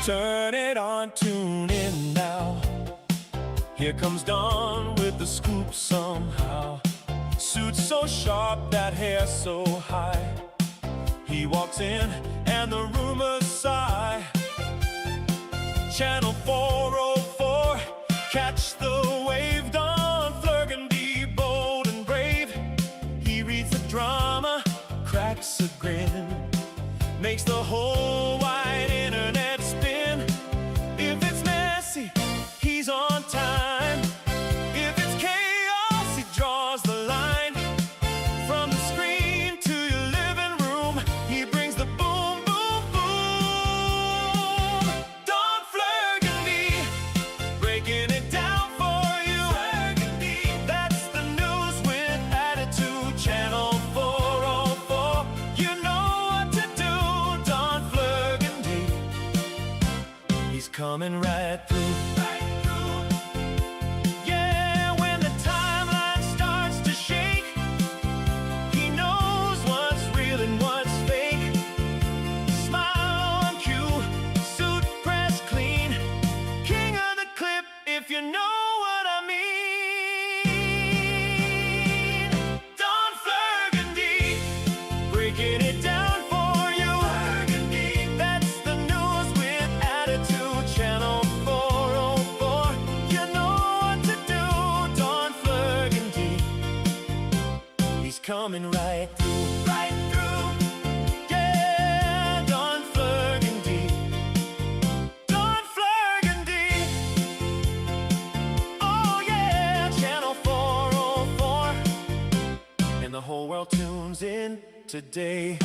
Turn it on, tune in now. Here comes Don with the scoop somehow. Suit so sharp, that hair so high. He walks in and the rumors sigh. Channel 404, catch the wave. Don Flurgandy, bold and brave. He reads the drama, cracks a grin, makes the whole wide internet spin. If it's messy, he's on time. If it's chaos, he draws the line. From the screen to your living room, he brings the boom, boom, boom. Don Flurgandy, breaking it down for you. Flurgandy, that's the news with attitude. Channel 404, you know what to do. Don Flurgandy, he's coming right through. Yeah, when the timeline starts to shake, he knows what's real and what's fake. Smile on cue, suit pressed clean, king of the clip, if you know what I mean. Don Flurgandy, breaking it down for you. Flurgandy, that's the news with attitude. Channel 404, you know what to do. Don Flurgandy, he's coming right through. Right through. Yeah, Don Flurgandy. Don Flurgandy. Oh yeah, Channel 404. And the whole world tunes in today.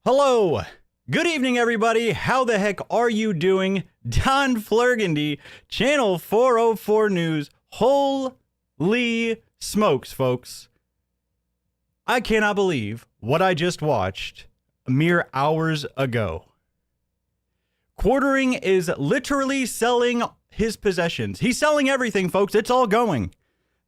Hello! Good evening, everybody. How the heck are you doing? Don Flurgandy, Channel 404 News. Holy smokes, folks. I cannot believe what I just watched mere hours ago. Quartering is literally selling his possessions. He's selling everything, folks. It's all going.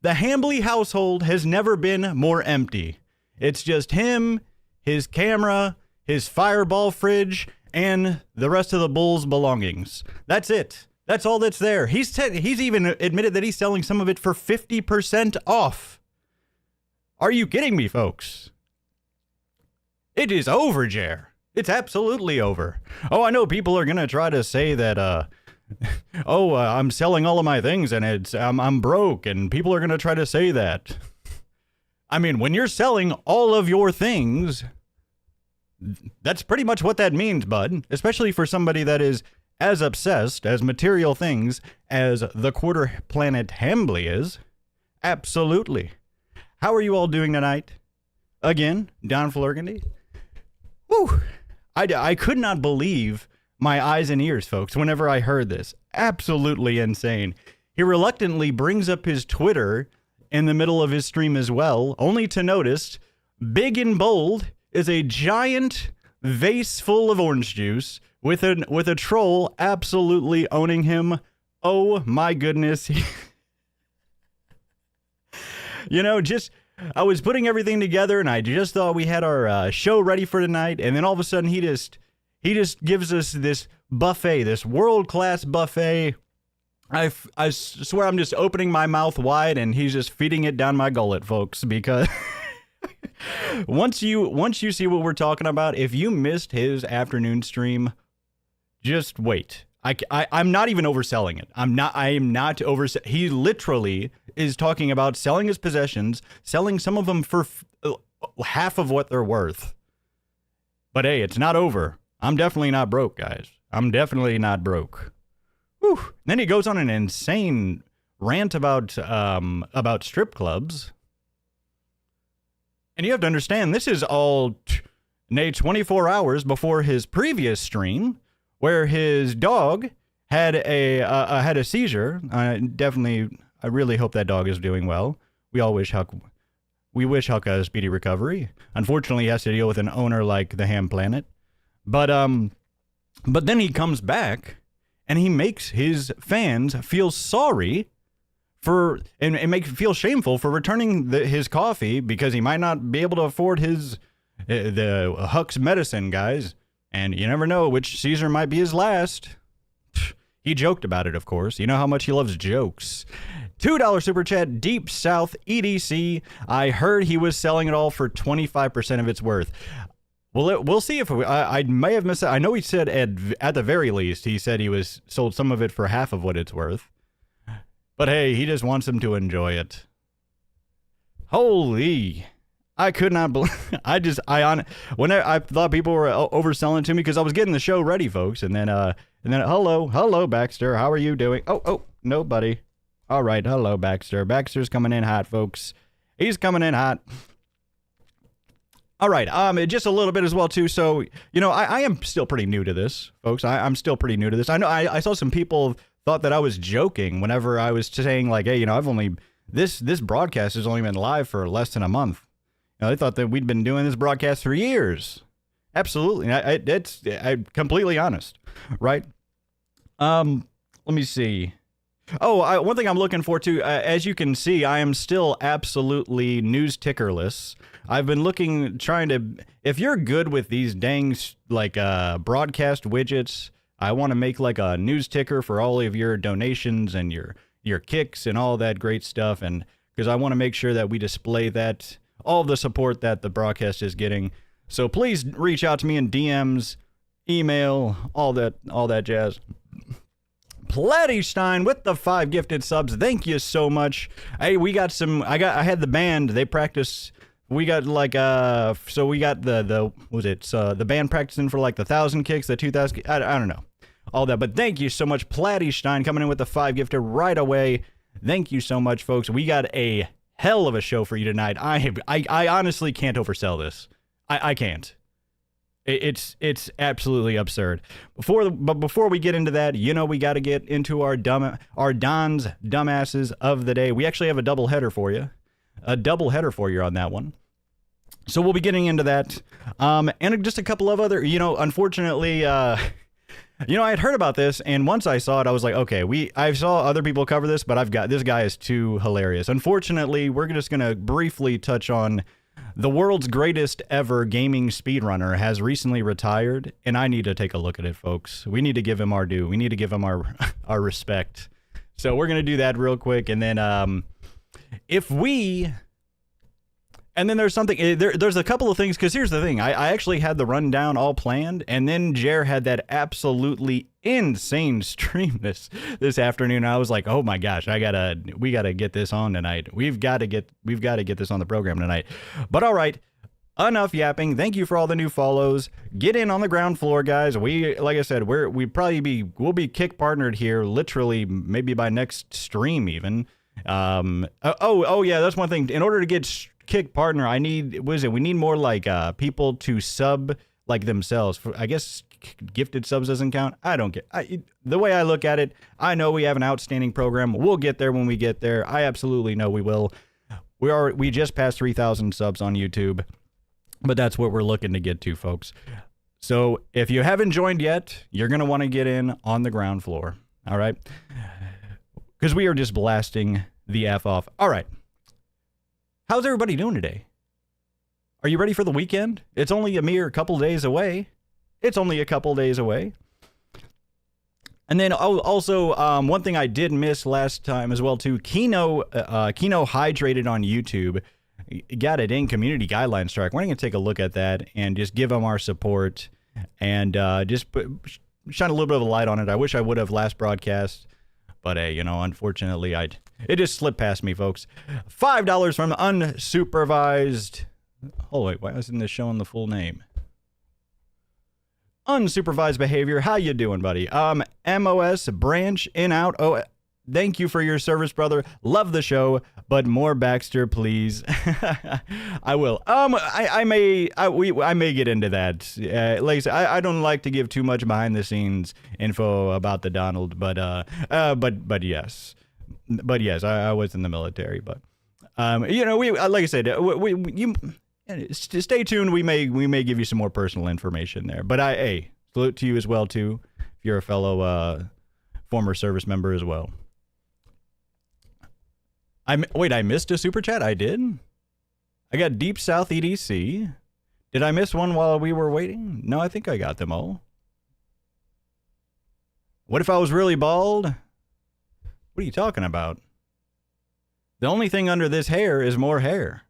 The Hambly household has never been more empty. It's just him, his camera, his fireball fridge, and the rest of the bull's belongings. That's it. That's all that's there. He's even admitted that he's selling some of it for 50% off. Are you kidding me, folks? It is over, Jer. It's absolutely over. Oh, I know people are going to try to say that, I'm selling all of my things and I'm broke, and people are going to try to say that. I mean, when you're selling all of your things, that's pretty much what that means, bud. Especially for somebody that is as obsessed as material things as the quarter planet Hambly is. Absolutely. How are you all doing tonight? Again, Don Flurgandy. Whew. I could not believe my eyes and ears, folks, whenever I heard this. Absolutely insane. He reluctantly brings up his Twitter in the middle of his stream as well, only to notice, big and bold, is a giant vase full of orange juice with a troll absolutely owning him. Oh my goodness. You know, I was putting everything together and I just thought we had our show ready for tonight, and then all of a sudden he just gives us this buffet, this world-class buffet. I swear I'm just opening my mouth wide and he's just feeding it down my gullet, folks, because once you see what we're talking about, if you missed his afternoon stream, just wait. I'm not even overselling it. I am not overselling. He literally is talking about selling his possessions, selling some of them for half of what they're worth. But hey, it's not over. I'm definitely not broke, guys. I'm definitely not broke. Whew. Then he goes on an insane rant about strip clubs. And you have to understand, this is all 24 hours before his previous stream, where his dog had a seizure. I really hope that dog is doing well. We wish Huck a speedy recovery. Unfortunately, he has to deal with an owner like the Ham Planet. But then he comes back and he makes his fans feel sorry and make feel shameful for returning his coffee because he might not be able to afford his the Huck's medicine, guys. And you never know which Caesar might be his last. He joked about it, of course. You know how much he loves jokes. $2 super chat, Deep South EDC. I heard he was selling it all for 25% of its worth. Well, we'll see if I may have missed it. I know he said at the very least, he said he was sold some of it for half of what it's worth. But hey, he just wants them to enjoy it. Holy. I could not believe. When I thought people were overselling it to me because I was getting the show ready, folks, and then hello Baxter, how are you doing? Oh, nobody. All right, hello Baxter. Baxter's coming in hot, folks. He's coming in hot. All right, just a little bit as well too. So I am still pretty new to this, folks. I'm still pretty new to this. I know I saw some people thought that I was joking whenever I was saying like, hey, I've only this broadcast has only been live for less than a month. They thought that we'd been doing this broadcast for years. Absolutely. I'm completely honest, right? Let me see. Oh, one thing I'm looking for too, as you can see, I am still absolutely news tickerless. I've been trying to, if you're good with these dang, broadcast widgets, I want to make like a news ticker for all of your donations and your kicks and all that great stuff. And because I want to make sure that we display that, all the support that the broadcast is getting. So please reach out to me in DMs, email, all that jazz. Platystein with the 5 gifted subs. Thank you so much. Hey, we got some. I had the band. They practice. We got so we got the band practicing for like the 1,000 kicks, the 2,000. I don't know all that, but thank you so much, Platystein, coming in with the 5 gifted right away. Thank you so much, folks. We got a hell of a show for you tonight. I honestly can't oversell this. I can't. It's absolutely absurd. Before we get into that, we got to get into our Don's dumbasses of the day. We actually have a double header for you on that one. So we'll be getting into that, and just a couple of other. Unfortunately, I had heard about this, and once I saw it, I was like, okay, I saw other people cover this, but this guy is too hilarious. Unfortunately, we're just gonna briefly touch on. The world's greatest ever gaming speedrunner has recently retired, and I need to take a look at it, folks. We need to give him our due. We need to give him our respect. So we're going to do that real quick, and then and then there's something, there's a couple of things, because here's the thing. I actually had the rundown all planned, and then Jer had that absolutely insane stream this afternoon. I was like, oh my gosh, we gotta get this on tonight. We've got to get this on the program tonight. But all right, enough yapping. Thank you for all the new follows. Get in on the ground floor, guys. Like I said, we'll be kick partnered here, literally maybe by next stream even. Oh yeah, that's one thing. In order to get kick partner, we need more like people to sub like themselves. I guess gifted subs doesn't count. I don't get the way I look at it. I know we have an outstanding program. We'll get there when we get there. I absolutely know we will. We just passed 3,000 subs on YouTube, but that's what we're looking to get to, folks. So if you haven't joined yet, you're gonna want to get in on the ground floor. All right, because we are just blasting the F off. All right. How's everybody doing today? Are you ready for the weekend? It's only a mere couple days away. And then also, one thing I did miss last time as well too. Kino Hydrated on YouTube got a dang community guideline strike. We're gonna take a look at that and just give them our support and just shine a little bit of a light on it. I wish I would have last broadcast. But hey, unfortunately, it just slipped past me, folks. $5 from unsupervised. Oh wait, why isn't this showing the full name? Unsupervised behavior. How you doing, buddy? MOS branch in out. Oh, thank you for your service, brother. Love the show, but more Baxter, please. I will. I may get into that. Like I said, I don't like to give too much behind the scenes info about the Donald, but yes, I was in the military, but we like I said, you stay tuned. We may give you some more personal information there, but salute to you as well too. If you're a fellow former service member as well. Wait, I missed a super chat? I did? I got Deep South EDC. Did I miss one while we were waiting? No, I think I got them all. What if I was really bald? What are you talking about? The only thing under this hair is more hair.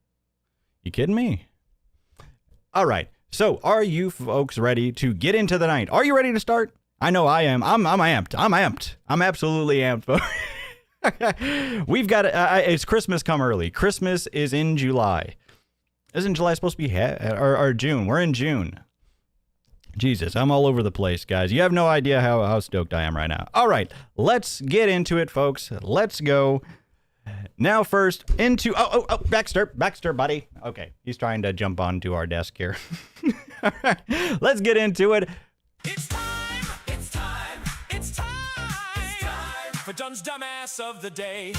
You kidding me? All right. So, are you folks ready to get into the night? Are you ready to start? I know I am. I'm amped. I'm amped. I'm absolutely amped. We've got it's Christmas come early. Christmas is in July. Isn't July supposed to be or June? We're in June. Jesus, I'm all over the place, guys. You have no idea how stoked I am right now. All right, let's get into it, folks. Let's go. Now first into Baxter, buddy. Okay, he's trying to jump onto our desk here. All right, let's get into it. It's time, it's time, it's time. It's time for Don's Dumbass of the Day.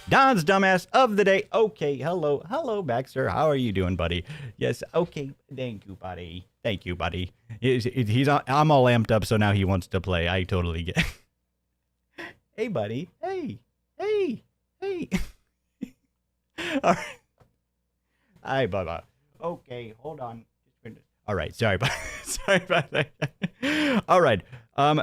Don's Dumbass of the Day. Okay, hello, Baxter. How are you doing, buddy? Yes, okay, thank you, buddy. Thank you, buddy. I'm all amped up, so now he wants to play. I totally get it. Hey, buddy. Hey. All right. Hi, Bubba. Okay, hold on. All right, sorry about that. All right,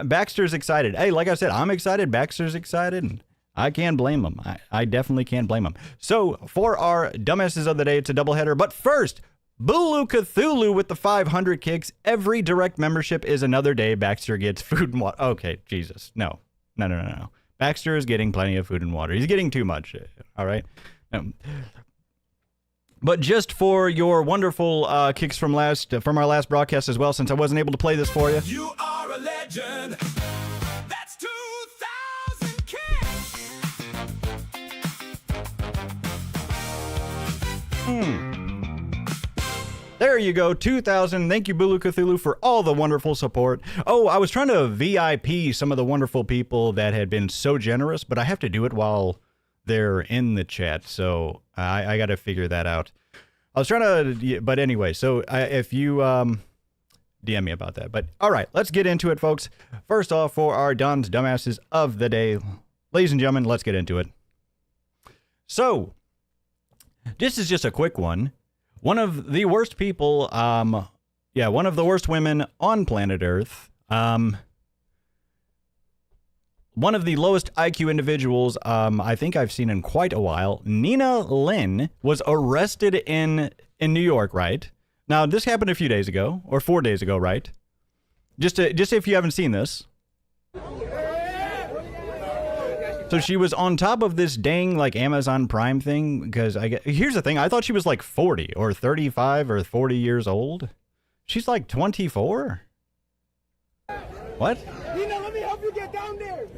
Baxter's excited. Hey, like I said, I'm excited. Baxter's excited. And I can't blame him. I definitely can't blame him. So, for our Dumbasses of the Day, it's a doubleheader. But first, Bulu Cthulhu with the 500 kicks. Every direct membership is another day Baxter gets food and water. Okay, Jesus. No. Baxter is getting plenty of food and water. He's getting too much. All right? But just for your wonderful kicks from our last broadcast as well, since I wasn't able to play this for you. You are a legend. That's 2,000 kicks. There you go, 2,000. Thank you, Bulu Cthulhu, for all the wonderful support. Oh, I was trying to VIP some of the wonderful people that had been so generous, but I have to do it while they're in the chat, so I got to figure that out. I was trying to, but anyway, so if you DM me about that. But all right, let's get into it, folks. First off, for our Don's Dumbasses of the Day, ladies and gentlemen, let's get into it. So, this is just a quick one. One of the worst people, one of the worst women on planet Earth, one of the lowest IQ individuals I think I've seen in quite a while, Nina Lynn, was arrested in New York, right? Now, this happened a few days ago, or 4 days ago, right? Just if you haven't seen this. So she was on top of this dang, like, Amazon Prime thing, because here's the thing, I thought she was like 40 or 35 or 40 years old. She's like 24? What? Nina, let me help you get down there.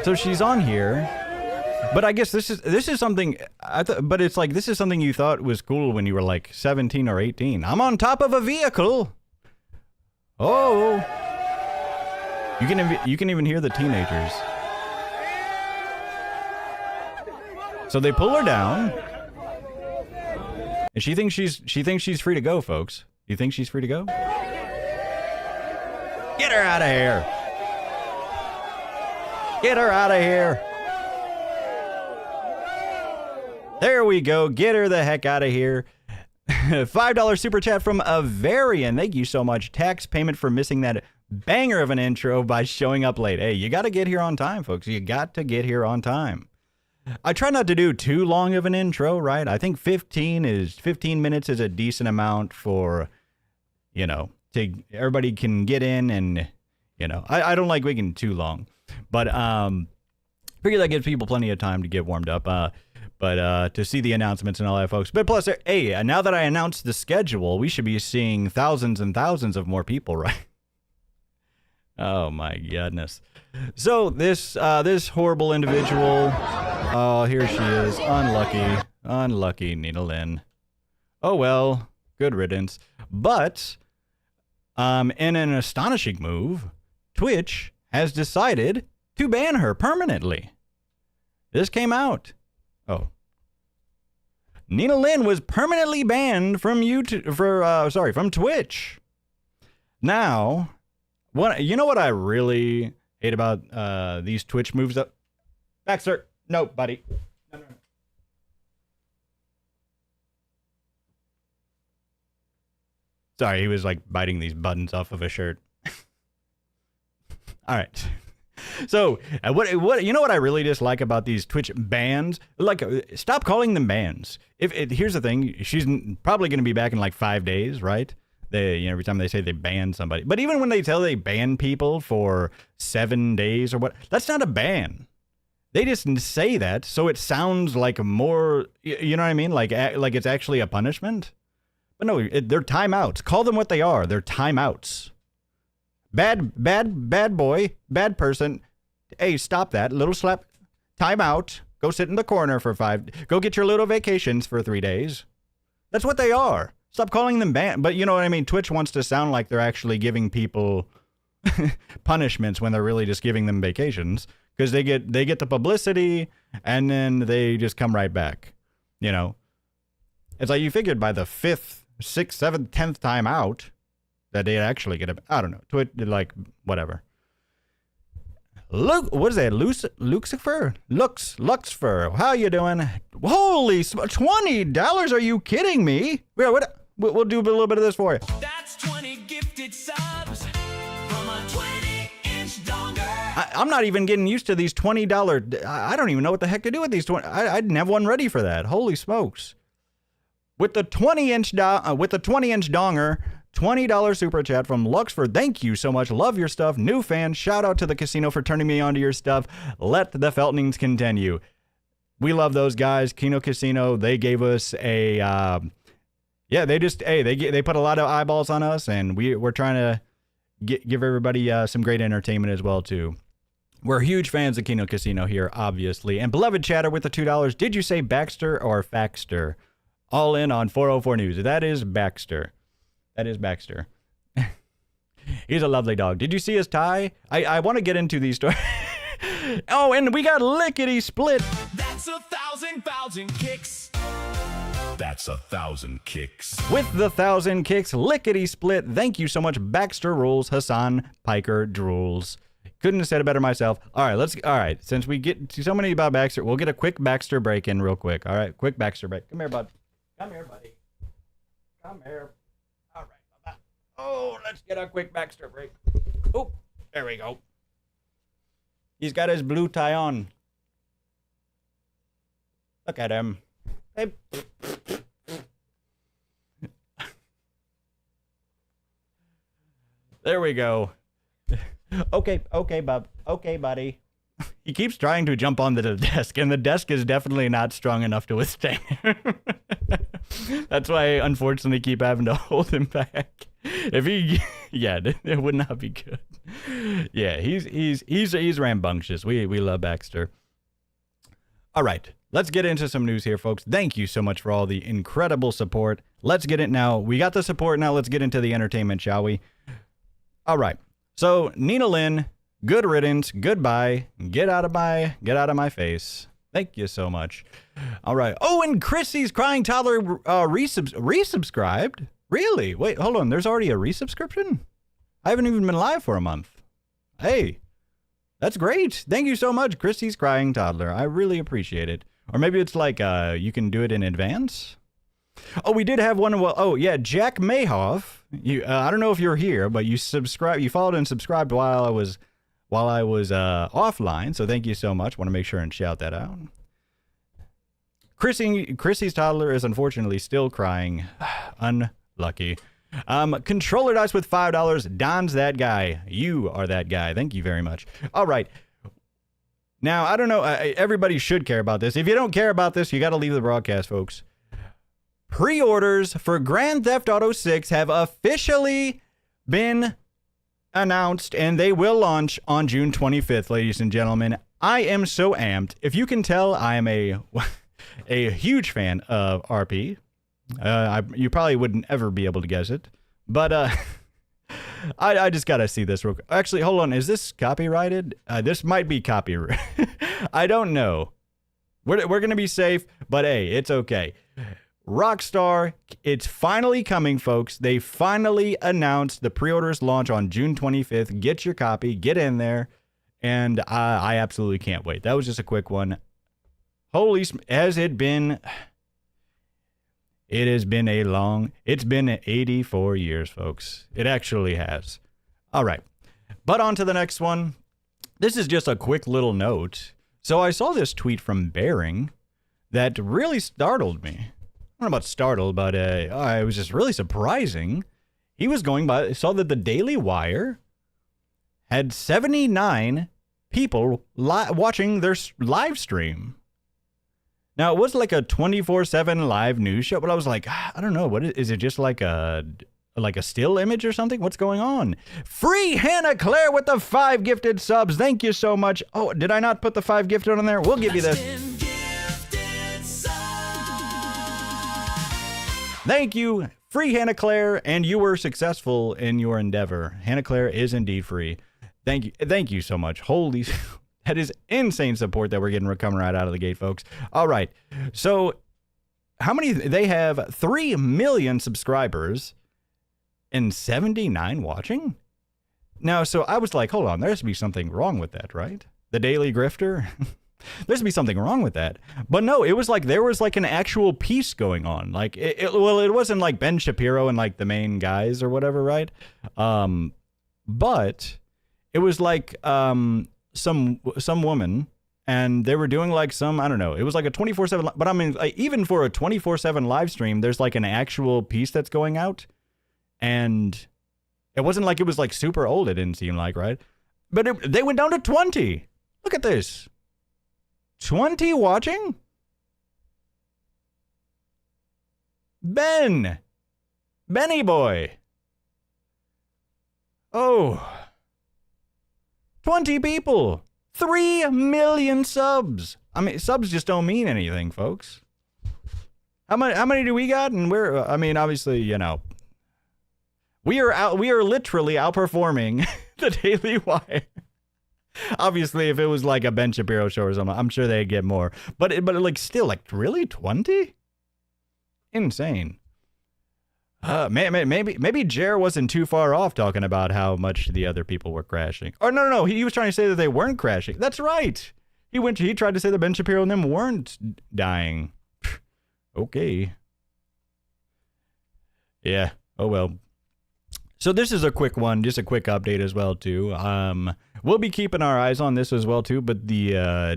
So she's on here, but I guess this is something, but it's like, this is something you thought was cool when you were like 17 or 18. I'm on top of a vehicle. Oh. You can even hear the teenagers. So they pull her down, and she thinks she's free to go, folks. You think she's free to go? Get her out of here! Get her out of here! There we go. Get her the heck out of here. $5 super chat from Avarian. Thank you so much. Tax payment for missing that banger of an intro by showing up late. Hey, you got to get here on time, folks. You got to get here on time. I try not to do too long of an intro, right? I think 15 minutes is a decent amount for, everybody can get in and, I don't like making too long, but figure that gives people plenty of time to get warmed up. But to see the announcements and all that, folks. But plus, hey, now that I announced the schedule, we should be seeing thousands and thousands of more people, right? Oh my goodness. So this horrible individual, oh, here she is. Unlucky Nina Lynn. Oh well, good riddance. But in an astonishing move, Twitch has decided to ban her permanently. This came out. Oh. Nina Lynn was permanently banned from from Twitch. Now, You know what I really hate about these Twitch moves up? Baxter, no, buddy. No. Sorry, he was like biting these buttons off of a shirt. All right. So, what you know what I really dislike about these Twitch bans? Like, stop calling them bans. Here's the thing, she's probably going to be back in like 5 days, right? Every time they say they ban somebody, but even when they tell they ban people for 7 days or what, that's not a ban. They just say that so it sounds like more, you know what I mean? Like it's actually a punishment. But no, they're timeouts. Call them what they are. They're timeouts. Bad boy, bad person. Hey, stop that. Little slap. Timeout. Go sit in the corner for 5. Go get your little vacations for 3 days. That's what they are. Stop calling them ban. But you know what I mean? Twitch wants to sound like they're actually giving people punishments when they're really just giving them vacations. Because they get the publicity and then they just come right back. You know? It's like you figured by the 5th, 6th, 7th, 10th time out that they'd actually get I don't know. Twitch, like, whatever. Look, what is that? Lucifer? Luxfer. How you doing? Holy, $20? Are you kidding me? We'll do a little bit of this for you. That's 20 gifted subs from a 20-inch donger. I'm not even getting used to these $20. I don't even know what the heck to do with these 20. I didn't have one ready for that. Holy smokes! With the 20-inch donger, $20 super chat from Luxford. Thank you so much. Love your stuff. New fan. Shout out to the casino for turning me on to your stuff. Let the Feltnings continue. We love those guys. Kino Casino. They gave us a. They put a lot of eyeballs on us, and we're trying to give everybody some great entertainment as well too. We're huge fans of Kino Casino here, obviously. And beloved chatter with the $2. Did you say Baxter or Faxter? All in on 404 News. That is Baxter. That is Baxter. He's a lovely dog. Did you see his tie? I want to get into these stories. Oh, and we got Lickety Split. That's 1,000 kicks. That's 1,000 kicks. With the 1,000 kicks, Lickety Split. Thank you so much, Baxter Rules, Hassan Piker Drools. Couldn't have said it better myself. All right. Since we get to so many about Baxter, we'll get a quick Baxter break in real quick. All right, quick Baxter break. Come here, bud. Come here, buddy. Come here. All right. Oh, let's get a quick Baxter break. Oh, there we go. He's got his blue tie on. Look at him. Hey. There we go. Okay, Bub. Okay, buddy. He keeps trying to jump onto the desk, and the desk is definitely not strong enough to withstand him. That's why I unfortunately keep having to hold him back. If he, it would not be good. Yeah, he's rambunctious. We love Baxter. All right, let's get into some news here, folks. Thank you so much for all the incredible support. Let's get it now. We got the support now. Let's get into the entertainment, shall we? All right. So Nina Lynn, good riddance, goodbye, get out of my face. Thank you so much. All right. Oh, and Chrissy's Crying Toddler resubscribed. Really? Wait, hold on. There's already a resubscription? I haven't even been live for a month. Hey, that's great. Thank you so much, Chrissy's Crying Toddler. I really appreciate it. Or maybe it's like you can do it in advance. Oh, we did have one. Well, oh yeah, Jack Mayhoff. You, I don't know if you're here, but you followed and subscribed while I was offline. So thank you so much. Want to make sure and shout that out. Chrissy's toddler is unfortunately still crying. Unlucky. Controller dice with $5. Don's that guy. You are that guy. Thank you very much. All right. Now, I don't know. Everybody should care about this. If you don't care about this, you got to leave the broadcast, folks. Pre-orders for Grand Theft Auto 6 have officially been announced, and they will launch on June 25th, ladies and gentlemen. I am so amped. If you can tell, I am a huge fan of RP. You probably wouldn't ever be able to guess it, but I just gotta see this real quick. Actually, hold on. Is this copyrighted? This might be copyrighted. I don't know. We're gonna be safe, but hey, it's okay. Rockstar, it's finally coming, folks. They finally announced the pre-orders launch on June 25th. Get your copy, get in there, and I absolutely can't wait. That was just a quick one. Has it been? It has been it's been 84 years, folks. It actually has. All right, but on to the next one. This is just a quick little note. So I saw this tweet from Bearing that really startled me. I don't know about startled, but it was just really surprising. He was saw that the Daily Wire had 79 people watching their live stream. Now, it was like a 24/7 live news show, but I was like, I don't know. What is it just like a still image or something? What's going on? Free Hannah Claire with the 5 gifted subs. Thank you so much. Oh, did I not put the 5 gifted on there? We'll give you this. Thank you, free Hannah Claire, and you were successful in your endeavor. Hannah Claire is indeed free. Thank you so much. Holy, that is insane support that we're getting coming right out of the gate, folks. All right, so how many? They have 3 million subscribers and 79 watching. Now, so I was like, hold on, there has to be something wrong with that, right? The Daily Grifter. There's be something wrong with that. But no, it was like there was like an actual piece going on. Like it wasn't like Ben Shapiro and like the main guys or whatever, right? But it was like some woman, and they were doing like some, I don't know. It was like a 24/7, but I mean, like, even for a 24/7 live stream, there's like an actual piece that's going out, and it wasn't like it was like super old. It didn't seem like, right? But they went down to 20. Look at this. 20 watching? Benny boy. Oh. 20 people. 3 million subs. I mean, subs just don't mean anything, folks. How many do we got? And I mean, obviously, you know, we are literally outperforming the Daily Wire. Obviously, if it was like a Ben Shapiro show or something, I'm sure they'd get more. But like still, like really 20? Insane. Maybe Jer wasn't too far off talking about how much the other people were crashing. Or no, he was trying to say that they weren't crashing. That's right. He tried to say that Ben Shapiro and them weren't dying. Okay. Yeah. Oh well. So this is a quick one, just a quick update as well too. We'll be keeping our eyes on this as well too, but the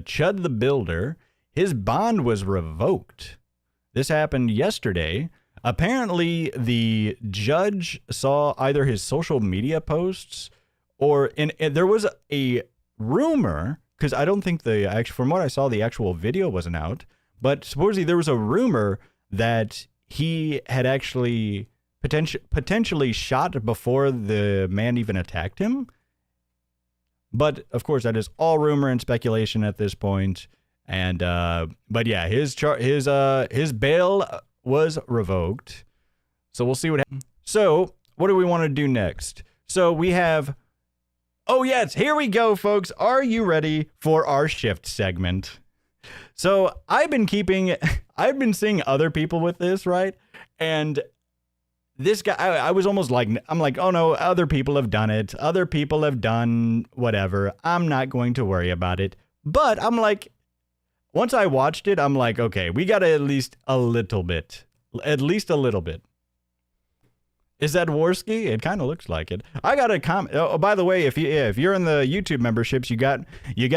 Chud the Builder, his bond was revoked. This happened yesterday. Apparently the judge saw either his social media posts or there was a rumor, because I don't think from what I saw, the actual video wasn't out, but supposedly there was a rumor that he had actually potentially shot before the man even attacked him. But of course, that is all rumor and speculation at this point. And but yeah, his bail was revoked. So we'll see what happens. So what do we want to do next? So we have. Oh yes, here we go, folks. Are you ready for our shift segment? So I've been seeing other people with this, right? And this guy, I was almost like, I'm like, oh no, other people have done it. Other people have done whatever. I'm not going to worry about it. But I'm like, once I watched it, I'm like, okay, we got to at least a little bit. At least a little bit. Is that Worski? It kind of looks like it. I got a comment. Oh, by the way, if you're in the YouTube memberships, you got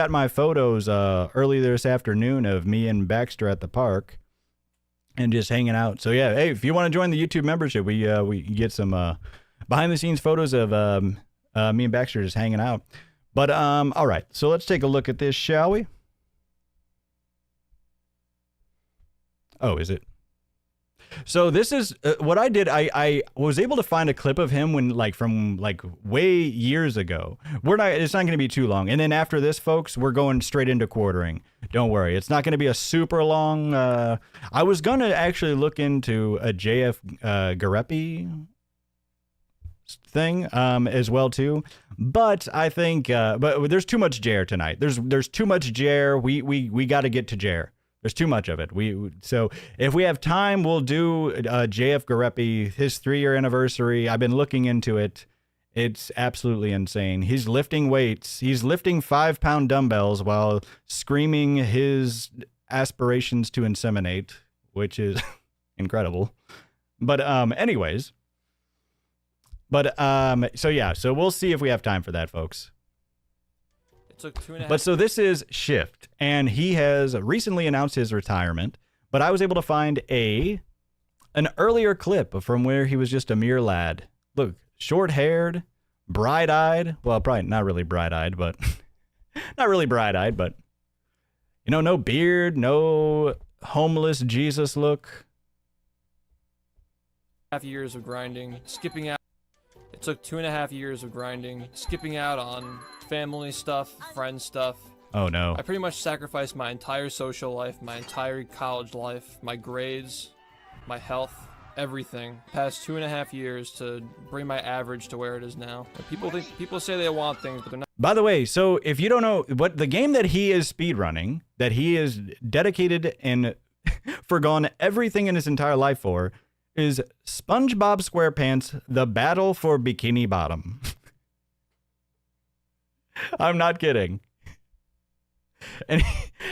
my photos early this afternoon of me and Baxter at the park. And just hanging out. So yeah, hey, if you want to join the YouTube membership, we get some behind the scenes photos of me and Baxter just hanging out. But all right, so let's take a look at this, shall we? Oh, is it? So this is what I did. I was able to find a clip of him from way years ago. It's not going to be too long. And then after this, folks, we're going straight into quartering. Don't worry. It's not going to be a super long. I was going to actually look into a JF Garepi thing as well too. But I think but there's too much Jer tonight. There's too much Jer. We got to get to Jer. There's too much of it. So if we have time, we'll do JF Garepi, his 3-year anniversary. I've been looking into it. It's absolutely insane. He's lifting weights. He's lifting 5-pound dumbbells while screaming his aspirations to inseminate, which is incredible. But anyways. But so yeah, so we'll see if we have time for that, folks. It took 2.5. But so this is Shift, and he has recently announced his retirement. But I was able to find an earlier clip from where he was just a mere lad. Look, short-haired, bright-eyed. Well, probably not really bright-eyed, but not really bright-eyed, but you know, no beard, no homeless Jesus look. Half years of grinding, skipping out. It took 2.5 years of grinding, skipping out on family stuff, friend stuff. Oh no. I pretty much sacrificed my entire social life, my entire college life, my grades, my health, everything. Past 2.5 years to bring my average to where it is now. And people say they want things, but they're not. By the way, so if you don't know what the game that he is speedrunning, that he is dedicated and forgone everything in his entire life for, is SpongeBob SquarePants: The Battle for Bikini Bottom. I'm not kidding. And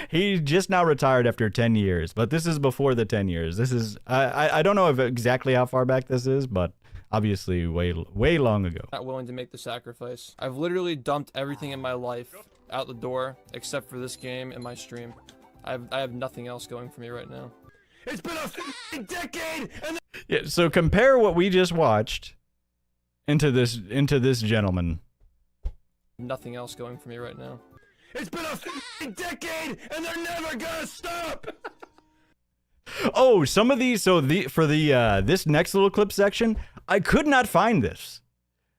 he just now retired after 10 years, but this is before the 10 years. This is, I don't know if exactly how far back this is, but obviously way long ago. Not willing to make the sacrifice. I've literally dumped everything in my life out the door except for this game and my stream. I have nothing else going for me right now. It's been a decade, and Yeah, so compare what we just watched into this gentleman. Nothing else going for me right now. it's been a decade, and they're never gonna stop. Oh, some of these. So this next little clip section, I could not find this.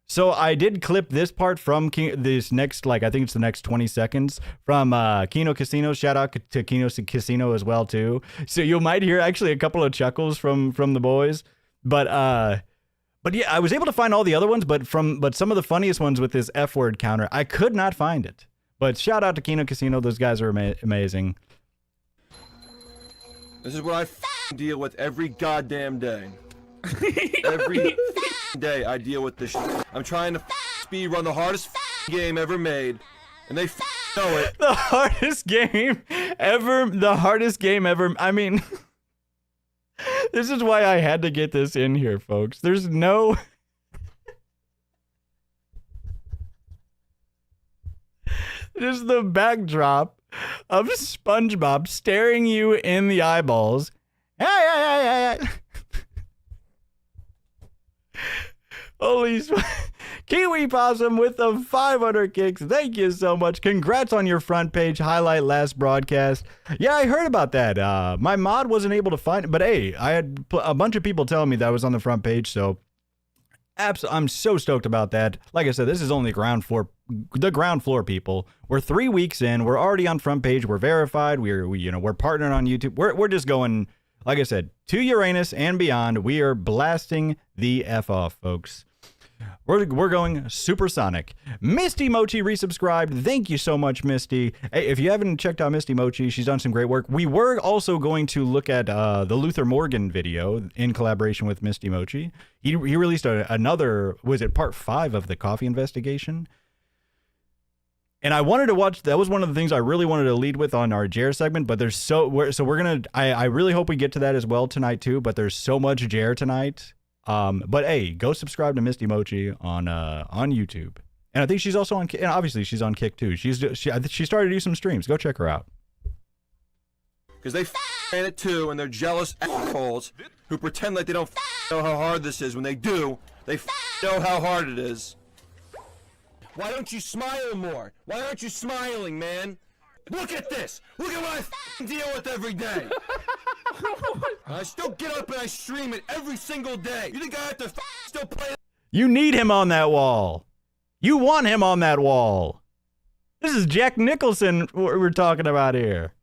So I did clip this part from this next, like I think it's the next 20 seconds from Kino Casino. Shout out to Kino Casino as well too. So you might hear actually a couple of chuckles from the boys, but yeah, I was able to find all the other ones, but some of the funniest ones with this F word counter, I could not find it. But shout out to Kino Casino. Those guys are amazing. This is what I deal with every goddamn day. Every day I deal with this shit. I'm trying to speed run the hardest game ever made, and they know it. The hardest game ever. The hardest game ever. I mean, this is why I had to get this in here, folks. There's no. This is the backdrop of SpongeBob staring you in the eyeballs. Hey. Holy Kiwi Possum with the 500 kicks. Thank you so much. Congrats on your front page highlight last broadcast. Yeah, I heard about that. My mod wasn't able to find it, but hey, I had a bunch of people telling me that I was on the front page, so I'm so stoked about that. Like I said, this is only the ground floor people. We're 3 weeks in. We're already on front page. We're verified. We're partnering on YouTube. We're just going, like I said, to Uranus and beyond. We are blasting the F off, folks. We're going supersonic. Misty Mochi resubscribed. Thank you so much, Misty. Hey, if you haven't checked out Misty Mochi, she's done some great work. We were also going to look at the Luther Morgan video in collaboration with Misty Mochi. He released another, was it part 5 of the coffee investigation? And I wanted to watch, that was one of the things I really wanted to lead with on our Jer segment, but there's we're going to, I really hope we get to that as well tonight too, but there's so much Jer tonight. But hey, go subscribe to Misty Mochi on YouTube. And I think she's also on, and obviously she's on Kick too. She started to do some streams. Go check her out. Because they in it too, and they're jealous assholes who pretend like they don't know how hard this is when they do. They know how hard it is. Why don't you smile more? Why aren't you smiling, man? Look at this! Look at what I deal with every day! I still get up and I stream it every single day. You think I have to still play? You need him on that wall. You want him on that wall. This is Jack Nicholson we're talking about here.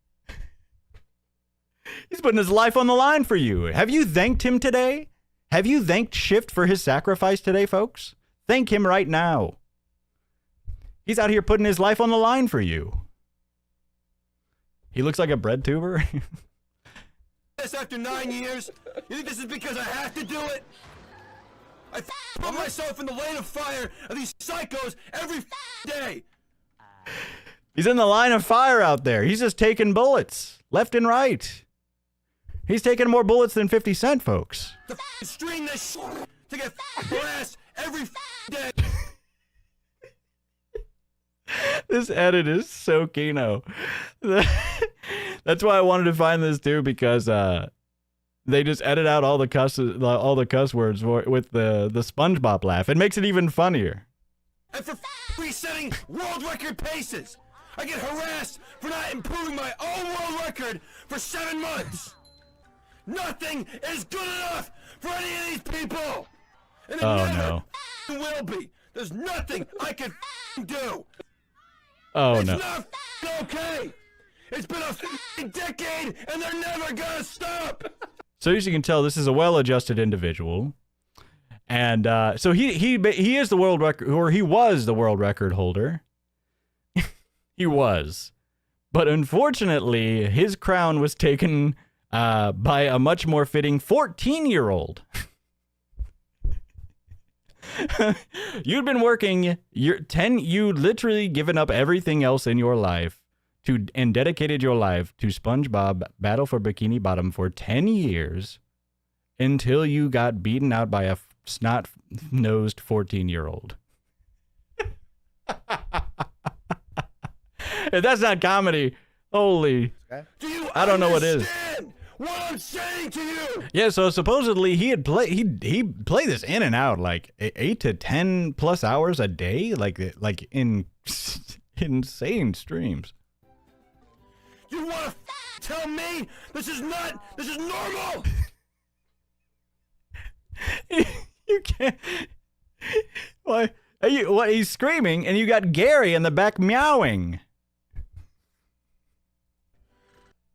He's putting his life on the line for you. Have you thanked him today? Have you thanked Shift for his sacrifice today, folks? Thank him right now. He's out here putting his life on the line for you. He looks like a bread tuber. This after 9 years? You think this is because I have to do it? I put myself in the lane of fire of these psychos every day. He's in the line of fire out there. He's just taking bullets left and right. He's taking more bullets than 50 Cent, folks. To string this to get harassed every day. This edit is so Kino. That's why I wanted to find this too, because they just edit out all the cuss words with the SpongeBob laugh. It makes it even funnier. And for resetting world record paces, I get harassed for not improving my own world record for 7 months. Nothing is good enough for any of these people. And it never will be. There's nothing I can do. Oh, it's no. not okay. It's been a decade, and they're never gonna stop. So as you can tell, this is a well-adjusted individual, and so he is the world record, or he was the world record holder. He was, but unfortunately, his crown was taken by a much more fitting 14-year-old. You'd been working you'd literally given up everything else in your life and dedicated your life to SpongeBob Battle for Bikini Bottom for 10 years until you got beaten out by a snot-nosed 14-year-old. If that's not comedy, holy, I don't know what is. What I'm saying to you. Yeah, so supposedly he played this in and out like 8 to 10 plus hours a day, like in insane streams. You want to tell me this is normal? You can't. Why? He's screaming, and you got Gary in the back meowing.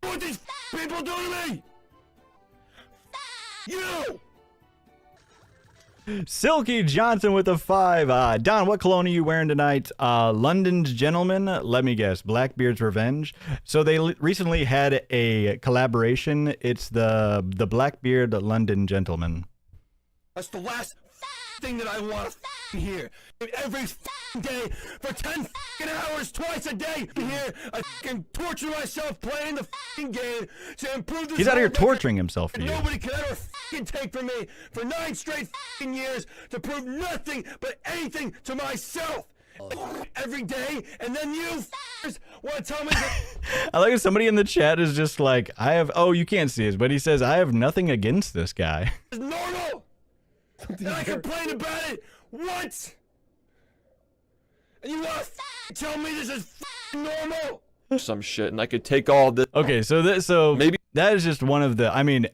What these people do to me? You! Silky Johnson with a 5. Don, what cologne are you wearing tonight? London's Gentleman. Let me guess. Blackbeard's Revenge. So they recently had a collaboration. It's the Blackbeard London Gentleman. That's the last thing that I want to hear. Every day for 10 hours, twice a day. Here, I torture myself playing the game to improve this. He's out here torturing himself for you. Nobody can ever take from me for 9 straight years to prove nothing but anything to myself. Every day, and then you want to tell me that. I like if somebody in the chat is just like, you can't see it, but he says, I have nothing against this guy. It's normal. And I complain about it once. And you want to tell me this is normal? Some shit, and I could take all this. Okay, so maybe that is just one of the. I mean,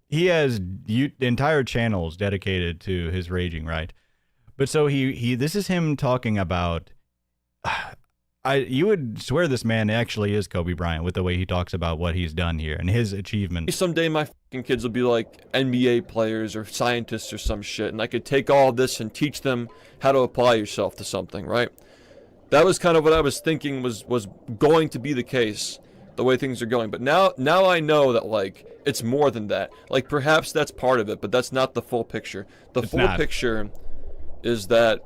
he has entire channels dedicated to his raging, right? But so this is him talking about. You would swear this man actually is Kobe Bryant with the way he talks about what he's done here and his achievements. Someday my fucking kids will be like NBA players or scientists or some shit, and I could take all this and teach them how to apply yourself to something, right? That was kind of what I was thinking was going to be the case, the way things are going. But now I know that, like, it's more than that. Like, perhaps that's part of it, but that's not the full picture. The full picture is that,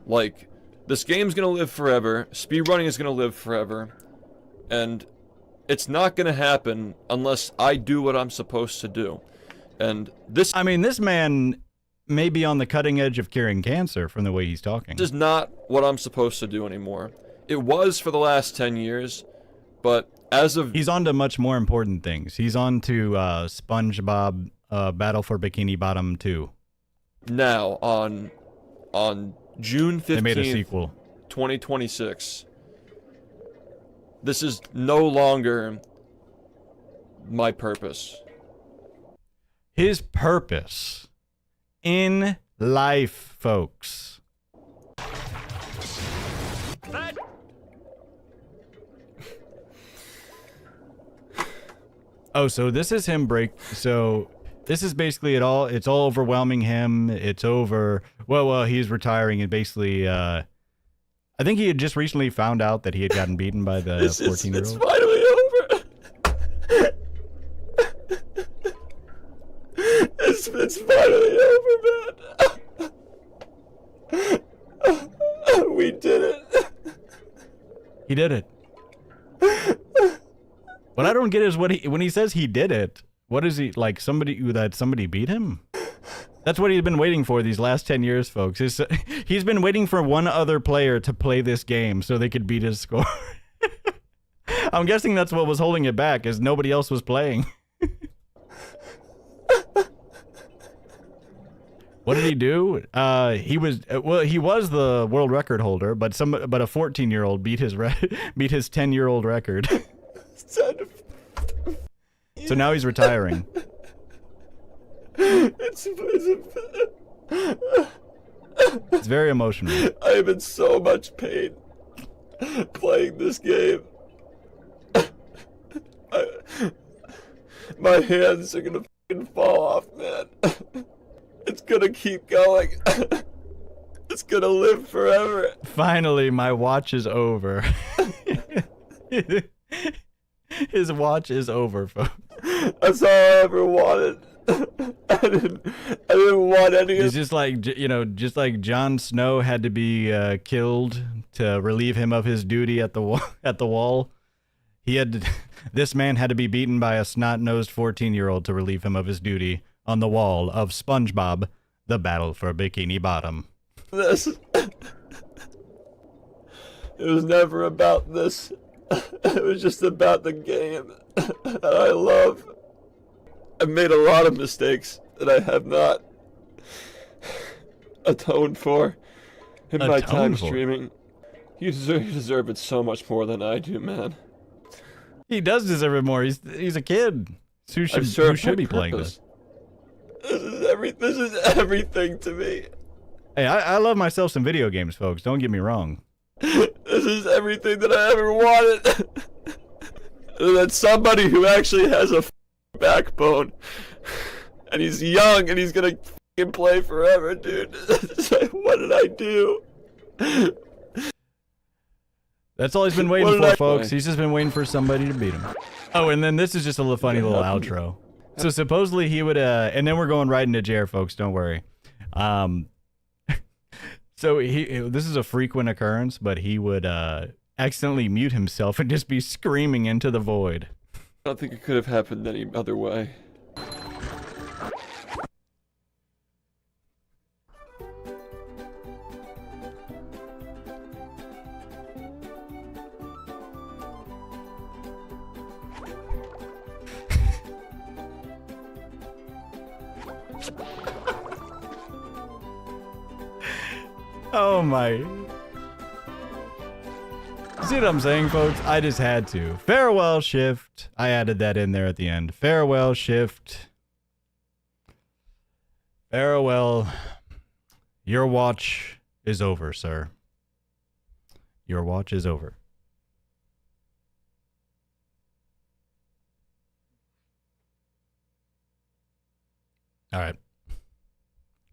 like, this game's gonna live forever, speedrunning is gonna live forever, and it's not gonna happen unless I do what I'm supposed to do. And this man may be on the cutting edge of curing cancer from the way he's talking. This is not what I'm supposed to do anymore. It was for the last 10 years, but as of... He's on to much more important things. He's on to SpongeBob Battle for Bikini Bottom 2. Now, on June 15th, they made a sequel. 2026. This is no longer my purpose. His purpose in life, folks. Oh, so this is him so this is basically it all. It's all overwhelming him. It's over. Well, he's retiring and basically, I think he had just recently found out that he had gotten beaten by the 14-year-old. It's finally over. It's finally over, man. We did it. He did it. What I don't get is when he says he did it, what is he, like somebody beat him? That's what he's been waiting for these last 10 years, folks. He's been waiting for one other player to play this game so they could beat his score. I'm guessing that's what was holding it back, is nobody else was playing. What did he do? He was the world record holder, but a 14-year-old beat his 10-year-old record. So now he's retiring. It's very emotional. I am in so much pain playing this game. My hands are gonna fucking fall off, man. It's gonna keep going. It's gonna live forever. Finally, my watch is over. His watch is over, folks. That's all I ever wanted. I didn't want any of It's just like, just like Jon Snow had to be killed to relieve him of his duty at the wall. This man had to be beaten by a snot-nosed 14-year-old to relieve him of his duty on the wall of SpongeBob: The Battle for Bikini Bottom. this. It was never about this. It was just about the game that I love. I've made a lot of mistakes that I have not atoned for in my time streaming. You deserve it so much more than I do, man. He does deserve it more. He's a kid. Who should be playing this? This is everything to me. Hey, I love myself some video games, folks. Don't get me wrong. This is everything that I ever wanted. And that's somebody who actually has a backbone. And he's young and he's gonna play forever, dude. What did I do? That's all he's been waiting for, folks. He's just been waiting for somebody to beat him. Oh, and then this is just a funny little outro. So supposedly he would, and then we're going right into Jer, folks. Don't worry. So this is a frequent occurrence, but he would accidentally mute himself and just be screaming into the void. I don't think it could have happened any other way. Oh my. See what I'm saying, folks? I just had to. Farewell shift. I added that in there at the end. Farewell shift. Farewell. Your watch is over, sir. Your watch is over. All right.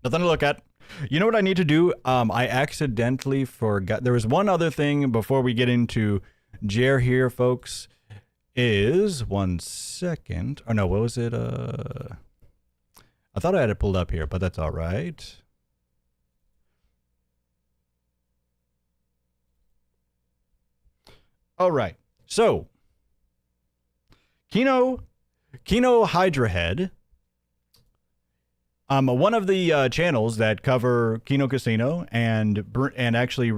Nothing to look at. You know what I need to do? I accidentally forgot. There was one other thing before we get into Jer here, folks. Is 1 second. Or no, what was it? I thought I had it pulled up here, but that's all right. All right. So, Kino Hydra Head. One of the channels that cover Kino Casino and actually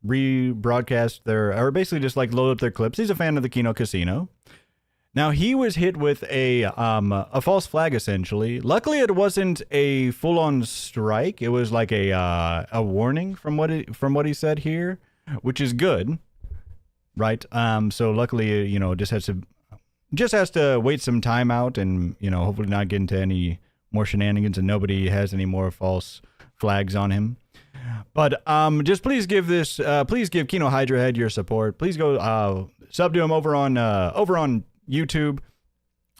rebroadcast or basically just like load up their clips. He's a fan of the Kino Casino. Now he was hit with a false flag essentially. Luckily, it wasn't a full-on strike. It was like a warning from what he said here, which is good, right? So luckily, just has to wait some time out and hopefully not get into any more shenanigans and nobody has any more false flags on him. But just please give Kino Hydra Head your support. Please go sub to him over on YouTube.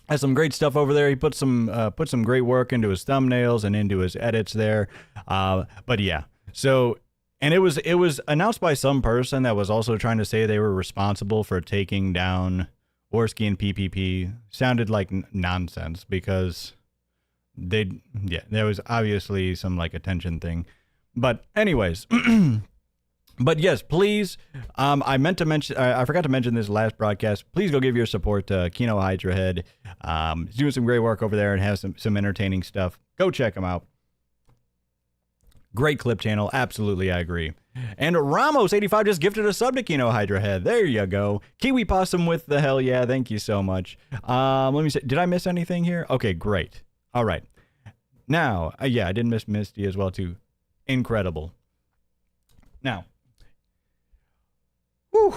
Has some great stuff over there. He put some great work into his thumbnails and into his edits there. But yeah. So and it was announced by some person that was also trying to say they were responsible for taking down Orsky and PPP. Sounded like nonsense because yeah, there was obviously some like attention thing. But anyways, but yes, please, I forgot to mention this last broadcast. Please go give your support to Kino Hydra Head. He's doing some great work over there and has some entertaining stuff. Go check him out. Great clip channel. Absolutely, I agree. And Ramos85 just gifted a sub to Kino Hydra Head. There you go. Kiwi Possum with the hell yeah. Thank you so much. Let me see. Did I miss anything here? Okay, great. All right. Now, yeah, I did miss Misty as well, too. Incredible. Now, whew.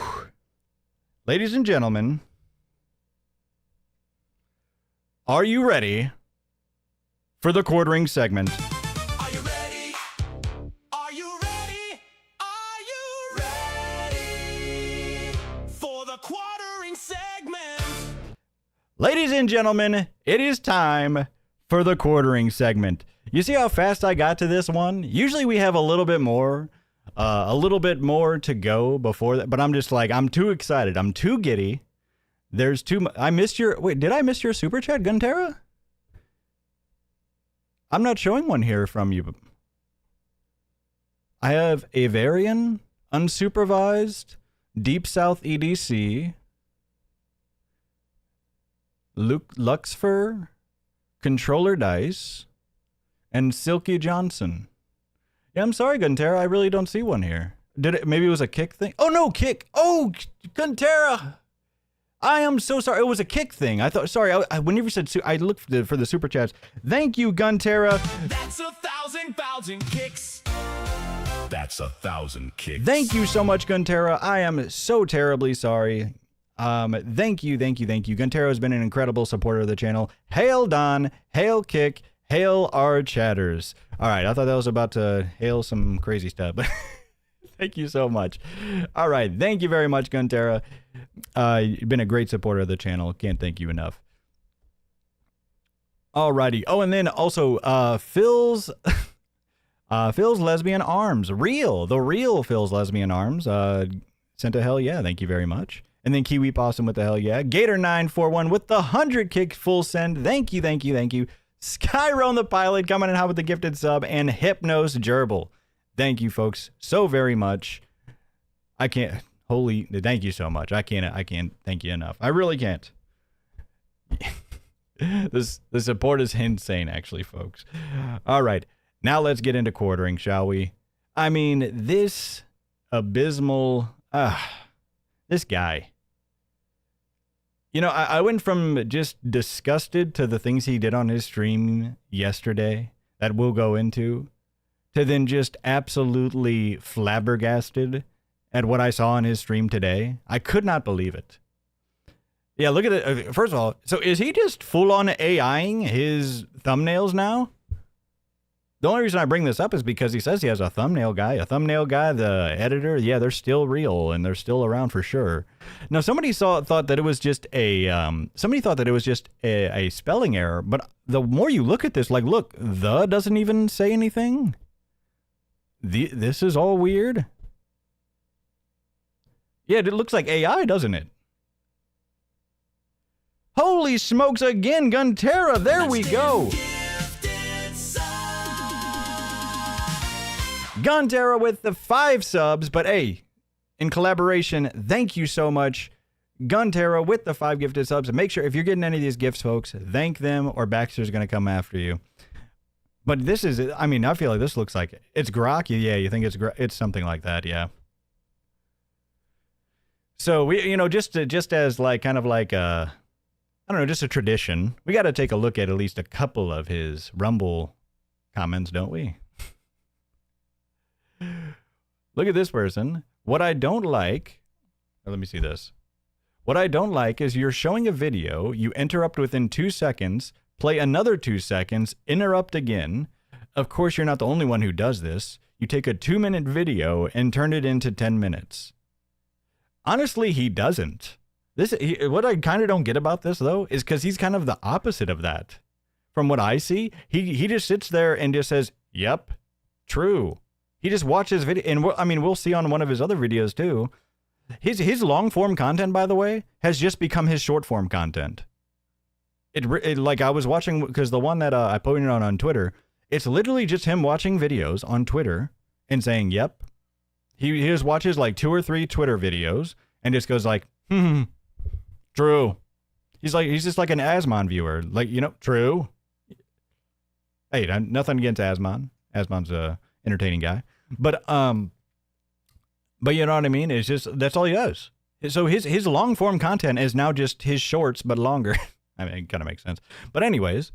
Ladies and gentlemen, are you ready for the quartering segment? Are you ready? Are you ready? Are you ready for the quartering segment? Ladies and gentlemen, it is time for the quartering segment. You see how fast I got to this one? Usually we have a little bit more to go before that, but I'm just like, I'm too excited. I'm too giddy. There's too much. Did I miss your super chat, Guntera? I'm not showing one here from you. I have Avarian, unsupervised, Deep South EDC, Luxfer, Controller Dice, and Silky Johnson. Yeah, I'm sorry, Guntera. I really don't see one here. Maybe it was a kick thing? Oh, no, kick. Oh, Guntera. I am so sorry. It was a kick thing. I thought, sorry, whenever you said, I looked for the super chats. Thank you, Guntera. That's 1,000 kicks. That's 1,000 kicks. Thank you so much, Guntera. I am so terribly sorry. Thank you. Guntera has been an incredible supporter of the channel. Hail Don, hail Kick, hail our chatters. All right, I thought that was about to hail some crazy stuff, but thank you so much. All right, thank you very much, Guntera. You've been a great supporter of the channel. Can't thank you enough. Alrighty. Oh, and then also Phil's Lesbian Arms. The real Phil's Lesbian Arms. Sent a hell yeah. Thank you very much. And then Kiwi Possum with the hell yeah. Gator941 with the 100 kick full send. Thank you. Skyron the Pilot coming in hot with the gifted sub. And Hypnos Gerbil. Thank you, folks, so very much. Thank you so much. I can't thank you enough. I really can't. The support is insane, actually, folks. All right. Now let's get into quartering, shall we? I mean, this abysmal... this guy. You know, I went from just disgusted to the things he did on his stream yesterday that we'll go into, to then just absolutely flabbergasted at what I saw on his stream today. I could not believe it. Yeah, look at it. First of all, so is he just full-on AIing his thumbnails now? The only reason I bring this up is because he says he has a thumbnail guy. The editor, yeah, they're still real and they're still around for sure. Now, somebody thought that it was just a spelling error, but the more you look at this, like, look, the doesn't even say anything. This is all weird. Yeah, it looks like AI, doesn't it? Holy smokes again, Guntera, there we go. Guntera with the 5 subs, but hey, in collaboration, thank you so much. Guntera with the 5 gifted subs. And make sure, if you're getting any of these gifts, folks, thank them or Baxter's going to come after you. But this is, I mean, I feel like this looks like, it's Grok. Yeah, you think it's something like that, yeah. So, we, you know, just as like, kind of like a, I don't know, just a tradition, we got to take a look at least a couple of his Rumble comments, don't we? Look at this person. What I don't like, let me see this. What I don't like is you're showing a video, you interrupt within 2 seconds, play another 2 seconds, interrupt again. Of course, you're not the only one who does this. You take a 2-minute video and turn it into 10 minutes. Honestly, he doesn't. What I kind of don't get about this, though, is because he's kind of the opposite of that. From what I see, he just sits there and just says, yep, true. He just watches video, and we'll see on one of his other videos too. His long form content, by the way, has just become his short form content. Like I was watching, because the one that I posted on Twitter, it's literally just him watching videos on Twitter and saying, yep. He just watches like 2 or 3 Twitter videos and just goes like, true. He's just like an Asmon viewer. Like, true. Hey, nothing against Asmon. Asmon's a entertaining guy. But you know what I mean? It's just, that's all he does. So his long form content is now just his shorts, but longer. I mean, it kind of makes sense. But anyways,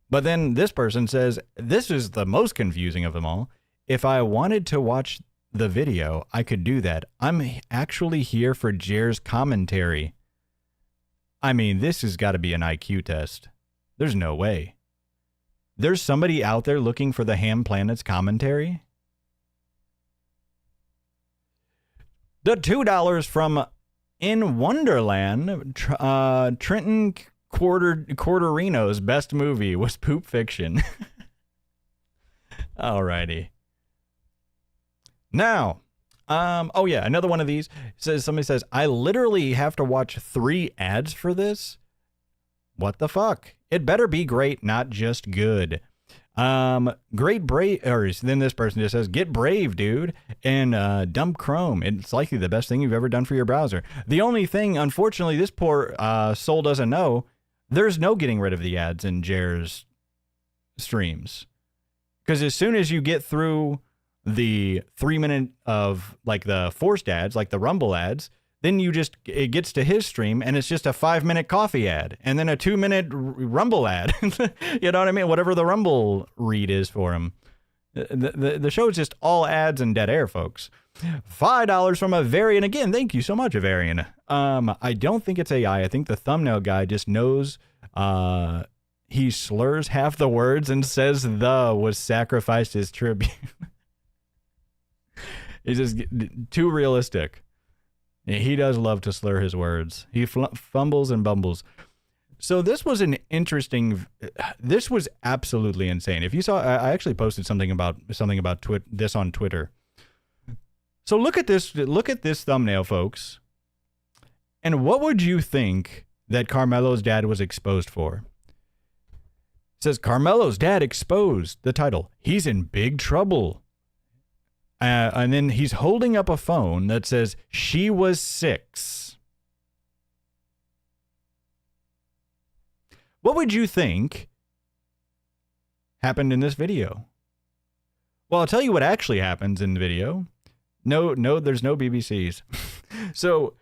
but then this person says, this is the most confusing of them all. If I wanted to watch the video, I could do that. I'm actually here for Jer's commentary. I mean, this has got to be an IQ test. There's no way. There's somebody out there looking for the Ham Planet's commentary? The $2 from In Wonderland, Trenton Quarterino's best movie was Poop Fiction. Alrighty. Now, oh yeah, another one of these somebody says, I literally have to watch 3 ads for this. What the fuck? It better be great, not just good. Great brave, or then this person just says, get brave, dude, and dump Chrome. It's likely the best thing you've ever done for your browser. The only thing, unfortunately, this poor soul doesn't know, there's no getting rid of the ads in Jer's streams. Because as soon as you get through the 3 minute of like the forced ads, like the Rumble ads, then it gets to his stream and it's just a 5-minute coffee ad and then a 2-minute Rumble ad. You know what I mean? Whatever the Rumble read is for him. The show is just all ads and dead air, folks. $5 from Avarian. Again, thank you so much, Avarian. I don't think it's AI. I think the thumbnail guy just knows he slurs half the words and says the was sacrificed as tribute. He's just too realistic. He does love to slur his words. He fumbles and bumbles. So this was this was absolutely insane. If you saw, I actually posted something about this on Twitter. So look at this thumbnail, folks. And what would you think that Carmelo's dad was exposed for? It says, Carmelo's dad exposed. The title, he's in big trouble. And then he's holding up a phone that says, she was 6. What would you think happened in this video? Well, I'll tell you what actually happens in the video. No, there's no BBCs. So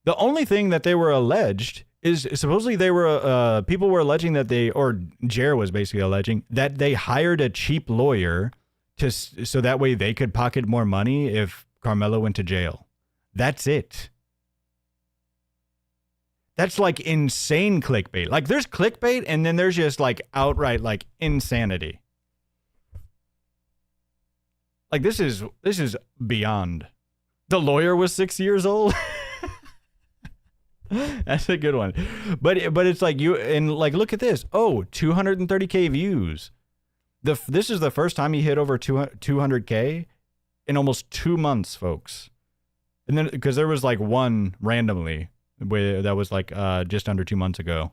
the only thing that they were alleged is supposedly people were alleging that Jer was basically alleging that they hired a cheap lawyer so that way they could pocket more money if Carmelo went to jail. That's it. That's like insane clickbait. Like there's clickbait and then there's just like outright like insanity. Like this is beyond. The lawyer was 6 years old. That's a good one. But it's like look at this. Oh, 230K views. This is the first time he hit over 200K in almost 2 months, folks. And then because there was like one randomly that was like just under 2 months ago.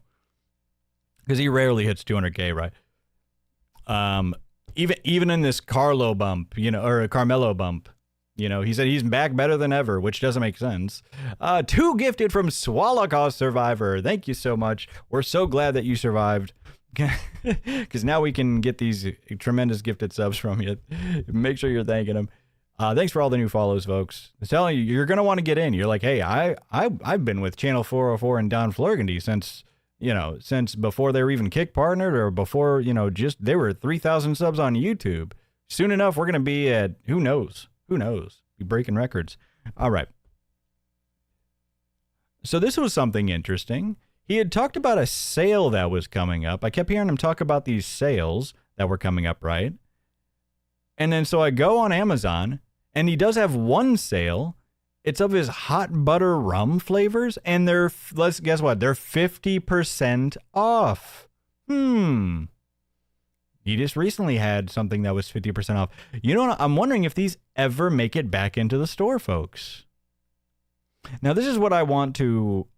Because he rarely hits 200K, right? Even in this Carmelo bump, he said he's back better than ever, which doesn't make sense. 2 gifted from Swallowclaw Survivor. Thank you so much. We're so glad that you survived. Because now we can get these tremendous gifted subs from you. Make sure you're thanking them. Thanks for all the new follows, folks. I'm telling you, you're going to want to get in. You're like, hey, I've been with Channel 404 and Don Flurgandy since before they were even kick partnered or before, they were 3,000 subs on YouTube. Soon enough, we're going to be at, who knows, be breaking records. All right. So this was something interesting. He had talked about a sale that was coming up. I kept hearing him talk about these sales that were coming up, right? And then so I go on Amazon, and he does have one sale. It's of his hot butter rum flavors, and let's guess what? They're 50% off. He just recently had something that was 50% off. You know what? I'm wondering if these ever make it back into the store, folks. Now, this is what I want to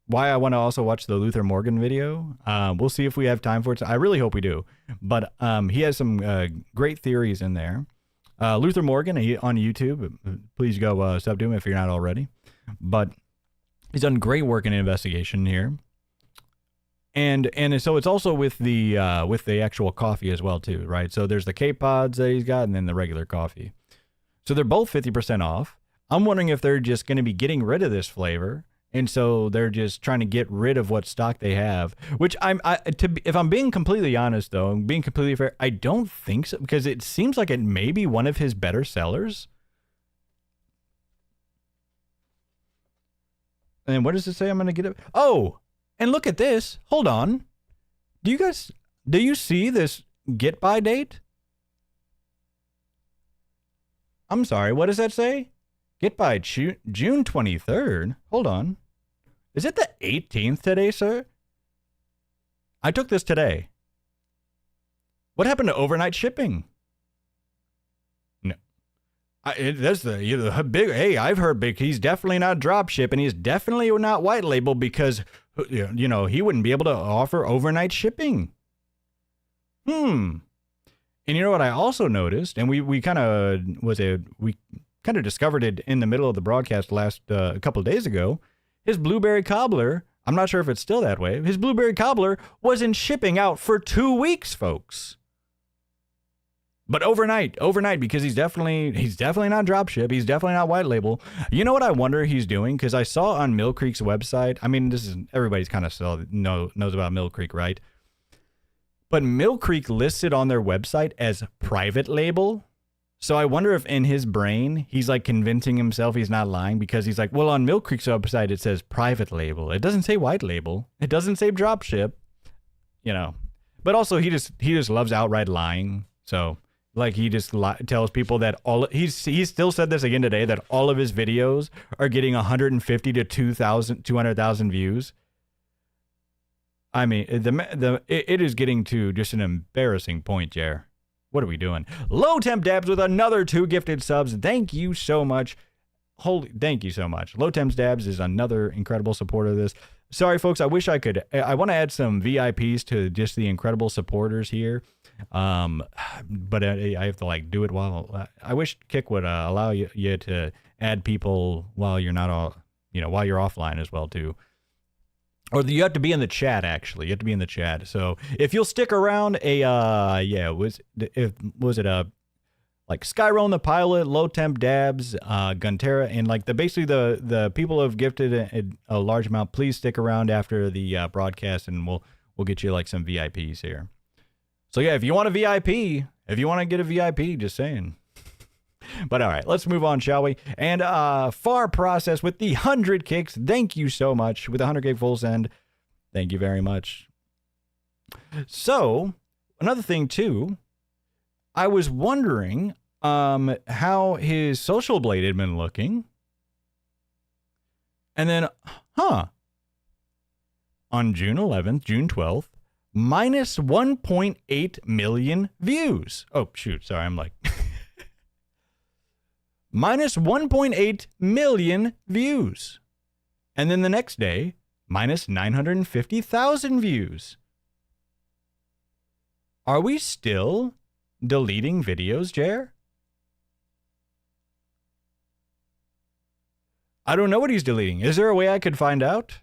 why I want to also watch the Luther Morgan video. We'll see if we have time for it. I really hope we do. But he has some great theories in there. Luther Morgan on YouTube. Please go sub to him if you're not already. But he's done great work in investigation here. And so it's also with the actual coffee as well too, right? So there's the K-Pods that he's got, and then the regular coffee. So they're both 50% off. I'm wondering if they're just going to be getting rid of this flavor, and so they're just trying to get rid of what stock they have. Which if I'm being completely honest, though, and being completely fair, I don't think so, because it seems like it may be one of his better sellers. And what does it say? I'm going to get it. Oh, and look at this. Hold on. Do you see this get by date? I'm sorry. What does that say? Get by June 23rd. Hold on. Is it the 18th today, sir? I took this today. What happened to overnight shipping? No. That's the big. Hey, I've heard big. He's definitely not drop shipping. He's definitely not white label because, you know, he wouldn't be able to offer overnight shipping. And you know what I also noticed, and we kind of discovered it in the middle of the broadcast a couple of days ago. His blueberry cobbler, I'm not sure if it's still that way. His blueberry cobbler wasn't shipping out for 2 weeks, folks. But overnight, because he's definitely not drop ship. He's definitely not white label. You know what I wonder he's doing? Because I saw on Mill Creek's website. I mean, everybody's kind of knows about Mill Creek, right? But Mill Creek listed on their website as private label. So I wonder if in his brain, he's like convincing himself he's not lying, because he's like, well, on Mill Creek's website, it says private label. It doesn't say white label. It doesn't say drop ship, you know. But also he just loves outright lying. So like he just tells people that he still said this again today, that all of his videos are getting 150 to 200,000 views. I mean, it is getting to just an embarrassing point, Jer. What are we doing? Low Temp Dabs with another 2 gifted subs. Thank you so much. Thank you so much. Low Temp Dabs is another incredible supporter of this. Sorry, folks. I wish I could. I want to add some VIPs to just the incredible supporters here. But I have to like do it while. I wish Kick would allow you to add people while you're not while you're offline as well too. Or you have to be in the chat, actually. You have to be in the chat. So if you'll stick around, was it like Skyron the Pilot, Low Temp Dabs, Gunterra, and like basically the people who have gifted a large amount, please stick around after the broadcast, and we'll get you like some VIPs here. So yeah, if you want a VIP, if you want to get a VIP, just saying. But all right, let's move on, shall we? And Far Process with the 100 kicks. Thank you so much. With 100 gig full send. Thank you very much. So, another thing too, I was wondering how his Social Blade had been looking. And then, on June 11th, June 12th, minus 1.8 million views. Oh, shoot. Sorry, I'm like... minus 1.8 million views. And then the next day, minus 950,000 views. Are we still deleting videos, Jer? I don't know what he's deleting. Is there a way I could find out?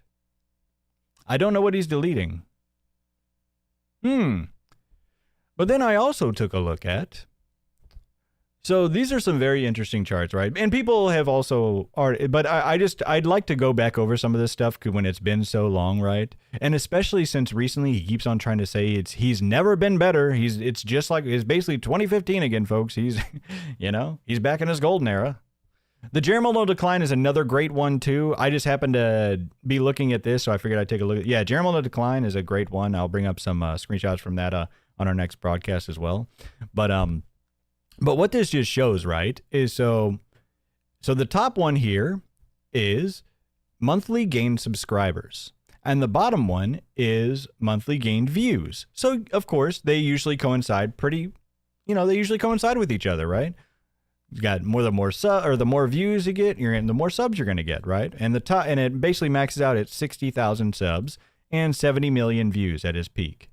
I don't know what he's deleting. But then I also took a look at... So these are some very interesting charts, right? And people have also, but I'd like to go back over some of this stuff when it's been so long, right? And especially since recently he keeps on trying to say he's never been better. It's basically 2015 again, folks. He's, he's back in his golden era. The Jeremolo Decline is another great one too. I just happened to be looking at this, so I figured I'd take a look. Yeah, Jeremolo Decline is a great one. I'll bring up some screenshots from that on our next broadcast as well. But what this just shows, right, is so the top one here is monthly gained subscribers. And the bottom one is monthly gained views. So, of course, they usually coincide with each other, right? You got the more views you get, the more subs you're gonna get, right? And it basically maxes out at 60,000 subs and 70 million views at his peak.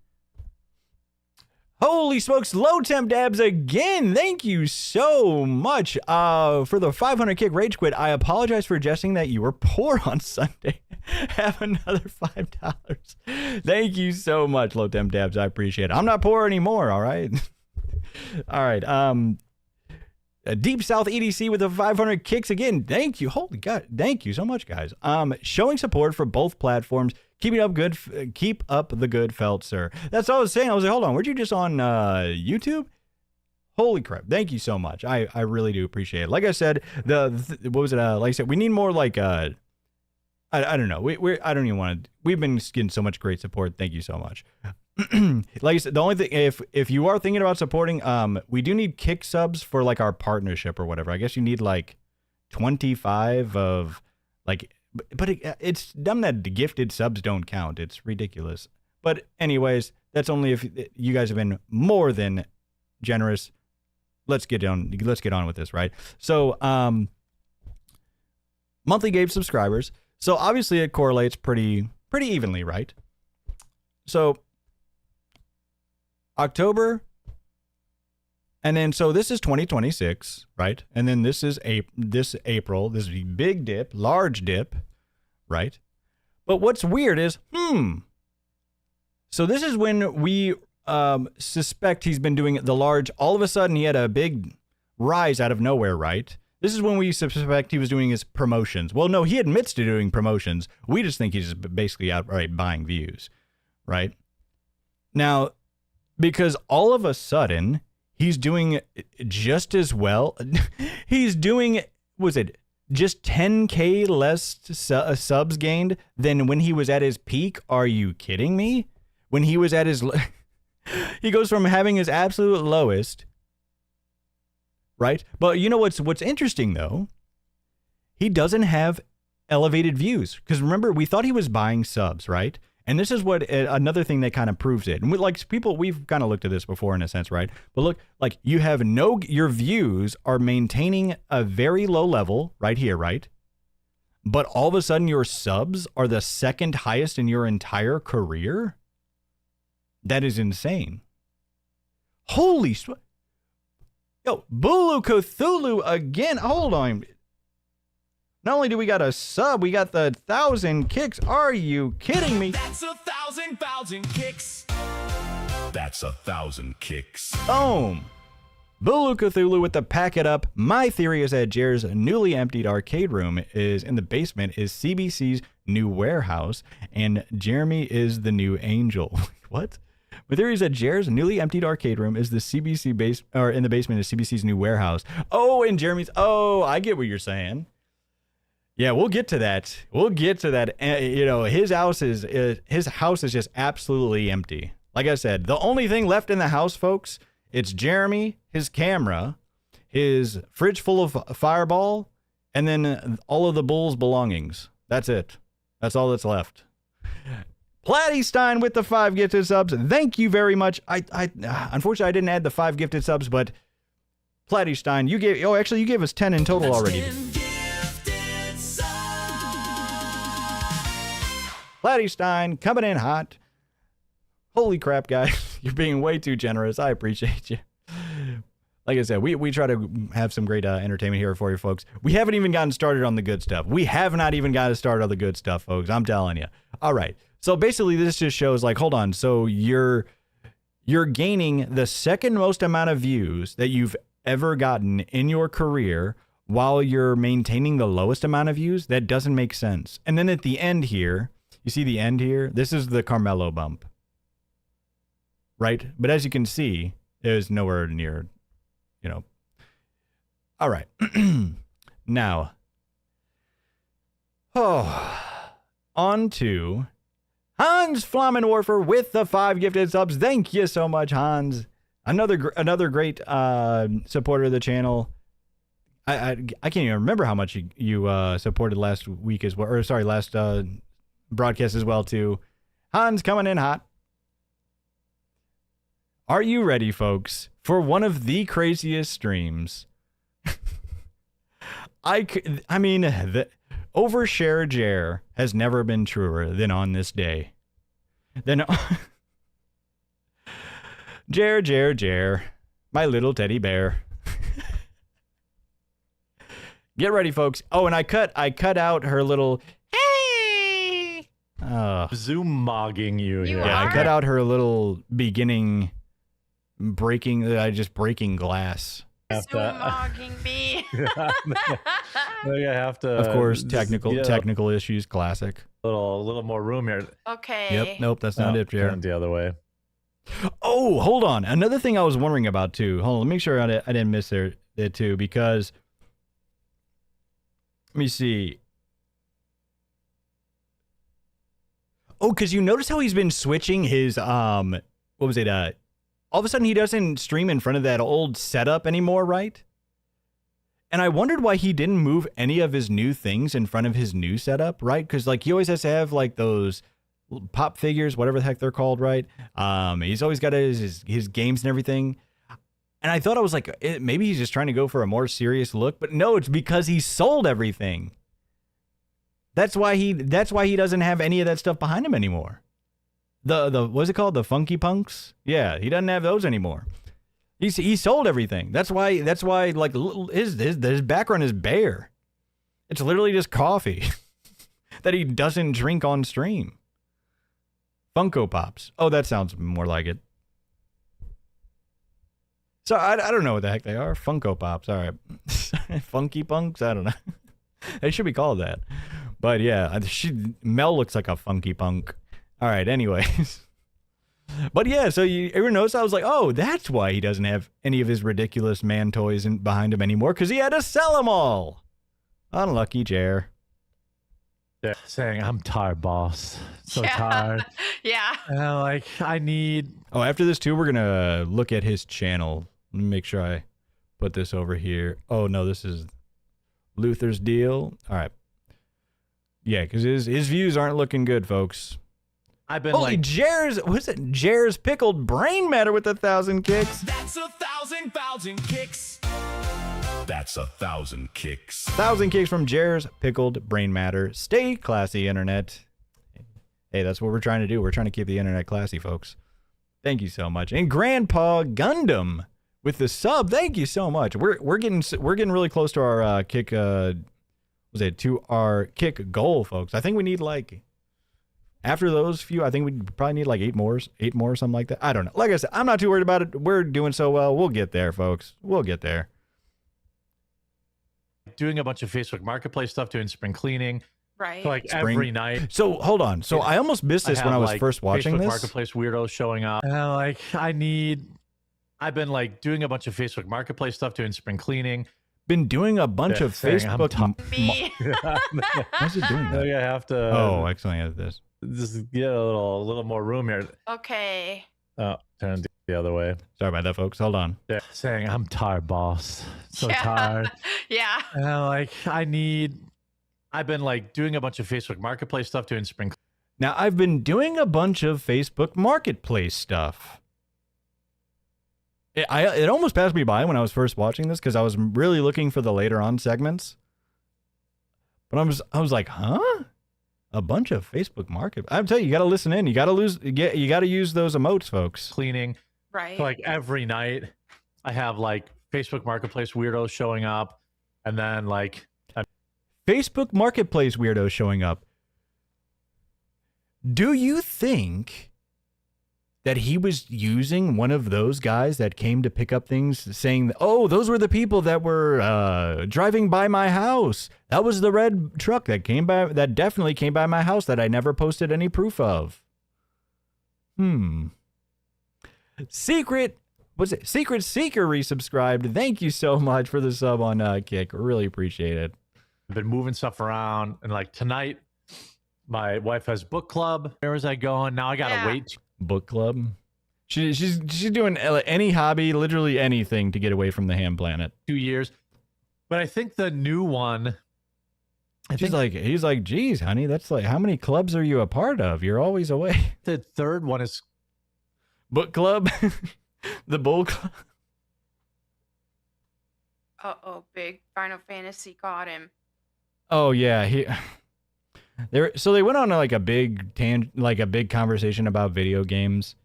Holy smokes, Low Temp Dabs again. Thank you so much for the 500 kick rage quit. I apologize for suggesting that you were poor on Sunday. Have another $5. Thank you so much, Low Temp Dabs. I appreciate it. I'm not poor anymore, all right? All right. Deep South EDC with the 500 kicks again. Thank you. Holy God. Thank you so much, guys. Showing support for both platforms. Keep up the good felt, sir. That's all I was saying. I was like, hold on, weren't you just on YouTube? Holy crap. Thank you so much. I really do appreciate it. Like I said, what was it? Like I said, we need more like I don't know. I don't even want to. We've been getting so much great support. Thank you so much. Like I said, the only thing, if you are thinking about supporting, we do need kick subs for like our partnership or whatever. I guess you need like 25 of like, but it's dumb that the gifted subs don't count. It's ridiculous. But anyways, that's only if you guys have been more than generous. Let's get on with this, right? So, monthly game subscribers. So obviously it correlates pretty evenly, right? So October, and then so this is 2026, right? And then this is April, this is a big dip, large dip, right? But what's weird is, so this is when we suspect he's been doing the large. All of a sudden he had a big rise out of nowhere, right? This is when we suspect he was doing his promotions. Well, no, he admits to doing promotions. We just think he's basically outright buying views, right? Now, because all of a sudden, he's doing just as well. He's doing, was it just 10K less subs gained than when he was at his peak? Are you kidding me? When he was at his, he goes from having his absolute lowest, right? But you know what's interesting though? He doesn't have elevated views. Because remember, we thought he was buying subs, right? And this is what another thing that kind of proves it. And we've kind of looked at this before in a sense, right? But look, like you have your views are maintaining a very low level right here, right? But all of a sudden your subs are the second highest in your entire career? That is insane. Holy yo, Bulu Cthulhu again. Hold on. Not only do we got a sub, we got the 1,000 kicks. Are you kidding me? That's 1,000 kicks. That's 1,000 kicks. Boom. Bulu Cthulhu with the pack it up. My theory is that Jer's newly emptied arcade room is in the basement is CBC's new warehouse, and Jeremy is the new angel. What? My theory is that Jer's newly emptied arcade room is the CBC base, or in the basement is CBC's new warehouse. Oh, and Jeremy's. Oh, I get what you're saying. Yeah, we'll get to that. You know, his house is just absolutely empty. Like I said, the only thing left in the house, folks, it's Jeremy, his camera, his fridge full of Fireball, and then all of the Bull's belongings. That's it. That's all that's left. Platty Stein with the 5 gifted subs. Thank you very much. Unfortunately, I didn't add the 5 gifted subs, but Platty Stein, you gave us 10 in total already. Platty Stein coming in hot. Holy crap, guys. You're being way too generous. I appreciate you. Like I said, we try to have some great entertainment here for you folks. We haven't even gotten started on the good stuff. We have not even gotten started on the good stuff, folks. I'm telling you. All right. So basically, this just shows like, hold on. So you're gaining the second most amount of views that you've ever gotten in your career while you're maintaining the lowest amount of views. That doesn't make sense. And then at the end here, you see the end here? This is the Carmelo bump. Right? But as you can see, there's nowhere near, you know. All right. Now, on to Hans Flammenwerfer with the 5 gifted subs. Thank you so much, Hans. Another great supporter of the channel. I can't even remember how much you supported last week as well, or sorry, last broadcast as well too. Hans coming in hot. Are you ready, folks, for one of the craziest streams I mean, overshare Jer has never been truer than on this day. Then Jer, my little teddy bear. Get ready, folks. Oh, and I cut out her little hey. Zoom mogging you here. Yeah, I cut out her little beginning breaking glass. Zoom-mogging me. You have to. Of course, technical issues, classic. A little more room here. Okay. Yep. Nope, that's not it, Jer. Turn the other way. Oh, hold on. Another thing I was wondering about too. Hold on, let me make sure I didn't miss it too, because let me see. Oh, because you notice how he's been switching his what was it? All of a sudden he doesn't stream in front of that old setup anymore, right? And I wondered why he didn't move any of his new things in front of his new setup, right? Because like he always has to have like those pop figures, whatever the heck they're called, right? He's always got his games and everything. And I thought I was like, maybe he's just trying to go for a more serious look, but no, it's because he sold everything. That's why he doesn't have any of that stuff behind him anymore. The what's it called? The Funky Punks? Yeah, he doesn't have those anymore. He sold everything. That's why like his background is bare. It's literally just coffee that he doesn't drink on stream. Funko Pops. Oh, that sounds more like it. So I don't know what the heck they are. Funko Pops. All right. Funky Punks? I don't know. They should be called that. But yeah, Mel looks like a funky punk. All right, anyways. But yeah, so you ever notice I was like, oh, that's why he doesn't have any of his ridiculous man toys behind him anymore, because he had to sell them all. Unlucky Jer. Yeah, saying, I'm tired, boss. So tired. Yeah. And I'm like, I need... Oh, after this too, we're going to look at his channel. Let me make sure I put this over here. Oh, no, this is Luther's deal. All right. Yeah, because his views aren't looking good, folks. I've been Holy like... Jer's pickled brain matter with 1,000 kicks. That's 1,000 kicks. That's 1,000 kicks. 1,000 kicks from Jer's pickled brain matter. Stay classy, internet. Hey, that's what we're trying to do. We're trying to keep the internet classy, folks. Thank you so much. And Grandpa Gundam with the sub. Thank you so much. We're getting really close to our kick. To our kick goal, folks. I think we need like, after those few, I think we probably need like eight more, something like that. I don't know. Like I said, I'm not too worried about it. We're doing so well. We'll get there, folks. We'll get there. Doing a bunch of Facebook Marketplace stuff, doing spring cleaning. Right. So like every night. So hold on. So I almost missed this when I was like first watching Facebook this. Marketplace weirdos showing up. And I'm like, I've been like doing a bunch of Facebook Marketplace stuff, doing spring cleaning. Been doing a bunch of Facebook. Me. How's it doing that? I have to. Oh, excellent. At this. Just get a little more room here. Okay. Oh, turn the other way. Sorry about that, folks. Hold on. Yeah, saying, I'm tired, boss. So Yeah. tired. Yeah. And I'm like, I've been like doing a bunch of Facebook Marketplace stuff, doing spring. Now, I've been doing a bunch of Facebook Marketplace stuff. It almost passed me by when I was first watching this because I was really looking for the later on segments. But I was like, huh? A bunch of Facebook Market. I'm telling you, you got to listen in. You got to use those emotes, folks. Cleaning. Right. So like every night, I have like Facebook Marketplace weirdos showing up, and then like Facebook Marketplace weirdos showing up. Do you think that he was using one of those guys that came to pick up things, saying, oh, those were the people that were driving by my house. That was the red truck that definitely came by my house that I never posted any proof of. Secret Seeker resubscribed. Thank you so much for the sub on Kick. Really appreciate it. I've been moving stuff around, and like tonight, my wife has book club. Where was I going? Now I gotta wait. Book club. She's doing any hobby, literally anything to get away from the ham planet. 2 years, but I think the new one. He's like, geez, honey, that's like, how many clubs are you a part of? You're always away. The third one is Book club, the bull club. Uh-oh, big Final Fantasy got him. Oh yeah, so they went on like a big conversation about video games.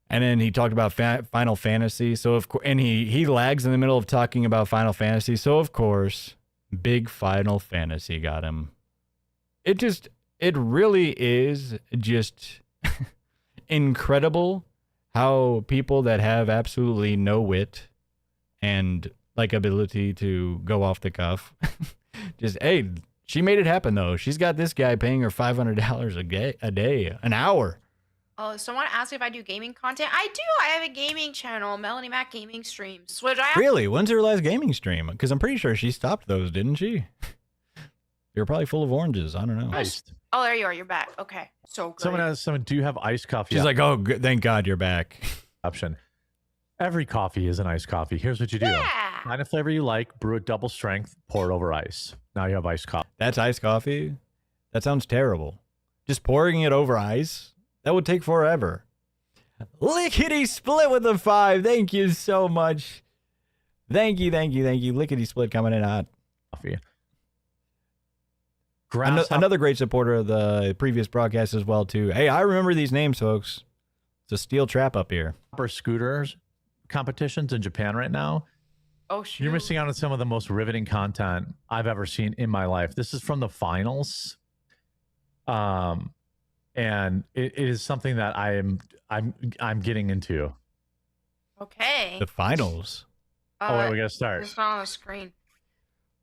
And then he talked about Final Fantasy. So of course, and he lags in the middle of talking about Final Fantasy. So of course, big Final Fantasy got him. It really is just incredible how people that have absolutely no wit and like ability to go off the cuff, just, hey, she made it happen though. She's got this guy paying her $500 a day, an hour. Oh, someone asked if I do gaming content. I do. I have a gaming channel, Melanie Mac Gaming Streams. Which I Really? When's her last gaming stream? Because I'm pretty sure she stopped those, didn't she? You're probably full of oranges. I don't know. Iced. Oh, there you are. You're back. Okay. So good. Someone, do you have iced coffee? She's like, oh, good, thank God you're back. Option. Every coffee is an iced coffee. Here's what you do. Yeah. Find a flavor you like, brew it double strength, pour it over ice. Now you have iced coffee. That's iced coffee? That sounds terrible. Just pouring it over ice? That would take forever. Lickety Split with a 5. Thank you so much. Thank you. Lickety Split coming in hot. Coffee. Another great supporter of the previous broadcast as well, too. Hey, I remember these names, folks. It's a steel trap up here. Scooters competitions in Japan right now. Oh, shoot. You're missing out on some of the most riveting content I've ever seen in my life. This is from the finals. And it is something that I'm getting into. Okay. The finals. Oh wait, we gotta start. It's not on the screen.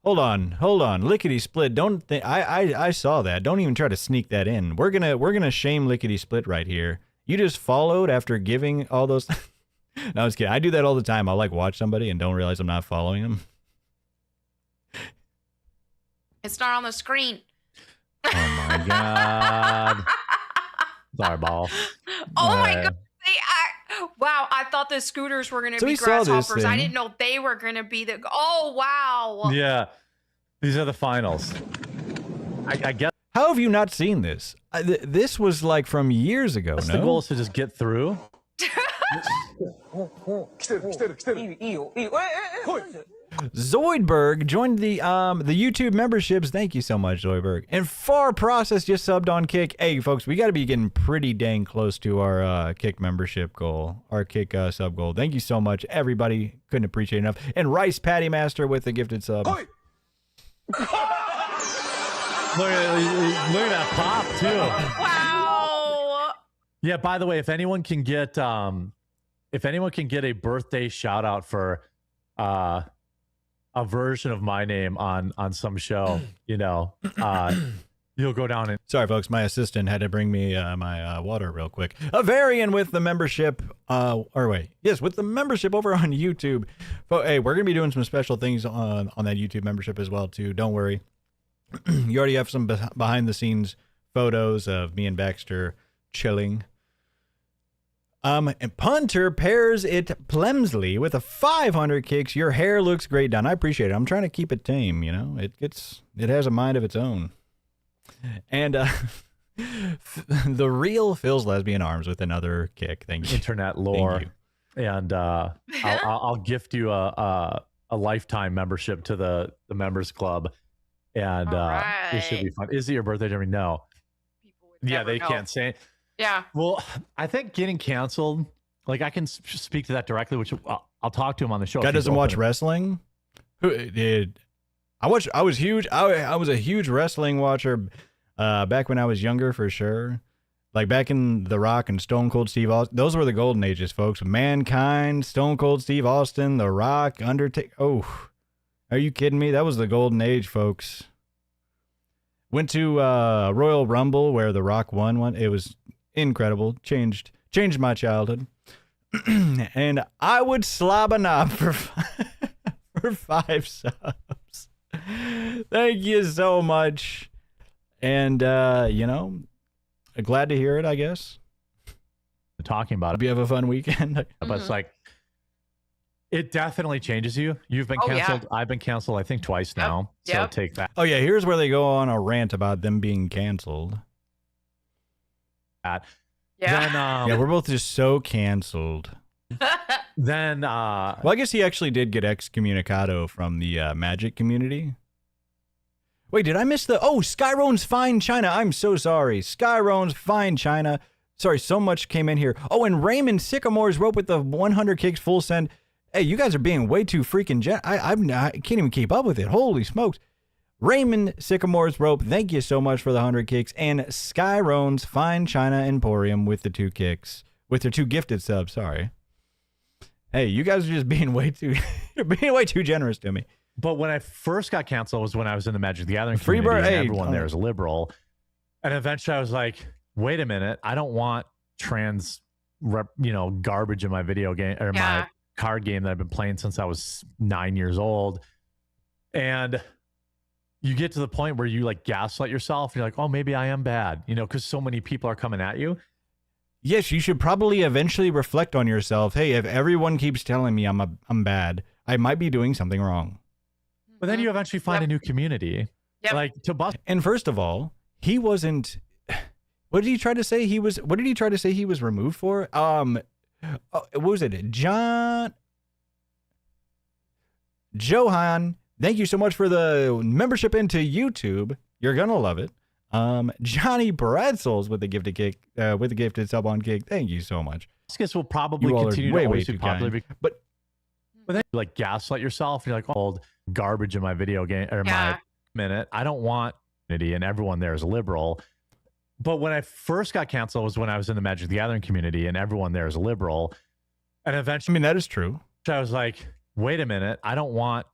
Hold on. Lickety Split. Don't think I saw that. Don't even try to sneak that in. We're gonna shame Lickety Split right here. You just followed after giving all those. No, I was kidding. I do that all the time. I'll like watch somebody and don't realize I'm not following them. It's not on the screen. Oh my god. Sorry, ball. Oh my god. Wow, I thought the scooters were going to be grasshoppers. I didn't know they were going to be the... Oh, wow. Yeah. These are the finals. I guess. How have you not seen this? This was like from years ago, no? The goal is to just get through. Zoidberg joined the YouTube memberships. Thank you so much, Zoidberg. And Far Process just subbed on Kick. Hey, folks, we got to be getting pretty dang close to our Kick membership goal, our Kick sub goal. Thank you so much, everybody. Couldn't appreciate enough. And Rice Patty Master with the gifted sub. Look at that pop too. Wow. Yeah. By the way, if anyone can get a birthday shout out for a version of my name on some show, you'll go down and... Sorry, folks. My assistant had to bring me my water real quick. A Varian with the membership. With the membership over on YouTube. But hey, we're gonna be doing some special things on that YouTube membership as well too. Don't worry. You already have some behind the scenes photos of me and Baxter chilling. And Punter pairs it Plemsley with a 500 kicks. Your hair looks great, Don. I appreciate it. I'm trying to keep it tame, it has a mind of its own. And the real Phil's Lesbian Arms with another kick. Thank you. Internet lore. Thank you. And I'll gift you a lifetime membership to the members club. And it should be fun. Is it your birthday, Jeremy? No. Yeah, they can't say. Yeah. Well, I think getting canceled, like I can speak to that directly, which I'll talk to him on the show. Guy doesn't watch wrestling? Who did? I was huge. I was a huge wrestling watcher back when I was younger, for sure. Like back in The Rock and Stone Cold Steve Austin. Those were the golden ages, folks. Mankind, Stone Cold Steve Austin, The Rock, Undertaker. Oh, are you kidding me? That was the golden age, folks. Went to Royal Rumble where The Rock won. It was incredible. Changed my childhood. And I would slob a knob for 5 subs. Thank you so much. And glad to hear it, I guess. Talking about it. Hope you have a fun weekend. But it's like, it definitely changes you. You've been canceled. Yeah. I've been canceled, I think, twice now. So take that. Oh, yeah. Here's where they go on a rant about them being canceled. Yeah. Then, yeah, we're both just so canceled. Then, well, I guess he actually did get excommunicado from the Magic community. Wait, did I miss the... Oh, Skyrone's Fine China. I'm so sorry. Skyrone's Fine China. Sorry, so much came in here. Oh, and Raymond Sycamore's rope with the 100 kicks full send. Hey, you guys are being way too freaking... I can't even keep up with it. Holy smokes. Raymond Sycamore's rope, thank you so much for the 100 kicks. And Skyrone's Fine China Emporium with the 2 kicks. With their 2 gifted subs, sorry. Hey, you guys are just being way too generous to me. But when I first got canceled was when I was in the Magic the Gathering community, and everyone there is liberal. And eventually I was like, wait a minute, I don't want garbage in my video game or my card game that I've been playing since I was 9 years old. And you get to the point where you like gaslight yourself. You're like, oh, maybe I am bad, because so many people are coming at you. Yes, you should probably eventually reflect on yourself. Hey, if everyone keeps telling me I'm bad, I might be doing something wrong. But then you eventually find a new community. Yep. Like to bust. And first of all, he wasn't... What did he try to say he was... What did he try to say he was removed for? What was it? Johan, thank you so much for the membership into YouTube. You're gonna love it. Johnny Pretzels with the gifted kick, with the gifted sub on kick. Thank you so much. This will probably continue to always be popular. But then you like gaslight yourself. You're like, old garbage in my video game or my minute. I don't want community, and everyone there is liberal. But when I first got canceled was when I was in the Magic the Gathering community, and everyone there is liberal. And eventually, I mean, that is true. I was like, wait a minute, I don't want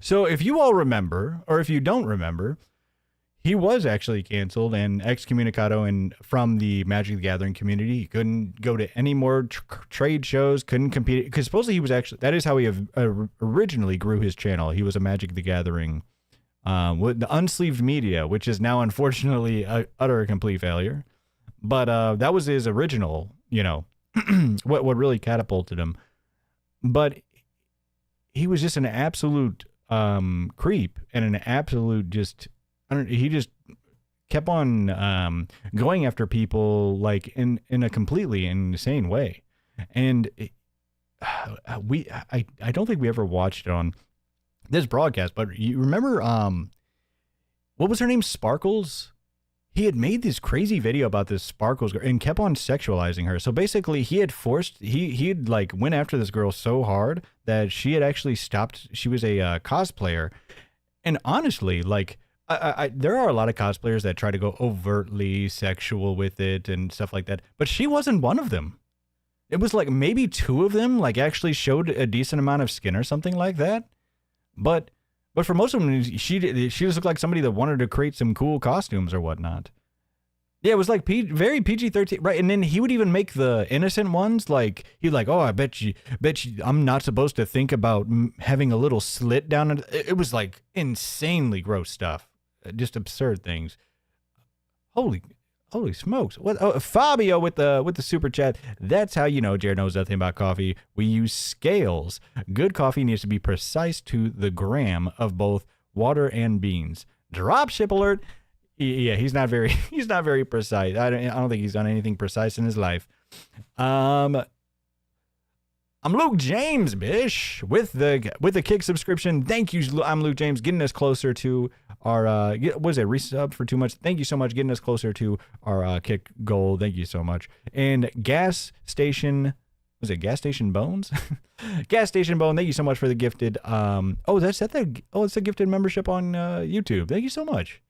So if you all remember, or if you don't remember, he was actually canceled and excommunicado from the Magic the Gathering community. He couldn't go to any more trade shows, couldn't compete, because supposedly he was actually, that is how he originally grew his channel. He was a Magic the Gathering with the unsleeved media, which is now unfortunately a utter complete failure. But that was his original, what really catapulted him. But he was just an absolute creep and an absolute he just kept on going after people like in a completely insane way. And I don't think we ever watched it on this broadcast, but you remember what was her name? Sparkles? He had made this crazy video about this Sparkles girl and kept on sexualizing her. So basically he had like went after this girl so hard that she had actually stopped. She was a cosplayer. And honestly, like, there are a lot of cosplayers that try to go overtly sexual with it and stuff like that, but she wasn't one of them. It was like maybe 2 of them like actually showed a decent amount of skin or something like that. But for most of them, she just looked like somebody that wanted to create some cool costumes or whatnot. Yeah, it was like very PG-13, right? And then he would even make the innocent ones like he'd like, oh, I bet you, I'm not supposed to think about having a little slit down. It was like insanely gross stuff. Just absurd things. Holy smokes! What? Oh, Fabio with the super chat. That's how you know Jared knows nothing about coffee. We use scales. Good coffee needs to be precise to the gram of both water and beans. Dropship alert. Yeah, he's not very precise. I don't think he's done anything precise in his life. I'm Luke James, bish, with the kick subscription. Thank you. I'm Luke James, getting us closer to our resub for 2 months. Thank you so much, getting us closer to our kick goal. Thank you so much. And gas station bones? Gas station bone. Thank you so much for the gifted. It's a gifted membership on YouTube. Thank you so much.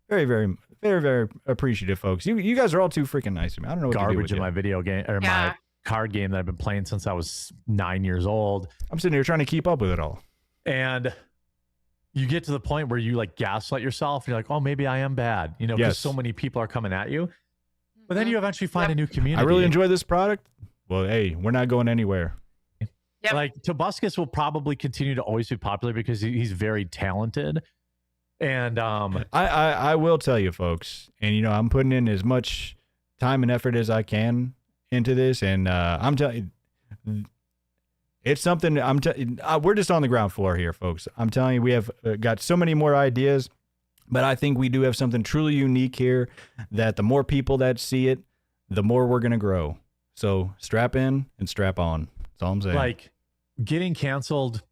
Very, very, very, very appreciative, folks. You guys are all too freaking nice to me. I don't know what garbage to do with in you. My video game or my card game that I've been playing since I was 9 years old. I'm sitting here trying to keep up with it all. And you get to the point where you like gaslight yourself. You're like, oh, maybe I am bad, because so many people are coming at you. But then you eventually find a new community. I really enjoy this product. Well, hey, we're not going anywhere. Yep. Like Tobuscus will probably continue to always be popular because he's very talented. And I will tell you, folks, and I'm putting in as much time and effort as I can into this, and I'm telling you, it's something. We're just on the ground floor here, folks. I'm telling you, we have got so many more ideas, but I think we do have something truly unique here that the more people that see it, the more we're going to grow. So strap in and strap on. That's all I'm saying. Like getting canceled,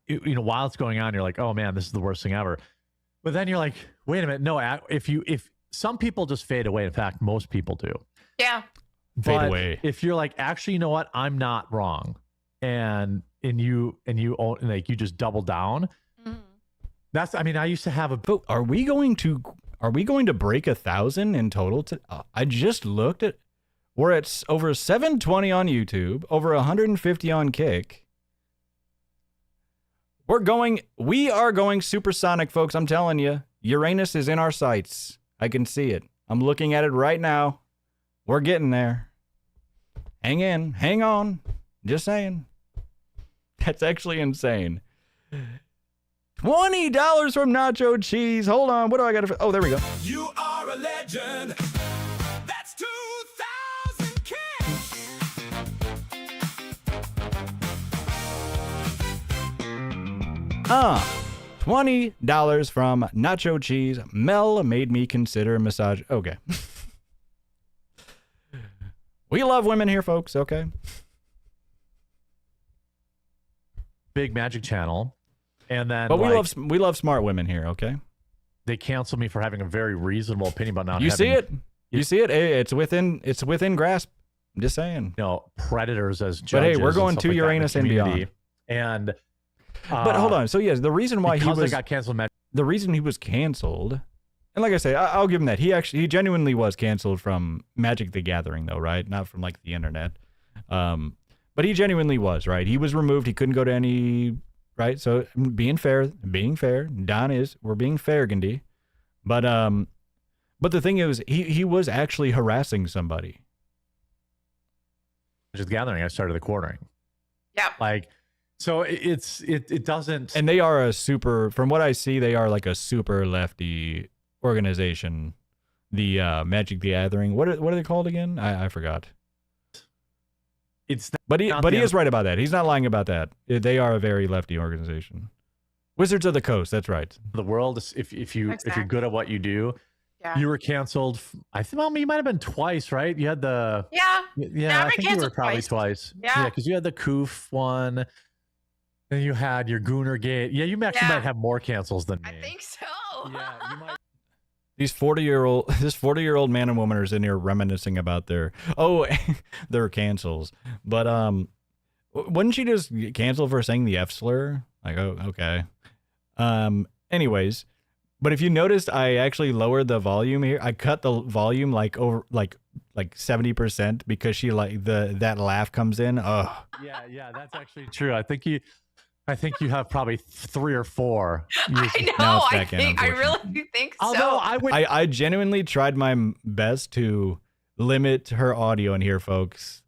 you know, while it's going on, you're like, oh man, this is the worst thing ever. But then you're like, wait a minute. No, if some people just fade away. In fact, most people do. Yeah. Fade away. If you're like, actually, you know what? I'm not wrong. And you like, you just double down. That's, I mean, I used to have a. But are we going to break 1,000 in total? I just looked at. We're at over 720 on YouTube, over 150 on Kick. We are going supersonic, folks. I'm telling you, Uranus is in our sights. I can see it. I'm looking at it right now. We're getting there. Hang in, hang on. Just saying. That's actually insane. $20 from Nacho Cheese. Hold on. What do I got to... Oh, there we go. You are a legend. That's 2,000 kicks. $20 from Nacho Cheese. Mel made me consider massage. Okay. We love women here, folks. Okay. Big Magic Channel. And then, but we love smart women here. Okay. They canceled me for having a very reasonable opinion about not. You see it? You see it? Hey, it's within grasp. I'm just saying. No, predators as judges. But hey, we're going to Uranus and beyond. And but hold on. So yes, the reason why he got canceled. The reason he was canceled, and like I say, I'll give him that. He genuinely was canceled from Magic the Gathering, though, right? Not from like the internet. But he genuinely was, right? He was removed. He couldn't go to any. Right, so being fair, Don is, we're being fair, Gandhi. But the thing is, he was actually harassing somebody. Just gathering, I started the quartering. Yeah. Like, so it doesn't. And they are a super, from what I see, they are like a super lefty organization. The Magic the Gathering. What are they called again? I forgot. But he is right about that. He's not lying about that. They are a very lefty organization. Wizards of the Coast. That's right. The world. If you're good at what you do, you were canceled. I think you might have been twice, right? You had the I think you were probably twice. Yeah, because you had the Koof one, and you had your Gooner Gate. Yeah, you actually might have more cancels than me. I think so. Yeah, you might. This 40-year-old man and woman are in here reminiscing about their cancels. But wouldn't she just cancel for saying the F slur? Like, oh, okay. Anyways, but if you noticed, I actually lowered the volume here. I cut the volume like 70% because she that laugh comes in. Oh. Yeah, that's actually true. I think you have probably 3 or 4. I know. I really think so. Although I genuinely tried my best to limit her audio in here, folks.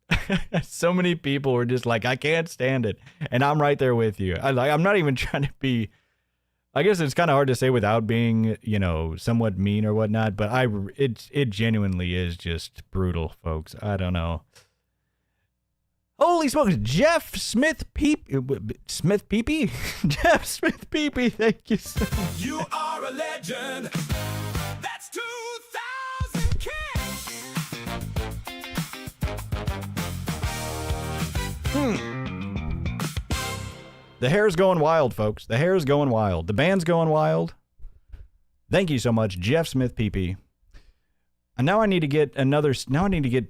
So many people were just like, I can't stand it, and I'm right there with you. I'm not even trying to be. I guess it's kind of hard to say without being, somewhat mean or whatnot. But it genuinely is just brutal, folks. I don't know. Holy smokes, Jeff Smith Peepee? Jeff Smith Peepee, thank you so much. You are a legend. That's 2,000 kicks. The hair's going wild, folks. The hair's going wild. The band's going wild. Thank you so much, Jeff Smith Peepee. And now I need to get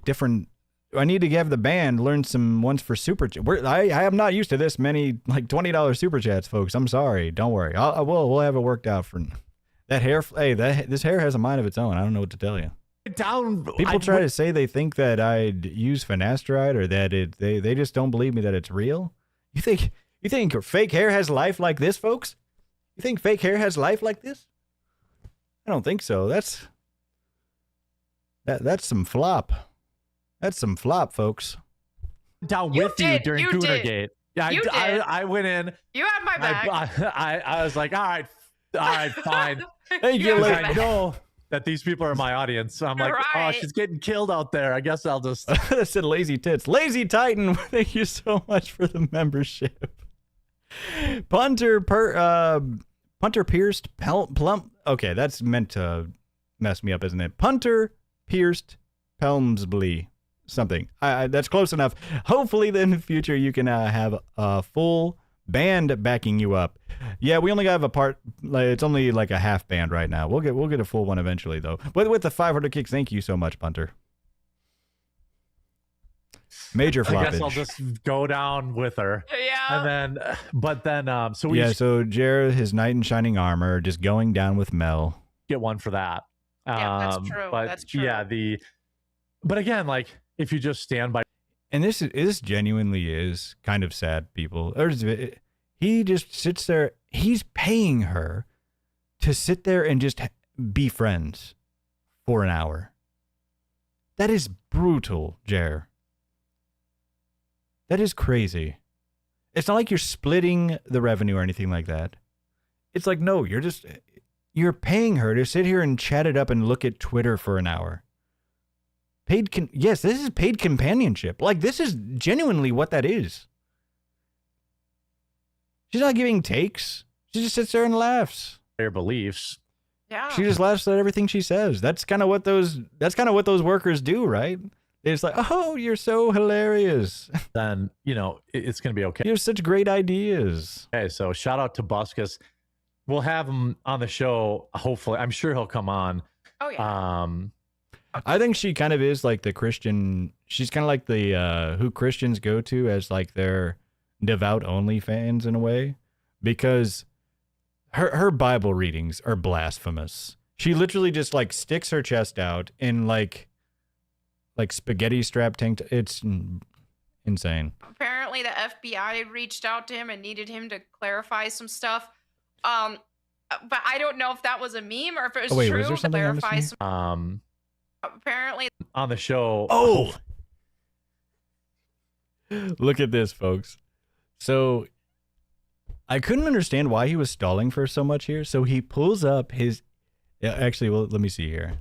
different. I need to have the band learn some ones for super chat. I am not used to this many like $20 super chats, folks. I'm sorry. Don't worry. We'll have it worked out for that hair. Hey, this hair has a mind of its own. I don't know what to tell you. People try to say they think that I'd use finasteride or that they just don't believe me that it's real. You think fake hair has life like this, folks? You think fake hair has life like this? I don't think so. That's some flop. That's some flop, folks. Down with you during Goonergate. Yeah, I went in. You had my back. I was like, all right, fine. Thank you. I know that these people are my audience. So I'm like, oh, she's getting killed out there. I guess I'll just. I said lazy tits. Lazy Titan, thank you so much for the membership. Punter Pierced Plump. Okay, that's meant to mess me up, isn't it? Punter Pierced Pelmsby. something. That's close enough. Hopefully, in the future, you can have a full band backing you up. Yeah, we only have a part. It's only like a half band right now. We'll get a full one eventually, though. But with the 500 kicks, thank you so much, Punter. Major floppage. I guess I'll just go down with her. Yeah. And then, but then, so we so Jared, his knight in shining armor, just going down with Mel. get one for that. Yeah, that's true. But That's true. yeah, but again, like if you just stand by, And this genuinely is kind of sad, people. He just sits there. He's paying her to sit there and just be friends for an hour. That is brutal, Jer. That is crazy. It's not like you're splitting the revenue or anything like that. It's like, no, you're paying her to sit here and chat it up and look at Twitter for an hour. Yes, this is paid companionship. Like, this is genuinely what that is. She's not giving takes. She just sits there and laughs. their beliefs. Yeah. She just laughs at everything she says. That's kind of what those workers do, right? It's like, oh, you're so hilarious. Then it's going to be okay. You have such great ideas. Okay, so shout out to Buscus. We'll have him on the show. Hopefully, I'm sure he'll come on. Oh yeah. I think she kind of is like the Christian. She's kind of like the who Christians go to as like their devout only fans in a way, because her Bible readings are blasphemous. She literally just like sticks her chest out in like spaghetti strap tank. It's insane. Apparently, the FBI reached out to him and needed him to clarify some stuff. But I don't know if that was a meme or if it was true. Was there something I'm clarify missing? some. Apparently, on the show. Oh, look at this, folks. So I couldn't understand why he was stalling for so much here. So he pulls up his. Actually, well, let me see here.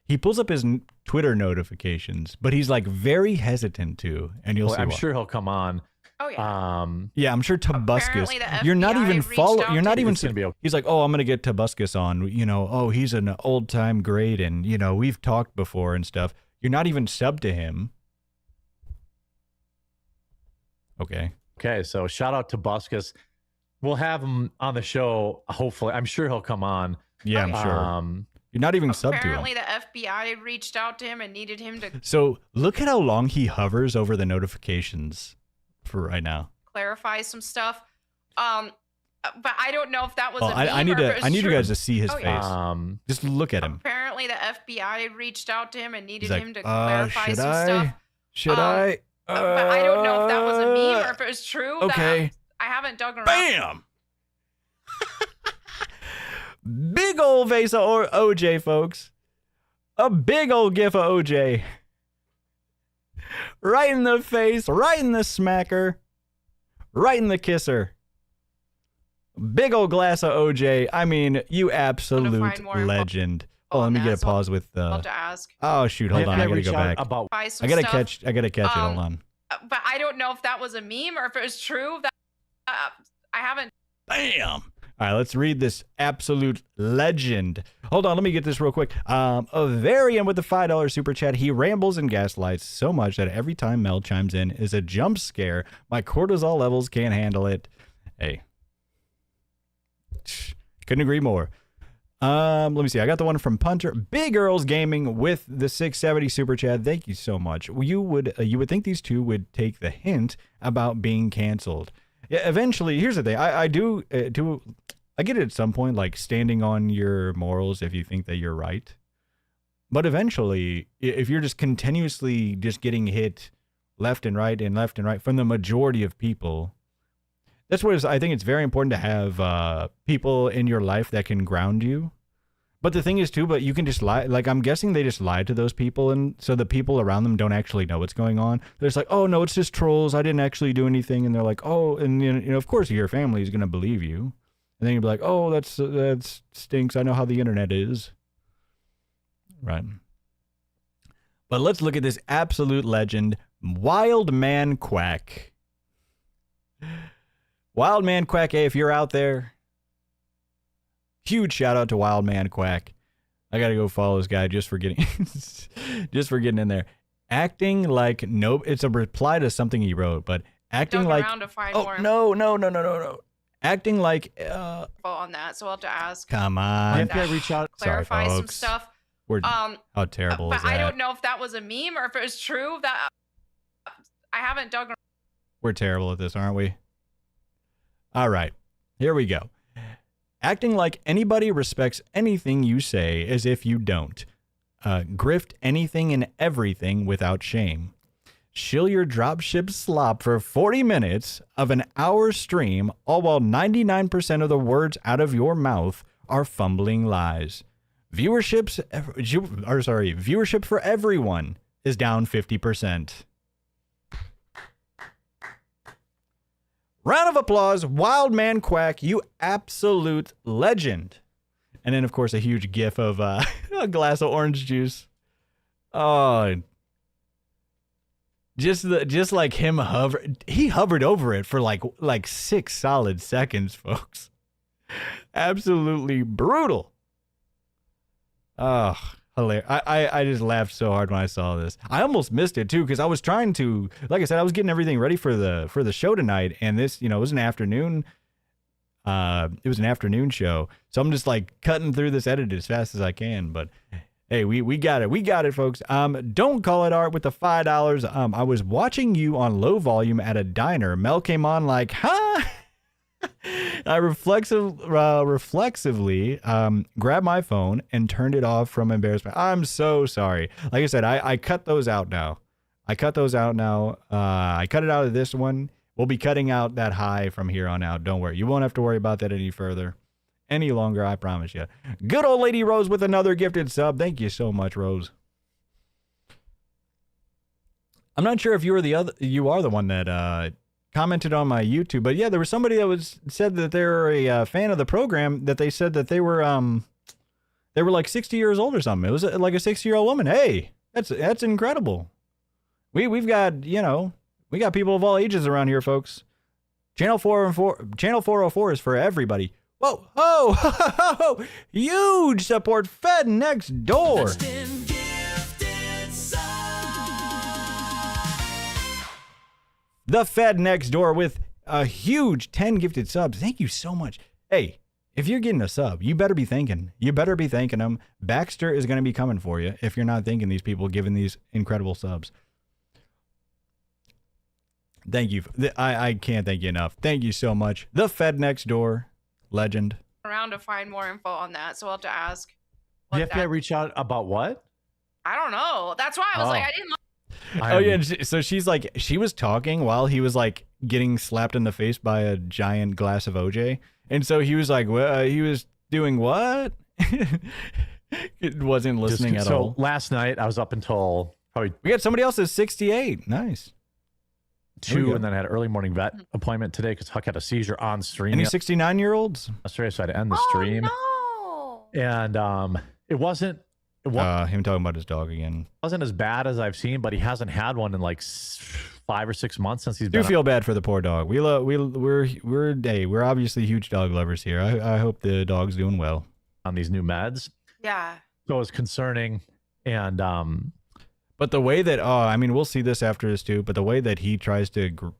He pulls up his Twitter notifications, but he's like very hesitant to, and you'll see. I'm why. sure he'll come on. oh yeah. Yeah, I'm sure Apparently Tobuscus. the You're not FBI even reached follow. out You're not to even. It's gonna be okay. He's like, oh, I'm gonna get Tobuscus on. Oh, he's an old time great, and we've talked before and stuff. You're not even subbed to him. Okay. Okay, so shout out to Buscus. We'll have him on the show. Hopefully, I'm sure he'll come on. Yeah, I'm sure. You're not even subbed to him. Apparently, the FBI reached out to him and needed him to So look at how long he hovers over the notifications for right now. clarify some stuff. But I don't know if that was Oh, a meme I need or if it to. was I need you true. guys to see his Oh, face. yeah. Just look at him. Apparently, the FBI reached out to him and needed He's like, him to clarify should some I? stuff. Should I? But I don't know if that was a meme or if it was true. Okay. I haven't dug around. Bam! Big old face of OJ, folks. A big old gif of OJ. Right in the face, right in the smacker, right in the kisser. Big old glass of OJ. I mean, you absolute find more info legend. Oh, let on me that, get a so pause with I'll have to ask. Oh shoot, hold on, I gotta reach go out back. About Buy some I gotta stuff. catch it. Hold on. But I don't know if that was a meme or if it was true. I haven't. Bam! All right, let's read this absolute legend. Hold on, let me get this real quick. Avarian with the $5 super chat. He rambles and gaslights so much that every time Mel chimes in is a jump scare. My cortisol levels can't handle it. Hey. Couldn't agree more. Let me see. I got the one from Punter. Big Earls Gaming with the 670 super chat. Thank you so much. You would think these two would take the hint about being canceled. Yeah, eventually. Here's the thing. I get it at some point, like standing on your morals if you think that you're right. But eventually, if you're just continuously just getting hit left and right from the majority of people, that's what I think it's very important to have people in your life that can ground you. But the thing is too, but you can just lie. Like, I'm guessing they just lie to those people, and so the people around them don't actually know what's going on. They're just like, oh no, it's just trolls. I didn't actually do anything. And they're like, oh, and of course your family is gonna believe you. And then you'll be like, oh, that stinks. I know how the internet is. Right. But let's look at this absolute legend, Wild Man Quack. Wild Man Quack, hey, if you're out there, huge shout out to Wild Man Quack. I gotta go follow this guy just for getting in there. Acting like nope. It's a reply to something he wrote, but acting Dug like around to find oh more no. Acting like info on that, so I'll have to ask. come on. Maybe I reach out. Sorry, Clarify some folks. stuff. We're how terrible But is that? I don't know if that was a meme or if it was true. That I haven't dug. We're terrible at this, aren't we? All right, here we go. Acting like anybody respects anything you say as if you don't. Grift anything and everything without shame. Shill your dropship slop for 40 minutes of an hour stream, all while 99% of the words out of your mouth are fumbling lies. Viewership for everyone is down 50%. Round of applause, Wild Man Quack, you absolute legend. And then, of course, a huge gif of a glass of orange juice. Oh, just like him he hovered over it for like 6 solid seconds, folks. Absolutely brutal. Oh, hilarious. I just laughed so hard when I saw this. I almost missed it too, because I was trying to, like I said, I was getting everything ready for the show tonight, and this, it was an afternoon. It was an afternoon show, so I'm just like cutting through this edit as fast as I can. But hey, we got it, folks. Don't call it art with the $5. I was watching you on low volume at a diner. Mel came on like, huh? I reflexively grabbed my phone and turned it off from embarrassment. I'm so sorry. Like I said, I cut those out now. I cut it out of this one. We'll be cutting out that high from here on out. Don't worry. You won't have to worry about that any longer, I promise you. Good old Lady Rose with another gifted sub. Thank you so much, Rose. I'm not sure if you are the one that commented on my YouTube, but yeah, there was somebody that said that they were a fan of the program, that they said that they were like 60 years old or something. It was like a 60-year-old woman. Hey, that's incredible. We've got, we got people of all ages around here, folks. Channel 404 is for everybody. Whoa, ho, huge support fed next door. The Fed next door with a huge 10 gifted subs. Thank you so much. Hey, if you're getting a sub, you better be thanking. You better be thanking them. Baxter is going to be coming for you if you're not thanking these people giving these incredible subs. Thank you. I can't thank you enough. Thank you so much. The Fed next door, legend. Around to find more info on that, so I'll have to ask. You have to reach out about what? I don't know. That's why I was like, I didn't. Oh yeah, so she was talking while he was like getting slapped in the face by a giant glass of OJ, and so he was like, he was doing what? It wasn't listening at all. So last night I was up until probably we got somebody else at 68. Nice. 2, and then I had an early morning vet appointment today because Huck had a seizure on stream. Any 69-year-olds? Yesterday, so I had to end the stream. Oh no! And it wasn't. Him talking about his dog again. Wasn't as bad as I've seen, but he hasn't had one in like 5 or 6 months since he's been. Do feel bad for the poor dog. We're obviously huge dog lovers here. I hope the dog's doing well on these new meds. Yeah. So it's concerning, and but the way that we'll see this after this too. But the way that he tries to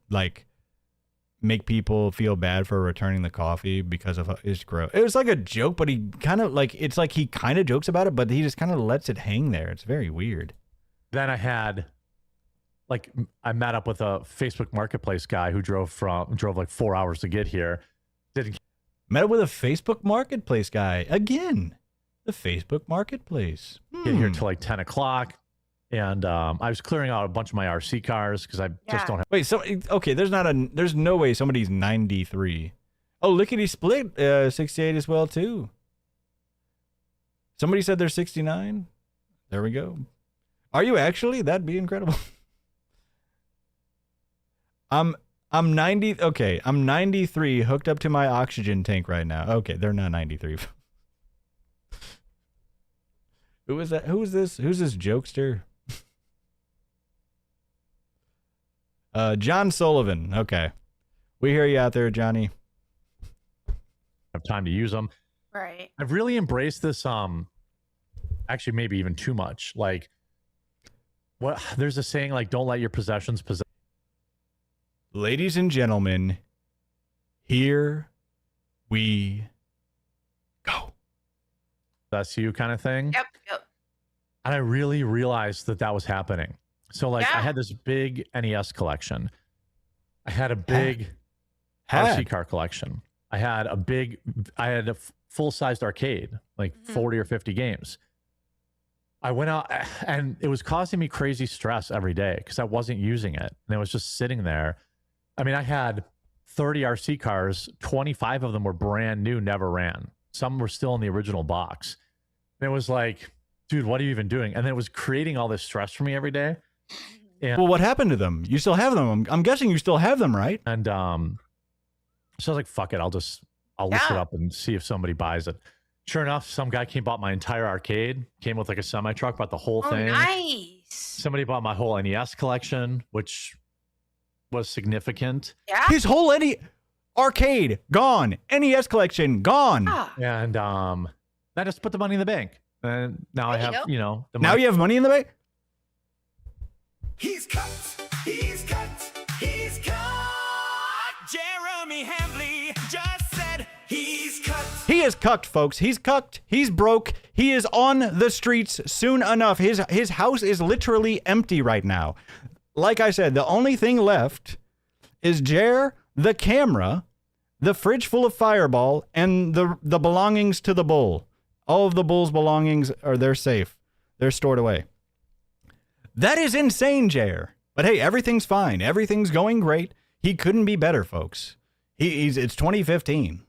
make people feel bad for returning the coffee because of his gross. It was like a joke, but he kind of it's like he kind of jokes about it, but he just kind of lets it hang there. It's very weird. Then I met up with a Facebook Marketplace guy who drove like 4 hours to get here. Met up with a Facebook Marketplace guy again. The Facebook Marketplace. Get here till like 10 o'clock. And I was clearing out a bunch of my RC cars because I just don't have. Wait, there's no way somebody's 93. Oh, Lickety Split, 68 as well too. Somebody said they're 69. There we go. Are you actually? That'd be incredible. I'm 90. Okay, I'm 93, hooked up to my oxygen tank right now. Okay, they're not 93. Who is that? Who's this jokester? John Sullivan. Okay. We hear you out there, Johnny. Have time to use them. Right. I've really embraced this, actually maybe even too much. Like What? There's a saying like, "Don't let your possessions possess." Ladies and gentlemen, here we go. That's you kind of thing. Yep. Yep. And I really realized that that was happening. So like I Yeah. had this big NES collection. I had a big RC car collection. I had a full-sized arcade, like 40 or 50 games. I went out and it was causing me crazy stress every day because I wasn't using it. And it was just sitting there. I mean, I had 30 RC cars, 25 of them were brand new, never ran. Some were still in the original box. And it was like, dude, what are you even doing? And then it was creating all this stress for me every day. And, Well, what happened to them? You still have them. I'm guessing you still have them, right? and so I was like, fuck it. I'll look it up and see if somebody buys it. Sure enough, some guy bought my entire arcade, came with like a semi truck, bought the whole Oh, thing. nice. Somebody bought my whole NES collection, which was significant. Yeah. His whole arcade gone, NES collection gone. Ah, And I just put the money in the bank. And now I There you have, go. you know, the Now money. you have money in the bank. He's cut. He's cut. He's cut. Jeremy Hambley just said he's cut. He is cucked, folks. He's cucked. He's broke. He is on the streets soon enough. His house is literally empty right now. Like I said, the only thing left is Jer, the camera, the fridge full of Fireball, and the belongings to the bull. All of the bull's belongings they're safe. They're stored away. That is insane, Jer. But hey, everything's fine. Everything's going great. He couldn't be better, folks. It's 2015.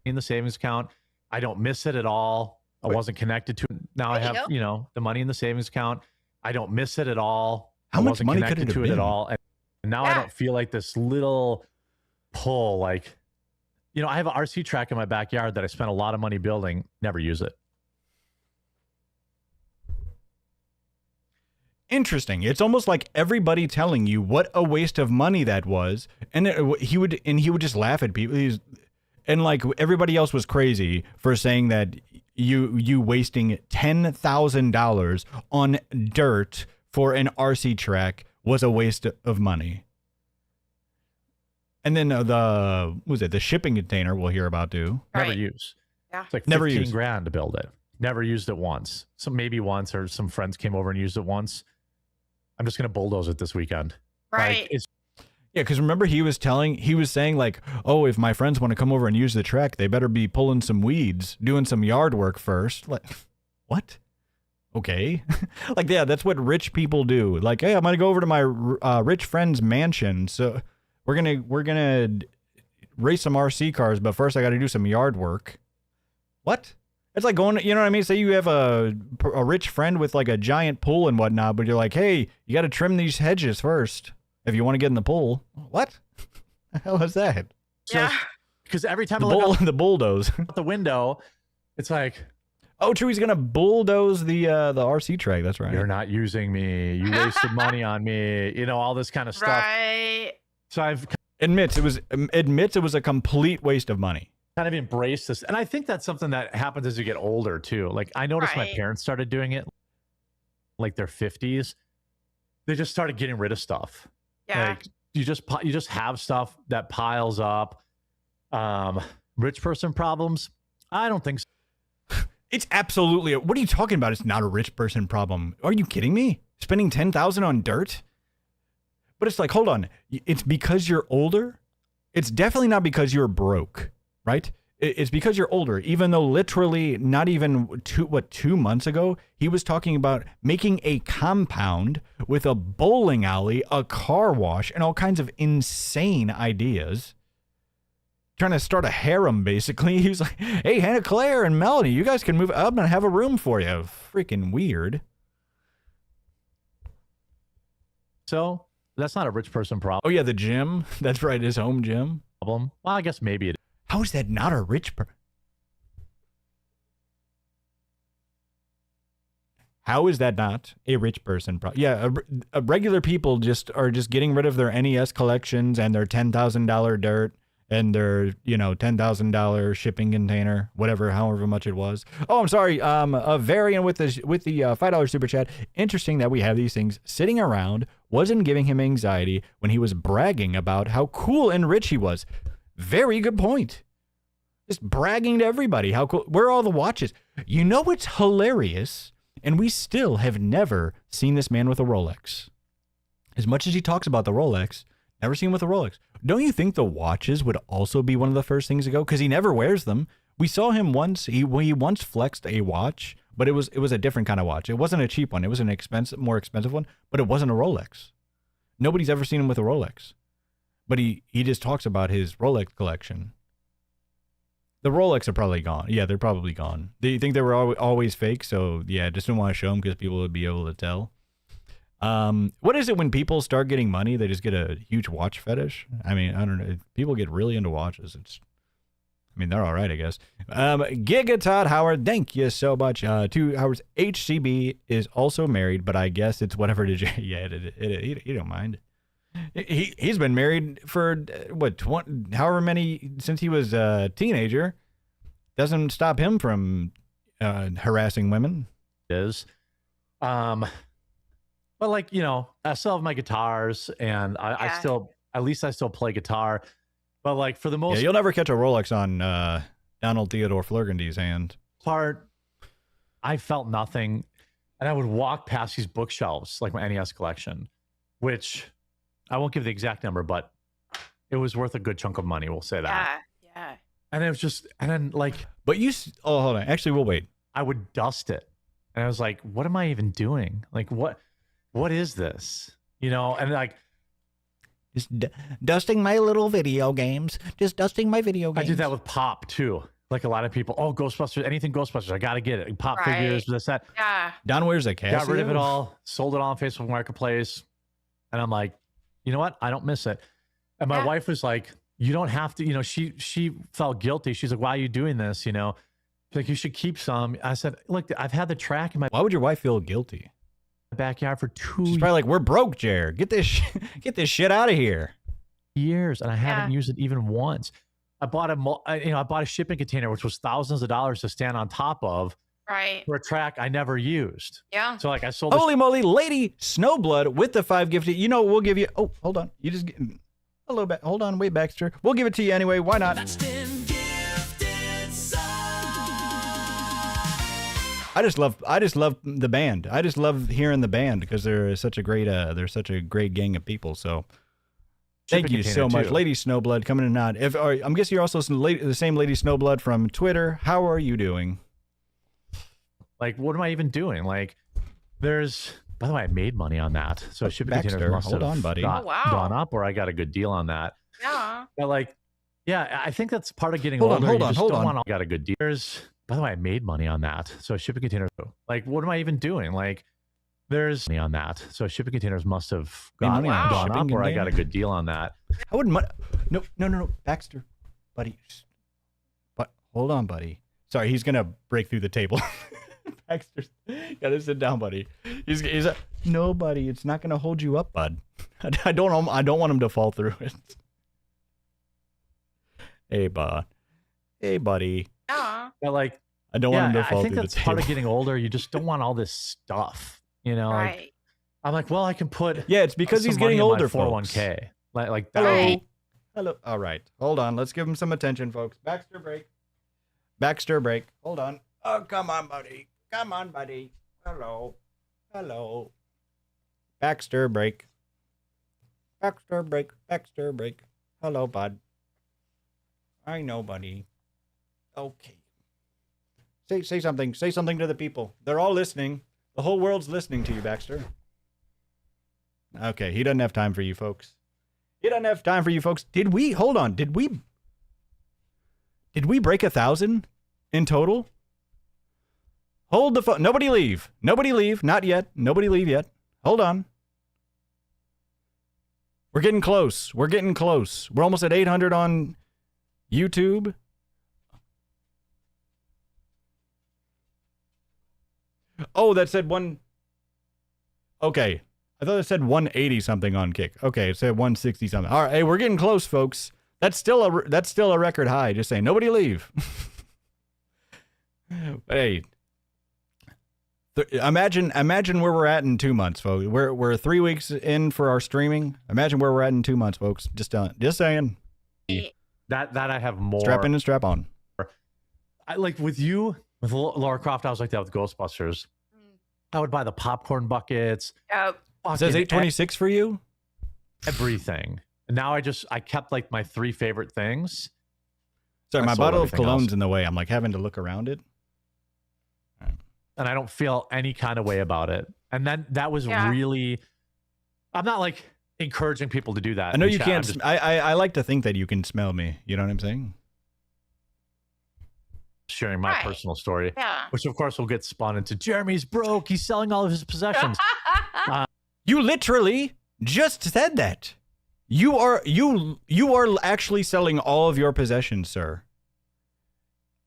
in the savings account. I don't miss it at all. I wasn't connected to it. Now I There you have, go. you know, the money in the savings account. I don't miss it at all. How I much wasn't money could connected it have to it at been? all. And now I Yeah. don't feel like this little pull. Like, you know, I have an RC track in my backyard that I spent a lot of money building. Never use it. Interesting. It's almost like everybody telling you what a waste of money that was, and he would just laugh at people. And like everybody else was crazy for saying that you wasting $10,000 on dirt for an RC track was a waste of money. And then the shipping container we'll hear about too. Never Right. use. Yeah. It's like Never 15 used. grand to build it. Never used it once. So maybe once, or some friends came over and used it once. I'm just going to bulldoze it this weekend. Right. Like, it's Yeah, because remember he was saying like, oh, if my friends want to come over and use the track, they better be pulling some weeds, doing some yard work first. Like, what? Okay. Like, yeah, that's what rich people do. Like, hey, I'm going to go over to my rich friend's mansion. So we're going to race some RC cars, but first I got to do some yard work. What? It's like going, you know what I mean? Say you have a rich friend with like a giant pool and whatnot, but you're like, hey, you got to trim these hedges first if you want to get in the pool. What? The hell is that? Yeah. because every time The I look bull, the bulldoze. out the window, it's like, Oh, true. He's gonna bulldoze the RC track. That's right. you're not using me. You wasted money on me. You know, all this kind of stuff. Right. So I've Admits it was a complete waste of money. kind of embraced this. And I think that's something that happens as you get older too. Like I noticed my Right. parents started doing it like their 50s. They just started getting rid of stuff. Yeah. Like you just have stuff that piles up. Rich person problems? I don't think so. It's absolutely. What are you talking about? It's not a rich person problem. Are you kidding me? Spending $10,000 on dirt? But it's like, hold on. It's because you're older. It's definitely not because you're broke, right? It's because you're older. Even though literally not even 2 months ago, he was talking about making a compound with a bowling alley, a car wash, and all kinds of insane ideas. Trying to start a harem, basically. He was like, hey, Hannah Claire and Melanie, you guys can move up and have a room for you. Freaking weird. So that's not a rich person Oh, yeah, the gym. That's right, his home gym. problem. Well, I guess maybe it How is that not a rich person? How is that not a rich person problem? Yeah, regular people are just getting rid of their NES collections and their $10,000 dirt and their, you know, $10,000 shipping container, whatever, however much it was. Oh, I'm sorry. A variant with the $5 super chat. Interesting that we have these things sitting around. Wasn't giving him anxiety when he was bragging about how cool and rich he was. Very good point. Just bragging to everybody how cool. Where are all the watches? You know, it's hilarious, and we still have never seen this man with a Rolex. As much as he talks about the Rolex, never seen him with a Rolex. Don't you think the watches would also be one of the first things to go? Because he never wears them. We saw him once. He once flexed a watch, but it was a different kind of watch. It wasn't a cheap one. It was an more expensive one, but it wasn't a Rolex. Nobody's ever seen him with a Rolex. But he just talks about his Rolex collection. The Rolex are probably gone. Yeah, they're probably gone. Do you think they were always fake? So, yeah, just didn't want to show them because people would be able to tell. What is it when people start getting money, they just get a huge watch fetish? I mean, I don't know. People get really into watches. They're all right, I guess. Giga Todd Howard, thank you so much. To Howard's HCB is also married, but I guess it's whatever did you, yeah, he don't mind. He's been married for what, 20, however many, since he was a teenager. Doesn't stop him from harassing women. But like, you know, I still have my guitars, and I still play guitar. But like for the most you'll never catch a Rolex on Donald Theodore Flurgandy's hand. Part, I felt nothing, and I would walk past these bookshelves, like my NES collection, which I won't give the exact number, but it was worth a good chunk of money. We'll say that. Yeah. And it was just, and then like, but hold on. Actually, we'll wait. I would dust it, and I was like, what am I even doing? Like, what is this? You know, and like, just dusting my little video games. Just dusting my video games. I did that with Pop too. Like a lot of people, oh, Ghostbusters, anything Ghostbusters, I got to get it. Pop figures, this, that. Yeah. Don wears a Casio. Got rid of it all, sold it all on Facebook Marketplace. And I'm like, you know what? I don't miss it. And my wife was like, you don't have to, you know, she felt guilty. She's like, why are you doing this? You know, she's like, you should keep some. I said, look, I've had the track in my Why would your wife feel guilty? backyard for 2 She's probably like, we're broke, Jared. Get this shit out of here. years, and I haven't used it even once. I bought a shipping container, which was thousands of dollars to stand on top of. Right. For a track I never used. Yeah. So like I sold. Holy moly, Lady Snowblood with the 5 gifted. You know, we'll give you. Oh, hold on. You just get a little bit. Hold on, wait, Baxter. We'll give it to you anyway. Why not? I just love the band. I just love hearing the band because they're such a great gang of people. So thank you so much, Lady Snowblood, coming in on. I'm guessing you're also the same Lady Snowblood from Twitter. How are you doing? Like, what am I even doing? Like, there's. By the way, I made money on that. So shipping containers must have gone up, or I got a good deal on that. Yeah. But like, yeah, I think that's part of getting older. Hold on. I got a good deal. By the way, I made money on that. So shipping containers. Like, what am I even doing? Like, there's money on that. So shipping containers must have gone up, or I got a good deal on that. I wouldn't. No, Baxter, buddy. But hold on, buddy. Sorry, he's gonna break through the table. Baxter's gotta sit down, buddy. He's no, buddy. It's not gonna hold you up, bud. I don't want him to fall through it. Hey, buddy. Yeah. But like, I don't want him to fall through the table. I think that's part of getting older. You just don't want all this stuff, you know. Right. Like, I'm like, well, I can put. Yeah, it's because he's getting older. 401k. Like that. Right. Hello. All right. Hold on. Let's give him some attention, folks. Baxter break. Hold on. Oh, come on, buddy. Hello. Baxter break. Hello, bud. I know, buddy. Okay. Say something. Say something to the people. They're all listening. The whole world's listening to you, Baxter. Okay, he doesn't have time for you folks. Did we break 1,000 in total? Hold the phone. Nobody leave. Not yet. Nobody leave yet. Hold on. We're getting close. We're almost at 800 on YouTube. Oh, that said one. Okay. I thought it said 180 something on Kick. Okay, it said 160 something. All right, hey, we're getting close, folks. That's still a record high. Just saying, nobody leave. But hey, imagine where we're at in 2 months, folks. We're 3 weeks in for our streaming. Imagine where we're at in 2 months, folks. Just saying. That I have more. Strap in and strap on. I like with you with Lara Croft. I was like that with Ghostbusters. I would buy the popcorn buckets. Yep. It says 826 for you. Everything. And now I kept like my 3 favorite things. Sorry, I my sold bottle of everything cologne's else. in the way. I'm like having to look around it. And I don't feel any kind of way about it. And then that was really, I'm not like encouraging people to do that. I know in you chat. can't. I'm just I like to think that you can smell me. You know what I'm saying? sharing my Right. personal story, Yeah. which of course will get spun into Jeremy's broke. He's selling all of his possessions. You literally just said that. You are actually selling all of your possessions, sir.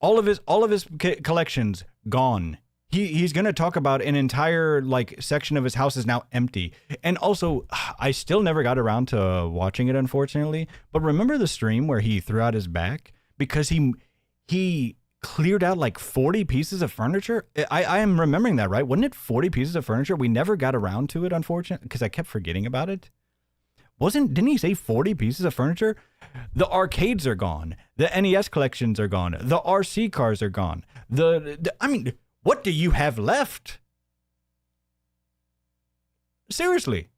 All of his collections gone. He's going to talk about an entire like section of his house is now empty. And also, I still never got around to watching it, unfortunately. But remember the stream where he threw out his back because he cleared out like 40 pieces of furniture? I am remembering that, right? Wasn't it 40 pieces of furniture? We never got around to it, unfortunately, because I kept forgetting about it. Didn't he say 40 pieces of furniture? The arcades are gone. The NES collections are gone. The RC cars are gone. I mean, what do you have left? Seriously.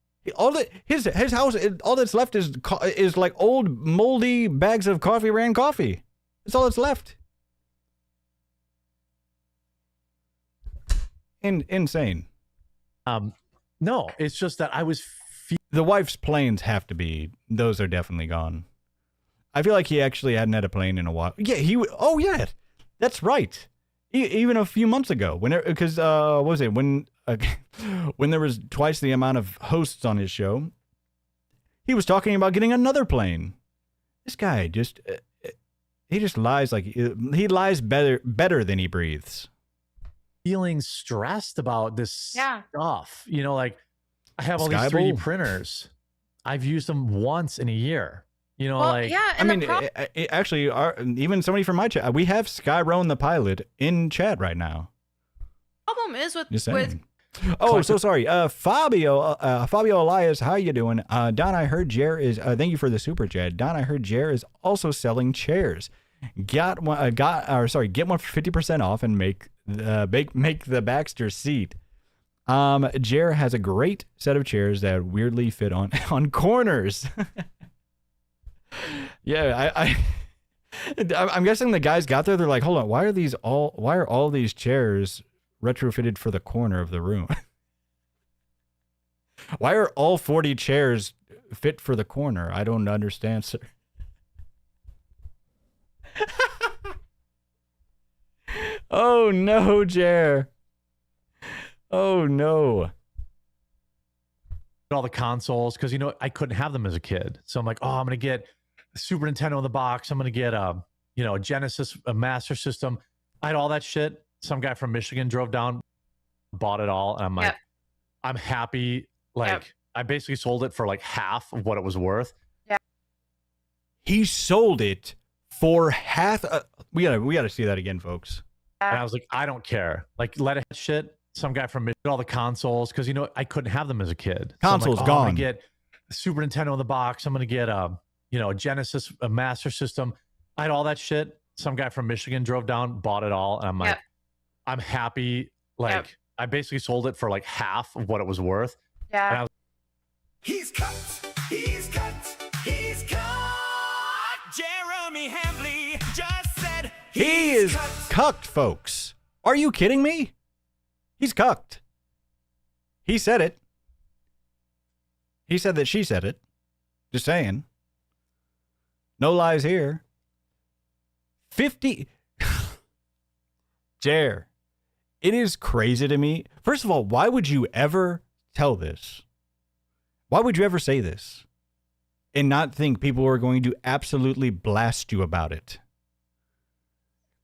His house, all that's left is like old moldy bags of ran coffee. That's all that's left. Insane. No, it's just that I was the wife's planes have to be, those are definitely gone. I feel like he actually hadn't had a plane in a while. Yeah, oh yeah, that's right. Even a few months ago, because what was it, when there was twice the amount of hosts on his show, he was talking about getting another plane. This guy just, he just lies like, he lies better than he breathes. feeling stressed about this stuff. You know, like I have all these 3D printers. I've used them once in a year. You know, like yeah. I mean, actually, even somebody from my chat, we have Skyroan the pilot in chat right now. Problem is with Oh, so sorry. Fabio Elias, how you doing? Don, I heard Jer is, thank you for the super chat. Don, I heard Jer is also selling chairs. Get one for 50% off and make the Baxter seat. Jer has a great set of chairs that weirdly fit on corners. Yeah, I'm guessing the guys got there. They're like, hold on, why are all these chairs retrofitted for the corner of the room? Why are all 40 chairs fit for the corner? I don't understand, sir. Oh no, Jer. Oh no. all the consoles, because you know I couldn't have them as a kid. So I'm like, oh, I'm gonna get a Super Nintendo in the box. I'm gonna get a Genesis, a Master System. I had all that shit. Some guy from Michigan drove down, bought it all, and I'm like, I'm happy. Like I basically sold it for like half of what it was worth. Yeah. He sold it for half. We gotta see that again, folks. And I was like, I don't care. Like, let it shit. Some guy from Michigan, all the consoles, because you know I couldn't have them as a kid. Consoles so I'm gone. I'm gonna get a Super Nintendo in the box. I'm gonna get a Genesis, a Master System. I had all that shit. Some guy from Michigan drove down, bought it all, and I'm like, I'm happy. Like I basically sold it for like half of what it was worth. Yeah. And I was, He's cut. He's cut. He's cut. Jeremy Hambley just said He is cucked, folks. Are you kidding me? He's cucked. He said it. He said that she said it. Just saying. No lies here. 50. Jer, it is crazy to me. First of all, why would you ever tell this? Why would you ever say this and not think people are going to absolutely blast you about it?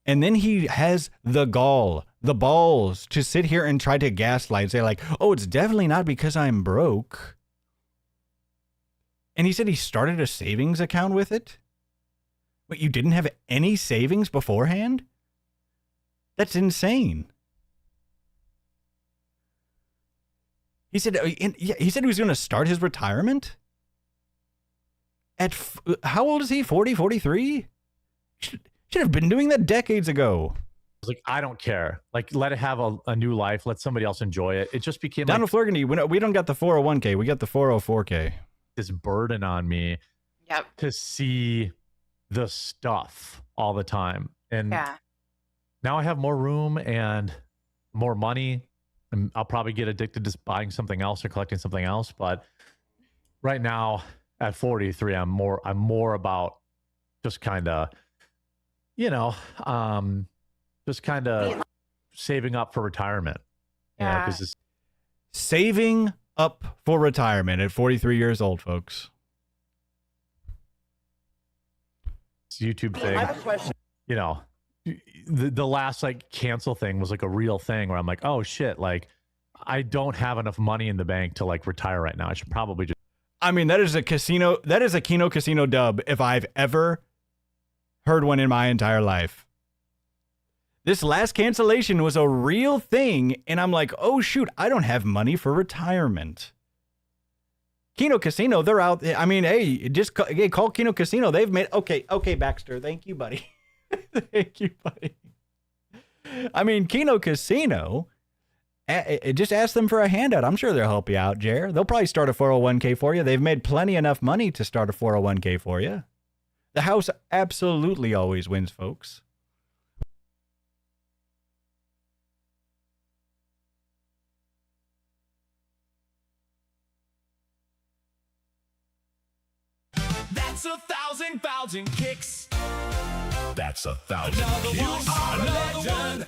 And then he has the balls to sit here and try to gaslight and say like, oh, it's definitely not because I'm broke. And he said he started a savings account with it. Wait, you didn't have any savings beforehand? That's insane. He said he said he was going to start his retirement? How old is he? 40, 43? Should have been doing that decades ago. Like, I don't care. Like, let it have a new life. Let somebody else enjoy it. It just became Donald Flurgandy, we don't got the 401k. We got the 404k. This burden on me to see the stuff all the time. And now I have more room and more money. And I'll probably get addicted to buying something else or collecting something else. But right now at 43, I'm more about just kind of, just kind of saving up for retirement. Yeah. Because it's Saving up for retirement at 43 years old, folks. YouTube thing. I have a question. The last like cancel thing was like a real thing where I'm like, oh shit, like I don't have enough money in the bank to like retire right now. I should probably just. I mean, that is a Kino Casino dub if I've ever heard one in my entire life. This last cancellation was a real thing, and I'm like, oh shoot, I don't have money for retirement. Kino Casino, they're out. I mean, hey, call Kino Casino. They've made okay, Baxter. Thank you, buddy. Thank you, buddy. I mean, Kino Casino. Just ask them for a handout. I'm sure they'll help you out, Jer. They'll probably start a 401k for you. They've made plenty enough money to start a 401k for you. The house absolutely always wins, folks. That's 1,000 kicks. That's 1,000 kicks. You are a legend.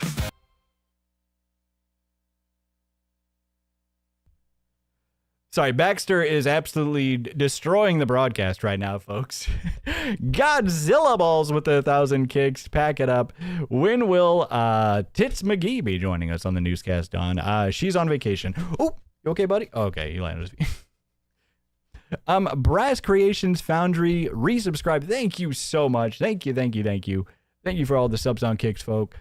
Sorry, Baxter is absolutely destroying the broadcast right now, folks. Godzilla balls with 1,000 kicks. Pack it up. When will Tits McGee be joining us on the newscast, Don? She's on vacation. Oh, you okay, buddy? Okay, you landed his feet. Brass Creations Foundry resubscribe. Thank you so much. Thank you for all the subs on kicks, folk.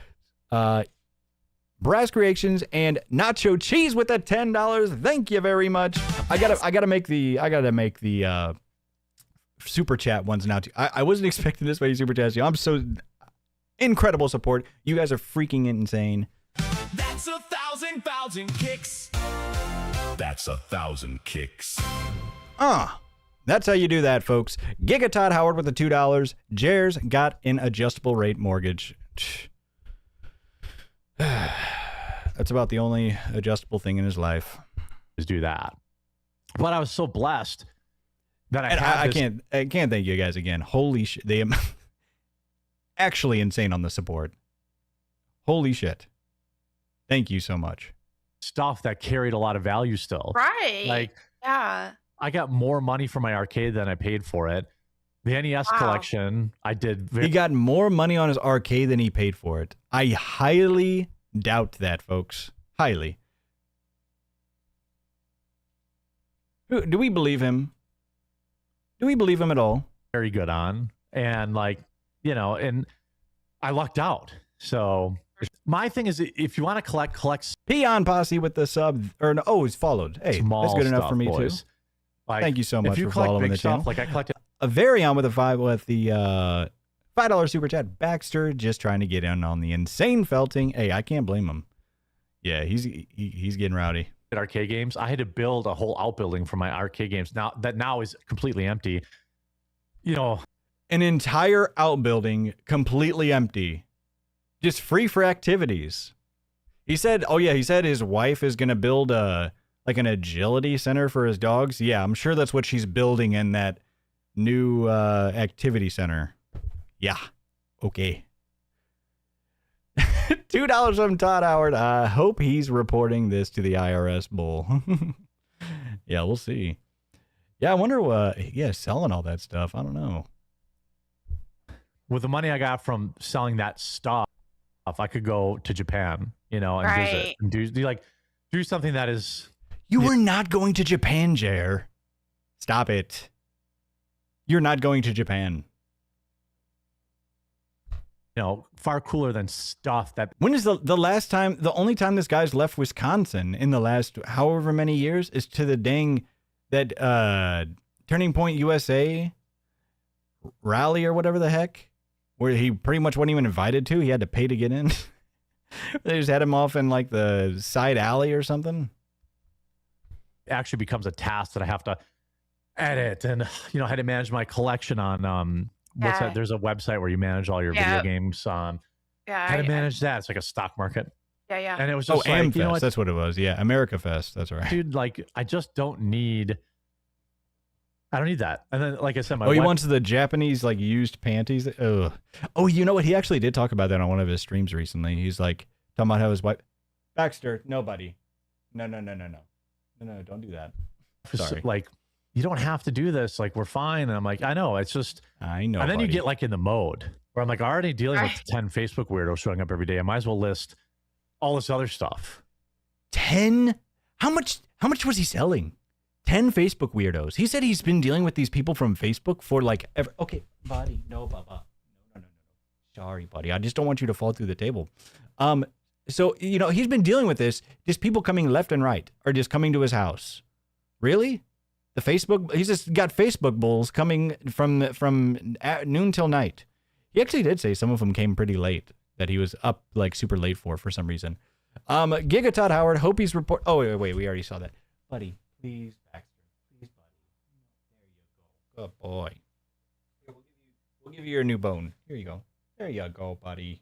Brass Creations and Nacho Cheese with the $10. Thank you very much. I gotta make the super chat ones now too. I wasn't expecting this many super chats. I'm so incredible support. You guys are freaking insane. That's 1,000 kicks. That's 1,000 kicks. That's how you do that, folks. Giga Todd Howard with the $2. Jer's got an adjustable rate mortgage. That's about the only adjustable thing in his life. Just do that. But I was so blessed that I can't thank you guys again. Holy shit. They am actually insane on the support. Holy shit. Thank you so much. Stuff that carried a lot of value still. Right. Like, yeah. I got more money for my arcade than I paid for it. The NES collection, I did. He got more money on his arcade than he paid for it. I highly doubt that, folks. Highly. Do we believe him? Do we believe him at all? Very good on. And like, and I lucked out. So my thing is, if you want to collect. Peon Posse with the sub. He's followed. Hey, that's good enough for me, boys. too. Like, thank you so much for following the channel. Like I collected a Varion with the $5 super chat. Baxter just trying to get in on the insane felting. Hey, I can't blame him. Yeah, he's getting rowdy. Arcade games. I had to build a whole outbuilding for my arcade games. Now is completely empty. An entire outbuilding completely empty, just free for activities. He said his wife is gonna build like an agility center for his dogs. Yeah, I'm sure that's what she's building in that new activity center. Yeah. Okay. $2 from Todd Howard. I hope he's reporting this to the IRS bull. Yeah, we'll see. Yeah, I wonder what, selling all that stuff. I don't know. With the money I got from selling that stuff, I could go to Japan, and visit and do something that is. You were not going to Japan, Jer. Stop it. You're not going to Japan. far cooler than stuff that. When is the last time, the only time this guy's left Wisconsin in the last however many years is to the dang, that Turning Point USA rally or whatever the heck, where he pretty much wasn't even invited to. He had to pay to get in. They just had him off in like the side alley or something. Actually becomes a task that I have to edit, and I had to manage my collection on what's that? There's a website where you manage all your video games. I had to manage that. It's like a stock market. Yeah. And it was just like, AmFest, that's what it was. Yeah, America Fest. That's right. Dude, like I just don't need. I don't need that. And then, like I said, he wants the Japanese like used panties. Ugh. Oh, you know what? He actually did talk about that on one of his streams recently. He's like talking about how his wife, Baxter, nobody, no, don't do that. Sorry. Like, you don't have to do this. Like, we're fine. And I'm like, I know. It's just, I know. And then buddy. You get like in the mode where I'm like already dealing with 10 Facebook weirdos showing up every day. I might as well list all this other stuff. 10? How much was he selling? 10 Facebook weirdos. He said he's been dealing with these people from Facebook for like ever. Okay, buddy. No, Baba. No. Sorry, buddy. I just don't want you to fall through the table. So, he's been dealing with this, just people coming left and right, or just coming to his house. Really? The Facebook, he's just got Facebook bulls coming from noon till night. He actually did say some of them came pretty late, that he was up like super late for some reason. Giga Todd Howard, hope he's report. Oh, wait, we already saw that. Buddy, please, Baxter. Please, buddy. There you go. Good boy. Here, we'll give you your new bone. Here you go. There you go, buddy.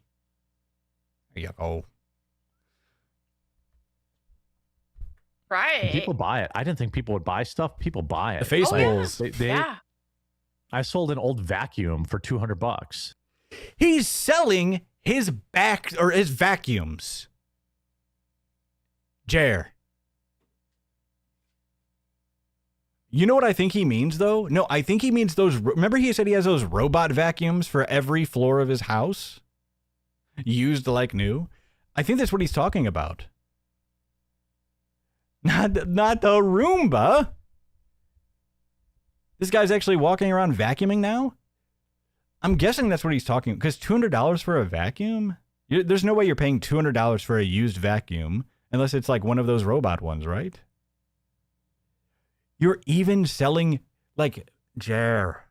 There you go. Right. People buy it. I didn't think people would buy stuff. People buy it. The face bulls. Yeah. I sold an old vacuum for $200. He's selling his vacuums. Jer. You know what I think he means, though? No, I think he means those. Remember he said he has those robot vacuums for every floor of his house? Used like new? I think that's what he's talking about. Not the Roomba. This guy's actually walking around vacuuming now? I'm guessing that's what he's talking, because $200 for a vacuum? There's no way you're paying $200 for a used vacuum, unless it's like one of those robot ones, right? You're even selling, like, Jer.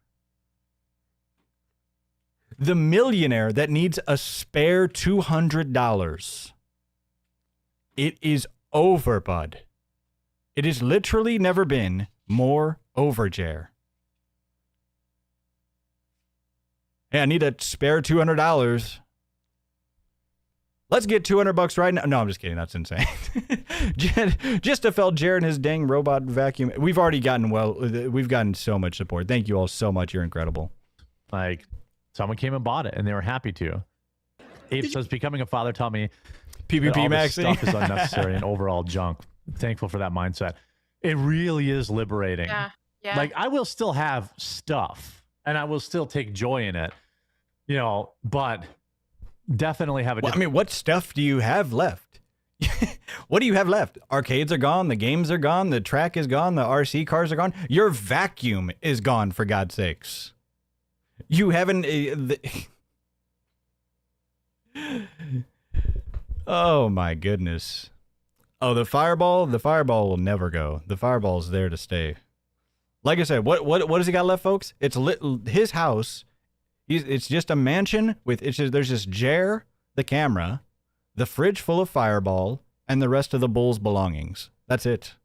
The millionaire that needs a spare $200. It is over, bud. It has literally never been more over, Jer. Hey, I need a spare $200. Let's get $200 right now. No, I'm just kidding. That's insane. Just to felt Jared and his dang robot vacuum. We've already gotten we've gotten so much support. Thank you all so much. You're incredible. Like, someone came and bought it, and they were happy to. Abe says, becoming a father taught me PvP all this maxing stuff is unnecessary and overall junk. Thankful for that mindset. It really is liberating. Yeah. Like, I will still have stuff, and I will still take joy in it, but definitely have a I mean, what stuff do you have left? What do you have left? Arcades are gone. The games are gone. The track is gone. The RC cars are gone. Your vacuum is gone, for God's sakes. You haven't... Oh, my goodness. Oh, the fireball will never go. The fireball's there to stay. Like I said, what does he got left, folks? It's his house. It's just a mansion with there's just Jer, the camera, the fridge full of fireball, and the rest of the bull's belongings. That's it.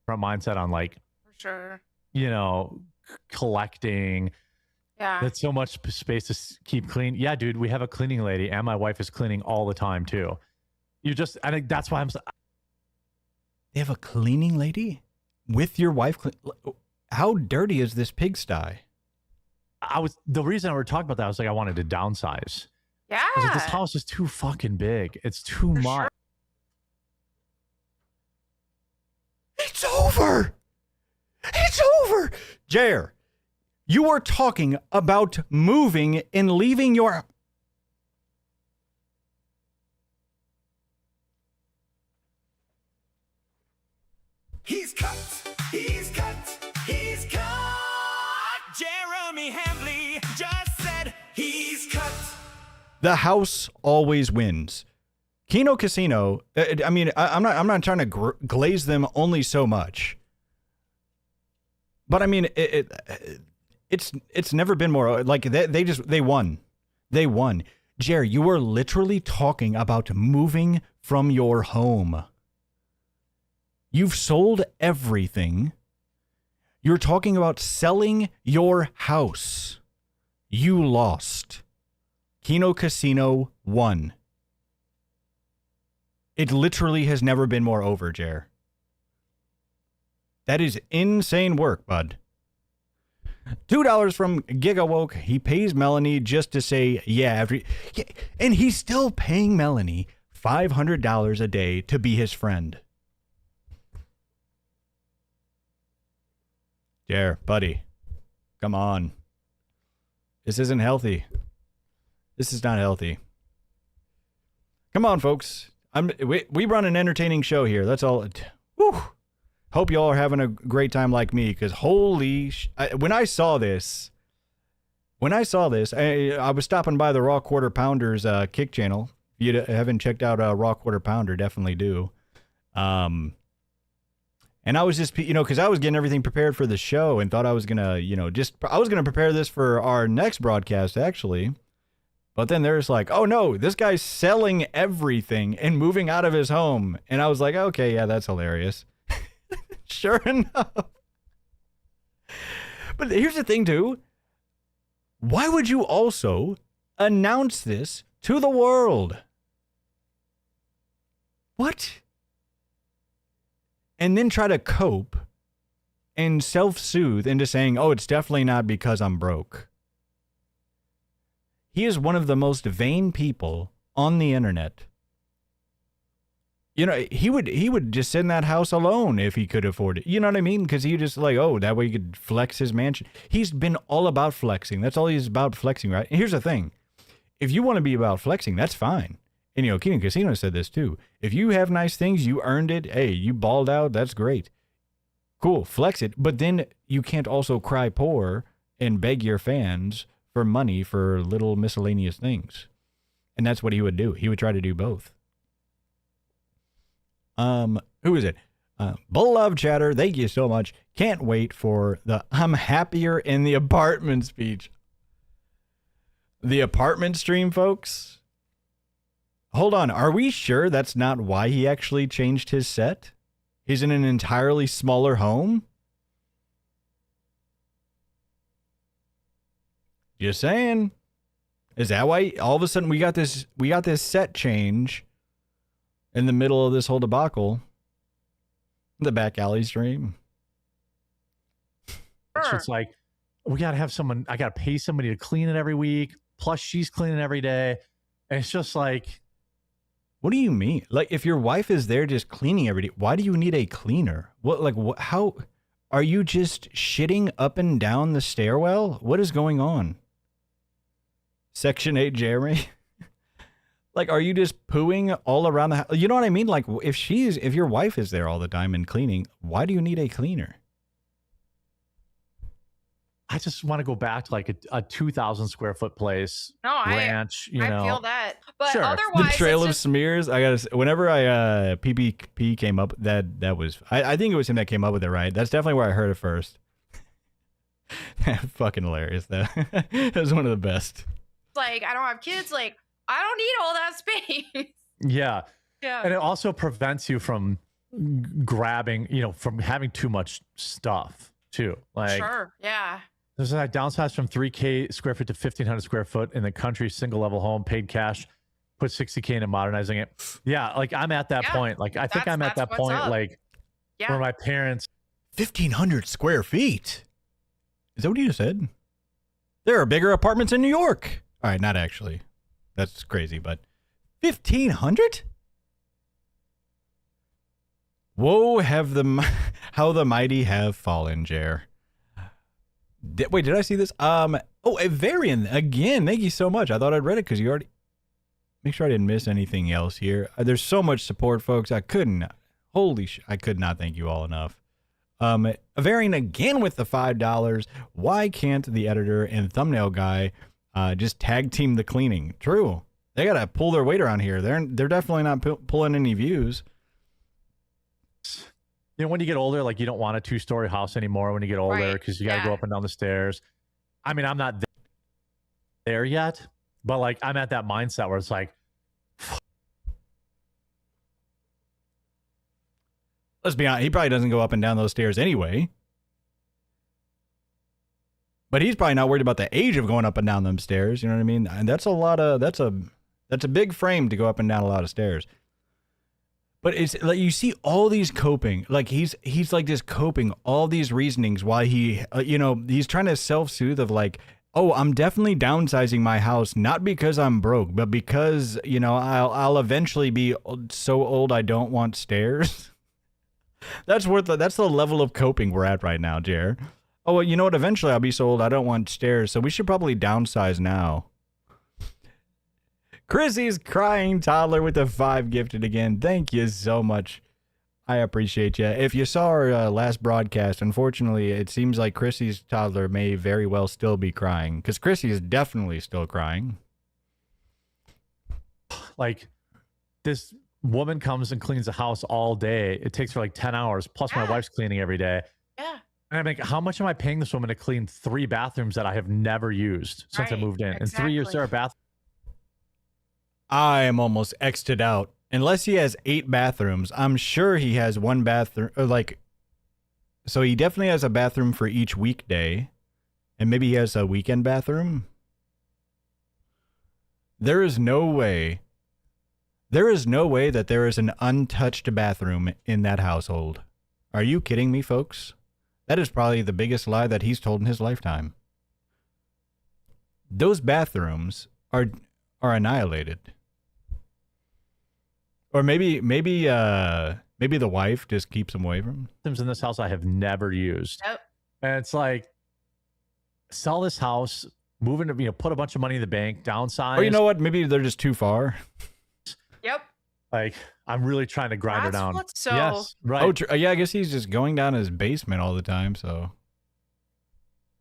From mindset on, like, For sure. collecting. Yeah. That's so much space to keep clean. Yeah, dude, we have a cleaning lady, and my wife is cleaning all the time too. I think that's why They have a cleaning lady with your wife. How dirty is this pigsty? The reason I were talking about that, I was like, I wanted to downsize. Yeah. I was like, this house is too fucking big. It's too much. Sure. It's over. It's over. Jer, you are talking about moving and leaving your... He's cut. He's cut. He's cut. Jeremy Hambley just said he's cut. The house always wins. Kino Casino, I mean, I'm not trying to glaze them only so much. But I mean, it's never been more like they won. They won. Jer, you were literally talking about moving from your home. You've sold everything. You're talking about selling your house. You lost. Kino Casino won. It literally has never been more over, Jer. That is insane work, bud. $2 from Gigawoke. He pays Melanie just to say, yeah, and he's still paying Melanie $500 a day to be his friend. Jer, buddy, come on. This isn't healthy. This is not healthy. Come on, folks. We run an entertaining show here. That's all. Whew. Hope y'all are having a great time like me, because when I saw this, I was stopping by the Raw Quarter Pounders Kick channel. If you haven't checked out Raw Quarter Pounder, definitely do. And I was just, because I was getting everything prepared for the show and thought I was gonna, I was gonna prepare this for our next broadcast actually. But then there's like, oh no, this guy's selling everything and moving out of his home. And I was like, okay, yeah, that's hilarious. Sure enough. But here's the thing, too. Why would you also announce this to the world? What? And then try to cope and self-soothe into saying, oh, it's definitely not because I'm broke. He is one of the most vain people on the internet. He would just sit in that house alone if he could afford it. You know what I mean? Because he just like, oh, that way he could flex his mansion. He's been all about flexing. That's all he's about, flexing, right? And here's the thing. If you want to be about flexing, that's fine. And, Kino Casino said this too. If you have nice things, you earned it. Hey, you balled out. That's great. Cool. Flex it. But then you can't also cry poor and beg your fans for money for little miscellaneous things. And that's what he would do. He would try to do both. Who is it? Beloved Chatter, thank you so much. Can't wait for the I'm happier in the apartment speech. The apartment stream, folks? Hold on, are we sure that's not why he actually changed his set? He's in an entirely smaller home? Just saying. Is that why all of a sudden we got this set change in the middle of this whole debacle? The back alley stream. It's just like, we got to have someone, I got to pay somebody to clean it every week. Plus she's cleaning every day. And it's just like, what do you mean? Like, if your wife is there just cleaning every day, why do you need a cleaner? How are you just shitting up and down the stairwell? What is going on? Section 8 Jeremy? Like, are you just pooing all around the house? You know what I mean? Like, if your wife is there all the time and cleaning, why do you need a cleaner? I just want to go back to like a 2,000 square foot place. Ranch, I feel that. But sure. otherwise, the Trail of Smears. Whenever PPP came up, that was, I think it was him that came up with it, right? That's definitely where I heard it first. Fucking hilarious. That was one of the best. Like, I don't have kids. Like, I don't need all that space. Yeah. Yeah. And it also prevents you from grabbing, from having too much stuff too. Like, sure. Yeah. There's a downsize from 3K square foot to 1,500 square foot in the country, single level home, paid cash, put 60K into modernizing it. Yeah. Like, I'm at that point. Like, I think I'm at that point, up. like, where my parents. 1,500 square feet. Is that what you just said? There are bigger apartments in New York. All right. Not actually. That's crazy, but 1,500? Woe how the mighty have fallen, Jer. Wait, did I see this? A Varian again. Thank you so much. I thought I'd read it because you already. Make sure I didn't miss anything else here. There's so much support, folks. I could not thank you all enough. A Varian again with the $5. Why can't the editor and thumbnail guy just tag team the cleaning? True. They gotta pull their weight around here. They're definitely not pulling any views. You know, when you get older, like you don't want a 2-story house anymore when you get older because you got to go up and down the stairs. I mean, I'm not there yet, but like I'm at that mindset where it's like, let's be honest, he probably doesn't go up and down those stairs anyway. But he's probably not worried about the age of going up and down them stairs. You know what I mean? And that's a big frame to go up and down a lot of stairs. But it's like you see all these coping, like he's like just coping all these reasonings while he, he's trying to self-soothe of like, oh, I'm definitely downsizing my house, not because I'm broke, but because, I'll eventually be so old I don't want stairs. That's the level of coping we're at right now, Jer. Oh, well, you know what? Eventually I'll be so old I don't want stairs, so we should probably downsize now. Chrissy's crying toddler with the 5 gifted again. Thank you so much. I appreciate you. If you saw our last broadcast, unfortunately, it seems like Chrissy's toddler may very well still be crying, because Chrissy is definitely still crying. Like, this woman comes and cleans the house all day. It takes her like 10 hours, plus my wife's cleaning every day. Yeah. And I'm like, how much am I paying this woman to clean 3 bathrooms that I have never used since I moved in? In 3 years, there are bathrooms. I am almost X'd out. Unless he has 8 bathrooms, I'm sure he has 1 bathroom, so he definitely has a bathroom for each weekday, and maybe he has a weekend bathroom. There is no way that there is an untouched bathroom in that household. Are you kidding me, folks? That is probably the biggest lie that he's told in his lifetime. Those bathrooms are annihilated. Or maybe the wife just keeps them away from Things in this house I have never used. Yep. And it's like, sell this house, move into, put a bunch of money in the bank, downsize. Or you know what? Maybe they're just too far. Yep. Like, I'm really trying to grind her down. Yes, right. Oh, yeah, I guess he's just going down his basement all the time, so.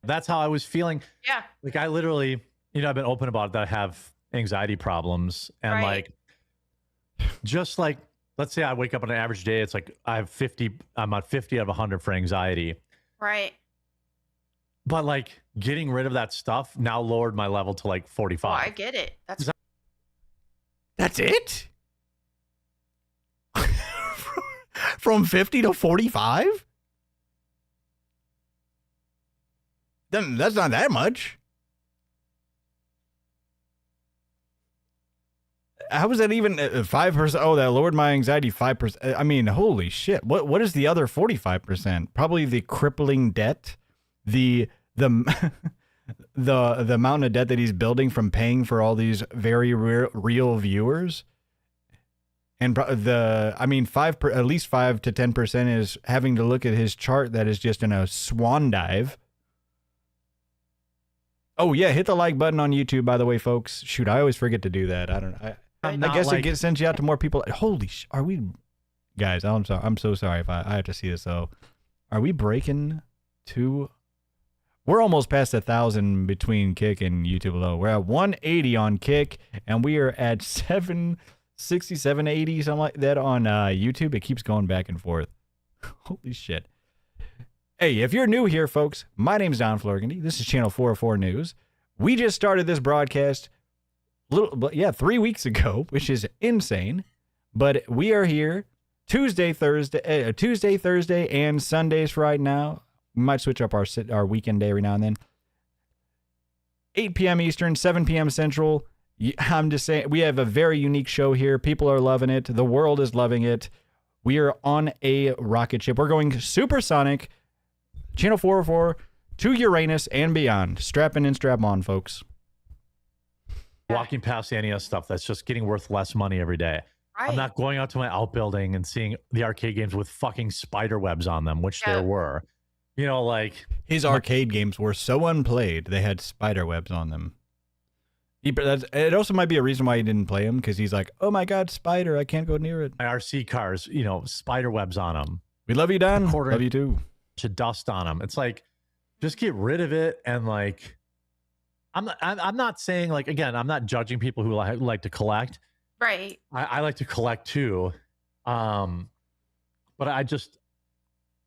That's how I was feeling. Yeah. Like, I literally, I've been open about it, that I have anxiety problems. And like, just like, let's say I wake up on an average day, it's like I'm at 50 out of 100 for anxiety. Right. But like, getting rid of that stuff now lowered my level to like 45. Oh, I get it. That's it? From 50 to 45? Then that's not that much. How was that even 5%? Oh, that lowered my anxiety 5%. I mean, holy shit. What is the other 45%? Probably the crippling debt, the mountain of debt that he's building from paying for all these very real viewers. And at least 5 to 10% is having to look at his chart that is just in a swan dive. Oh yeah, hit the like button on YouTube, by the way, folks. Shoot, I always forget to do that. I guess it sends you out to more people. Holy are we, guys? I'm sorry. I'm so sorry if I have to see this though. Are we breaking 2? We're almost past 1,000 between Kick and YouTube alone. We're at 180 on Kick, and we are at 760, 780, something like that on YouTube. It keeps going back and forth. Holy shit. Hey, if you're new here, folks, my name's Don Florgandy. This is Channel 404 News. We just started this broadcast 3 weeks ago, which is insane. But we are here Tuesday, Thursday, and Sundays right now. We might switch up our weekend day every now and then. 8 p.m. Eastern, 7 p.m. Central. I'm just saying, we have a very unique show here. People are loving it. The world is loving it. We are on a rocket ship. We're going supersonic. Channel 404 to Uranus and beyond. Strap in and strap on, folks. Walking past the NES stuff that's just getting worth less money every day. Right. I'm not going out to my outbuilding and seeing the arcade games with fucking spider webs on them, which there were. Like... His arcade games were so unplayed, they had spider webs on them. It also might be a reason why he didn't play them, because he's like, oh my god, spider, I can't go near it. My RC cars, spider webs on them. We love you, Don. Love you too. Of dust on them. It's like, just get rid of it. And like, I'm not saying like, again, I'm not judging people who like to collect. Right. I like to collect too. But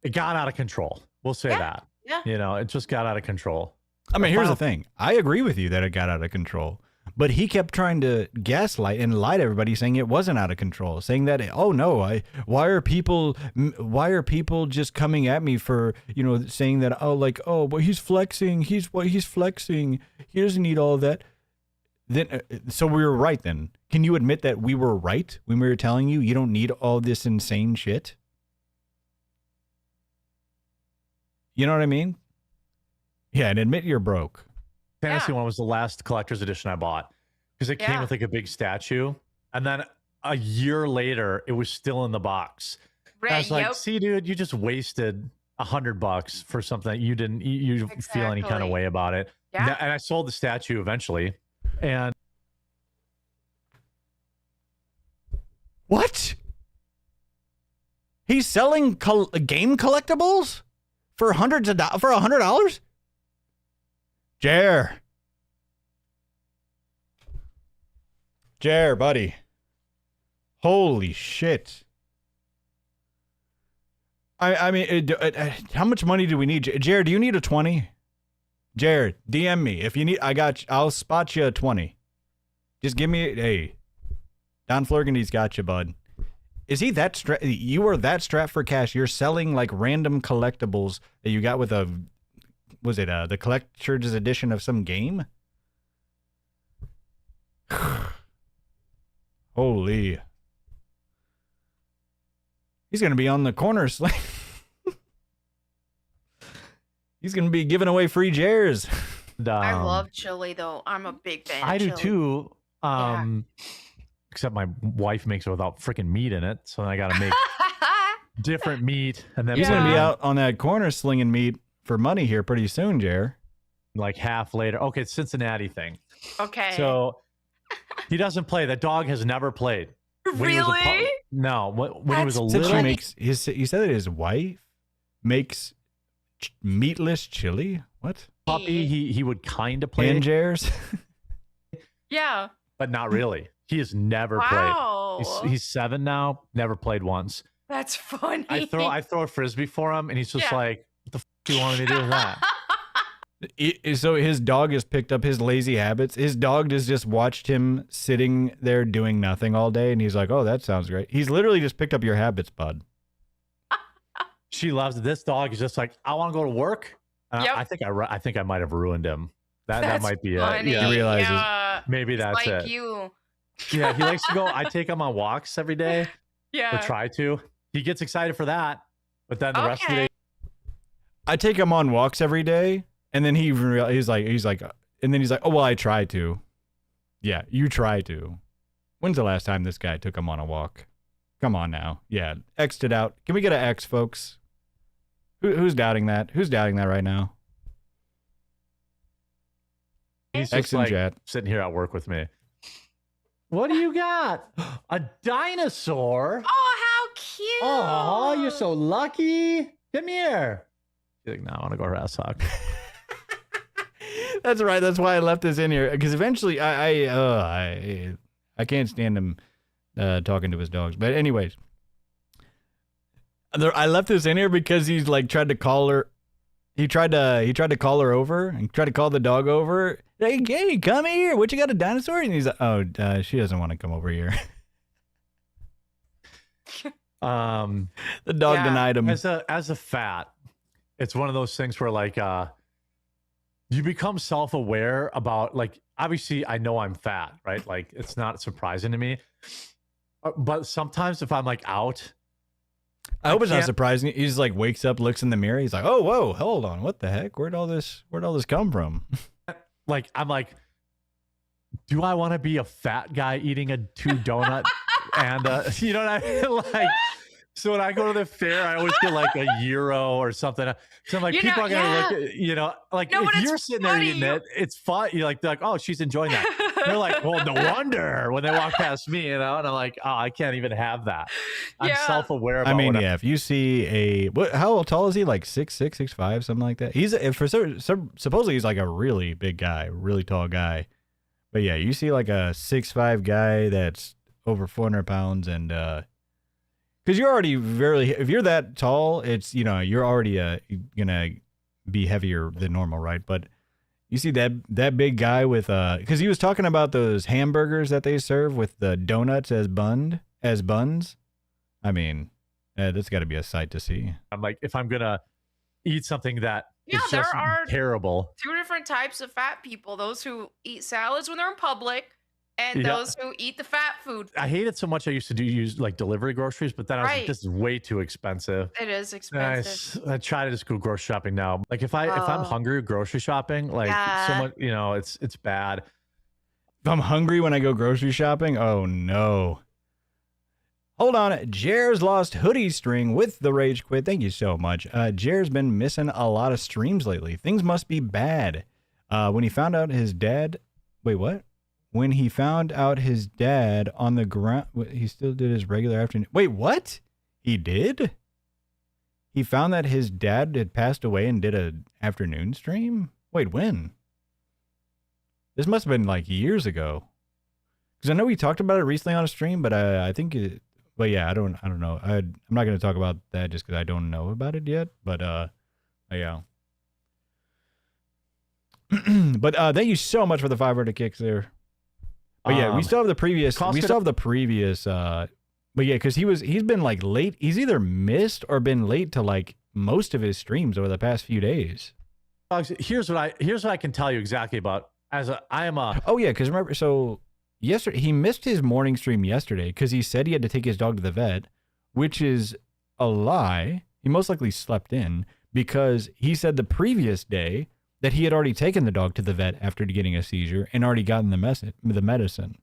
it got out of control. We'll say that. Yeah. You know, it just got out of control. I mean, here's the thing. I agree with you that it got out of control. But he kept trying to gaslight and lie to everybody, saying it wasn't out of control, saying that, oh no, why are people just coming at me for, you know, saying that, but he's flexing, he's flexing, he doesn't need all of that. Then, so we were right then. Can you admit that we were right when we were telling you don't need all this insane shit? You know what I mean? Yeah, and admit you're broke. Fantasy one was the last collector's edition I bought because it came with like a big statue, and then a year later it was still in the box. Right, I was like, "See, dude, you just wasted $100 for something that you didn't feel any kind of way about it." Yeah. And I sold the statue eventually, and what? He's selling game collectibles for $100? Jer, buddy. Holy shit. I mean, how much money do we need? Jared, do you need a 20? Jared, DM me. If you need, I'll spot you a 20. Just give me, hey, Don Flurgandy's got you, bud. Is he that you are that strapped for cash? You're selling like random collectibles that you got with the collector's edition of some game? Holy. He's going to be on the corner sling. He's going to be giving away free Jers. I love chili, though. I'm a big fan of chili. I do too. Except my wife makes it without freaking meat in it. So then I got to make different meat. And then he's going to be out on that corner slinging meat for money here pretty soon, Jer. Like half later. Okay, it's Cincinnati thing. Okay. So he doesn't play. That dog has never played. Really? No. When he was a little. He said that his wife makes meatless chili. What? Puppy. He would kind of play. And Jers. Yeah. But not really. He has never played. He's 7 now. Never played once. That's funny. I throw a frisbee for him, and he's just like, "What the f do you want me to do with that?" So his dog has picked up his lazy habits. His dog has just watched him sitting there doing nothing all day, and he's like, "Oh, that sounds great." He's literally just picked up your habits, bud. She loves it. This dog is just like, "I want to go to work." Yep. I think I might have ruined him. That might be funny. it. Yeah, he realizes maybe that's like it. You. Yeah, he likes to go. I take him on walks every day. Yeah. Or try to. He gets excited for that, but then the rest of the day, I take him on walks every day, and then he's like, "Oh well, I try to." Yeah, you try to. When's the last time this guy took him on a walk? Come on now. Yeah, X'd it out. Can we get an X, folks? Who's doubting that? Who's doubting that right now? he's X just and like Jet. sitting here at work with me. What do you got? A dinosaur? Oh, how cute. Oh, you're so lucky. Come here. She's like, "No, I want to go harass Hawk." That's right. That's why I left this in here, because eventually I can't stand him talking to his dogs. But anyways, I left this in here because he's like tried to call her. He tried to call her over and tried to call the dog over. Hey, come here. What, you got a dinosaur? And he's like, "Oh, she doesn't want to come over here." The dog denied him. As a fat, it's one of those things where like you become self-aware about, like, obviously I know I'm fat, right? Like, it's not surprising to me. But sometimes if I'm like out, I hope it's not surprising. He just like wakes up, looks in the mirror. He's like, "Oh, whoa, hold on. What the heck? Where'd all this come from?" like, I'm like, do I want to be a fat guy eating a 2 donut and you know what I mean? Like, So when I go to the fair, I always get like a euro or something. So I'm like, You people know, are gonna yeah. look at, you know, like No, but if it's you're sitting there funny. eating it, it's fun. You're like, they're like, oh, she's enjoying that. They're like, well, no wonder when they walk past me, you know, and I'm like, oh, I can't even have that. I'm Yeah. self-aware about I mean, what yeah, if you see how tall is he? Like 6'6", 6'5", something like that. He's supposedly he's like a really big guy, really tall guy. But yeah, you see like a 6'5" guy that's over 400 pounds, and because you're already if you're that tall, it's, you know, you're already gonna be heavier than normal, right? But you see that big guy with because he was talking about those hamburgers that they serve with the donuts as buns. I mean, that's got to be a sight to see. I'm like, if I'm gonna eat something that Yeah, is there just are terrible. 2 different types of fat people: those who eat salads when they're in public, and Yeah. those who eat the fat food. I hate it so much. I used to use like delivery groceries, but then I was like, Right. this is way too expensive. It is expensive. I try to just go grocery shopping now. Like if I'm Oh. hungry grocery shopping, like Yeah. someone, you know, it's bad. If I'm hungry when I go grocery shopping, oh no. Hold on, Jer's lost hoodie string with the rage quit. Thank you so much. Jer's been missing a lot of streams lately. Things must be bad. When he found out his dad, wait, what? When he found out his dad on the ground, he still did his regular afternoon. Wait, what? He did? He found that his dad had passed away and did an afternoon stream? Wait, when? This must have been like years ago. Because I know we talked about it recently on a stream, but I think it, but yeah, I don't know. I'm not going to talk about that just because I don't know about it yet. But yeah. But thank you so much for the 500 kicks there. But yeah, we still have the previous. We still have the previous. But yeah, because he's been like late. He's either missed or been late to like most of his streams over the past few days. Here's what I can tell you exactly about. Oh yeah, because remember, so yesterday he missed his morning stream yesterday because he said he had to take his dog to the vet, which is a lie. He most likely slept in because he said the previous day that he had already taken the dog to the vet after getting a seizure and already gotten the medicine.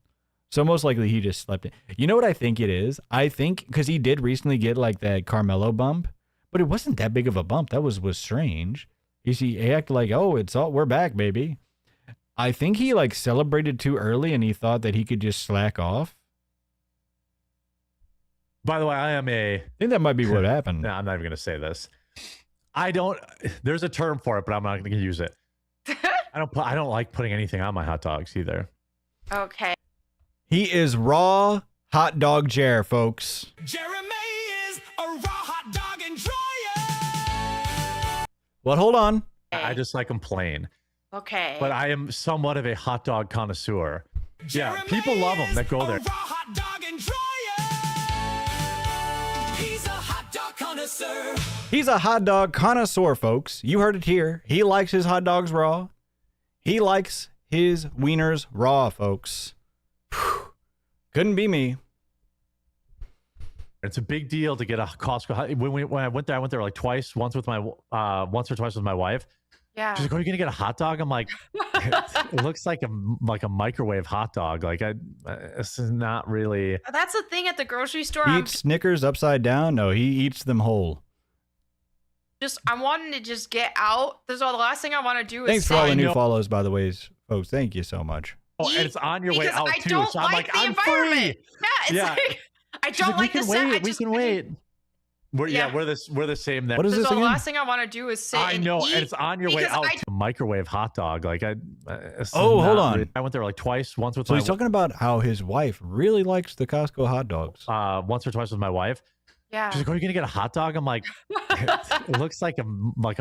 So most likely he just slept in. You know what I think it is? I think because he did recently get like that Carmelo bump, but it wasn't that big of a bump. That was strange. You see, he acted like, oh, we're back, baby. I think he like celebrated too early and he thought that he could just slack off. By the way, I think that might be what happened. No, I'm not even going to say this. There's a term for it, but I'm not going to use it. I don't like putting anything on my hot dogs either. Okay. He is raw hot dog Jer, folks. Jeremy is a raw hot dog enjoyer. Well, hold on. I just like them plain. Okay. But I am somewhat of a hot dog connoisseur. Yeah, people love them that go there. Raw hot dog enjoyer. He's a hot dog connoisseur. He's a hot dog connoisseur, folks. You heard it here. He likes his hot dogs raw. He likes his wieners raw, folks. Whew. Couldn't be me. It's a big deal to get a Costco. When I went there like twice. Once or twice with my wife. Yeah. She's like, "Are you gonna get a hot dog?" I'm like, "It looks like a microwave hot dog. Like this is not really." That's the thing at the grocery store. He eats Snickers upside down. No, he eats them whole. I'm wanting to just get out. That's all. The last thing I want to do is Thanks for all the sit. new follows, by the way, folks. Thank you so much. Oh, and it's on your way Because out I too. don't So I'm like, the I'm environment. free. Yeah, it's like I She's don't like we the can set. wait. We can wait. We're the same there. What is this So the again? last thing I want to do is sit. I and know, eat and it's on your way because out. I- To a microwave hot dog. Like Hold on. I went there like twice. Once with So my he's talking about how his wife really likes the Costco hot dogs. once or twice with my wife. Yeah. She's like, "Are you gonna get a hot dog?" I'm like, "It looks like a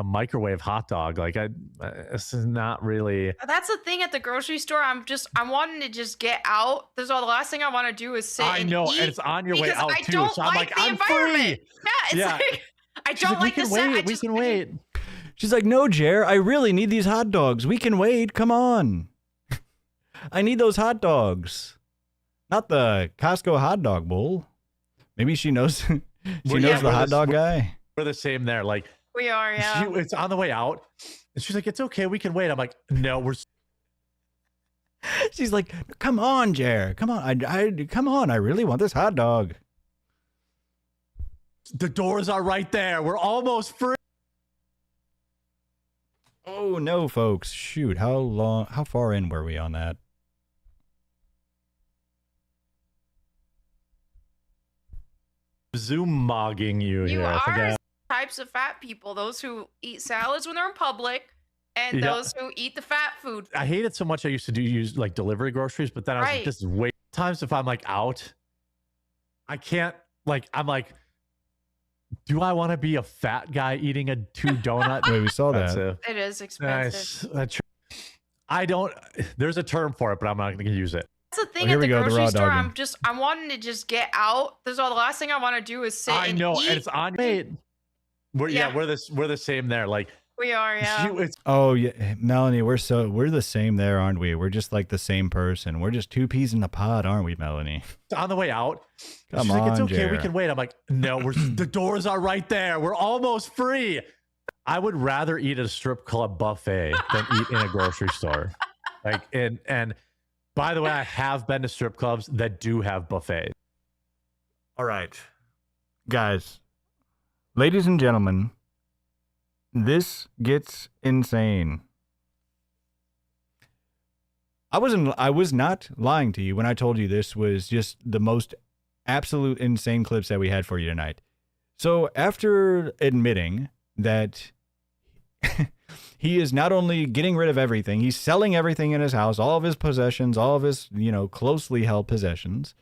microwave hot dog. Like this is not really." That's the thing at the grocery store. I'm wanting to just get out. That's all. The last thing I want to do is sit. I and know, eat and it's on your way because out I too. don't So I'm like, the I'm environment. free. Yeah, it's Yeah. like I She's don't like, like we the can set. wait. We can wait. She's like, no, Jer, I really need these hot dogs. We can wait. Come on. I need those hot dogs. Not the Costco hot dog bowl. Maybe she knows she knows the hot dog guy. We're the same there. Like We are, yeah. it's on the way out. And she's like, "It's okay. We can wait." I'm like, "No, we're." She's like, come on, Jer. Come on. I come on. I really want this hot dog. The doors are right there. We're almost free. Oh no, folks. Shoot, how far in were we on that? Zoom mogging you You here. are types of fat people: those who eat salads when they're in public, and those who eat the fat food. I hate it so much. I used to use like delivery groceries, but then I was like, this is way times if I'm like out, I can't I'm like, do I want to be a fat guy eating a 2 donut? Wait, we saw that. It is expensive. Nice. I don't. There's a term for it, but I'm not going to use it. That's the thing here at we the go, the grocery raw store. dogging. I'm wanting to just get out. That's all. The last thing I want to do is sit I and know, eat. and it's on me. We're the same there. Like We are, yeah. Oh yeah, Melanie, we're the same there, aren't we? We're just like the same person. We're just 2 peas in the pod, aren't we, Melanie? On the way out, Come she's like, it's on, okay, we Jared. can wait. I'm like, no, the doors are right there. We're almost free. I would rather eat at a strip club buffet than eat in a grocery store. Like, and by the way, I have been to strip clubs that do have buffets. All right, guys, ladies and gentlemen, this gets insane. I was not lying to you when I told you this was just the most absolute insane clips that we had for you tonight. So after admitting that he is not only getting rid of everything, he's selling everything in his house, all of his possessions, all of his, closely held possessions,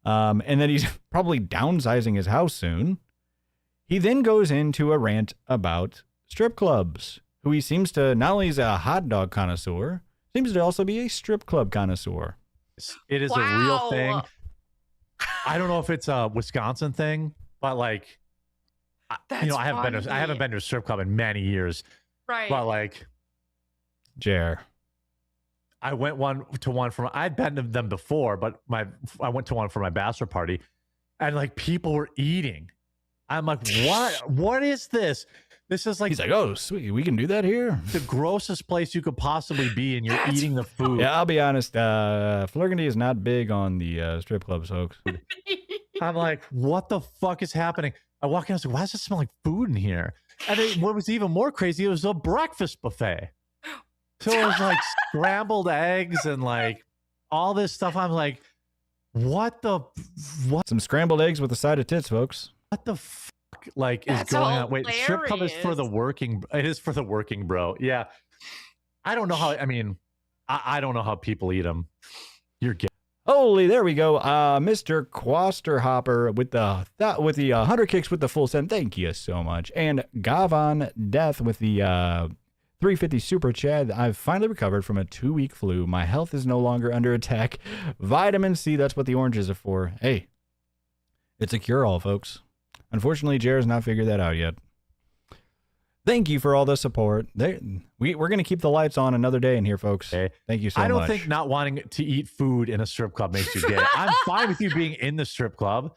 and that he's probably downsizing his house soon. He then goes into a rant about strip clubs, who he seems to, not only is a hot dog connoisseur, seems to also be a strip club connoisseur. It is a real thing. I don't know if it's a Wisconsin thing, but like, I haven't been to a strip club in many years. Right. But like, Jer. I went to one from, I'd been to them before, but I went to one for my bachelor party, and like people were eating. I'm like, what is this? This is like, He's like, oh, sweet, we can do that here. the grossest place you could possibly be, and you're eating the food. Yeah, I'll be honest. Flurgandy is not big on the strip clubs, folks. I'm like, what the fuck is happening? I walk in, I was like, why does it smell like food in here? And what was even more crazy, it was a breakfast buffet. So it was like scrambled eggs and like all this stuff. I'm like, what? Some scrambled eggs with a side of tits, folks. What the fuck is That's going on? Wait, strip club is for the hilarious. it is for the working bro. Yeah. I don't know how, I don't know how people eat them. You're gay. Holy, there we go. Mr. Quasterhopper with the 100 kicks with the full send. Thank you so much. And Gavan Death with the 350 super chat. I've finally recovered from a 2-week flu. My health is no longer under attack. Vitamin C, that's what the oranges are for. Hey, it's a cure-all, folks. Unfortunately, Jared's not figured that out yet. Thank you for all the support. We're going to keep the lights on another day in here, folks. Okay. Thank you so much. I don't think not wanting to eat food in a strip club makes you gay. I'm fine with you being in the strip club.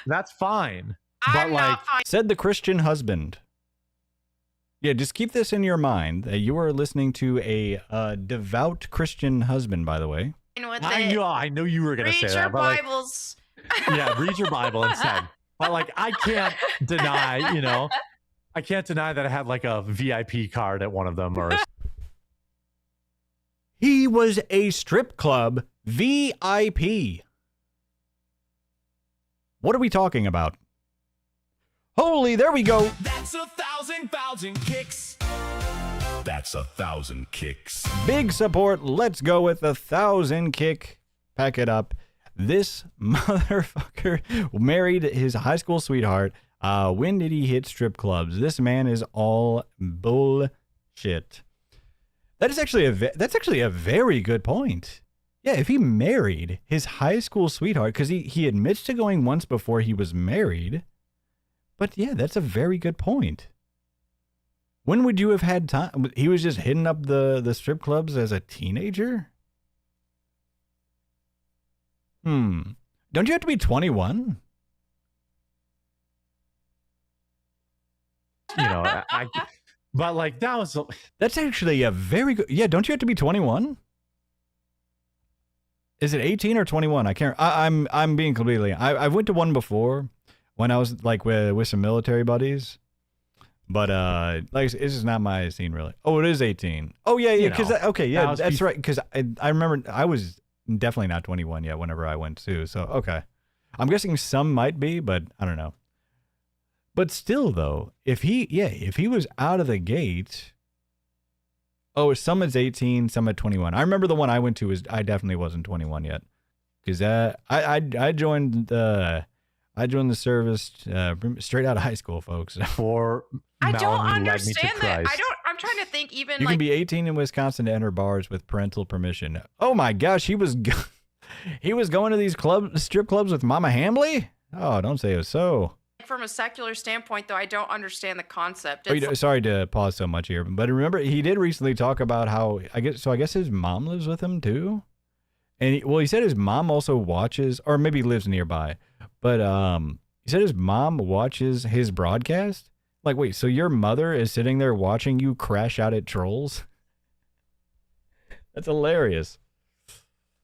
That's fine. I'm not fine. Said the Christian husband. Yeah, just keep this in your mind that you are listening to a devout Christian husband, by the way. With I knew you were going to say Read that. your But like, Bibles. yeah, read your Bible instead. But like, I can't deny, I can't deny that I had like a VIP card at one of them. Or He was a strip club VIP. What are we talking about? Holy, there we go. That's 1,000 kicks. That's 1,000 kicks. Big support. Let's go with 1,000 kick. Pack it up. This motherfucker married his high school sweetheart. When did he hit strip clubs? This man is all bullshit. That's actually a very good point. Yeah, if he married his high school sweetheart, because he admits to going once before he was married. But yeah, that's a very good point. When would you have had time? He was just hitting up the strip clubs as a teenager? Don't you have to be 21? but like that was. That's actually a very good. Yeah, don't you have to be 21? Is it 18 or 21? I can't. I'm being completely. I went to one before when I was like with some military buddies. But like this is not my scene really. Oh, it is 18. Oh yeah, yeah. Because okay, yeah, that's right. Because I remember I was definitely not 21 yet whenever I went too. So okay, I'm guessing some might be, but I don't know. But still though, if he was out of the gate. Oh, some is 18, some at 21. I remember the one I went to I definitely wasn't 21 yet, because I joined the service straight out of high school, folks. I don't understand that. I'm trying to think. Even you can be 18 in Wisconsin to enter bars with parental permission. Oh my gosh, he was going to these strip clubs with Mama Hamley. Oh, don't say it was so. From a secular standpoint, though, I don't understand the concept. Sorry to pause so much here, but remember he did recently talk about how I guess his mom lives with him too, and he said his mom also watches, or maybe lives nearby, but he said his mom watches his broadcast. Like, wait, so your mother is sitting there watching you crash out at trolls? That's hilarious.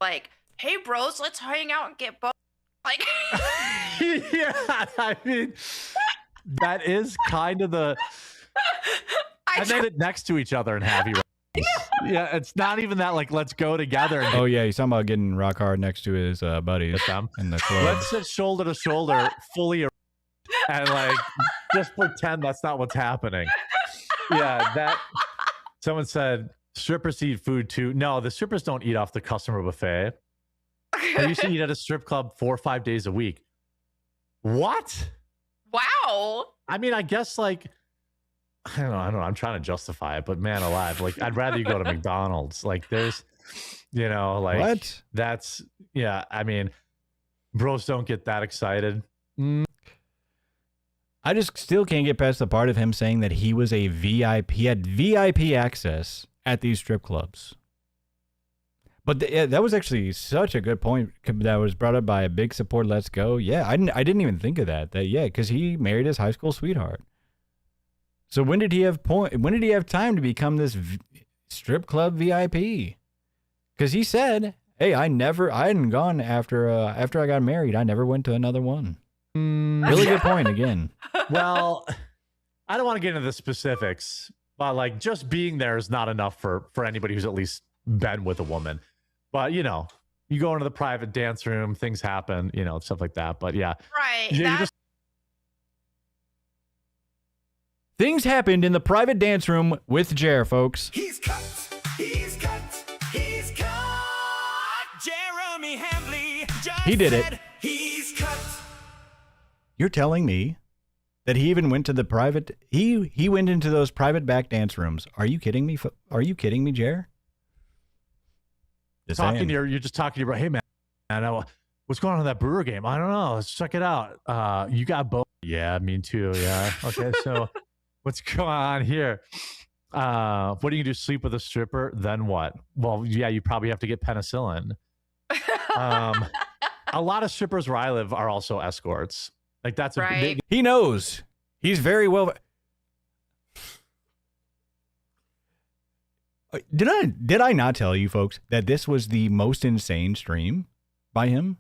Like, hey bros, let's hang out and get both. Like, yeah, I mean, that is kind of the. And then it next to each other and have you. Yeah, it's not even that like let's go together. And oh yeah, he's talking about getting rock hard next to his buddies in the club. Let's sit shoulder to shoulder, fully, and like just pretend that's not what's happening. Yeah, that. Someone said strippers eat food too. No, the strippers don't eat off the customer buffet. I used to eat at a strip club 4 or 5 days a week. What? Wow. I mean, I guess like I don't know. I'm trying to justify it, but man alive, like I'd rather you go to McDonald's. Like there's, like what? That's I mean, bros don't get that excited. I just still can't get past the part of him saying that he was a VIP. He had VIP access at these strip clubs. But that was actually such a good point that was brought up by a big support. Let's go. Yeah, I didn't even think of that. Because he married his high school sweetheart. So when did he have time to become this strip club VIP? Because he said, "Hey, I hadn't gone after I got married. I never went to another one." Really good point again. Well, I don't want to get into the specifics, but like just being there is not enough for anybody who's at least been with a woman. But, you go into the private dance room, things happen, stuff like that. But yeah. Right. Things happened in the private dance room with Jer, folks. He's cut. He's cut. He's cut. Jeremy Hambley just he did it. He's cut. You're telling me that he even went to the private... He went into those private back dance rooms. Are you kidding me? Are you kidding me, Jer? You're just talking to your bro. Hey man, what's going on in that Brewer game? I don't know. Let's check it out. You got both? Yeah, me too. Yeah. Okay. So what's going on here? What do you do? Sleep with a stripper? Then what? Well, yeah, you probably have to get penicillin. A lot of strippers where I live are also escorts. Like that's a big. He knows. He's very well. Did I not tell you folks that this was the most insane stream by him?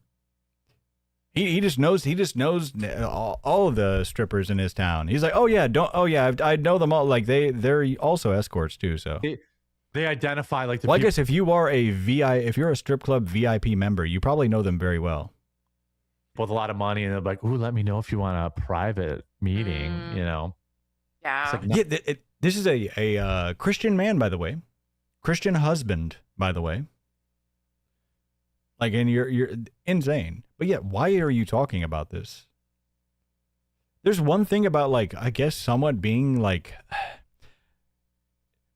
He just knows all of the strippers in his town. He's like, I know them all. Like they're also escorts too. So they identify like. I guess if you're a strip club VIP member, you probably know them very well. With a lot of money, and they're like, "Ooh, let me know if you want a private meeting." Yeah. Like, this is a Christian man, by the way. Christian husband, by the way. Like, and you're insane. But yeah, why are you talking about this? There's one thing about, like, I guess somewhat being like,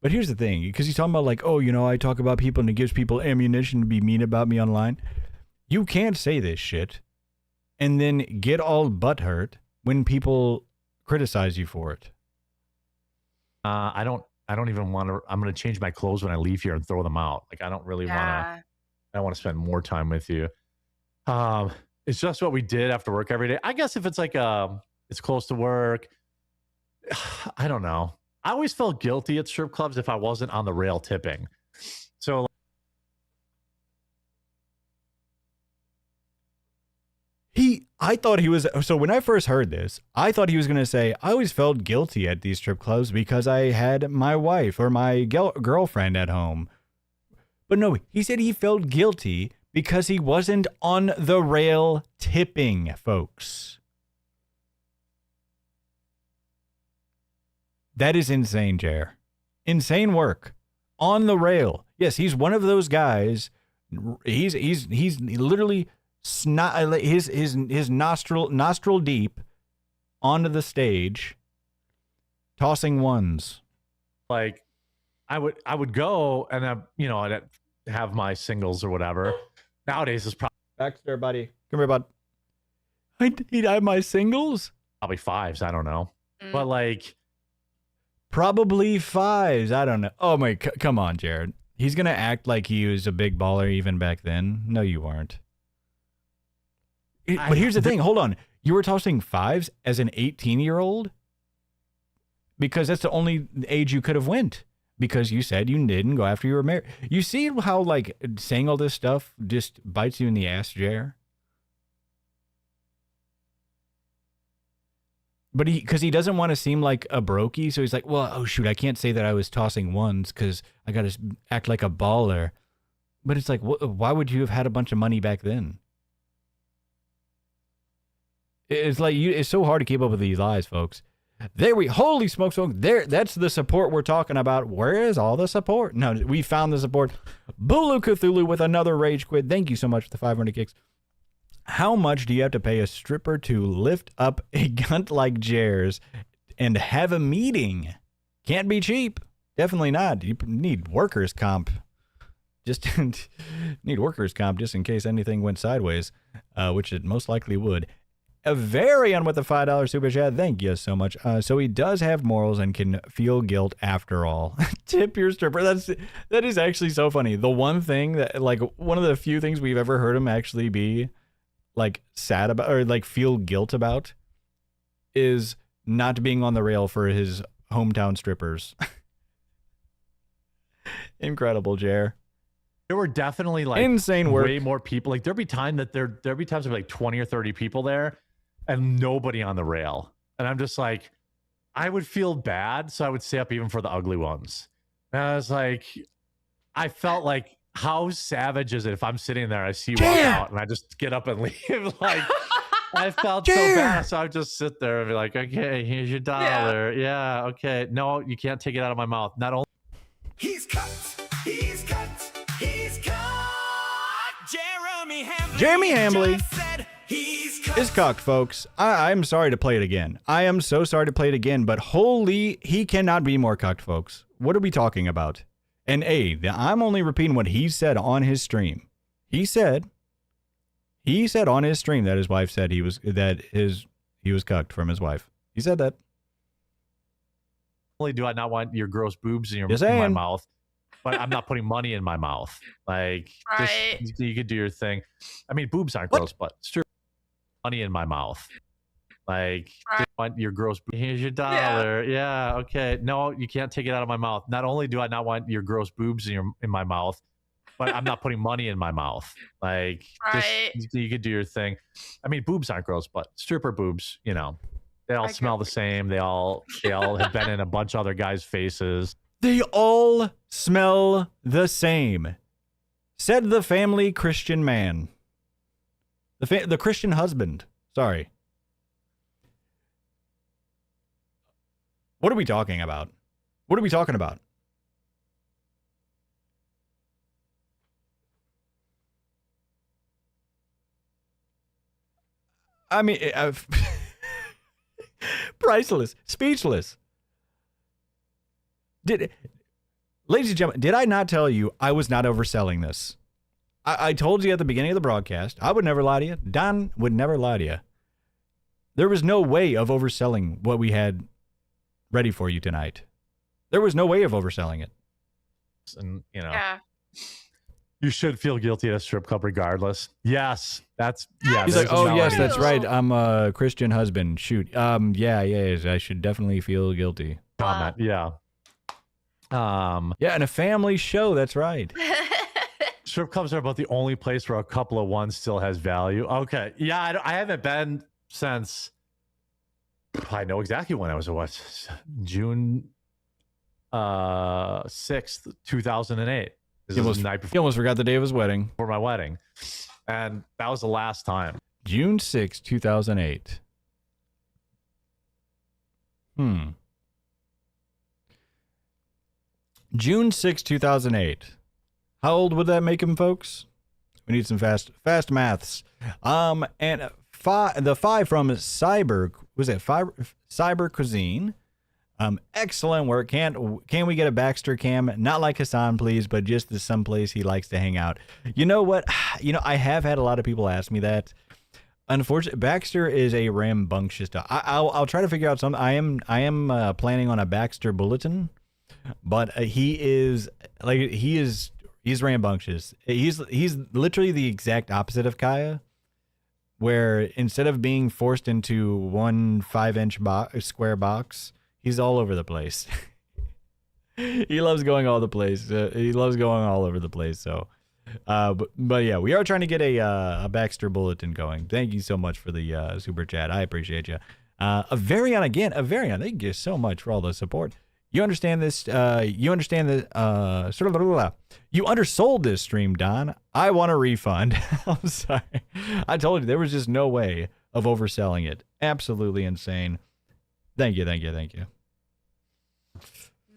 but here's the thing, because he's talking about like, I talk about people and it gives people ammunition to be mean about me online. You can't say this shit and then get all butthurt when people criticize you for it. I don't even want to. I'm going to change my clothes when I leave here and throw them out. Like I don't really want to. I want to spend more time with you. It's just what we did after work every day. I guess if it's like it's close to work. I don't know. I always felt guilty at strip clubs if I wasn't on the rail tipping. So I thought he was, so when I first heard this, I thought he was going to say, I always felt guilty at these strip clubs because I had my wife or my girlfriend at home. But no, he said he felt guilty because he wasn't on the rail tipping, folks. That is insane, Jer. Insane work. On the rail. Yes, he's one of those guys. He's literally his nostril deep onto the stage, tossing ones. Like, I would go and I'd have my singles or whatever. Nowadays it's Baxter, buddy, come here, bud. He'd have my singles. probably fives. I don't know, but like, Probably fives. I don't know. Oh my, come on, Jared. He's gonna act like he was a big baller even back then. No, you weren't. But here's the thing. Hold on. You were tossing fives as an 18-year-old? Because that's the only age you could have went. Because you said you didn't go after you were married. You see how, like, saying all this stuff just bites you in the ass, Jer? But because he doesn't want to seem like a brokey, so he's like, well, oh, shoot, I can't say that I was tossing ones because I got to act like a baller. But it's like, why would you have had a bunch of money back then? It's like it's so hard to keep up with these lies, folks. Holy smokes, folks. That's the support we're talking about. Where is all the support? No, we found the support. Bulu Cthulhu with another rage quit. Thank you so much for the 500 kicks. How much do you have to pay a stripper to lift up a gunt like Jer's and have a meeting? Can't be cheap. Definitely not. You need workers' comp. Just need workers' comp just in case anything went sideways, which it most likely would. A Varian with a $5 super chat. Thank you so much. So he does have morals and can feel guilt after all. Tip your stripper. That is actually so funny. The one thing that, like, one of the few things we've ever heard him actually be like sad about or like feel guilt about is not being on the rail for his hometown strippers. Incredible, Jer. there were definitely like insane work. Way more people. Like there'd be times there'd be times there'd be like 20 or 30 people there and nobody on the rail. And I'm just like, I would feel bad. So I would stay up even for the ugly ones. And I was like, I felt like, how savage is it if I'm sitting there, I see you walk out and I just get up and leave? Like, I felt so bad. So I would just sit there and be like, okay, here's your $1. Yeah, okay. No, you can't take it out of my mouth. Not only He's cut. He's cut. He's cut. Jeremy Hambley He's cut. is cocked, folks. I'm sorry to play it again. I am so sorry to play it again, but holy, he cannot be more cocked, folks. What are we talking about? And I'm only repeating what he said on his stream. He said on his stream that his wife said he was cucked from his wife. He said that. not only do I not want your gross boobs in Just my saying. mouth, but I'm not putting money in my mouth. Like, Right. just, you could do your thing. I mean, boobs aren't gross, but strip money in my mouth. Like, Right. just want your gross. Here's your $1. Yeah, okay. No, you can't take it out of my mouth. Not only do I not want your gross boobs in my mouth, but I'm not putting money in my mouth. Like, Right. just, you could do your thing. I mean, boobs aren't gross, but stripper boobs, they all I smell get the same. They all have been in a bunch of other guys' faces. They all smell the same, said the family Christian man. The Christian husband. Sorry. What are we talking about? What are we talking about? I mean, priceless, speechless. Ladies and gentlemen, did I not tell you I was not overselling this? I told you at the beginning of the broadcast, I would never lie to you. Don would never lie to you. There was no way of overselling what we had ready for you tonight. There was no way of overselling it. And, Yeah. you should feel guilty at a strip club regardless. Yes, that's He's there's like, oh a yes, melody. that's right. I'm a Christian husband. Shoot. Yeah, I should definitely feel guilty. Comment. Yeah. Yeah, and a family show. That's right. strip clubs are about the only place where a couple of ones still has value. Okay. Yeah, I haven't been since, I know exactly when I was, what, June 6th, 2008. This is the night He almost forgot the day of his wedding. before my wedding. And that was the last time. June 6, 2008. June 6, 2008. How old would that make him, folks? We need some fast maths. And the 5 from Cyber, was it Cyber Cuisine? Excellent work. Can we get a Baxter cam? Not like Hassan, please, but just the someplace he likes to hang out. You know what? You know, I have had a lot of people ask me that. Unfortunately, Baxter is a rambunctious dog. I'll try to figure out something. I am planning on a Baxter bulletin, but he's rambunctious. He's literally the exact opposite of Kaya, where instead of being forced into one 5-inch square box, he's all over the place. He loves going all the place. He loves going all over the place. So, but yeah, we are trying to get a Baxter bulletin going. Thank you so much for the super chat. I appreciate you. Avarion, thank you so much for all the support. You understand this? You understand the you undersold this stream, Don. I want a refund. I'm sorry. I told you there was just no way of overselling it. Absolutely insane. Thank you.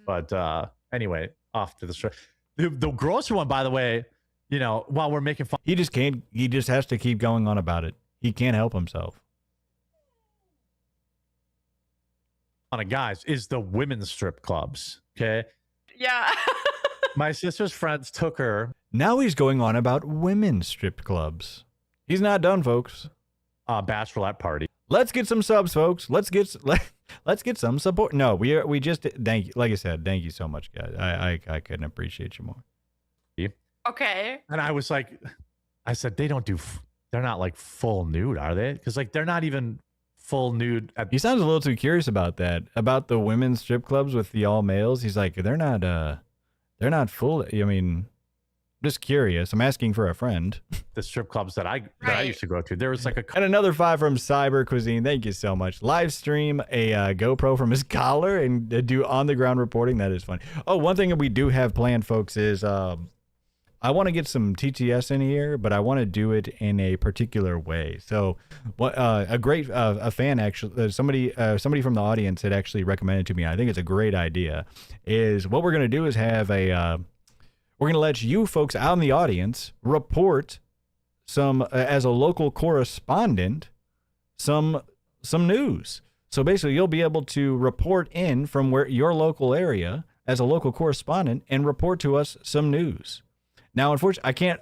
But anyway, off to the story. The grocer one, by the way, you know, while we're making fun, he just has to keep going on about it. He can't help himself. on it, guys, is the women's strip clubs. Okay. Yeah. My sister's friends took her. Now he's going on about women's strip clubs. He's not done, folks. Bachelorette party. Let's get some subs, folks. Let's get some support. No, we just thank you. Like I said, thank you so much, guys. I couldn't appreciate you more. Okay. And I was like, I said, they're not like full nude, are they? Because like they're not even full nude. He sounds a little too curious about that, about the women's strip clubs with the all males. He's like, they're not full. I mean, just curious. I'm asking for a friend. The strip clubs that I used to go to, there was like and another 5 from Cyber Cuisine. Thank you so much. Live stream a GoPro from his collar and do on the ground reporting. That is fun. Oh, one thing that we do have planned, folks, is I want to get some TTS in here, but I want to do it in a particular way. So, what a fan actually, somebody from the audience had actually recommended to me. I think it's a great idea. Is what we're gonna do is have we're gonna let you folks out in the audience report some as a local correspondent some news. So basically, you'll be able to report in from where your local area as a local correspondent and report to us some news. Now, unfortunately, I can't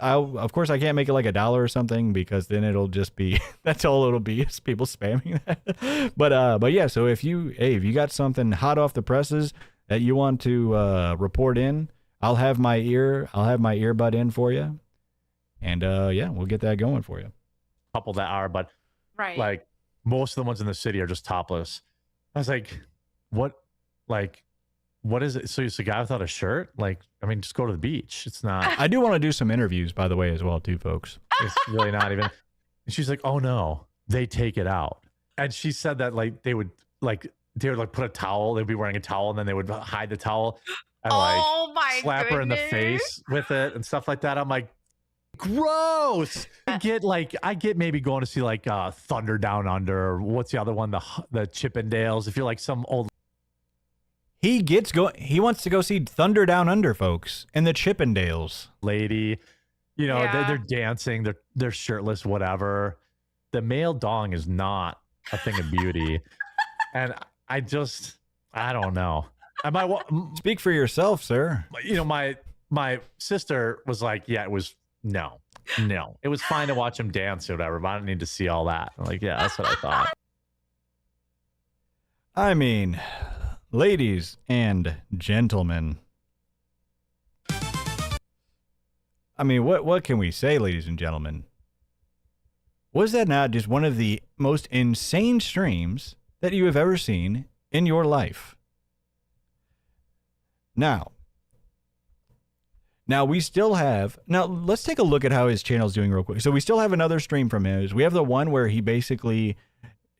make it like $1 or something, because then it'll just be, that's all it'll be, is people spamming that. But yeah, so if you got something hot off the presses that you want to report in, I'll have my earbud in for you. And yeah, we'll get that going for you. Couple that are, but right. like most of the ones in the city are just topless. I was like, what is it? So it's a guy without a shirt? Like, I mean, just go to the beach. It's not. I do want to do some interviews, by the way, as well, too, folks. It's really not even. And she's like, oh no, they take it out. And she said that they would put a towel. They'd be wearing a towel, and then they would hide the towel and slap her in the face with it and stuff like that. I'm like, gross. I get maybe going to see like Thunder Down Under, or what's the other one? The Chippendales. If you're like some old. He wants to go see Thunder Down Under, folks, and the Chippendales. Lady, they're dancing, they're shirtless, whatever. The male dong is not a thing of beauty. And I don't know. Speak for yourself, sir. My sister was like, yeah, it was no. It was fine to watch him dance or whatever, but I don't need to see all that. I'm like, yeah, that's what I thought. I mean, ladies and gentlemen. I mean, what can we say, ladies and gentlemen? Was that not just one of the most insane streams that you have ever seen in your life? Now Now we still have. Now let's take a look at how his channel's doing real quick. So we still have another stream from him. We have the one where he basically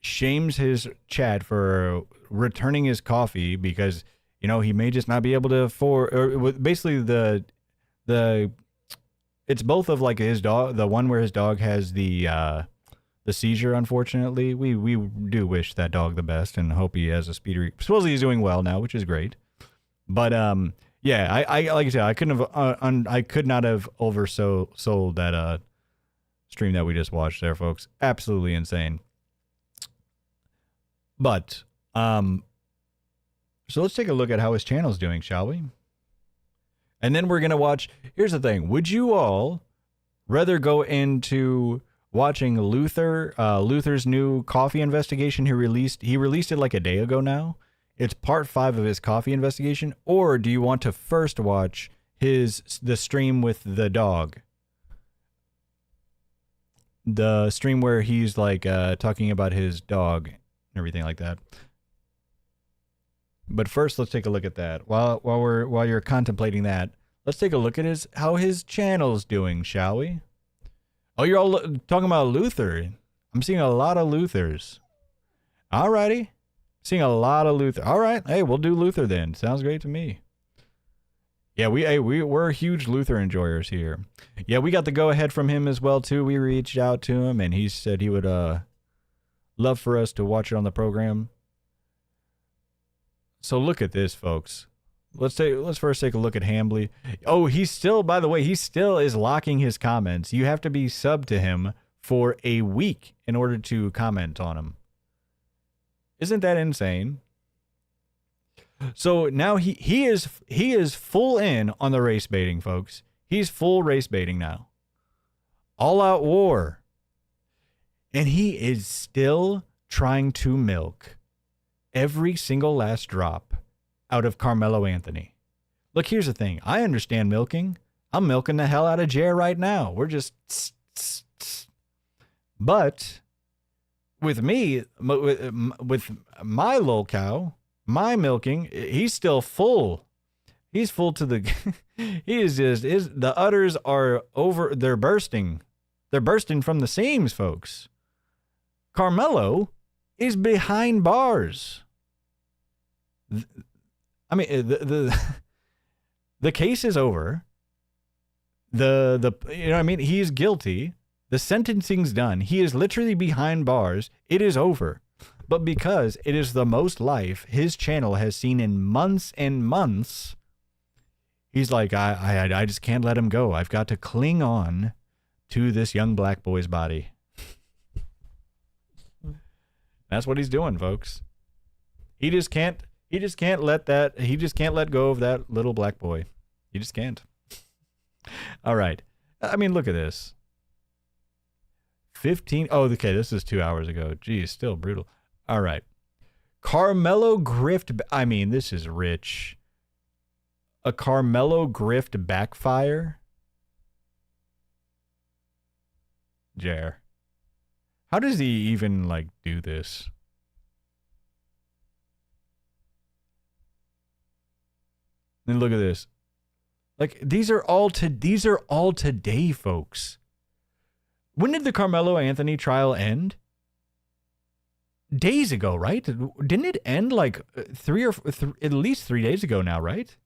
shames his chat for returning his coffee because he may just not be able to afford. Or basically the it's both of like his dog, the one where his dog has the seizure. Unfortunately, we do wish that dog the best and hope he has a speedy. Supposedly he's doing well now, which is great. But yeah, I like I said, I couldn't have I could not have sold that stream that we just watched there, folks. Absolutely insane. But so let's take a look at how his channel's doing, shall we? And then we're gonna watch. Here's the thing: would you all rather go into watching Luther's new coffee investigation? He released it like a day ago now. It's part 5 of his coffee investigation, or do you want to first watch the stream with the dog? The stream where he's like talking about his dog and everything like that. But first, let's take a look at that. While you're contemplating that, let's take a look at how his channel's doing, shall we? Oh, you're all talking about Luther. I'm seeing a lot of Luthers. Alrighty. Seeing a lot of Luther. All right. Hey, we'll do Luther then. Sounds great to me. Yeah, we're huge Luther enjoyers here. Yeah, we got the go ahead from him as well too. We reached out to him and he said he would love for us to watch it on the program. So look at this, folks. Let's first take a look at Hambly. Oh, he's still, by the way, he still is locking his comments. You have to be subbed to him for a week in order to comment on him. Isn't that insane? So now he is full in on the race baiting, folks. He's full race baiting now. All out war. And he is still trying to milk every single last drop out of Carmelo Anthony. Look, here's the thing. I understand milking. I'm milking the hell out of Jer right now. We're just but with me, with my lolcow, my milking, he's still full. He's full to the. He is just the udders are over. They're bursting. They're bursting from the seams, folks. Carmelo is behind bars. I mean, the case is over. You know what I mean? He's guilty. The sentencing's done. He is literally behind bars. It is over. But because it is the most life his channel has seen in months and months, he's like, I just can't let him go. I've got to cling on to this young black boy's body. That's what he's doing, folks. He just can't let go of that little black boy. He just can't. All right. I mean, look at this. 15. Oh, okay. This is 2 hours ago. Geez, still brutal. All right. Carmelo grift. I mean, this is rich. A Carmelo grift backfire. Jer. How does he even like do this? And look at this. Like these are all today, folks. When did the Carmelo Anthony trial end? Days ago, right? Didn't it end like at least 3 days ago now, right?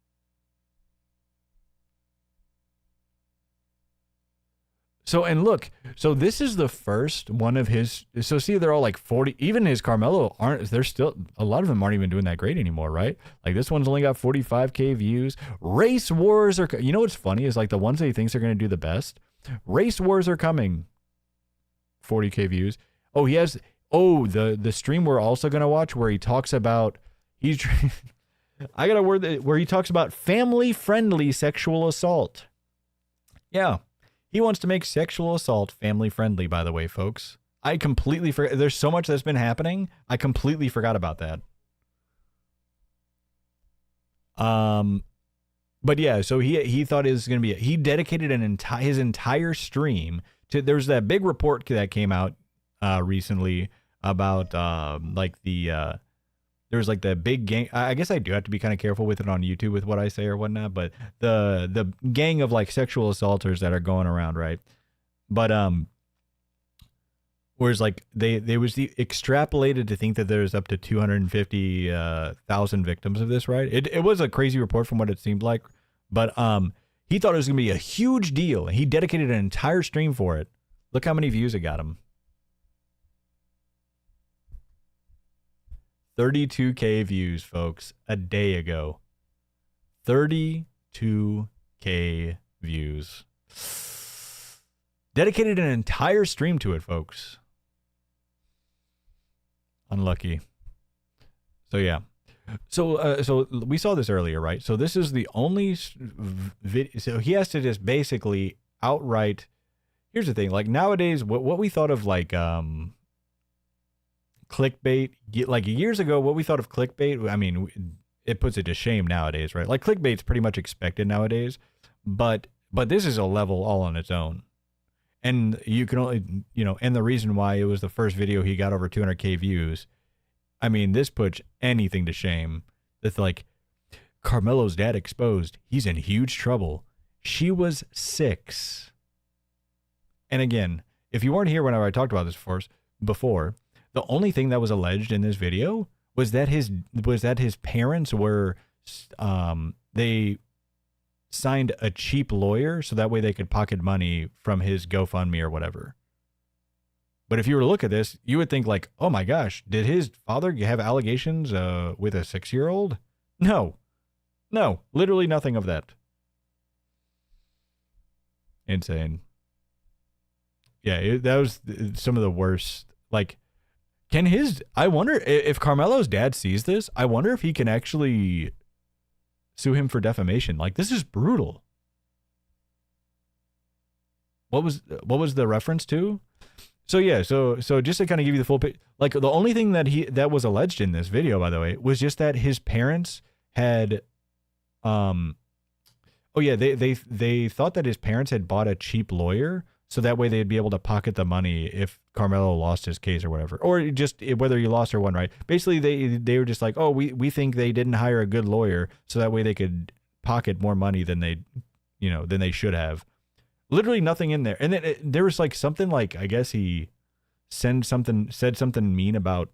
So, and look, so this is the first one of his, so see, they're all like 40, even his Carmelo they're still, a lot of them aren't even doing that great anymore, right? Like this one's only got 45K views. Race wars are, you know what's funny is like the ones that he thinks are going to do the best, race wars are coming. 40K views. Oh, he has, the stream we're also going to watch where he talks about, I got a word that, where he talks about family-friendly sexual assault. Yeah. He wants to make sexual assault family-friendly, by the way, folks. I completely forgot. There's so much that's been happening. I completely forgot about that. But yeah, so he thought it was going to be, he dedicated his entire stream to, there's that big report that came out recently about like the there's like the big gang. I guess I do have to be kind of careful with it on YouTube with what I say or whatnot, but the gang of like sexual assaulters that are going around, right? But whereas like they was extrapolated to think that there's up to 250,000 victims of this, right? It was a crazy report from what it seemed like, but he thought it was gonna be a huge deal, and he dedicated an entire stream for it. Look how many views it got him. 32K views, folks, a day ago. 32K views. Dedicated an entire stream to it, folks. Unlucky. So yeah. So we saw this earlier, right? So this is the only video. So he has to just basically outright. Here's the thing. Like nowadays, what we thought of like clickbait, like years ago, what we thought of clickbait. I mean, it puts it to shame nowadays, right? Like clickbait's pretty much expected nowadays, but this is a level all on its own. And you can only, and the reason why it was the first video he got over 200K views. I mean, this puts anything to shame. It's like, Carmelo's dad exposed. He's in huge trouble. She was 6. And again, if you weren't here whenever I talked about this before, the only thing that was alleged in this video was that his parents were, they signed a cheap lawyer so that way they could pocket money from his GoFundMe or whatever. But if you were to look at this, you would think like, oh my gosh, did his father have allegations with a 6-year-old? No, literally nothing of that. Insane. Yeah, that was some of the worst. Like, I wonder if Carmelo's dad sees this, I wonder if he can actually sue him for defamation. Like, this is brutal. What was the reference to? So yeah, so just to kind of give you the full picture, like the only thing that was alleged in this video, by the way, was just that his parents had, they thought that his parents had bought a cheap lawyer so that way they'd be able to pocket the money if Carmelo lost his case or whatever, or just whether he lost or won, right? Basically, they were just like, oh, we think they didn't hire a good lawyer so that way they could pocket more money than they should have. Literally nothing in there. And then there was like something like, I guess he said something mean about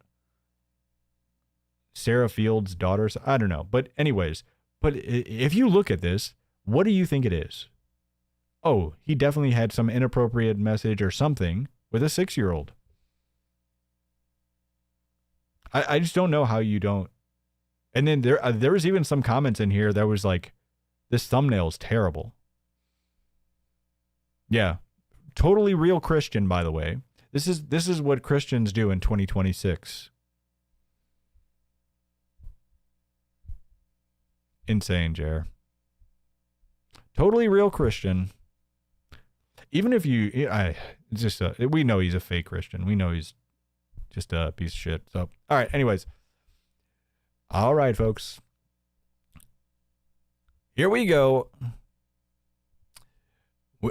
Sarah Field's daughter. I don't know. But anyways, if you look at this, what do you think it is? Oh, he definitely had some inappropriate message or something with a 6-year-old. I just don't know how you don't. And then there was even some comments in here that was like, this thumbnail's terrible. Yeah, totally real Christian, by the way. This is what Christians do in 2026. Insane, Jer. Totally real Christian. Even if we know he's a fake Christian. We know he's just a piece of shit. So, all right. Anyways. All right, folks. Here we go.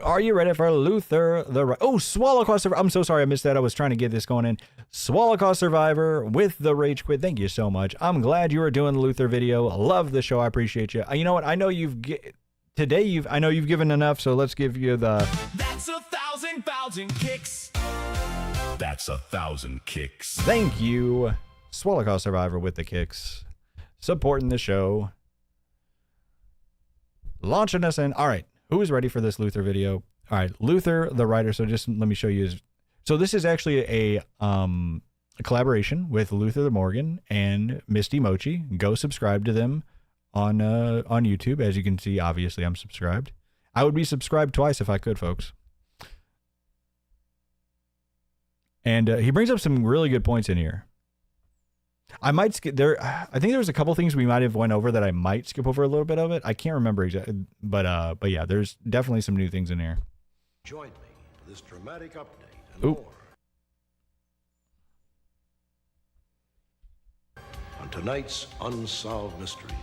Are you ready for Luther Swallowclaw Survivor? I'm so sorry I missed that. I was trying to get this going in. Swallowclaw Survivor with the Rage Quit. Thank you so much. I'm glad you were doing the Luther video. I love the show. I appreciate you. You know what? I know you've given enough, so let's give you the... That's 1,000 kicks. That's 1,000 kicks. Thank you, Swallowclaw Survivor with the kicks. Supporting the show. Launching us in. All right. Who is ready for this Luther video? All right, Luther, the writer. So just let me show you. So this is actually a collaboration with Luther the Morgan and Misty Mochi. Go subscribe to them on YouTube. As you can see, obviously I'm subscribed. I would be subscribed twice if I could, folks. And he brings up some really good points in here. I might skip there. I think there was a couple things we might have went over that I might skip over a little bit of it. I can't remember exactly, but yeah, there's definitely some new things in here. Join me for this dramatic update and Oop. more on tonight's Unsolved Mysteries.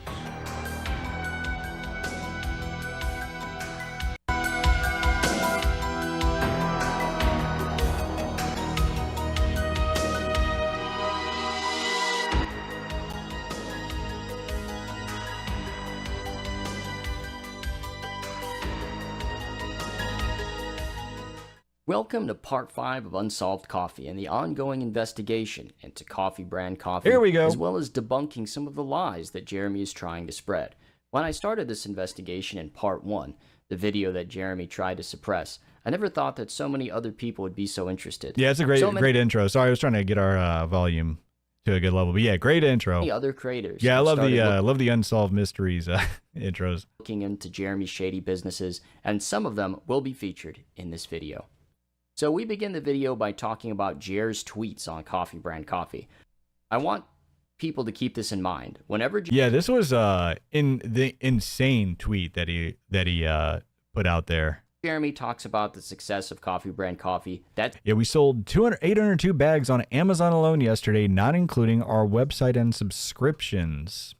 Welcome to part 5 of Unsolved Coffee and the ongoing investigation into coffee brand coffee. Here we go. As well as debunking some of the lies that Jeremy is trying to spread. When I started this investigation in part 1, the video that Jeremy tried to suppress, I never thought that so many other people would be so interested. Yeah, it's a great intro. Sorry, I was trying to get our volume to a good level, but yeah, great intro. Many other creators. Yeah, I love the Unsolved Mysteries intros. Looking into Jeremy's shady businesses, and some of them will be featured in this video. So we begin the video by talking about Jer's tweets on coffee brand coffee. I want people to keep this in mind. Whenever this was in the insane tweet that he put out there. Jeremy talks about the success of coffee brand coffee. We sold 802 bags on Amazon alone yesterday, not including our website and subscriptions.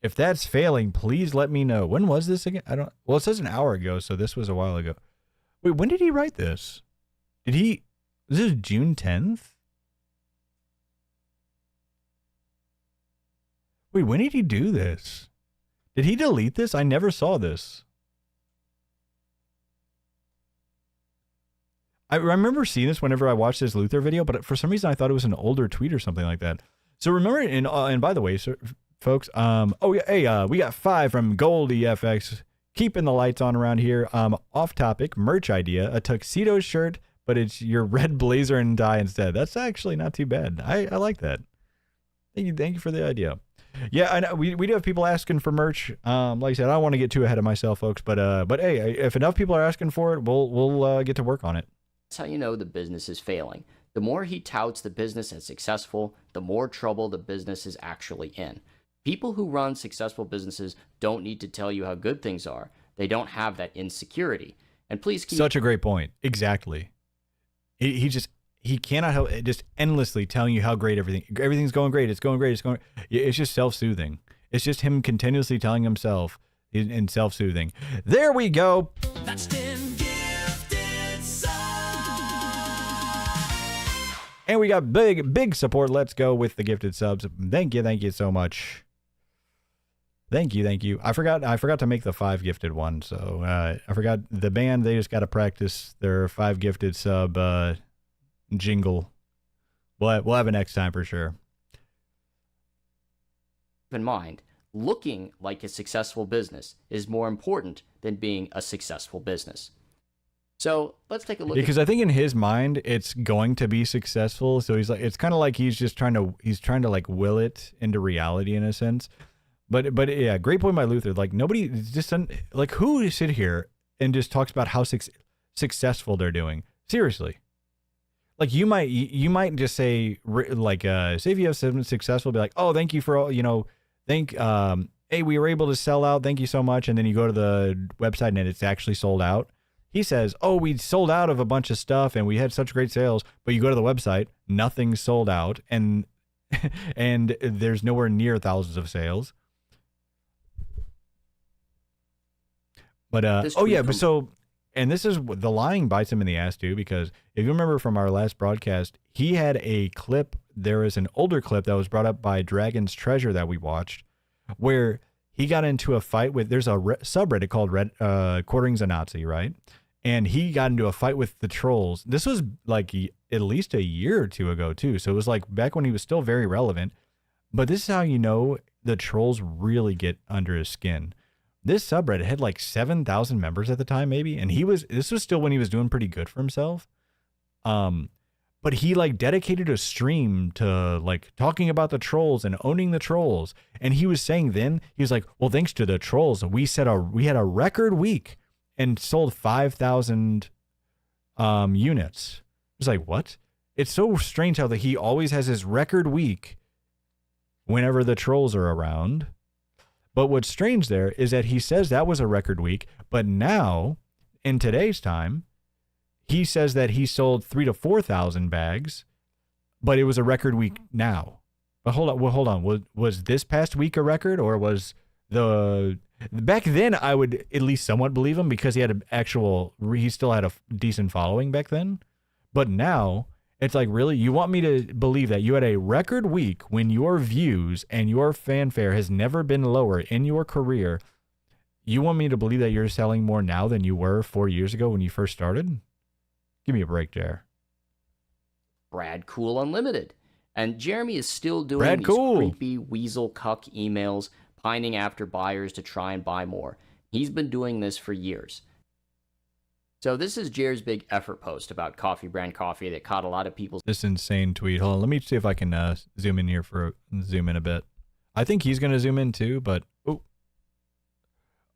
If that's failing, please let me know. When was this again? Well, it says an hour ago, so this was a while ago. Wait, when did he write this? This is June 10th? Wait, when did he do this? Did he delete this? I never saw this. I remember seeing this whenever I watched this Luther video, but for some reason I thought it was an older tweet or something like that. So remember, and by the way, folks, we got 5 from Goldie FX, keeping the lights on around here. Off topic, merch idea, a tuxedo shirt, but it's your red blazer and tie instead. That's actually not too bad. I like that. Thank you for the idea. Yeah, I know we do have people asking for merch. Like I said, I don't want to get too ahead of myself, folks, but hey, if enough people are asking for it, we'll get to work on it. That's how you know the business is failing. The more he touts the business as successful, the more trouble the business is actually in. People who run successful businesses don't need to tell you how good things are. They don't have that insecurity. And please keep... Such a great point. Exactly. He cannot help just endlessly telling you how great everything's going great. It's going great. It's just self-soothing. It's just him continuously telling himself in self-soothing. There we go. That's 10 gifted subs. And we got big support. Let's go with the gifted subs. Thank you so much. Thank you. I forgot to make the 5 gifted one. So I forgot the band. They just got to practice their 5 gifted sub jingle. We'll have it next time for sure. In mind, looking like a successful business is more important than being a successful business. So let's take a look. Because I think in his mind, it's going to be successful. So he's like, it's kind of like he's trying to like will it into reality in a sense. But yeah, great point by Luther. Like nobody just like who sit here and just talks about how successful they're doing. Seriously. Like you might just say like say if you have something successful, be like, oh, thank you for all, hey, we were able to sell out, thank you so much, and then you go to the website and it's actually sold out. He says, oh, we sold out of a bunch of stuff and we had such great sales, but you go to the website, nothing's sold out, and and there's nowhere near thousands of sales. But and this is the lying bites him in the ass too, because if you remember from our last broadcast, he had a clip. There is an older clip that was brought up by Dragon's Treasure that we watched, where he got into a fight with. There's a subreddit called Quartering's a Nazi, right? And he got into a fight with the trolls. This was like at least a year or 2 ago too, so it was like back when he was still very relevant. But this is how you know the trolls really get under his skin. This subreddit had like 7,000 members at the time, maybe, and this was still when he was doing pretty good for himself. But he like dedicated a stream to like talking about the trolls and owning the trolls. And he was saying then, he was like, well, thanks to the trolls, we had a record week and sold 5,000 units. It's like, what? It's so strange how that he always has his record week whenever the trolls are around. But what's strange there is that he says that was a record week, but now, in today's time, he says that he sold 3,000 to 4,000 bags, but it was a record week now. But hold on. Was this past week a record, or was back then? I would at least somewhat believe him because he still had a decent following back then. But now it's like, really, you want me to believe that you had a record week when your views and your fanfare has never been lower in your career? You want me to believe that you're selling more now than you were 4 years ago when you first started? Give me a break, Jer. Brad Cool Unlimited. And Jeremy is still doing Brad these Cool. creepy weasel cuck emails, pining after buyers to try and buy more. He's been doing this for years. So this is Jer's big effort post about Coffee Brand Coffee that caught a lot of people's... This insane tweet. Hold on, let me see if I can zoom in here zoom in a bit. I think he's going to zoom in too, but...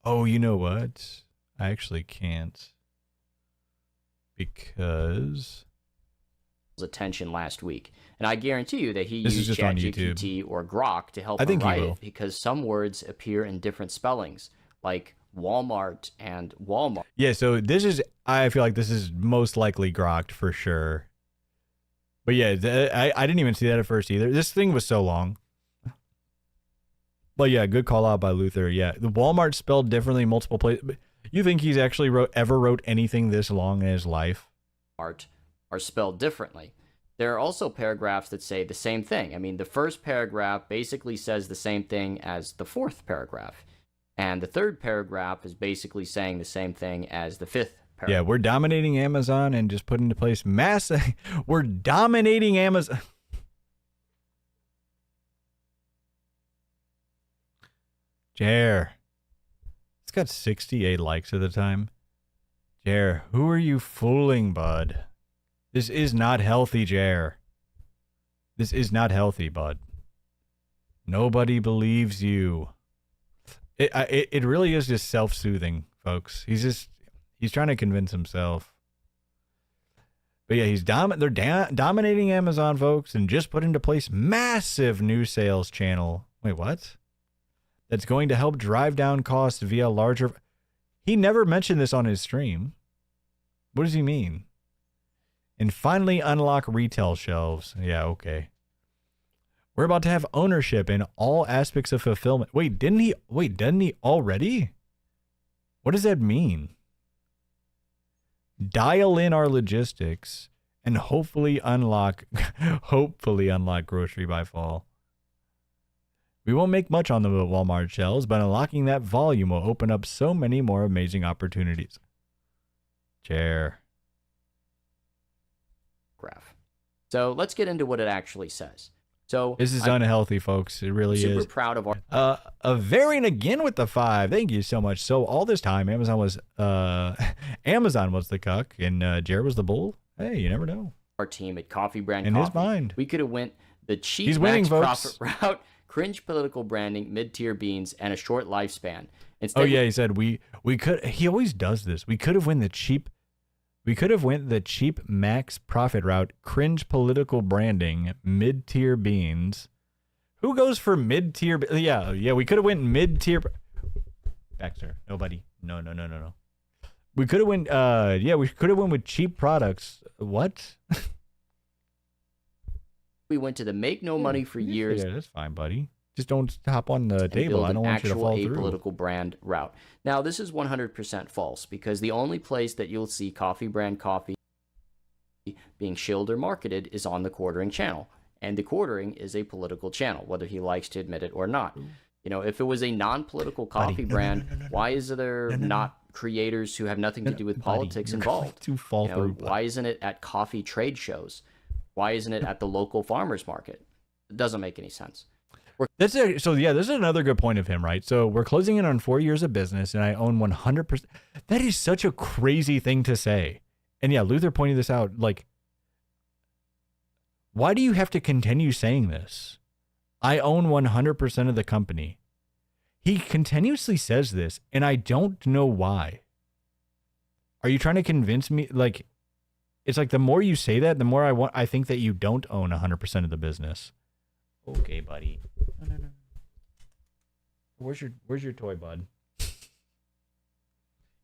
Oh, you know what? I actually can't. Because... attention last week. And I guarantee you that he This is used just on YouTube. ChatGPT or Grok to help I him think he write will. it because some words appear in different spellings, like Walmart and Walmart. Yeah, so this is... I feel like this is most likely grokked for sure. But yeah, I didn't even see that at first either. This thing was so long. But yeah, good call out by Luther. Yeah, the Walmart spelled differently multiple places. You think he's actually ever wrote anything this long in his life? Are spelled differently. There are also paragraphs that say the same thing. I mean, the first paragraph basically says the same thing as the fourth paragraph. And the third paragraph is basically saying the same thing as the fifth paragraph. Yeah, we're dominating Amazon and just put into place we're dominating Amazon. Jer. It's got 68 likes at the time. Jer, who are you fooling, bud? This is not healthy, Jer. This is not healthy, bud. Nobody believes you. It really is just self-soothing, folks. He's trying to convince himself. But yeah, they're dominating Amazon, folks, and just put into place massive new sales channel. Wait, what? That's going to help drive down costs via larger... He never mentioned this on his stream. What does he mean? And finally unlock retail shelves. Yeah, okay. We're about to have ownership in all aspects of fulfillment. Wait, didn't he already? What does that mean? Dial in our logistics and hopefully unlock grocery by fall. We won't make much on the Walmart shelves, but unlocking that volume will open up so many more amazing opportunities. Chair. Graph. So let's get into what it actually says. So This is unhealthy, folks. It really super is. proud of our A variant again with the 5. Thank you so much. So all this time, Amazon was the cuck and Jared was the bull. Hey, you never know. our team at Coffee Brand In Coffee. his mind. We could have went the cheap He's winning, max folks. profit route, cringe political branding, mid-tier beans, and a short lifespan. Instead, Oh yeah, he said we could. He always does this. We could have went the cheap. We could have went the cheap max profit route, cringe political branding, mid-tier beans. Who goes for mid-tier? Yeah. We could have went mid-tier. Baxter, nobody. No. We could have went. We could have went with cheap products. What? we went to the make no money for years. Yeah, that's fine, buddy. Just don't hop on the and table. build I don't an want you to actual fall through. apolitical brand route. Now, this is 100% false because the only place that you'll see Coffee Brand Coffee being shilled or marketed is on the Quartering channel. And the Quartering is a political channel, whether he likes to admit it or not. You know, if it was a non-political coffee brand, why is there not creators who have nothing to do with politics involved? To fall You know, through. why isn't it at coffee trade shows? Why isn't it at the local farmers market? It doesn't make any sense. This is another good point of him, right? So we're closing in on 4 years of business, and I own 100%. That is such a crazy thing to say. And yeah, Luther pointed this out. Like, why do you have to continue saying this? I own 100% of the company. He continuously says this, and I don't know why. Are you trying to convince me? Like, it's like the more you say that, the more I think that you don't own 100% of the business. Okay, buddy. No. Where's your toy, bud?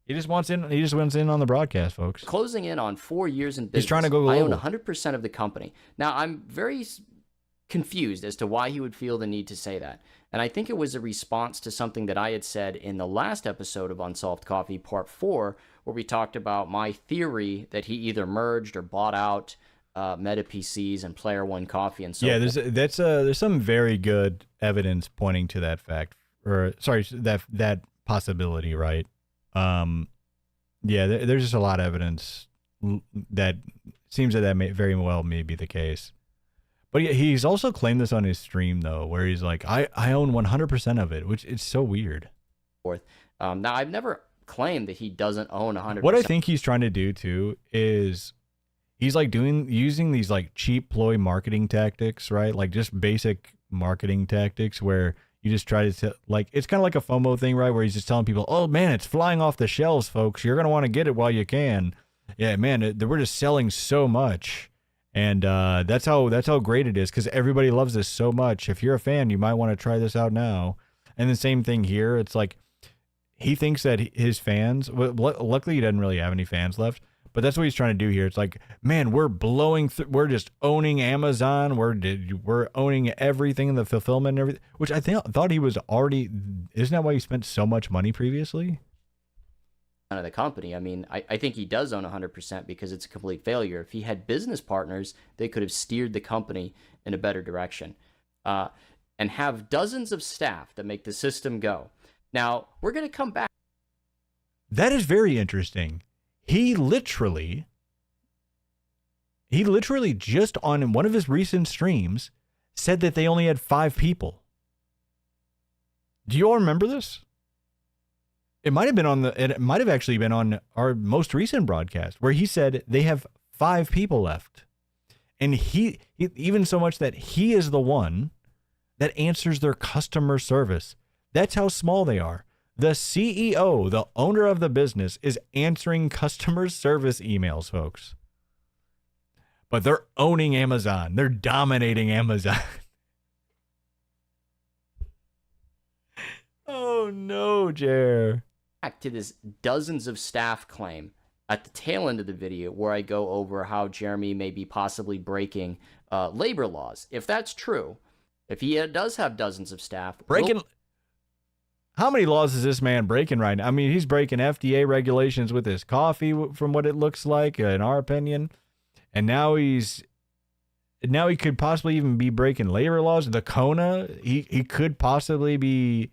He just wants in on the broadcast, folks. Closing in on 4 years in business. He's trying to go I own global. 100% of the company. Now, I'm very confused as to why he would feel the need to say that. And I think it was a response to something that I had said in the last episode of Unsolved Coffee, Part 4, where we talked about my theory that he either merged or bought out Meta PCs and Player One Coffee and so forth. There's some very good evidence pointing to that fact, or sorry, that possibility, right? There's just a lot of evidence that seems that may very well may be the case. But he's also claimed this on his stream though, where he's like, I own 100% of it, which is so weird. Now I've never claimed that he doesn't own 100%. What I think he's trying to do too is he's like using these like cheap ploy marketing tactics, right? Like just basic marketing tactics where you just try to like, it's kind of like a FOMO thing, right? Where he's just telling people, oh man, it's flying off the shelves, folks. You're going to want to get it while you can. Yeah, man, we're just selling so much. And that's how great it is because everybody loves this so much. If you're a fan, you might want to try this out now. And the same thing here. It's like he thinks that his fans, well, luckily he doesn't really have any fans left, but that's what he's trying to do here. It's like, man, we're blowing we're just owning Amazon. We're owning everything in the fulfillment and everything, which I thought he was already, isn't that why he spent so much money previously? Of the company. I mean, I think he does own 100% because it's a complete failure. If he had business partners, they could have steered the company in a better direction and have dozens of staff that make the system go. Now, we're going to come back. That is very interesting. He literally just on one of his recent streams said that they only had 5 people. Do you all remember this? It might have actually been on our most recent broadcast where he said they have 5 people left. And he even so much that he is the one that answers their customer service. That's how small they are. The CEO, the owner of the business, is answering customer service emails, folks. But they're owning Amazon. They're dominating Amazon. Oh no, Jer. Back to this dozens of staff claim at the tail end of the video where I go over how Jeremy may be possibly breaking labor laws. If that's true, if he does have dozens of staff... How many laws is this man breaking right now? I mean, he's breaking FDA regulations with his coffee, from what it looks like, in our opinion. And now he could possibly even be breaking labor laws. The Kona, he could possibly be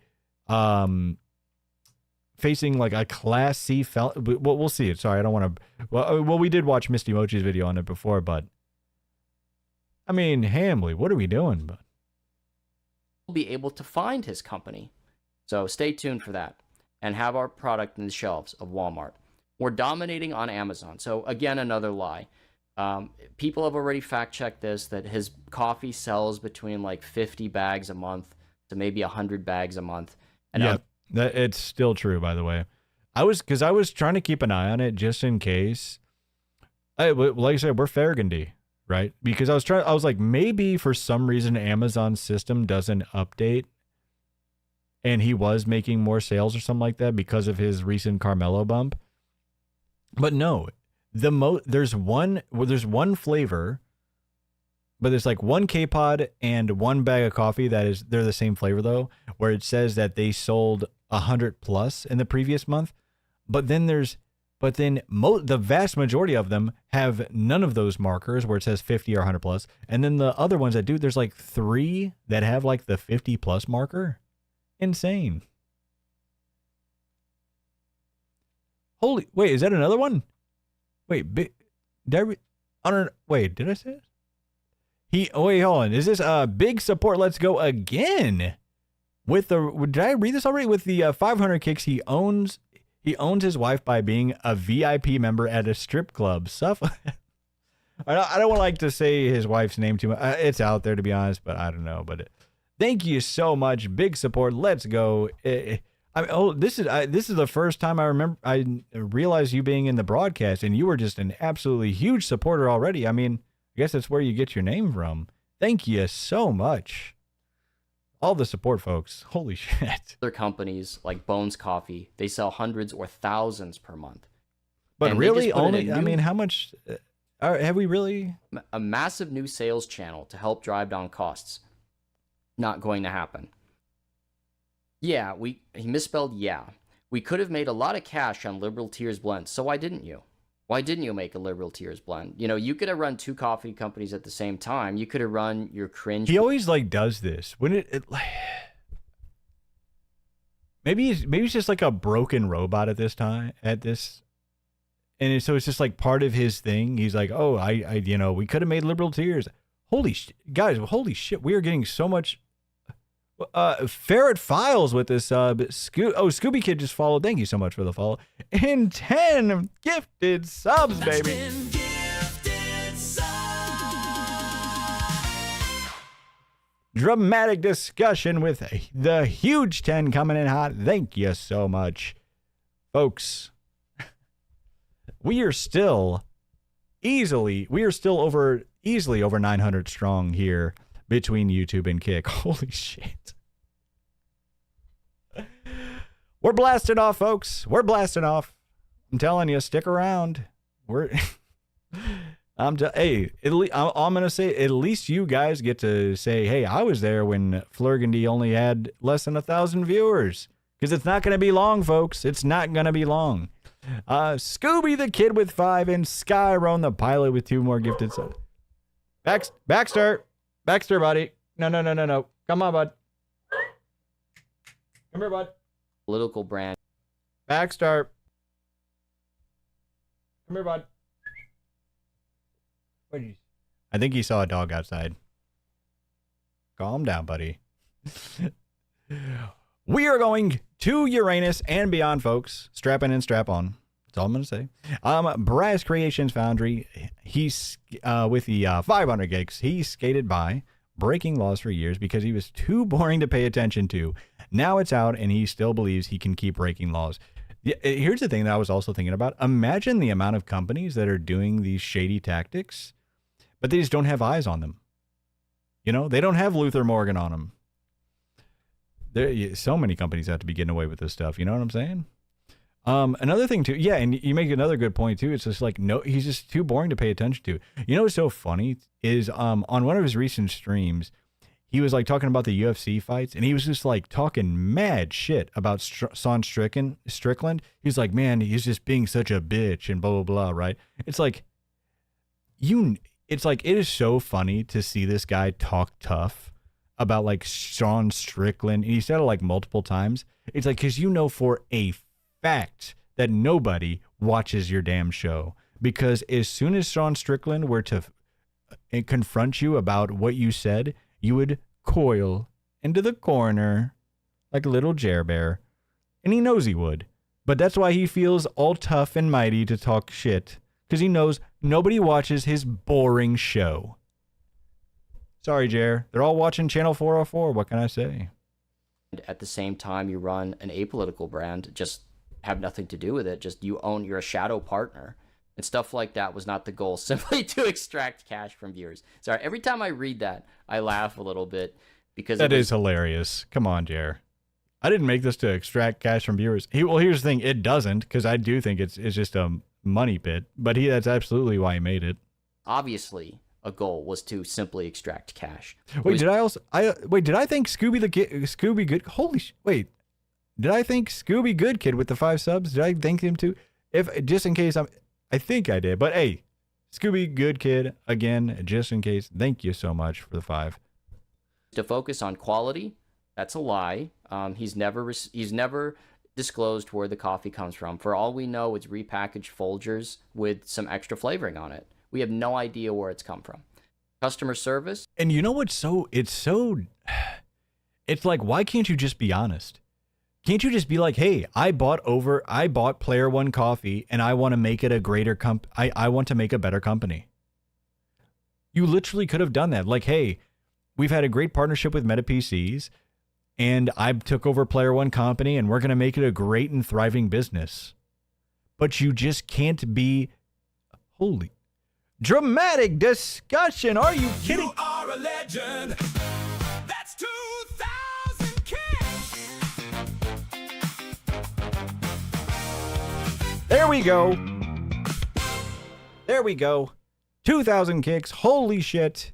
facing like a Class C felony. Well, we'll see it. Sorry, I don't want to. Well, we did watch Misty Mochi's video on it before, but I mean, Hamley, what are we doing? But be able to find his company. So stay tuned for that and have our product in the shelves of Walmart. We're dominating on Amazon. So again, another lie. People have already fact-checked this, that his coffee sells between like 50 bags a month to maybe 100 bags a month. And yeah, it's still true, by the way. I was trying to keep an eye on it just in case. Like I said, we're Farragondy, right? Because I was like, maybe for some reason Amazon's system doesn't update and he was making more sales or something like that because of his recent Carmelo bump. But no, there's one flavor, but there's like one K-Pod and one bag of coffee they're the same flavor though, where it says that they sold 100 plus in the previous month. But then the vast majority of them have none of those markers where it says 50 or 100 plus. And then the other ones that do, there's like 3 that have like the 50 plus marker. Insane. Wait, is that another one? Wait, did I say it? Wait, hold on. Is this big support? Let's go again. Did I read this already? With the 500 kicks, he owns his wife by being a VIP member at a strip club. I don't like to say his wife's name too much. It's out there, to be honest, but I don't know. But thank you so much. Big support. Let's go. This is the first time I realized you being in the broadcast, and you were just an absolutely huge supporter already. I mean, I guess that's where you get your name from. Thank you so much. All the support, folks. Holy shit. Other companies like Bones Coffee, they sell hundreds or thousands per month. But and really, I mean, how much have we really? A massive new sales channel to help drive down costs. Not going to happen. Yeah, he misspelled yeah. We could have made a lot of cash on Liberal Tears blends, so why didn't you? Why didn't you make a Liberal Tears blend? You know, you could have run 2 coffee companies at the same time. You could have run your cringe. He always like does this. When maybe he's just like a broken robot at this time. so it's just like part of his thing. He's like, oh, I we could have made liberal tears. Holy guys, holy shit, we are getting so much. Ferret Files with this Scooby Kid just followed. Thank you so much for the follow. And 10 gifted subs, baby. Dramatic discussion with the huge 10 coming in hot. Thank you so much, folks. We are still easily over 900 strong here between YouTube and Kick. Holy shit. We're blasting off, folks. We're blasting off. I'm telling you, stick around. I'm going to say, at least you guys get to say, hey, I was there when Flurgandy only had less than 1,000 viewers. Because it's not going to be long, folks. It's not going to be long. Scooby the Kid with 5 and Skyron the Pilot with 2 more gifted subs. Baxter, buddy. No. Come on, bud. Come here, bud. Political brand. Baxter. Come here, bud. I think he saw a dog outside. Calm down, buddy. We are going to Uranus and beyond, folks. Strap in and strap on. That's all I'm going to say. Brass Creations Foundry, he's with the 500 gigs. He skated by, breaking laws for years because he was too boring to pay attention to. Now it's out, and he still believes he can keep breaking laws. Here's the thing that I was also thinking about. Imagine the amount of companies that are doing these shady tactics, but they just don't have eyes on them. They don't have Luther Morgan on them. So many companies have to be getting away with this stuff. You know what I'm saying? Another thing too, yeah, and you make another good point too. It's just like, no, he's just too boring to pay attention to. What's so funny is on one of his recent streams, he was like talking about the UFC fights, and he was just like talking mad shit about Sean Strickland. He's like, man, he's just being such a bitch and blah blah blah. Right? It's like it is so funny to see this guy talk tough about like Sean Strickland, and he said it like multiple times. It's like, because for a fact that nobody watches your damn show, because as soon as Sean Strickland were to confront you about what you said, you would coil into the corner like a little Jer Bear, and he knows he would, but that's why he feels all tough and mighty to talk shit, because he knows nobody watches his boring show. Sorry, Jer. They're all watching Channel 404. What can I say? At the same time, you run an apolitical brand, just have nothing to do with it. Just you're a shadow partner. And stuff like that was not the goal, simply to extract cash from viewers. Sorry, every time I read that, I laugh a little bit because that is hilarious. Come on, Jer. I didn't make this to extract cash from viewers. Here's the thing. It doesn't, because I do think it's just a money pit. But that's absolutely why he made it. Obviously, a goal was to simply extract cash. Did I think Scooby Good? Did I think Scooby Good Kid with the 5 subs? Did I thank him too? Just in case I think I did. But hey, Scooby Good Kid again, just in case. Thank you so much for the 5. To focus on quality, that's a lie. He's never disclosed where the coffee comes from. For all we know, it's repackaged Folgers with some extra flavoring on it. We have no idea where it's come from. Customer service. And you know what's it's like, why can't you just be honest? Can't you just be like, hey, I bought Player One Coffee, and I want to make it a greater I want to make a better company. You literally could have done that. Like, hey, we've had a great partnership with Meta PCs, and I took over Player One Company, and we're going to make it a great and thriving business. But you just can't be holy. Dramatic discussion. Are you kidding? You are a legend. That's 2,000 kicks. There we go. 2,000 kicks. Holy shit.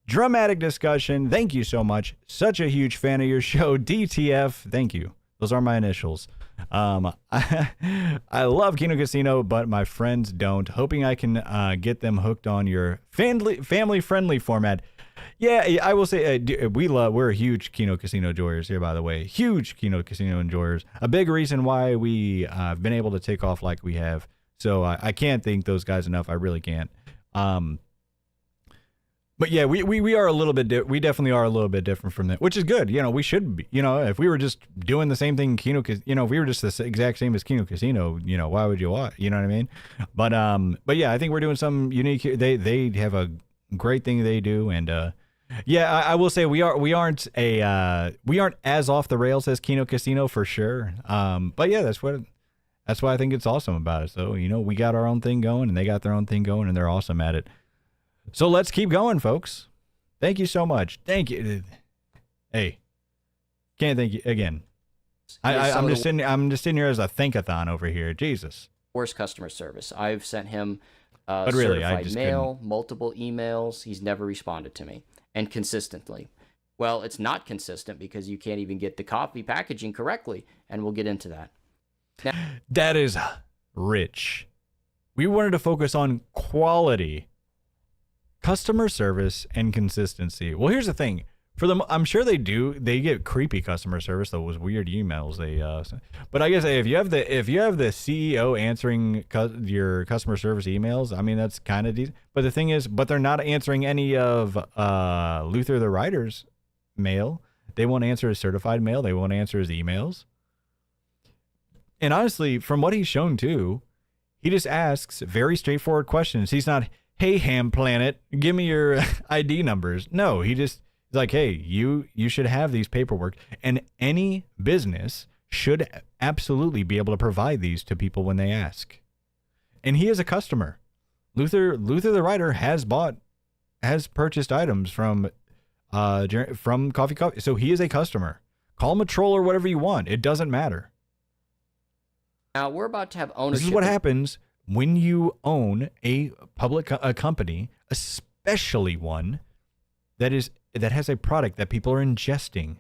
Dramatic discussion. Thank you so much. Such a huge fan of your show. DTF. Thank you. Those are my initials. I love Kino Casino, but my friends don't. Hoping I can get them hooked on your family-friendly format. Yeah, I will say we're huge Kino Casino enjoyers here, by the way. Huge Kino Casino enjoyers. A big reason why we have been able to take off like we have So I can't thank those guys enough. I really can't. But yeah, we are a little bit, we definitely are a little bit different from that, which is good. You know, we should be, you know, if we were just doing the same thing, you know, if we were just the exact same as Kino Casino, you know, why would you watch? You know what I mean? But yeah, I think we're doing something unique here. They have a great thing they do. And, yeah, I will say we aren't as off the rails as Kino Casino for sure. But yeah, that's why I think it's awesome about it. So, you know, we got our own thing going and they got their own thing going and they're awesome at it. So let's keep going, folks. Thank you so much. Thank you. Hey, can't thank you again. I'm just sitting here as a thankathon over here. Jesus. Worst customer service. I've sent him but really, certified mail, multiple emails. He's never responded to me, and consistently. Well, it's not consistent because you can't even get the coffee packaging correctly, and we'll get into that. Now, that is rich. We wanted to focus on quality, customer service, and consistency. Well, here's the thing. For them, I'm sure they get creepy customer service, those weird emails but I guess if you have the CEO answering your customer service emails, I mean, that's kind of decent. But the thing is, they're not answering any of Luther the writer's mail. They won't answer his certified mail. They won't answer his emails. And honestly, from what he's shown too, he just asks very straightforward questions. He's not, hey, Ham Planet, give me your ID numbers. No, he's like, hey, you should have these paperwork, and any business should absolutely be able to provide these to people when they ask. And he is a customer. Luther the writer has purchased items from Coffee. So he is a customer. Call him a troll or whatever you want. It doesn't matter. Now we're about to have ownership. This is what happens when you own a company, especially one that has a product that people are ingesting.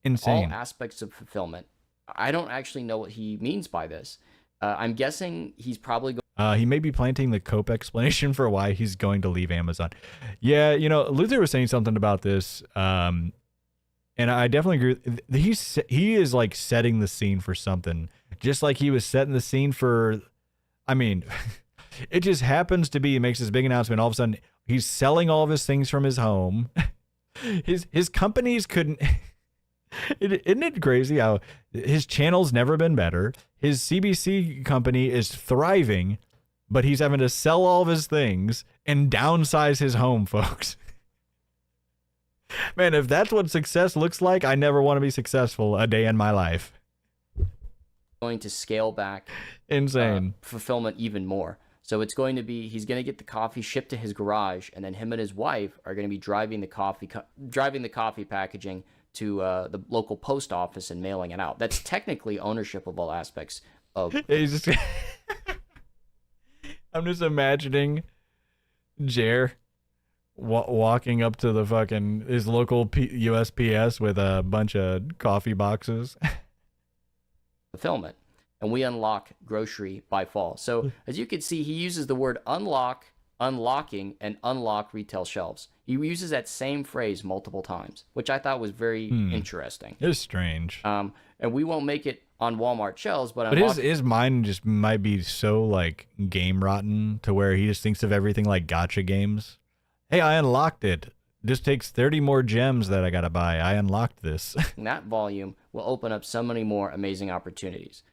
Insane. All aspects of fulfillment. I don't actually know what he means by this. I'm guessing he's probably he may be planting the Cope explanation for why he's going to leave Amazon. Yeah, you know, Luther was saying something about this, and I definitely agree. He is like setting the scene for something, just like he was setting the scene for. I mean, it just happens to be. He makes this big announcement. All of a sudden, he's selling all of his things from his home. His companies couldn't. Isn't it crazy how his channel's never been better? His CBC company is thriving, but he's having to sell all of his things and downsize his home, folks. Man, if that's what success looks like, I never want to be successful a day in my life. Going to scale back insane fulfillment even more. So it's going to be, he's going to get the coffee shipped to his garage, and then him and his wife are going to be driving the coffee packaging to the local post office and mailing it out. That's technically ownership of all aspects of. I'm just imagining Jer walking up to his local USPS with a bunch of coffee boxes. Fulfillment. And we unlock grocery by fall. So as you can see, he uses the word unlock, unlocking, and unlock retail shelves. He uses that same phrase multiple times, which I thought was very interesting. It's strange. And we won't make it on Walmart shelves, but his mind just might be so like game rotten to where he just thinks of everything like gotcha games. Hey, I unlocked it. This takes 30 more gems that I gotta buy. I unlocked this. That volume will open up so many more amazing opportunities.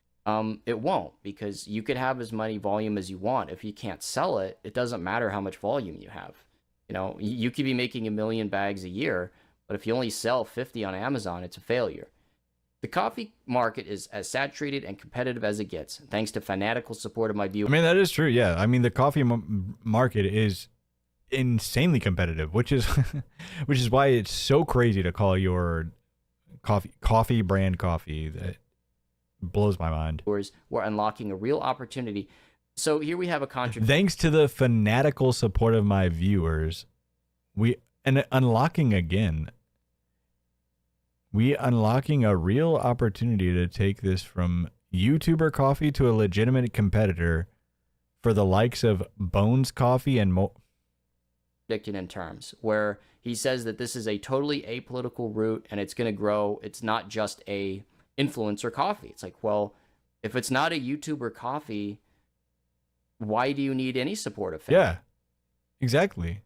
It won't, because you could have as many volume as you want. If you can't sell it, it doesn't matter how much volume you have. You know, you could be making 1 million bags a year, but if you only sell 50 on Amazon, it's a failure. The coffee market is as saturated and competitive as it gets, thanks to fanatical support of my viewers. I mean, that is true. Yeah. I mean, the coffee market is insanely competitive, which is why it's so crazy to call your coffee brand coffee. That blows my mind. We're unlocking a real opportunity. So here we have a contract. Thanks to the fanatical support of my viewers, we unlocking a real opportunity to take this from YouTuber coffee to a legitimate competitor for the likes of Bones Coffee and predicted in terms where he says that this is a totally apolitical route and it's going to grow. It's not just a influencer coffee. It's like, well, if it's not a YouTuber coffee, why do you need any supportive fans? Yeah, exactly.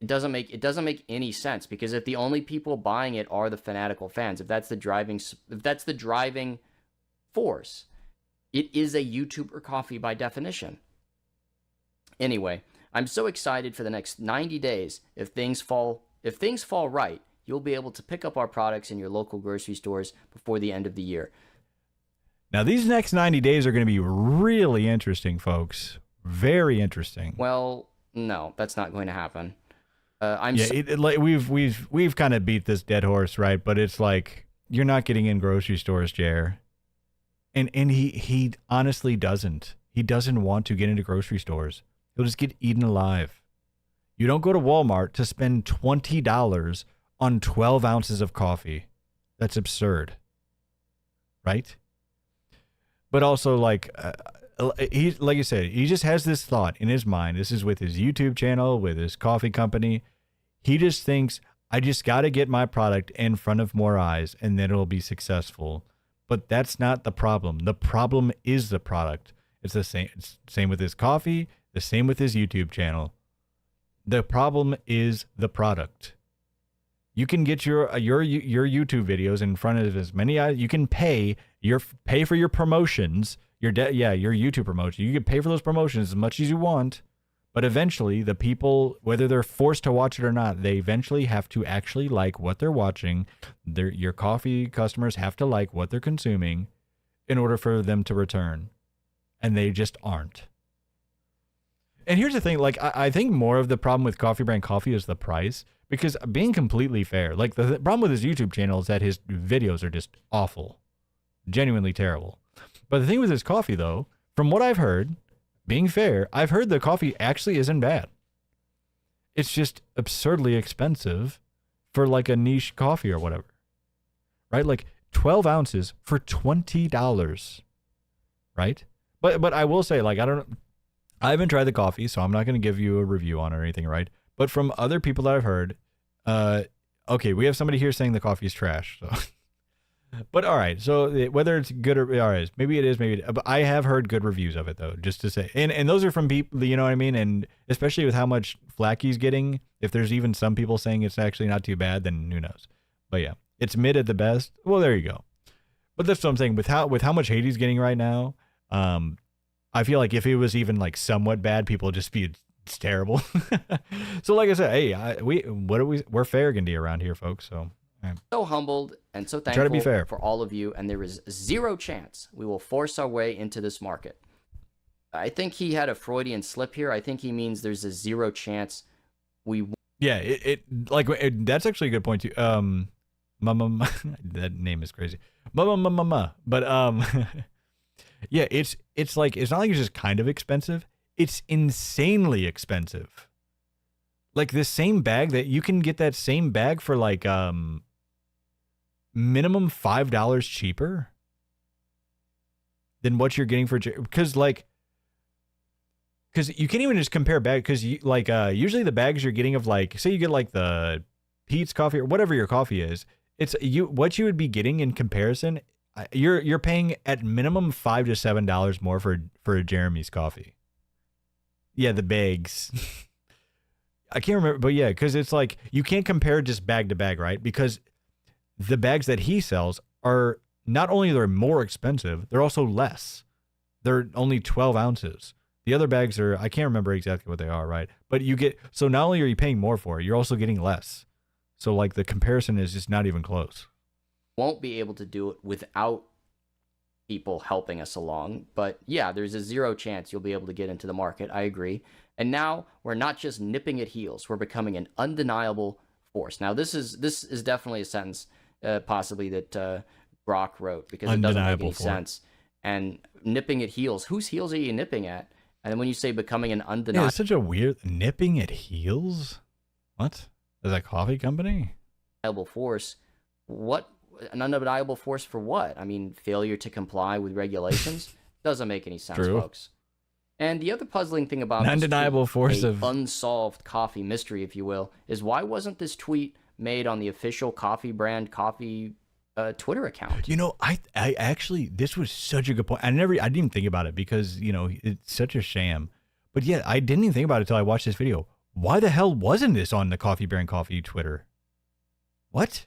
It doesn't make any sense, because if the only people buying it are the fanatical fans, if that's the driving force, it is a YouTuber coffee by definition. Anyway, I'm so excited for the next 90 days. If things fall right, you'll be able to pick up our products in your local grocery stores before the end of the year. Now, these next 90 days are going to be really interesting, folks. Very interesting. Well, no, that's not going to happen. Like we've kind of beat this dead horse, right? But it's like, you're not getting in grocery stores, Jer. And he honestly doesn't. He doesn't want to get into grocery stores. He'll just get eaten alive. You don't go to Walmart to spend $20 on 12 ounces of coffee. That's absurd. Right? But also, like you said, he just has this thought in his mind. This is with his YouTube channel, with his coffee company. He just thinks, I just got to get my product in front of more eyes and then it'll be successful. But that's not the problem. The problem is the product. It's the same. It's same with his coffee, the same with his YouTube channel. The problem is the product. You can get your YouTube videos in front of as many eyes. You can pay for your promotions. Your YouTube promotion. You can pay for those promotions as much as you want, but eventually the people, whether they're forced to watch it or not, they eventually have to actually like what they're watching. Your coffee customers have to like what they're consuming in order for them to return, and they just aren't. And here's the thing, like I think more of the problem with Coffee Brand Coffee is the price, because being completely fair, like the problem with his YouTube channel is that his videos are just awful, genuinely terrible. But the thing with his coffee, though, from what I've heard, being fair, I've heard the coffee actually isn't bad. It's just absurdly expensive for like a niche coffee or whatever, right? Like 12 ounces for $20, right? But I will say, like, I haven't tried the coffee, so I'm not going to give you a review on it or anything, right? But from other people that I've heard, okay, we have somebody here saying the coffee is trash, so... But all right, so whether it's good or all right, maybe it is, maybe but I have heard good reviews of it though, just to say, and those are from people, you know what I mean, and especially with how much flack he's getting, if there's even some people saying it's actually not too bad, then who knows? But yeah, it's mid at the best. Well, there you go. But that's what I'm saying, with how much hate he's getting right now, I feel like if it was even like somewhat bad, people would just be, it's terrible. So like I said, hey, we're Farragondy around here, folks. So. So humbled and so thankful to be fair. for all of you, and there is zero chance we will force our way into this market. I think he had a Freudian slip here. I think he means there's a zero chance we. Yeah, that's actually a good point too. Mama, that name is crazy. Mama, but yeah, it's like, it's not like it's just kind of expensive. It's insanely expensive. Like the same bag that you can get that same bag for like minimum $5 cheaper than what you're getting for, because you can't even just compare bags, because usually the bags you're getting of, like, say you get like the Pete's coffee or whatever your coffee is, it's what you would be getting in comparison, you're paying at minimum $5 to $7 more for a Jeremy's coffee. Yeah, the bags. I can't remember, but yeah, because it's like you can't compare just bag to bag, right? Because the bags that he sells are not only they're more expensive, they're also less. They're only 12 ounces. The other bags are, I can't remember exactly what they are, right? But so not only are you paying more for it, you're also getting less. So like the comparison is just not even close. Won't be able to do it without people helping us along. But yeah, there's a zero chance you'll be able to get into the market. I agree. And now we're not just nipping at heels. We're becoming an undeniable force. Now this is definitely a sentence possibly that Brock wrote, because it doesn't make any sense. And nipping at heels. Whose heels are you nipping at? And then when you say becoming an undeniable... Yeah, it's such a weird... Nipping at heels? What? Is that a coffee company? Force. What? An undeniable force for what? I mean, failure to comply with regulations? Doesn't make any sense, folks. And the other puzzling thing about undeniable force of unsolved coffee mystery, if you will, is why wasn't this tweet made on the official coffee brand coffee Twitter account. You know, I actually, this was such a good point. I didn't even think about it because, you know, it's such a sham. But yeah, I didn't even think about it until I watched this video. Why the hell wasn't this on the Coffee Brand Coffee Twitter? What?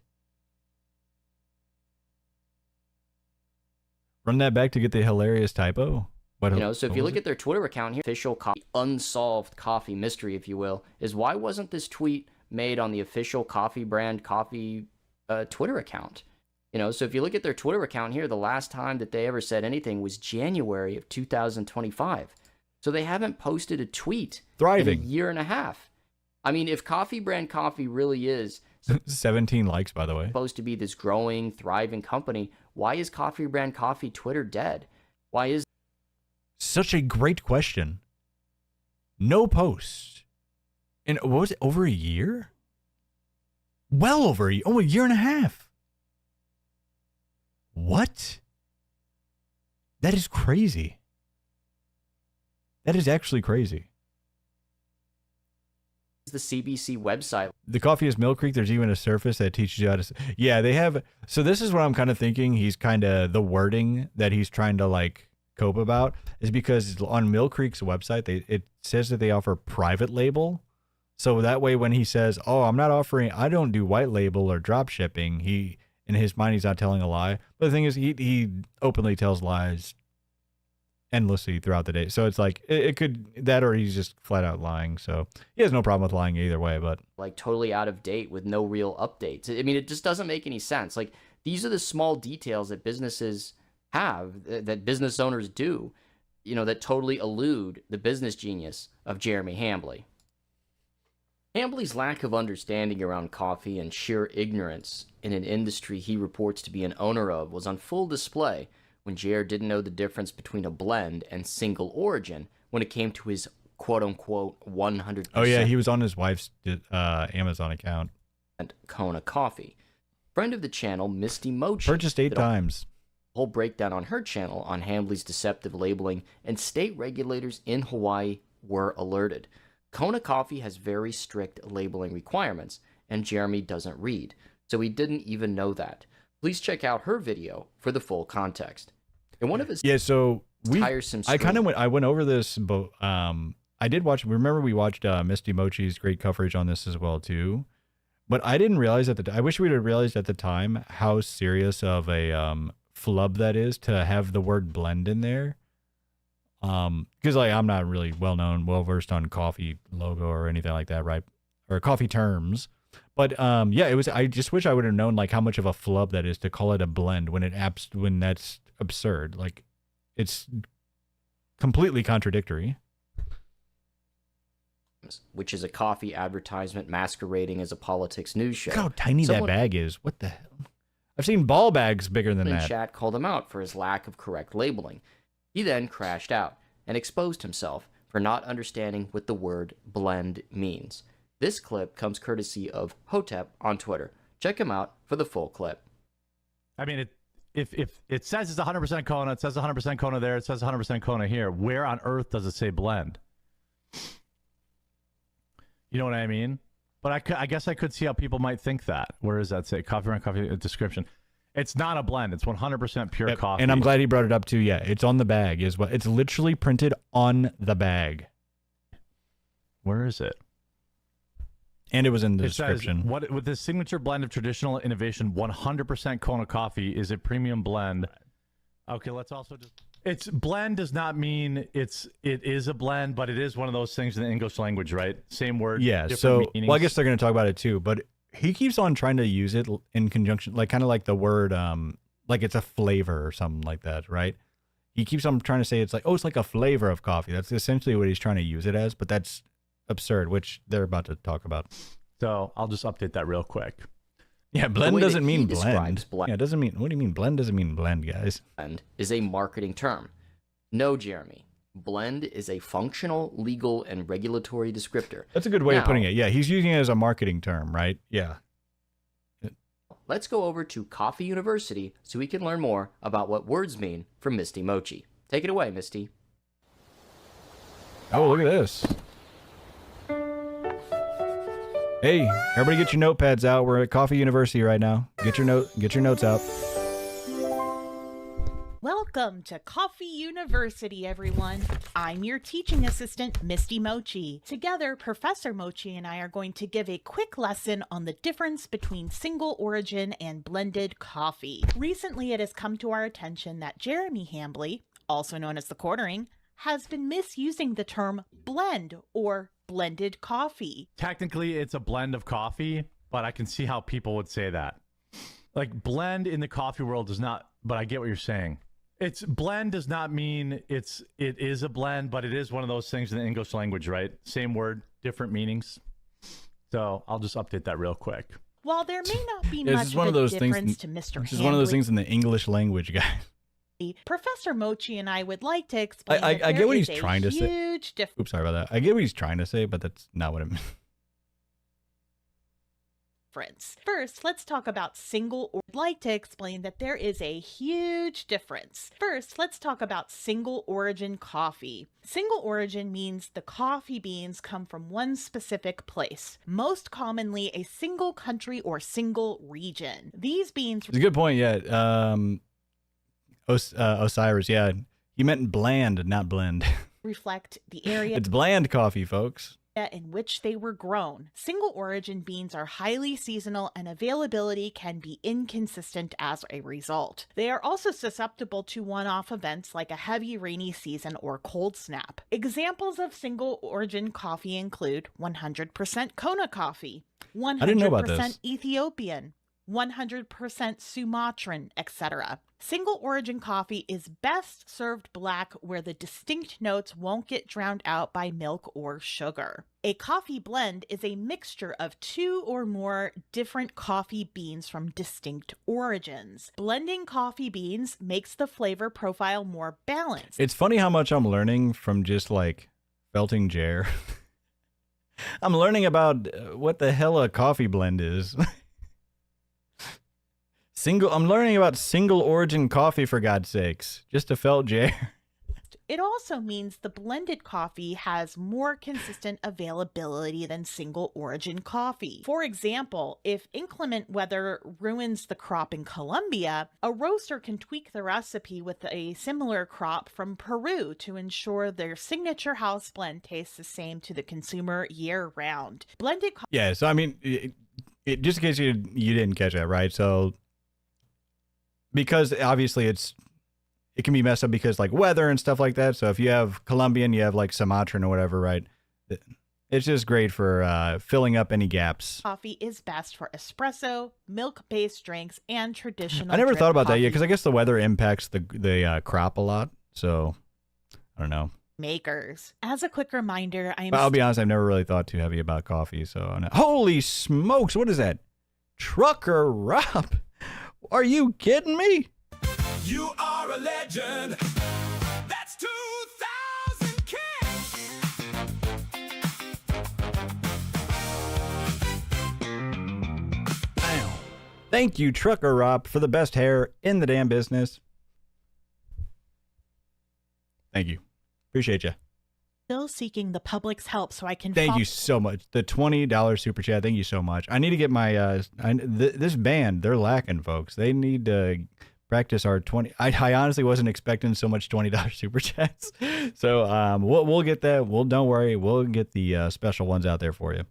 Run that back to get the hilarious typo. What, you know, so if you look at their Twitter account here, official unsolved coffee mystery, if you will, is why wasn't this tweet made on the official Coffee Brand Coffee Twitter account? You know, so if you look at their Twitter account here, the last time that they ever said anything was January of 2025. So they haven't posted a tweet Thriving. in a year and a half. I mean, if Coffee Brand Coffee really is 17 likes, by the way, supposed to be this growing, thriving company, why is Coffee Brand Coffee Twitter dead? Why is such a great question. No posts. And what was it, over a year? Well over a year. Oh, a year and a half. What? That is crazy. That is actually crazy. the CBC website? The coffee is Mill Creek. There's even a surface that teaches you how to. Yeah, they have. So this is what I'm kind of thinking. He's kind of the wording that he's trying to like cope about is because on Mill Creek's website, it says that they offer private label. So that way, when he says, "Oh, I'm not offering, I don't do white label or drop shipping," he in his mind he's not telling a lie. But the thing is, he openly tells lies endlessly throughout the day. So it's like it could that, or he's just flat out lying. So he has no problem with lying either way. But like totally out of date with no real updates. I mean, it just doesn't make any sense. Like these are the small details that businesses have, that business owners do, you know, that totally elude the business genius of Jeremy Hambley. Hambley's lack of understanding around coffee and sheer ignorance in an industry he reports to be an owner of was on full display when JR didn't know the difference between a blend and single origin when it came to his quote-unquote 100%. Oh yeah, he was on his wife's Amazon account. And Kona Coffee. Friend of the channel, Misty Mochi. Purchased 8 times. Whole breakdown on her channel on Hambley's deceptive labeling, and state regulators in Hawaii were alerted. Kona Coffee has very strict labeling requirements, and Jeremy doesn't read, so he didn't even know that. Please check out her video for the full context. In one of his tiresome streams, I went over this, but I did watch. Remember, we watched Misty Mochi's great coverage on this as well too. But I didn't realize I wish we'd have realized at the time how serious of a flub that is to have the word blend in there. Because like I'm not really well versed on coffee logo or anything like that, right? Or coffee terms. But yeah, it was. I just wish I would have known like how much of a flub that is to call it a blend when that's absurd. Like it's completely contradictory. which is a coffee advertisement masquerading as a politics news show. Look how tiny that bag is. What the hell? I've seen ball bags bigger than that. Chat called him out for his lack of correct labeling. He then crashed out and exposed himself for not understanding what the word blend means. This clip comes courtesy of Hotep on Twitter. Check him out for the full clip. I mean, if it says it's 100% Kona, it says 100% Kona there, it says 100% Kona here, where on earth does it say blend? You know what I mean? But I guess I could see how people might think that. Where does that say? Coffee Run Coffee description. It's not a blend. It's 100% pure coffee. And I'm glad he brought it up too. Yeah, it's on the bag. It's literally printed on the bag. Where is it? And it was in the it description. Says, with this signature blend of traditional innovation, 100% Kona coffee is a premium blend. Okay, let's also just... It's blend does not mean it is a blend, but it is one of those things in the English language, right? Same word. Yeah, so, well, I guess they're going to talk about it too, but he keeps on trying to use it in conjunction, like kind of like the word, like it's a flavor or something like that, right? He keeps on trying to say it's like, oh, it's like a flavor of coffee. That's essentially what he's trying to use it as, but that's absurd, which they're about to talk about. So I'll just update that real quick. Yeah, blend doesn't mean blend. Yeah, it doesn't mean, what do you mean? Blend doesn't mean blend, guys. Blend is a marketing term. No, Jeremy. Blend is a functional, legal, and regulatory descriptor. That's a good way of putting it. Yeah, he's using it as a marketing term, right? Yeah. Let's go over to Coffee University so we can learn more about what words mean from Misty Mochi. Take it away, Misty. Oh, look at this. Hey, everybody get your notepads out. We're at Coffee University right now. Get your notes out. Welcome to Coffee University, everyone. I'm your teaching assistant, Misty Mochi. Together, Professor Mochi and I are going to give a quick lesson on the difference between single origin and blended coffee. Recently, it has come to our attention that Jeremy Hambley, also known as the Quartering, has been misusing the term blend or blended coffee. Technically, it's a blend of coffee, but I can see how people would say that. Like, blend in the coffee world does not, but I get what you're saying. It's blend does not mean it is a blend, but it is one of those things in the English language, right? Same word, different meanings. So I'll just update that real quick. While there may not be This much is one of of a those difference things. to Mr. This is one of those things in the English language, guys. Professor Mochi and I would like to explain I that get there what is he's a trying to say. huge difference. Oops, sorry about that. I get what he's trying to say, but that's not what it means. First, let's talk about single or like to explain that there is a huge difference. First, let's talk about single origin coffee. Single origin means the coffee beans come from one specific place, most commonly a single country or single region. These beans... It's a good point, yeah. Osiris, yeah. He meant bland, not blend. reflect the area It's bland coffee, folks. in which they were grown. Single origin beans are highly seasonal and availability can be inconsistent as a result. They are also susceptible to one-off events like a heavy rainy season or cold snap. Examples of single origin coffee include 100% Kona coffee, 100% Ethiopian, 100% Sumatran, etc. Single origin coffee is best served black where the distinct notes won't get drowned out by milk or sugar. A coffee blend is a mixture of two or more different coffee beans from distinct origins. Blending coffee beans makes the flavor profile more balanced. It's funny how much I'm learning from just like felting Jer. I'm learning about what the hell a coffee blend is. I'm learning about single origin coffee, for God's sakes. Just to felt Jer. It also means the blended coffee has more consistent availability than single origin coffee. For example, if inclement weather ruins the crop in Colombia, a roaster can tweak the recipe with a similar crop from Peru to ensure their signature house blend tastes the same to the consumer year-round. Blended coffee... Yeah, so I mean, just in case you didn't catch that, right? So, because obviously it can be messed up because like weather and stuff like that. So if you have Colombian, you have like Sumatran or whatever, right? It's just great for filling up any gaps. Coffee is best for espresso, milk-based drinks, and traditional. I never drip thought about that coffee yet because I guess the weather impacts the crop a lot. So I don't know. Makers. As a quick reminder, I'll be honest, I've never really thought too heavy about coffee. So holy smokes, what is that? Trucker Rob? Are you kidding me? You are a legend. That's 2,000 kids. Wow. Thank you, Trucker Rob, for the best hair in the damn business. Thank you. Appreciate you. still seeking the public's help so I can... Thank you so much. The $20 super chat. Thank you so much. I need to get my... this band, they're lacking, folks. They need to practice our 20... I honestly wasn't expecting so much $20 super chats. So we'll get that. Don't worry. We'll get the special ones out there for you.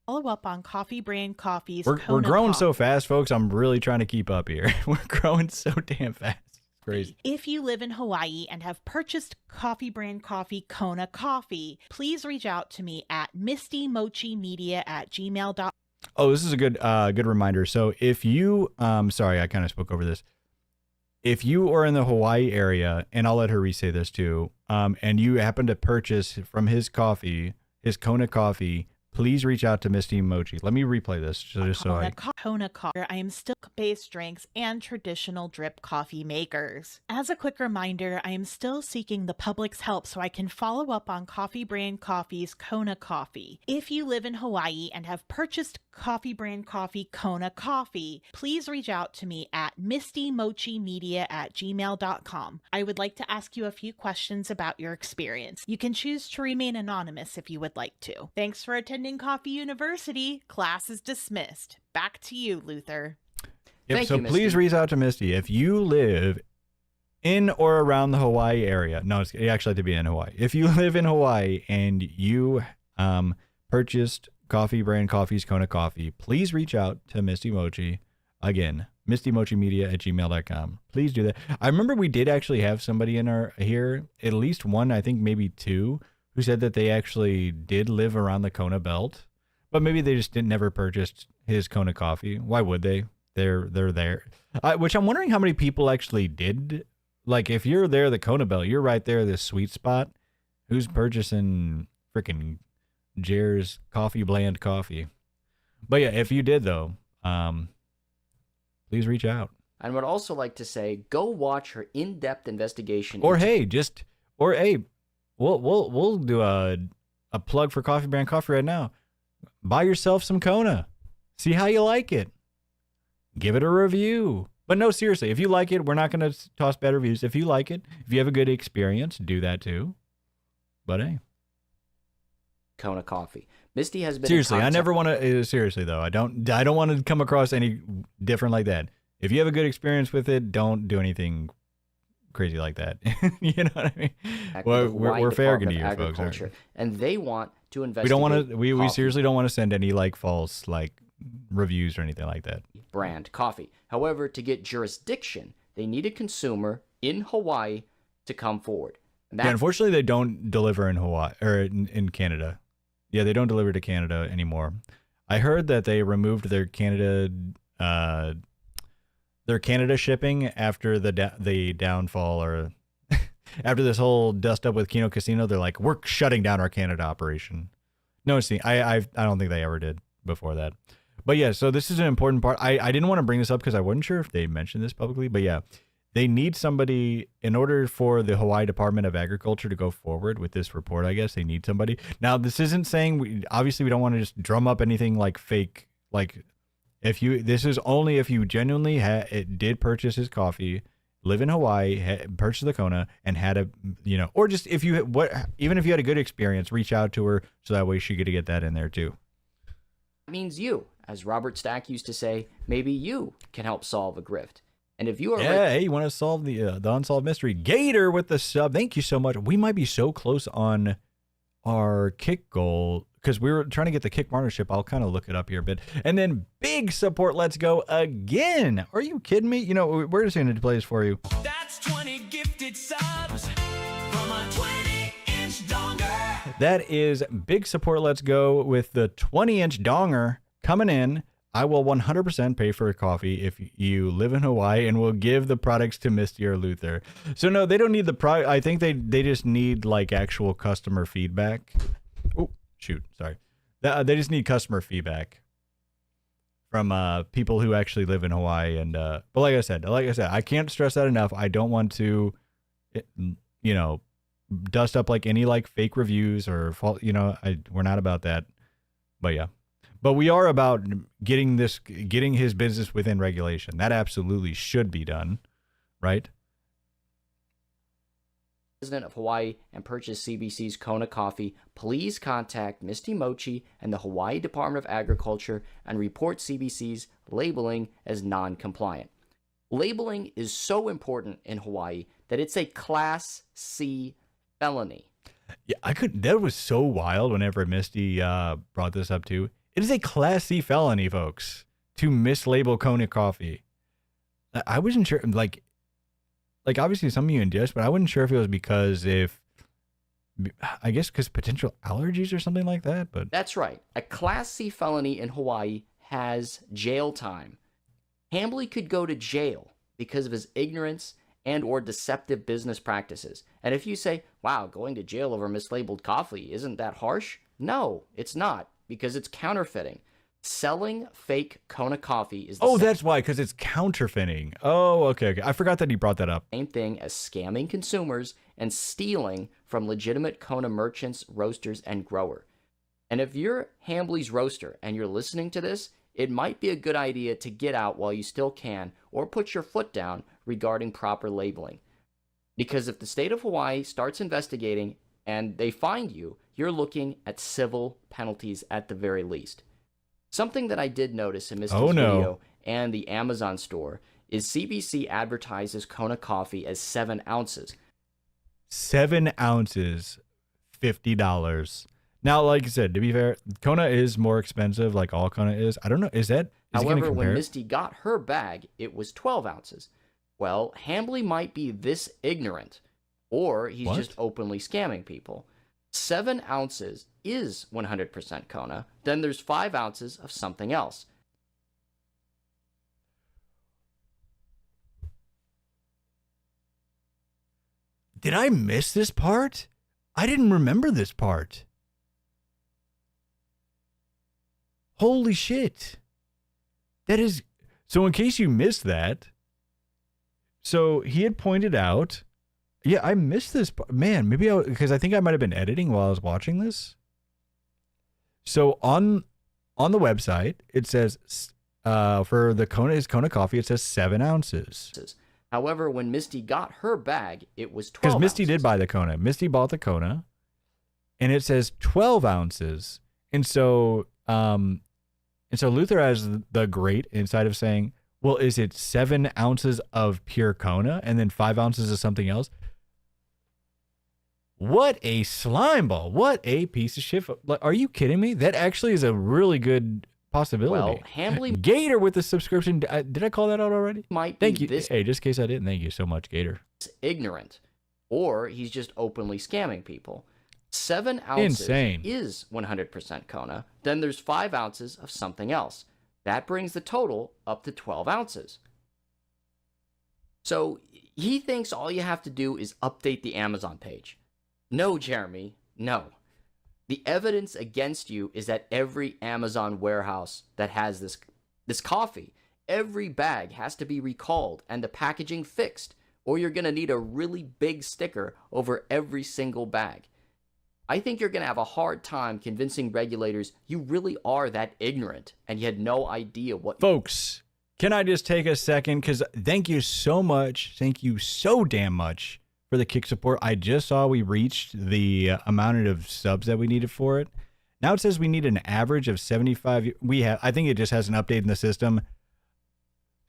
Follow up on Coffee Brand Coffee's We're Kona growing Coffee. so fast, folks. I'm really trying to keep up here. We're growing so damn fast. Crazy. If you live in Hawaii and have purchased Coffee Brand Coffee Kona Coffee, please reach out to me at mistymochimedia@gmail.com. Oh, this is a good reminder. So if you, sorry, I kind of spoke over this. If you are in the Hawaii area, and I'll let her re-say this too, and you happen to purchase from his coffee, his Kona Coffee, please reach out to Misty Mochi. Let me replay this just so I... Kona Coffee. I am still based drinks and traditional drip coffee makers. As a quick reminder, I am still seeking the public's help so I can follow up on Coffee Brand Coffee's Kona Coffee. If you live in Hawaii and have purchased coffee brand coffee Kona Coffee, please reach out to me at mistymochimedia@gmail.com. I would like to ask you a few questions about your experience. You can choose to remain anonymous if you would like to. Thanks for attending Coffee University. Class is dismissed. Back to you, Luther. Yep, Thank so you, please Misty. reach out to Misty. If you live in or around the Hawaii area, no, it's actually to be in Hawaii. If you live in Hawaii and you purchased coffee brand coffees, Kona Coffee, please reach out to Misty Mochi. Again, mistymochimedia@gmail.com. Please do that. I remember we did actually have somebody in our here, at least one, I think maybe two, who said that they actually did live around the Kona belt, but maybe they just never purchased his Kona Coffee. Why would they? They're there. Which I'm wondering how many people actually did. Like, if you're there, the Kona belt, you're right there, this sweet spot. Who's purchasing freaking Jer's coffee blend coffee? But yeah, if you did though, please reach out. I would also like to say, go watch her in-depth investigation. Or hey, we'll do a plug for coffee brand coffee right now. Buy yourself some Kona. See how you like it. Give it a review. But no, seriously, if you like it, we're not going to toss bad reviews. If you like it, if you have a good experience, do that too. But hey. Kona Coffee. Misty has been Seriously, I never want to. Seriously though, I don't want to come across any different like that. If you have a good experience with it, don't do anything crazy like that. You know what I mean? Well, we're fair to you folks. Aren't and they want to investigate. We don't want to. We seriously don't want to send any like false like reviews or anything like that. Brand coffee. However, to get jurisdiction, they need a consumer in Hawaii to come forward. Yeah, unfortunately, they don't deliver in Hawaii or in Canada. Yeah, they don't deliver to Canada anymore. I heard that they removed their Canada shipping after the downfall, or after this whole dust up with Kino Casino. They're like, we're shutting down our Canada operation. No, see, I don't think they ever did before that. But yeah, so this is an important part. I didn't want to bring this up because I wasn't sure if they mentioned this publicly. But yeah, they need somebody in order for the Hawaii Department of Agriculture to go forward with this report. I guess they need somebody. Now, this isn't saying obviously we don't want to just drum up anything like fake. Like this is only if you genuinely did purchase his coffee, live in Hawaii, purchase the Kona, and had a or just if you even if you had a good experience, reach out to her so that way she could get that in there too. That means you, as Robert Stack used to say, maybe you can help solve a grift. And if you are hey, you want to solve the unsolved mystery? Gator with the sub. Thank you so much. We might be so close on our kick goal because we were trying to get the kick partnership. I'll kind of look it up here a bit. And then big support. Let's go again. Are you kidding me? We're just going to play this for you. That's 20 gifted subs from a 20-inch donger. That is big support. Let's go with the 20-inch donger coming in. I will 100% pay for a coffee if you live in Hawaii, and will give the products to Misty or Luther. So no, they don't need the product. I think they just need like actual customer feedback. Oh, shoot. Sorry. They just need customer feedback from people who actually live in Hawaii. And but like I said, I can't stress that enough. I don't want to, dust up like any like fake reviews or fault. We're not about that. But yeah. But we are about getting his business within regulation. That absolutely should be done, right? President of Hawaii and purchase CBC's Kona Coffee, please contact Misty Mochi and the Hawaii Department of Agriculture and report CBC's labeling as non-compliant. Labeling is so important in Hawaii that it's a Class C felony. Yeah, that was so wild whenever Misty brought this up too. It is a Class C felony, folks, to mislabel Kona Coffee. I wasn't sure, like obviously some of you ingest, but I wasn't sure if it was because potential allergies or something like that. But that's right. A Class C felony in Hawaii has jail time. Hambly could go to jail because of his ignorance and or deceptive business practices. And if you say, wow, going to jail over mislabeled coffee, isn't that harsh? No, it's not. Because it's counterfeiting. Selling fake Kona coffee is the that's why, because it's counterfeiting. Oh, okay. I forgot that he brought that up. Same thing as scamming consumers and stealing from legitimate Kona merchants, roasters, and grower. And if you're Hambly's roaster and you're listening to this, it might be a good idea to get out while you still can or put your foot down regarding proper labeling. Because if the state of Hawaii starts investigating and they find you, you're looking at civil penalties at the very least. Something that I did notice in Misty's video and the Amazon store is CBC advertises Kona coffee as 7 ounces. 7 ounces, $50. Now, like I said, to be fair, Kona is more expensive, like all Kona is. I don't know. Is it However, when Misty got her bag, it was 12 ounces. Well, Hambly might be this ignorant, or he's just openly scamming people. 7 ounces is 100% Kona. Then there's 5 ounces of something else. Did I miss this part? I didn't remember this part. Holy shit. That is... So in case you missed that, so he had pointed out... Yeah, I missed this part. Man, maybe because I think I might have been editing while I was watching this. So on the website, it says for the Kona coffee, it says 7 ounces. However, when Misty got her bag, it was 12 Because Misty ounces. did buy the Kona. Misty bought the Kona, and it says 12 ounces. And so Luther has the great insight of saying, well, is it 7 ounces of pure Kona and then 5 ounces of something else? What a slime ball. What a piece of shit. Like, are you kidding me? That actually is a really good possibility. Well, Hambly Gator with the subscription. Did I call that out already? might Thank be you. this Hey, just in case I didn't, thank you so much, Gator. ignorant, or he's just openly scamming people. 7 ounces Insane. is 100% Kona. Then there's 5 ounces of something else. That brings the total up to 12 ounces. So he thinks all you have to do is update the Amazon page. No, Jeremy, no. The evidence against you is that every Amazon warehouse that has this coffee, every bag has to be recalled and the packaging fixed, or you're going to need a really big sticker over every single bag. I think you're going to have a hard time convincing regulators you really are that ignorant and you had no idea what... Folks, can I just take a second? Because thank you so much. Thank you so damn much for the kick support. I just saw we reached the amount of subs that we needed for it. Now it says we need an average of 75. I think it just hasn't updated in the system.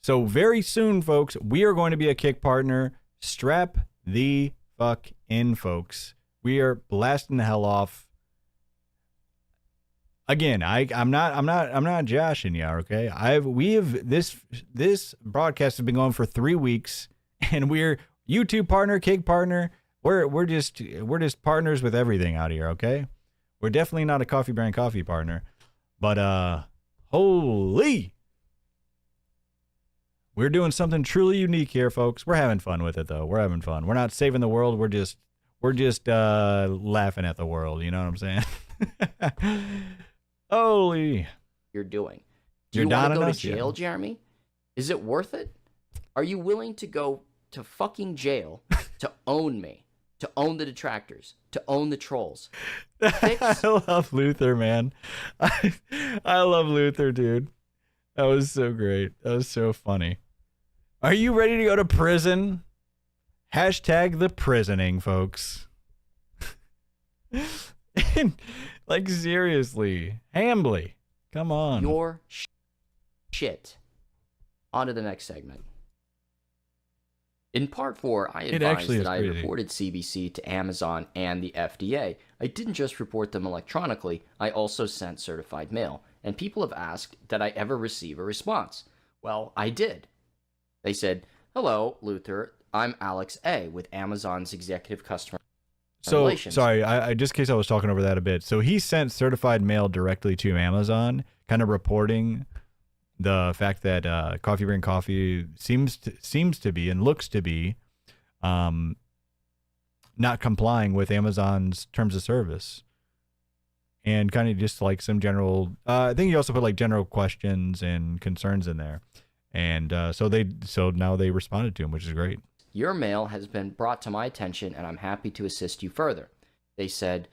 So very soon, folks, we are going to be a kick partner. Strap the fuck in, folks. We are blasting the hell off. Again, I'm not joshing you, okay? This broadcast has been going for 3 weeks, and we're YouTube partner, kick partner. We're just partners with everything out here, okay? We're definitely not a coffee brand coffee partner, but holy, we're doing something truly unique here, folks. We're having fun with it, though. We're having fun. We're not saving the world. We're just laughing at the world. You know what I'm saying? Holy. You're doing. Do you want to go to jail, Jeremy? Is it worth it? Are you willing to go to fucking jail to own me, to own the detractors, to own the trolls? I love Luther, man. I love Luther, dude. That was so great. That was so funny. Are you ready to go to prison? Hashtag the prisoning, folks. Like, seriously. Hambly. Come on. Your shit. On to the next segment. In part 4, I advised that I reported CBC to Amazon and the FDA. I didn't just report them electronically, I also sent certified mail. And people have asked, did I ever receive a response? Well, I did. They said, hello, Luther, I'm Alex A. with Amazon's Executive Customer Relations. Sorry, I just in case I was talking over that a bit. So he sent certified mail directly to Amazon, kind of reporting the fact that Coffee Brain Coffee seems to be and looks to be not complying with Amazon's terms of service, and kind of just like some general. I think he also put like general questions and concerns in there, and so now they responded to him, which is great. Your mail has been brought to my attention, and I'm happy to assist you further. They said,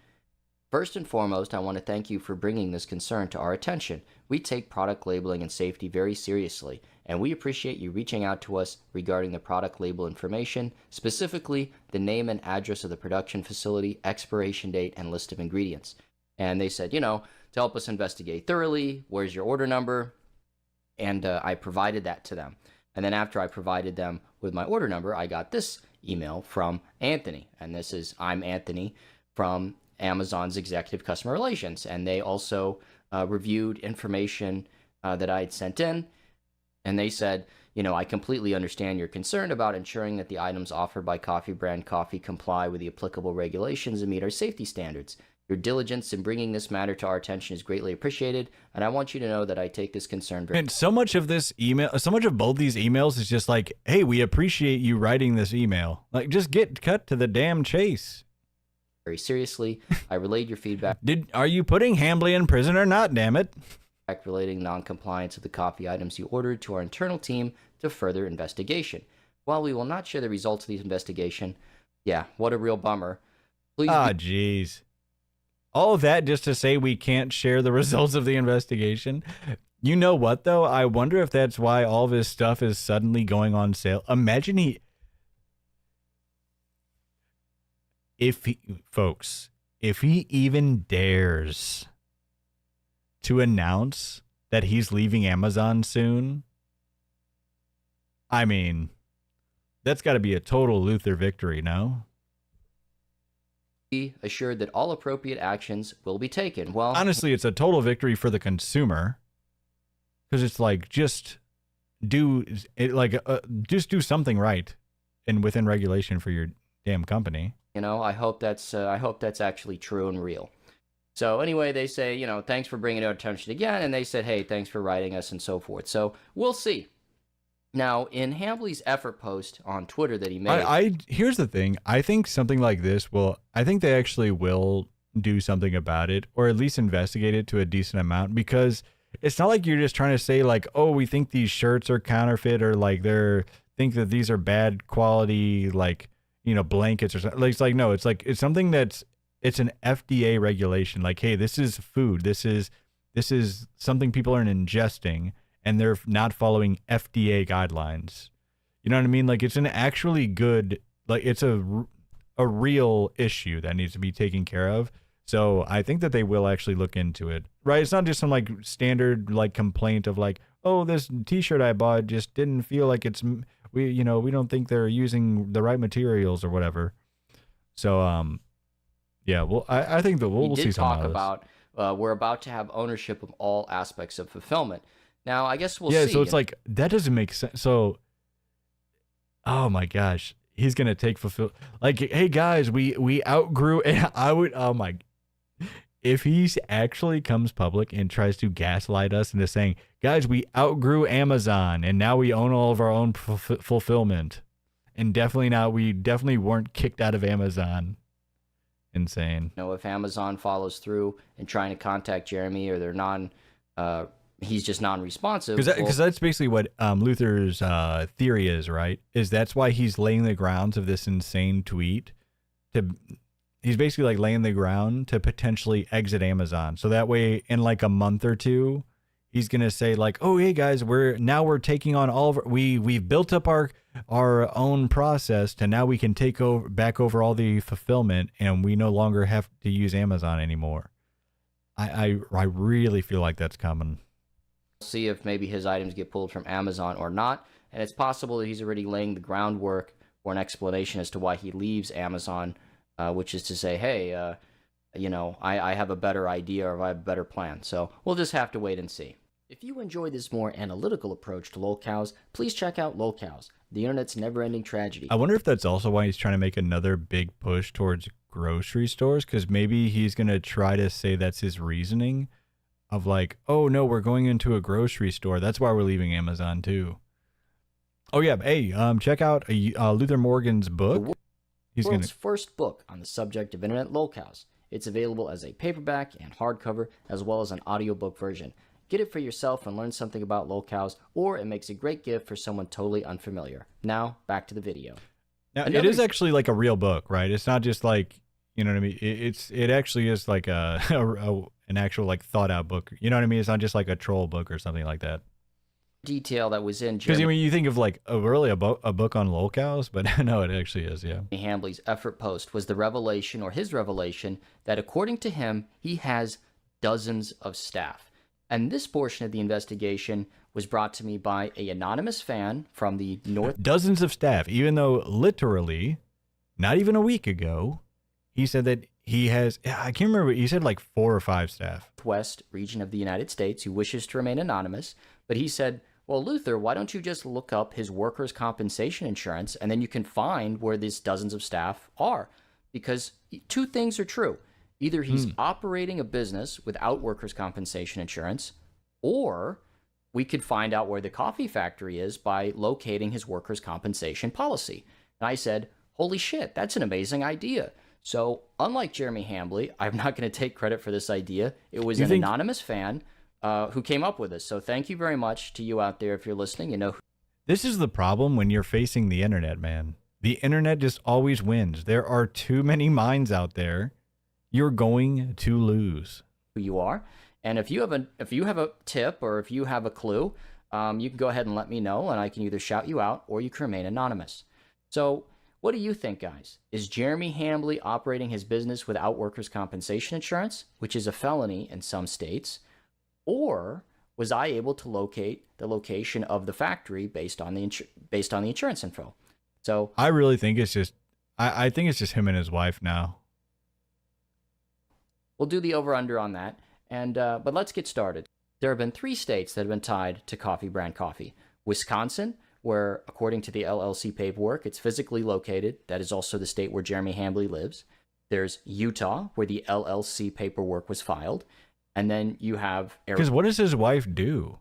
First and foremost, I want to thank you for bringing this concern to our attention. We take product labeling and safety very seriously, and we appreciate you reaching out to us regarding the product label information, specifically the name and address of the production facility, expiration date, and list of ingredients. And they said, to help us investigate thoroughly, where's your order number? And I provided that to them. And then after I provided them with my order number, I got this email from Anthony. And this is, I'm Anthony from Amazon's Executive Customer Relations. And they also reviewed information that I had sent in. And they said, I completely understand your concern about ensuring that the items offered by Coffee Brand Coffee comply with the applicable regulations and meet our safety standards. Your diligence in bringing this matter to our attention is greatly appreciated, and I want you to know that I take this concern very. And so much of this email, so much of both these emails is just like, hey, we appreciate you writing this email. Like, just get cut to the damn chase. Very seriously. I relayed your feedback. Are you putting Hambly in prison or not, damn it? Relating non-compliance of the coffee items you ordered to our internal team to further investigation. While we will not share the results of the investigation, yeah, what a real bummer. Please. Jeez. All of that just to say we can't share the results of the investigation. You know what, though? I wonder if that's why all of his stuff is suddenly going on sale. Imagine if he even dares to announce that he's leaving Amazon soon, I mean, that's got to be a total Luther victory, no? Assured that all appropriate actions will be taken. Well, honestly, it's a total victory for the consumer, because it's like, just do something right and within regulation for your damn company. I hope that's actually true and real. So anyway, they say, thanks for bringing it to our attention again, and they said, hey, thanks for writing us and so forth. So we'll see. Now, in Hambly's effort post on Twitter that he made... here's the thing. I think something like this I think they actually will do something about it, or at least investigate it to a decent amount, because it's not like you're just trying to say, like, oh, we think these shirts are counterfeit, or like think that these are bad quality, like, blankets or something. It's like, no, it's like, it's something it's an FDA regulation. Like, hey, this is food. This is something people are ingesting, and they're not following FDA guidelines. You know what I mean? Like, it's an actually good, like, it's a real issue that needs to be taken care of. So I think that they will actually look into it, right? It's not just some like standard like complaint of like, oh, this T-shirt I bought just didn't feel like we don't think they're using the right materials or whatever. So yeah, well, I think that we'll see some of this. Talk about we're about to have ownership of all aspects of fulfillment. Now, I guess we'll see. Yeah, so it's like, that doesn't make sense. So, oh my gosh, he's going to take like, hey guys, we outgrew, if he actually comes public and tries to gaslight us into saying, guys, we outgrew Amazon and now we own all of our own fulfillment, and we definitely weren't kicked out of Amazon. Insane. If Amazon follows through and trying to contact Jeremy, or they're he's just non-responsive. Because that's basically what Luther's theory is, right? Is that's why he's laying the grounds of this insane tweet. He's basically like laying the ground to potentially exit Amazon. So that way, in like a month or two, he's gonna say like, "Oh, hey guys, we're taking on all of we've built up our own process to now we can take back over all the fulfillment, and we no longer have to use Amazon anymore." I really feel like that's coming. See if maybe his items get pulled from Amazon or not, and it's possible that he's already laying the groundwork for an explanation as to why he leaves Amazon, which is to say, hey, I have a better idea, or I have a better plan. So we'll just have to wait and see. If you enjoy this more analytical approach to lolcows, please check out lolcows, the internet's never-ending tragedy. I wonder if that's also why he's trying to make another big push towards grocery stores, because maybe he's going to try to say that's his reasoning of like, oh no, we're going into a grocery store, that's why we're leaving Amazon too. Oh yeah, hey, check out Luther Morgan's book. He's world's first book on the subject of internet lolcows. It's available as a paperback and hardcover, as well as an audiobook version. Get it for yourself and learn something about lolcows, or it makes a great gift for someone totally unfamiliar. Now, back to the video. Now, it is actually like a real book, right? It's not just like, You know what I mean? It actually is like an actual like thought out book. You know what I mean? It's not just like a troll book or something like that. Detail that was in Because I Jeremy mean, you think of like really a book on lolcows, but no, it actually is. Yeah. Hambley's effort post was the revelation, or his revelation, that according to him, he has dozens of staff. And this portion of the investigation was brought to me by an anonymous fan from the Dozens of staff, even though literally, not even a week ago, he said that he has, I can't remember, he said like 4 or 5 staff. Northwest region of the United States who wishes to remain anonymous. But he said, well, Luther, why don't you just look up his workers' compensation insurance, and then you can find where these dozens of staff are? Because 2 things are true. Either he's operating a business without workers' compensation insurance, or we could find out where the coffee factory is by locating his workers' compensation policy. And I said, holy shit, that's an amazing idea. So unlike Jeremy Hambley, I'm not going to take credit for this idea. It was an anonymous fan who came up with this. So thank you very much to you out there if you're listening. You know, this is the problem when you're facing the internet, man. The internet just always wins. There are too many minds out there. You're going to lose. Who you are. And if you have a tip or if you have a clue, you can go ahead and let me know, and I can either shout you out or you can remain anonymous. So what do you think, guys? Is Jeremy Hambley operating his business without workers' compensation insurance, which is a felony in some states? Or was I able to locate the location of the factory based on the insurance info? So I really think it's just, I think it's just him and his wife now. We'll do the over-under on that, and but let's get started. There have been 3 states that have been tied to coffee brand coffee. Wisconsin, where according to the LLC paperwork, it's physically located. That is also the state where Jeremy Hambley lives. There's Utah, where the LLC paperwork was filed. And then you have Because what does his wife do?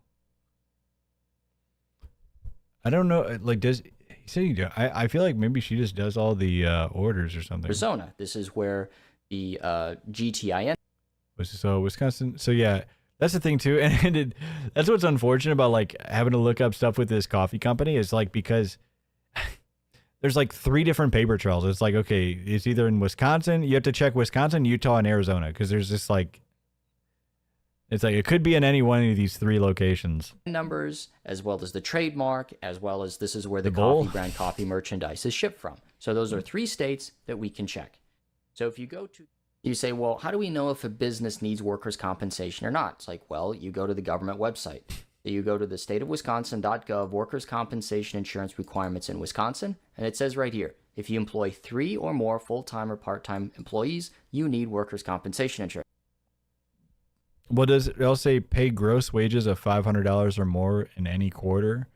I don't know. Like, does he say? I feel like maybe she just does all the orders or something. Arizona. This is where the GTIN. So Wisconsin. So yeah, that's the thing too, and that's what's unfortunate about like having to look up stuff with this coffee company is like because there's like 3 different paper trails. It's like okay, it's either in Wisconsin. You have to check Wisconsin, Utah, and Arizona because there's just like. It's like it could be in any one of these 3 locations. Numbers, as well as the trademark, as well as this is where the coffee brand coffee merchandise is shipped from. So those are 3 states that we can check. So if you go to, you say, well, how do we know if a business needs workers' compensation or not? It's like, well, you go to the government website. You go to the stateofwisconsin.gov workers' compensation insurance requirements in Wisconsin, and it says right here, if you employ 3 or more full-time or part-time employees, you need workers' compensation insurance. What does it all say? Pay gross wages of $500 or more in any quarter,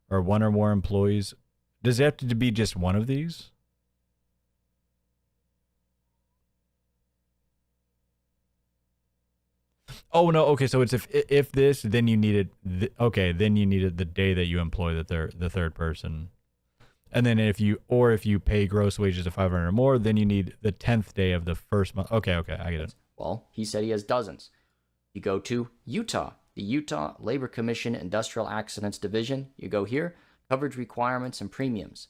or 1 or more employees. Does it have to be just one of these? Oh no. Okay, so it's if this, then you need it. Okay, then you need it the day that you employ the third person, and then if you pay gross wages of $500 or more, then you need the 10th day of the first month. Okay, I get it. Well, he said he has dozens. You go to Utah, the Utah Labor Commission Industrial Accidents Division. You go here, coverage requirements and premiums.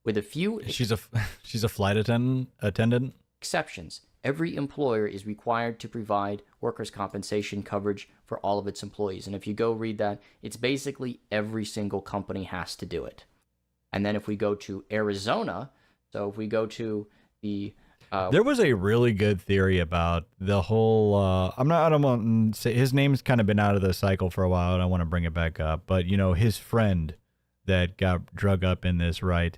With a few she's a flight attendant. Exceptions. Every employer is required to provide workers' compensation coverage for all of its employees. And if you go read that, it's basically every single company has to do it. And then if we go to Arizona, so if we go to the there was a really good theory about the whole. I don't want to say his name's kind of been out of the cycle for a while. And I want to bring it back up, but you know his friend that got drug up in this, right?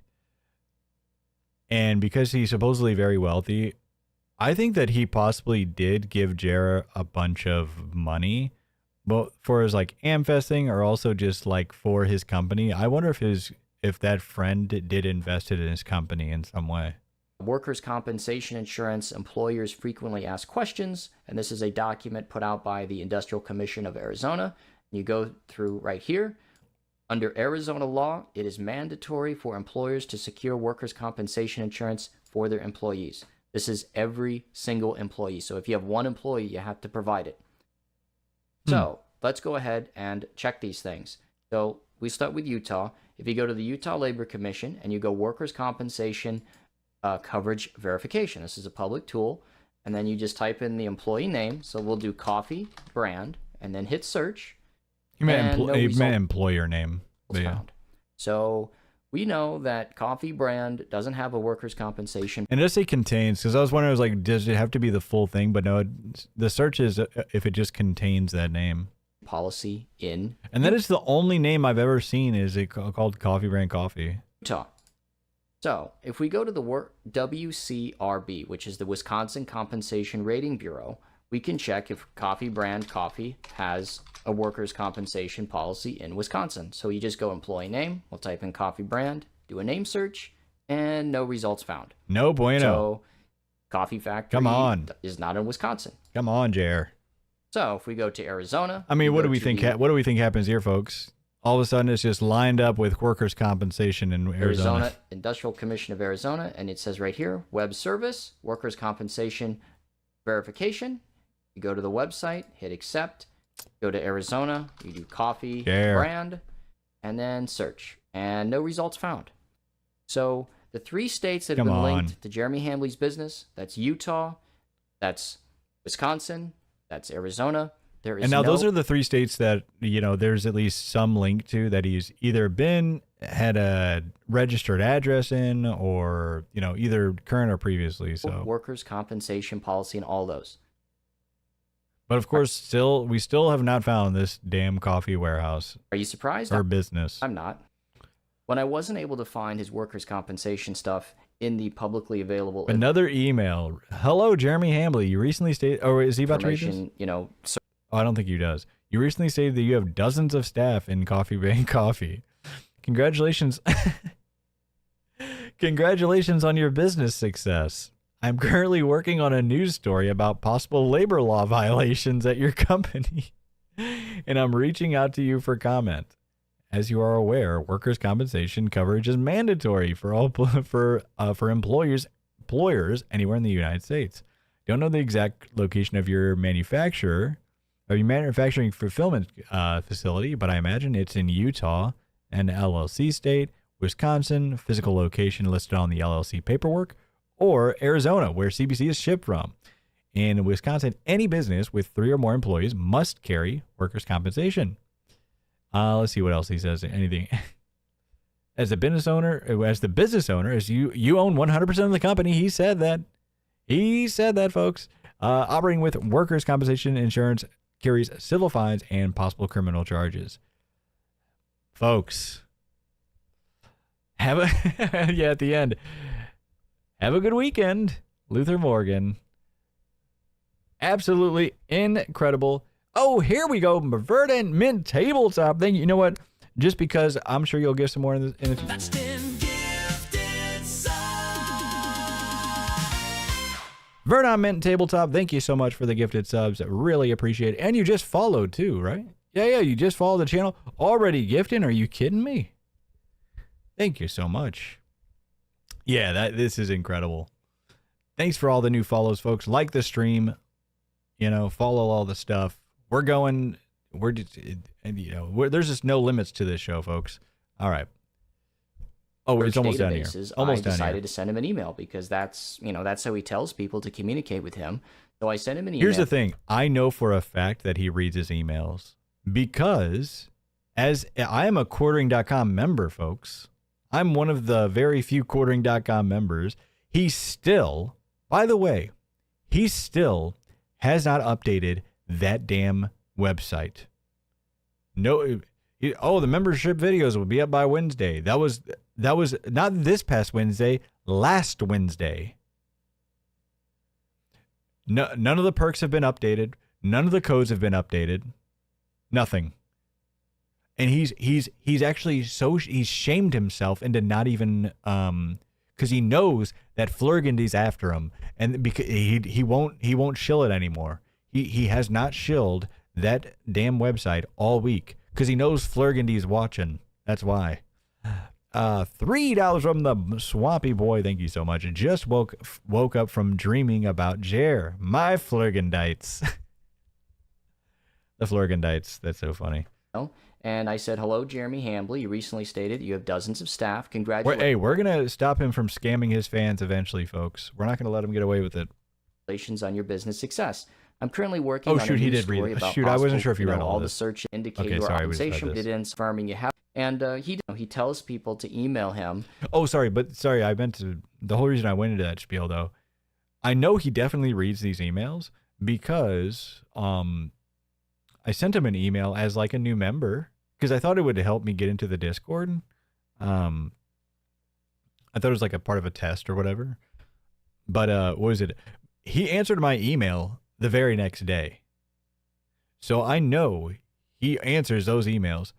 And because he's supposedly very wealthy, I think that he possibly did give Jarrah a bunch of money, both for his like AmFest thing or also just like for his company. I wonder if that friend did invest it in his company in some way. Workers' compensation insurance, employers frequently ask questions, and this is a document put out by the Industrial Commission of Arizona. You go through right here. Under Arizona law, it is mandatory for employers to secure workers' compensation insurance for their employees. This is every single employee. So if you have 1 employee, you have to provide it. So let's go ahead and check these things. So we start with Utah. If you go to the Utah Labor Commission and you go workers' compensation coverage verification. This is a public tool. And then you just type in the employee name. So we'll do coffee brand and then hit search. You meant, employer name. Found. So we know that coffee brand doesn't have a workers' compensation. And it does say contains, because I was wondering, I was like, does it have to be the full thing? But no, the search is if it just contains that name. Policy in. And that is the only name I've ever seen is it called Coffee Brand Coffee. Utah. So if we go to the WCRB, which is the Wisconsin Compensation Rating Bureau, we can check if Coffee Brand Coffee has a workers' compensation policy in Wisconsin. So you just go employee name, we'll type in Coffee Brand, do a name search, and no results found. No bueno. So Coffee Factory is not in Wisconsin. Come on, Jer. So if we go to Arizona, I mean, what do we think? What do we think happens here, folks? All of a sudden, it's just lined up with workers' compensation in Arizona. Industrial Commission of Arizona, and it says right here, web service, workers' compensation verification. You go to the website, hit accept, go to Arizona, you do coffee brand, and then search, and no results found. So the 3 states that have been linked to Jeremy Hambley's business, that's Utah, that's Wisconsin, that's Arizona. There is and now those are the 3 states that, you know, there's at least some link to that he's either had a registered address in or, you know, either current or previously. So workers' compensation policy in all those. But of course, we still have not found this damn coffee warehouse. Are you surprised? Or business. I'm not. When I wasn't able to find his workers' compensation stuff in the publicly available... Another email. Hello, Jeremy Hambley. You recently stated... Oh, is he about to read this? You know... Oh, I don't think he does. You recently stated that you have dozens of staff in Coffee Brand Coffee. Congratulations. Congratulations on your business success. I'm currently working on a news story about possible labor law violations at your company, and I'm reaching out to you for comment. As you are aware, workers' compensation coverage is mandatory for all for employers anywhere in the United States. Don't know the exact location of your manufacturing fulfillment facility, but I imagine it's in Utah, an LLC state, Wisconsin, physical location listed on the LLC paperwork, or Arizona, where CBC is shipped from. In Wisconsin, any business with 3 or more employees must carry workers' compensation. Let's see what else he says. Anything. As the business owner, as you own 100% of the company, he said that. He said that, folks. Operating with workers' compensation insurance carries civil fines and possible criminal charges. Folks, at the end, have a good weekend, Luther Morgan. Absolutely incredible. Oh, here we go. Verdant Mint Tabletop. Thank you. You know what? Just because I'm sure you'll give some more in the future. That's 10 gifted subs. Verdant Mint Tabletop, thank you so much for the gifted subs. Really appreciate it. And you just followed too, right? Yeah, you just followed the channel. Already gifting? Are you kidding me? Thank you so much. Yeah, this is incredible. Thanks for all the new follows, folks. Like the stream, follow all the stuff. There's just no limits to this show, folks. All right. Oh, it's almost down here. I decided to send him an email because that's how he tells people to communicate with him. So I sent him an email. Here's the thing. I know for a fact that he reads his emails because as I am a quartering.com member, folks. I'm one of the very few quartering.com members. He still, by the way, has not updated that damn website. No. Oh, the membership videos will be up by Wednesday. That was not this past Wednesday, last Wednesday. No, none of the perks have been updated. None of the codes have been updated. Nothing. And he's actually he's shamed himself into not even because he knows that Flurgandy's after him, and because he won't shill it anymore. He has not shilled that damn website all week because he knows Flurgandy's watching. That's why. $3 from the Swampy Boy. Thank you so much. I just woke up from dreaming about Jer, my Flurgandites. The Flurgandites. That's so funny. And I said, hello, Jeremy Hambly. You recently stated you have dozens of staff. Congratulations. Hey, we're going to stop him from scamming his fans eventually, folks. We're not going to let him get away with it. On your business success. I'm currently working Oh, on shoot, a he new did story read it. about Shoot, I wasn't possible, sure if you read all all the this. search indicate Okay, your sorry, we just read organization this. did confirming you have. And he tells people to email him. Oh, sorry, I meant to. The whole reason I went into that spiel, though, I know he definitely reads these emails because I sent him an email as like a new member because I thought it would help me get into the Discord. I thought it was like a part of a test or whatever. But what was it? He answered my email the very next day. So I know he answers those emails.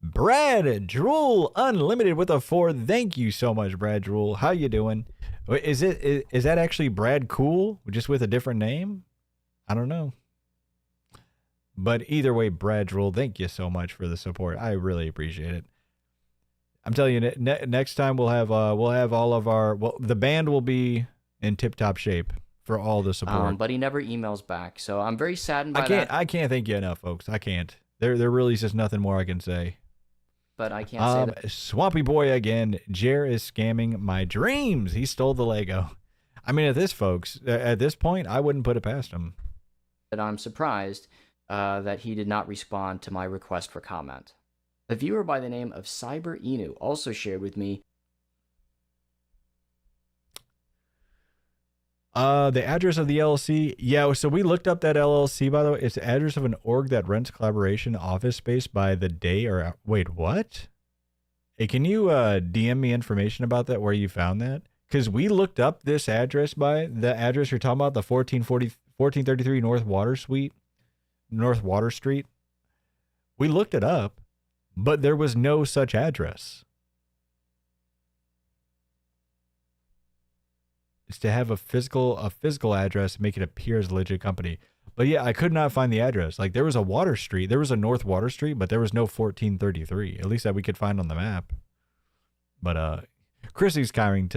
Brad Drool Unlimited with a 4. Thank you so much, Brad Drool. How you doing? Is that actually Brad Cool, just with a different name? I don't know. But either way, Brad Drool, thank you so much for the support. I really appreciate it. I'm telling you, next time we'll have all of our the band will be in tip-top shape for all the support. But he never emails back, so I'm very saddened by that. I can't thank you enough, folks. I can't. There really is just nothing more I can say. But I can't say that. Swampy Boy again. Jer is scamming my dreams. He stole the Lego. I mean, at this point, I wouldn't put it past him. That I'm surprised that he did not respond to my request for comment. A viewer by the name of Cyber Inu also shared with me the address of the LLC. Yeah, so we looked up that LLC, by the way. It's the address of an org that rents collaboration office space by the day or wait, what? Hey, can you DM me information about that, where you found that? Because we looked up this address by the address you're talking about, the 1433 North Water Street. We looked it up, but there was no such address. Is to have a physical address, make it appear as a legit company. But yeah, I could not find the address. Like there was a Water Street, there was a North Water Street, but there was no 1433. At least that we could find on the map. But Chrissy's crying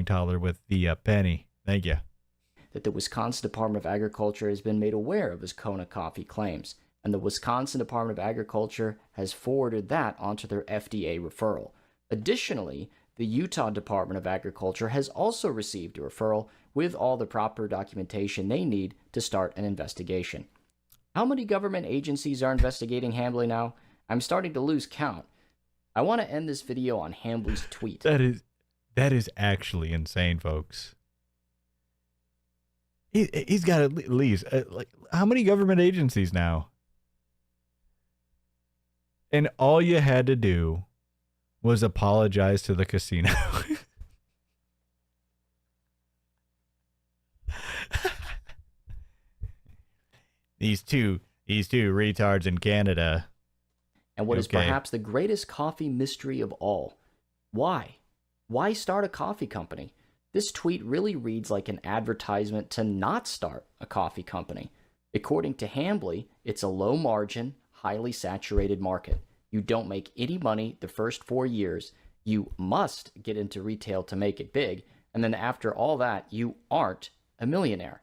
toddler with the penny. Thank you. That the Wisconsin Department of Agriculture has been made aware of his Kona coffee claims, and the Wisconsin Department of Agriculture has forwarded that onto their FDA referral. Additionally, the Utah Department of Agriculture has also received a referral with all the proper documentation they need to start an investigation. How many government agencies are investigating Hambly now? I'm starting to lose count. I want to end this video on Hambly's tweet. That is actually insane, folks. He's got at least like how many government agencies now? And all you had to do was apologize to the casino. These two retards in Canada. And what is perhaps the greatest coffee mystery of all. Why? Why start a coffee company? This tweet really reads like an advertisement to not start a coffee company. According to Hambly, it's a low-margin, highly saturated market. You don't make any money the first 4 years. You must get into retail to make it big. And then after all that, you aren't a millionaire.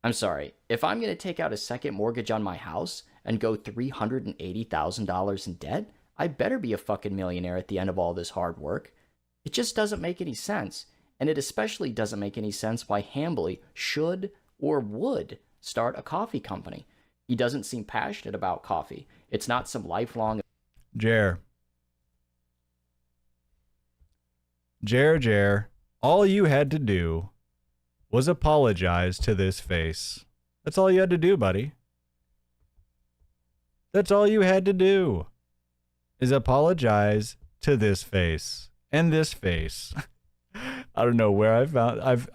I'm sorry, if I'm going to take out a second mortgage on my house and go $380,000 in debt, I better be a fucking millionaire at the end of all this hard work. It just doesn't make any sense. And it especially doesn't make any sense why Hambly should or would start a coffee company. He doesn't seem passionate about coffee. It's not some lifelong... Jer, all you had to do was apologize to this face. That's all you had to do, buddy. That's all you had to do is apologize to this face and this face. I don't know where I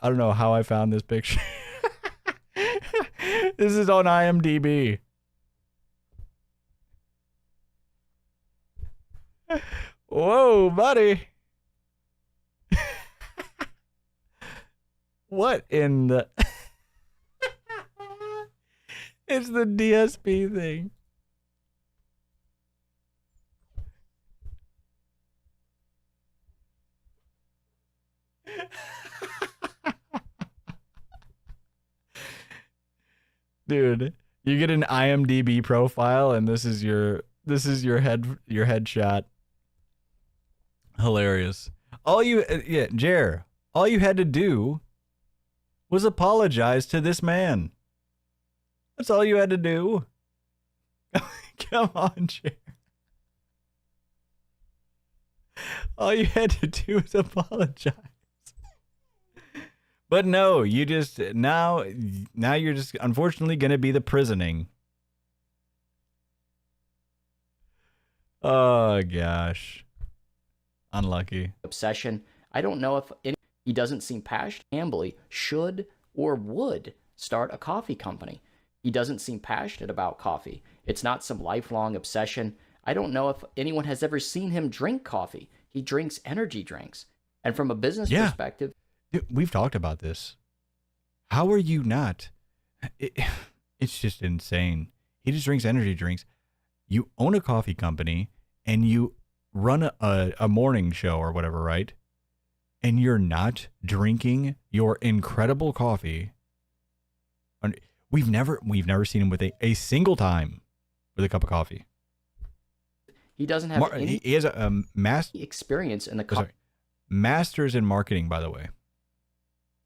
don't know how I found this picture. This is on IMDb. Whoa, buddy. What in the... It's the DSP thing. Dude, you get an IMDb profile and this is your This is your headshot. Hilarious. Jer, all you had to do was apologize to this man. That's all you had to do. Come on, Jer. All you had to do was apologize. But no, you just now you're just unfortunately going to be the prisoning. Oh gosh. Unlucky. Obsession. I don't know if he doesn't seem passionate. Hambly should or would start a coffee company. He doesn't seem passionate about coffee. It's not some lifelong obsession. I don't know if anyone has ever seen him drink coffee. He drinks energy drinks. And from a business perspective, dude, we've talked about this. How are you not? It's just insane. He just drinks energy drinks. You own a coffee company and you run a morning show or whatever, right? And you're not drinking your incredible coffee. We've never seen him with a single time with a cup of coffee. he doesn't have any he has a experience in the master's in marketing, by the way.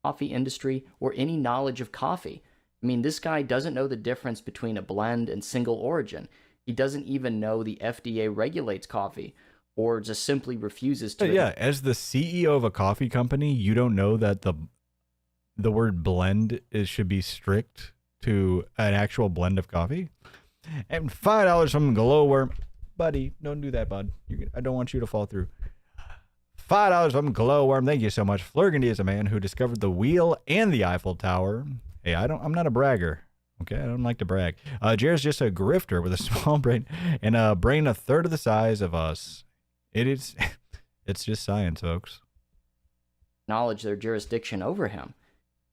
Coffee industry or any knowledge of coffee. I mean, this guy doesn't know the difference between a blend and single origin. He doesn't even know the FDA regulates coffee, or just simply refuses to. Yeah, as the CEO of a coffee company, you don't know that the word blend should be strict to an actual blend of coffee. And $5 from Glowworm, buddy. Don't do that, bud. I don't want you to fall through. $5 from Glowworm. Thank you so much. Flurgandy is a man who discovered the wheel and the Eiffel Tower. Hey, I'm not a bragger. Okay, I don't like to brag. Jared's just a grifter with a small brain and a brain a third of the size of us. It's just science, folks. Acknowledge their jurisdiction over him.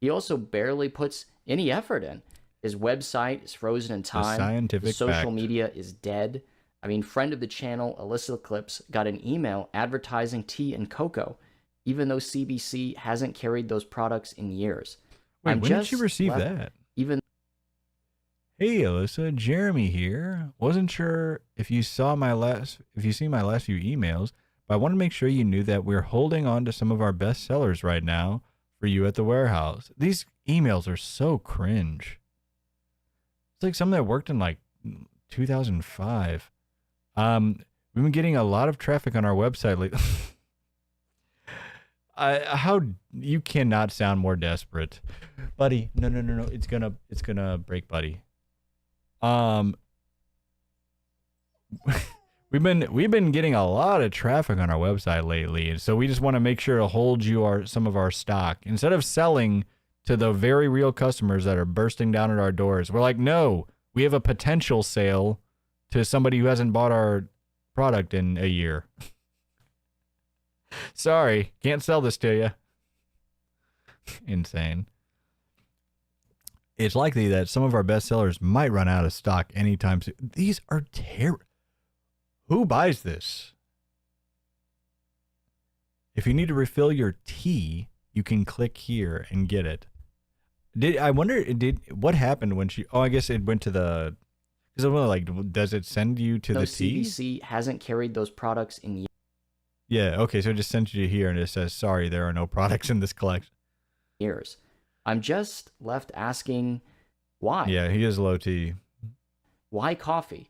He also barely puts any effort in. His website is frozen in time. Scientific His social fact. media is dead. I mean, friend of the channel, Alyssa Clips, got an email advertising tea and cocoa, even though CBC hasn't carried those products in years. Wait, when did you receive that? Hey, Alyssa, Jeremy here. Wasn't sure if you seen my last few emails, but I want to make sure you knew that we're holding on to some of our best sellers right now for you at the warehouse. These emails are so cringe. It's like something that worked in like 2005. We've been getting a lot of traffic on our website lately. How you cannot sound more desperate, buddy. No. It's gonna break, buddy. We've been getting a lot of traffic on our website lately, and so we just want to make sure to hold you some of our stock instead of selling to the very real customers that are bursting down at our doors. We're like, no, we have a potential sale to somebody who hasn't bought our product in a year. Sorry, can't sell this to you. Insane. It's likely that some of our best sellers might run out of stock anytime soon. These are terrible. Who buys this? If you need to refill your tea, you can click here and get it. What happened when she? Oh, I guess it went to the. Because I'm like, does it send you to the tea? CBC hasn't carried those products in years. Yeah. Okay. So it just sends you here, and it says, "Sorry, there are no products in this collection." I'm just left asking, why? Yeah, he is low T. Why coffee?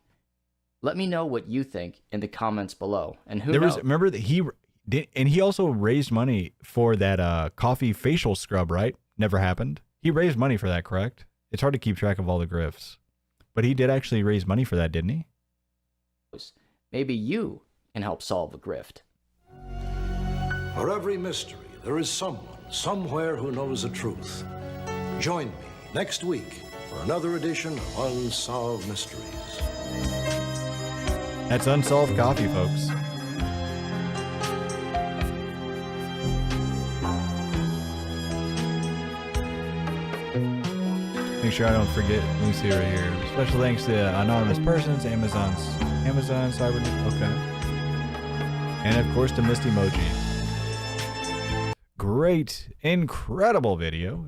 Let me know what you think in the comments below. And who knows? Remember that he did, and he also raised money for that coffee facial scrub, right? Never happened. He raised money for that, correct? It's hard to keep track of all the grifts, but he did actually raise money for that, didn't he? Maybe you can help solve a grift. For every mystery, there is someone, somewhere who knows the truth. Join me next week for another edition of Unsolved Mysteries. That's Unsolved Coffee, folks. Make sure I don't forget. Let me see right here. Special thanks to Anonymous Persons, Amazon, Cyber, okay. And of course to Misty Moji. Great, incredible video.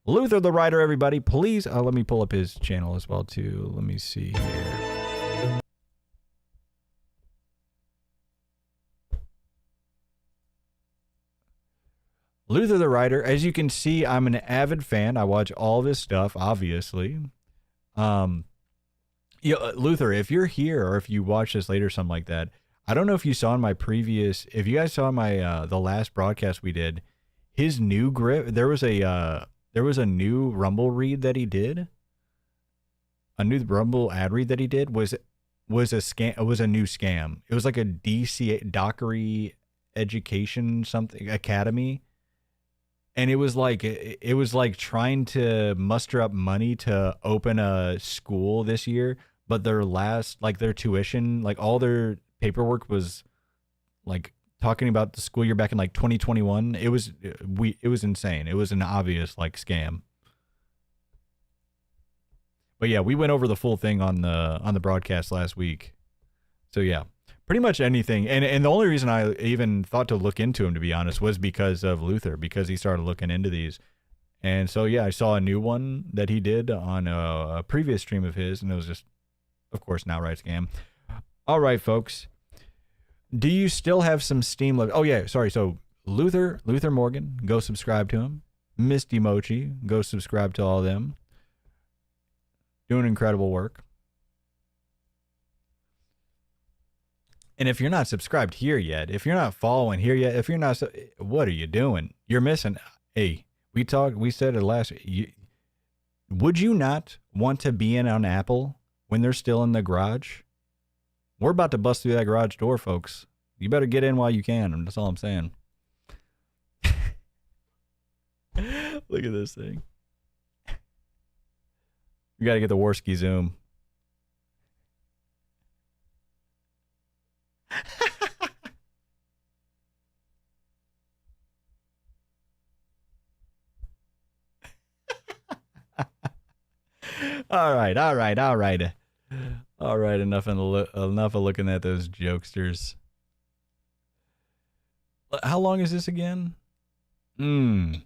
Luther the Writer, everybody. Please, let me pull up his channel as well, too. Let me see here. Luther the Writer, as you can see, I'm an avid fan. I watch all of his stuff, obviously. Luther, if you're here or if you watch this later or something like that, I don't know if you saw in my previous, if you guys saw my the last broadcast we did, his new grip, there was a new Rumble read that he did. A new Rumble ad read that he did was a scam. It was a new scam. It was like a Dockery education something academy. And it was like trying to muster up money to open a school this year, but their tuition, like all their paperwork was like talking about the school year back in like 2021. It was insane. It was an obvious like scam. But yeah, we went over the full thing on the broadcast last week. So yeah. Pretty much anything, and the only reason I even thought to look into him, to be honest, was because of Luther, because he started looking into these. And so, yeah, I saw a new one that he did on a previous stream of his, and it was just, of course, an outright scam. All right, folks. Do you still have some Steam left? Oh, yeah, sorry. So, Luther Morgan, go subscribe to him. Misty Mochi, go subscribe to all of them. Doing incredible work. And if you're not subscribed here yet, if you're not following here yet, if you're not, what are you doing? You're missing. Hey, we said it last. Would you not want to be in on Apple when they're still in the garage? We're about to bust through that garage door, folks. You better get in while you can. That's all I'm saying. Look at this thing. We got to get the Warski zoom. All right. Enough of looking at those jokesters. How long is this again? See,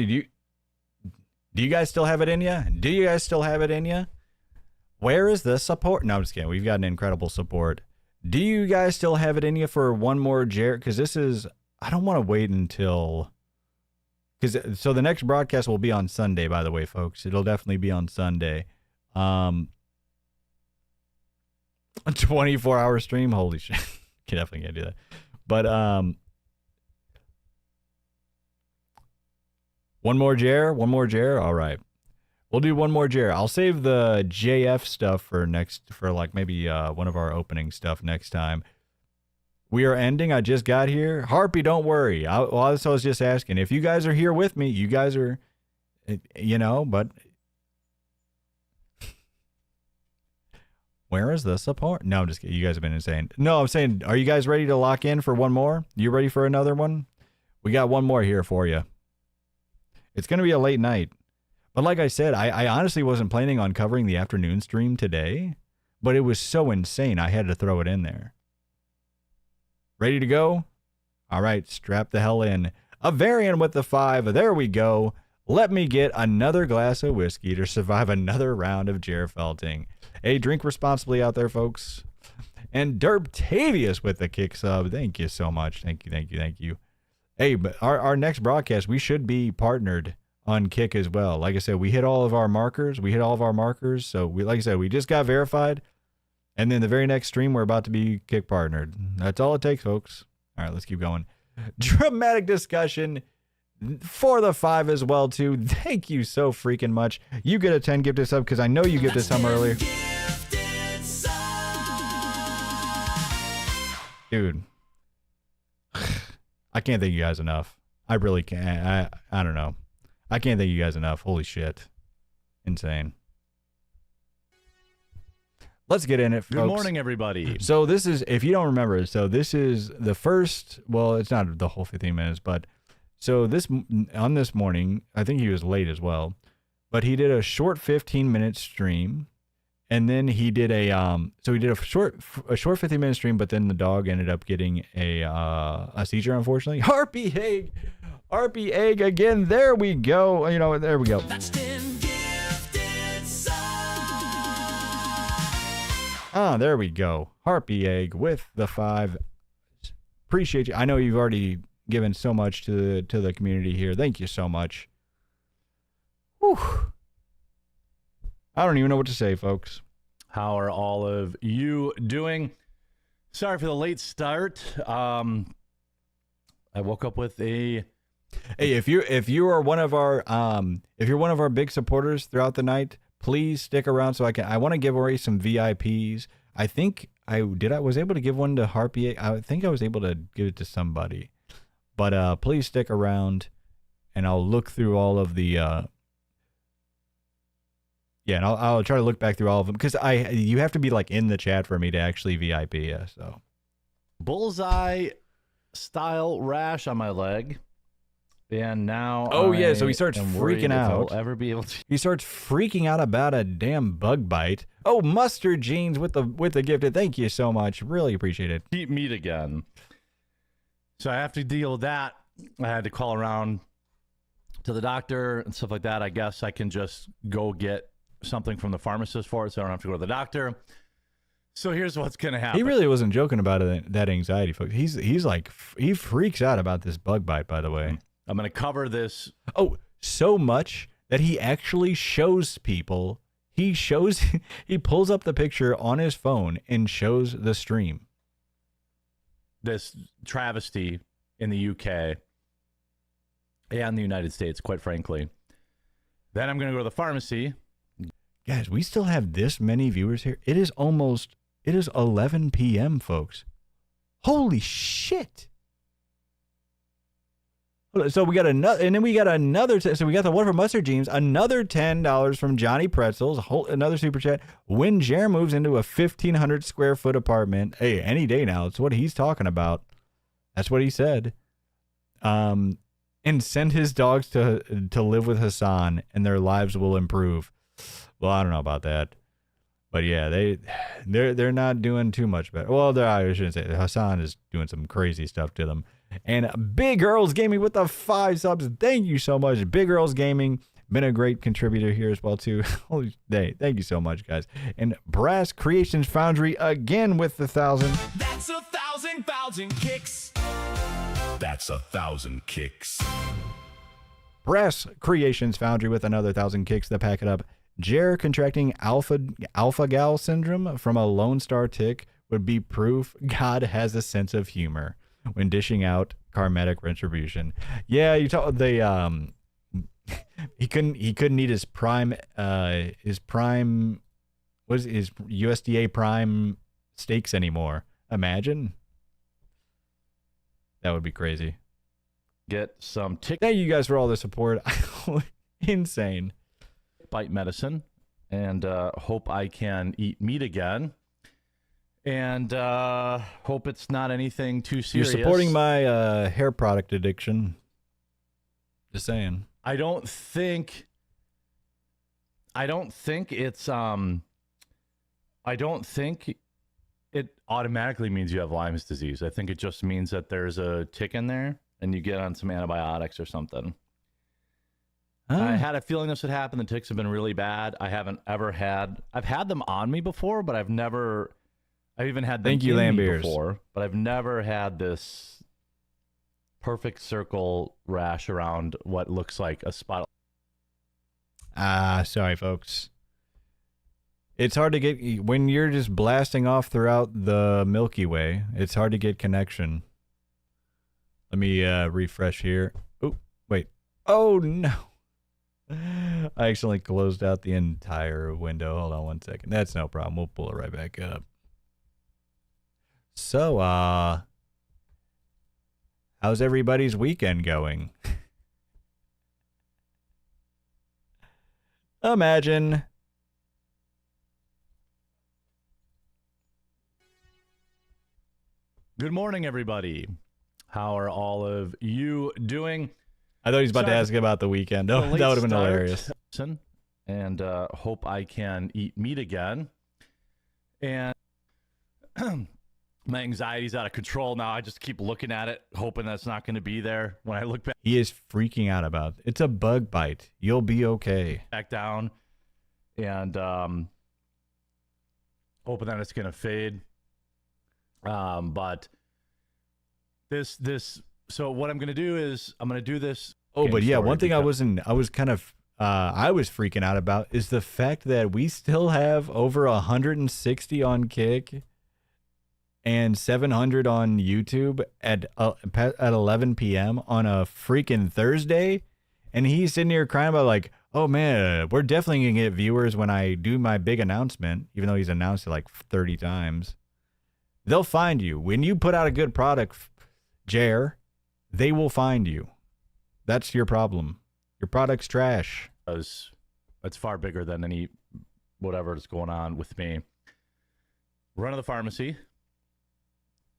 do you guys still have it in you? Do you guys still have it in you? Where is the support? No, I'm just kidding. We've got an incredible support. Do you guys still have it in you for one more Jared? Because this is, I don't want to wait until, so the next broadcast will be on Sunday, by the way, folks. It'll definitely be on Sunday. A 24-hour stream. Holy shit. Definitely can't do that. But one more Jer. All right. We'll do one more Jer. I'll save the JF stuff for like maybe one of our opening stuff next time. We are ending. I just got here. Harpy, don't worry. I was just asking. If you guys are here with me, you guys are, but where is the support? No, I'm just kidding. You guys have been insane. No, I'm saying, are you guys ready to lock in for one more? You ready for another one? We got one more here for you. It's going to be a late night. But like I said, I honestly wasn't planning on covering the afternoon stream today, but it was so insane I had to throw it in there. Ready to go? All right, strap the hell in. A variant with the 5. There we go. Let me get another glass of whiskey to survive another round of Jerfelting. Hey, drink responsibly out there, folks. And Derptavius with the kick sub. Thank you so much. Thank you. Hey, but our next broadcast, we should be partnered on Kick as well. Like I said, we hit all of our markers. So like I said, we just got verified. And then the very next stream, we're about to be Kick partnered. That's all it takes, folks. All right, let's keep going. Dramatic discussion for the 5 as well, too. Thank you so freaking much. You get a 10 gifted sub because I know you gifted some earlier. Dude. I can't thank you guys enough. I really can't. I don't know. I can't thank you guys enough. Holy shit. Insane. Let's get in it, folks. Good morning, everybody. So this is, if you don't remember, this is the first, well, it's not the whole 15 minutes, but so on this morning, I think he was late as well, but he did a short 15-minute stream, and then he did a short 15-minute stream, but then the dog ended up getting a seizure, unfortunately. Harpy Haig! Harpy Egg again. There we go. You know, there we go. That's 10 gifted subs. Ah, there we go. Harpy Egg with the 5. Appreciate you. I know you've already given so much to the community here. Thank you so much. Whew. I don't even know what to say, folks. How are all of you doing? Sorry for the late start. I woke up with a... Hey, if you are one of our if you're one of our big supporters throughout the night, please stick around so I want to give away some VIPs. I think I was able to give one to Harpy. I think I was able to give it to somebody. But please stick around and I'll look through all of the and I'll try to look back through all of them because you have to be like in the chat for me to actually VIP. Yeah, so bullseye style rash on my leg. And now so he starts freaking out. I'll ever be able to. He starts freaking out about a damn bug bite. Oh, Mustard Jeans with the gifted. Thank you so much. Really appreciate it. Eat meat again. So I have to deal with that. I had to call around to the doctor and stuff like that. I guess I can just go get something from the pharmacist for it, so I don't have to go to the doctor. So here's what's gonna happen. He really wasn't joking about it, that anxiety, folks. He's like, he freaks out about this bug bite, by the way. I'm going to cover this. Oh, so much that he actually shows people. He pulls up the picture on his phone and shows the stream. This travesty in the UK and the United States, quite frankly. Then I'm going to go to the pharmacy. Guys, we still have this many viewers here. It is 11 p.m., folks. Holy shit. So we got another, and then we got another. So we got the one from Mustard Jeans, another $10 from Johnny Pretzels, another super chat. When Jer moves into a 1,500 square foot apartment, hey, any day now. It's what he's talking about. That's what he said. And send his dogs to live with Hassan, and their lives will improve. Well, I don't know about that, but yeah, they're not doing too much better. Well, I shouldn't say Hassan is doing some crazy stuff to them. And Big Earls Gaming with the 5 subs. Thank you so much. Big Earls Gaming, been a great contributor here as well, too. Holy day. Thank you so much, guys. And Brass Creations Foundry again with the 1,000. That's 1,000 kicks. That's 1,000 kicks. Brass Creations Foundry with another 1,000 kicks to pack it up. Jer contracting alpha gal syndrome from a Lone Star tick would be proof God has a sense of humor when dishing out karmatic retribution. Yeah, you told he couldn't eat his prime USDA prime steaks anymore. Imagine. That would be crazy. Get some tick. Thank you guys for all the support. Insane. Bite medicine and hope I can eat meat again. And hope it's not anything too serious. You're supporting my hair product addiction. Just saying. I don't think it's I don't think it automatically means you have Lyme's disease. I think it just means that there's a tick in there and you get on some antibiotics or something. I had a feeling this would happen. The ticks have been really bad. I've had them on me before, but I've even had them in me before, but I've never had this perfect circle rash around what looks like a spot. Sorry, folks. It's hard to get, when you're just blasting off throughout the Milky Way, it's hard to get connection. Let me refresh here. Oh, wait. Oh, no. I accidentally closed out the entire window. Hold on one second. That's no problem. We'll pull it right back up. So, how's everybody's weekend going? Imagine. Good morning, everybody. How are all of you doing? I thought he was about to ask about the weekend. Oh, that would have been hilarious. And hope I can eat meat again. And My anxiety's out of control now. I just keep looking at it, hoping that's not going to be there when I look He is freaking out about it. It's a bug bite. You'll be okay. back down, and hoping that it's going to fade. But this. So what I'm going to do is I'm going to do this. Oh, but yeah, one thing I was freaking out about is the fact that we still have over 160 on Kick and 700 on YouTube at 11 p.m. on a freaking Thursday, and he's sitting here crying about like, oh man, we're definitely gonna get viewers when I do my big announcement, even though he's announced it like 30 times. They'll find you when you put out a good product, Jer. They will find you. That's your problem. Your product's trash. It's far bigger than any whatever is going on with me. Run to the pharmacy.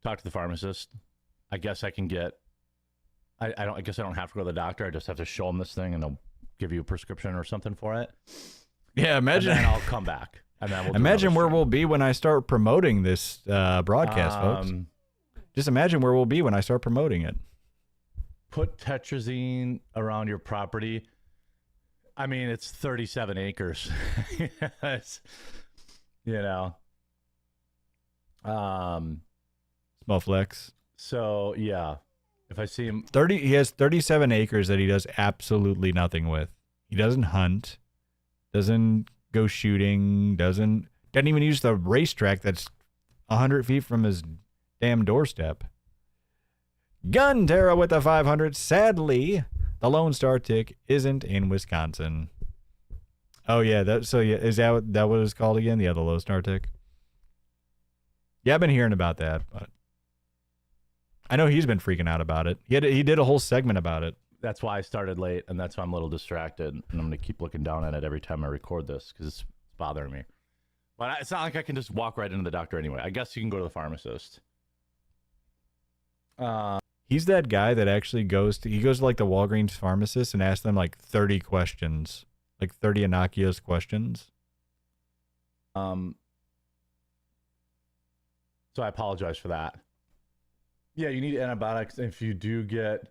Talk to the pharmacist. I guess I can get. I guess I don't have to go to the doctor. I just have to show them this thing, and they'll give you a prescription or something for it. Yeah, imagine. And then I'll come back, and then we'll imagine where we'll be when I start promoting this broadcast, folks. Just imagine where we'll be when I start promoting it. Put tetrazine around your property. I mean, it's 37 acres. It's, Small flex. So yeah, if I see him, he has 37 acres that he does absolutely nothing with. He doesn't hunt, doesn't go shooting, doesn't even use the racetrack that's 100 feet from his damn doorstep. Gun Terra with the 500. Sadly, the Lone Star Tick isn't in Wisconsin. Oh yeah, is that what it's called again? Yeah, the Lone Star Tick. Yeah, I've been hearing about that, but I know he's been freaking out about it. He did a whole segment about it. That's why I started late, and that's why I'm a little distracted, and I'm going to keep looking down at it every time I record this because it's bothering me. But it's not like I can just walk right into the doctor anyway. I guess you can go to the pharmacist. He's that guy that actually goes to like the Walgreens pharmacist and asks them like 30 questions, like 30 innocuous questions. So I apologize for that. Yeah, you need antibiotics. If you do get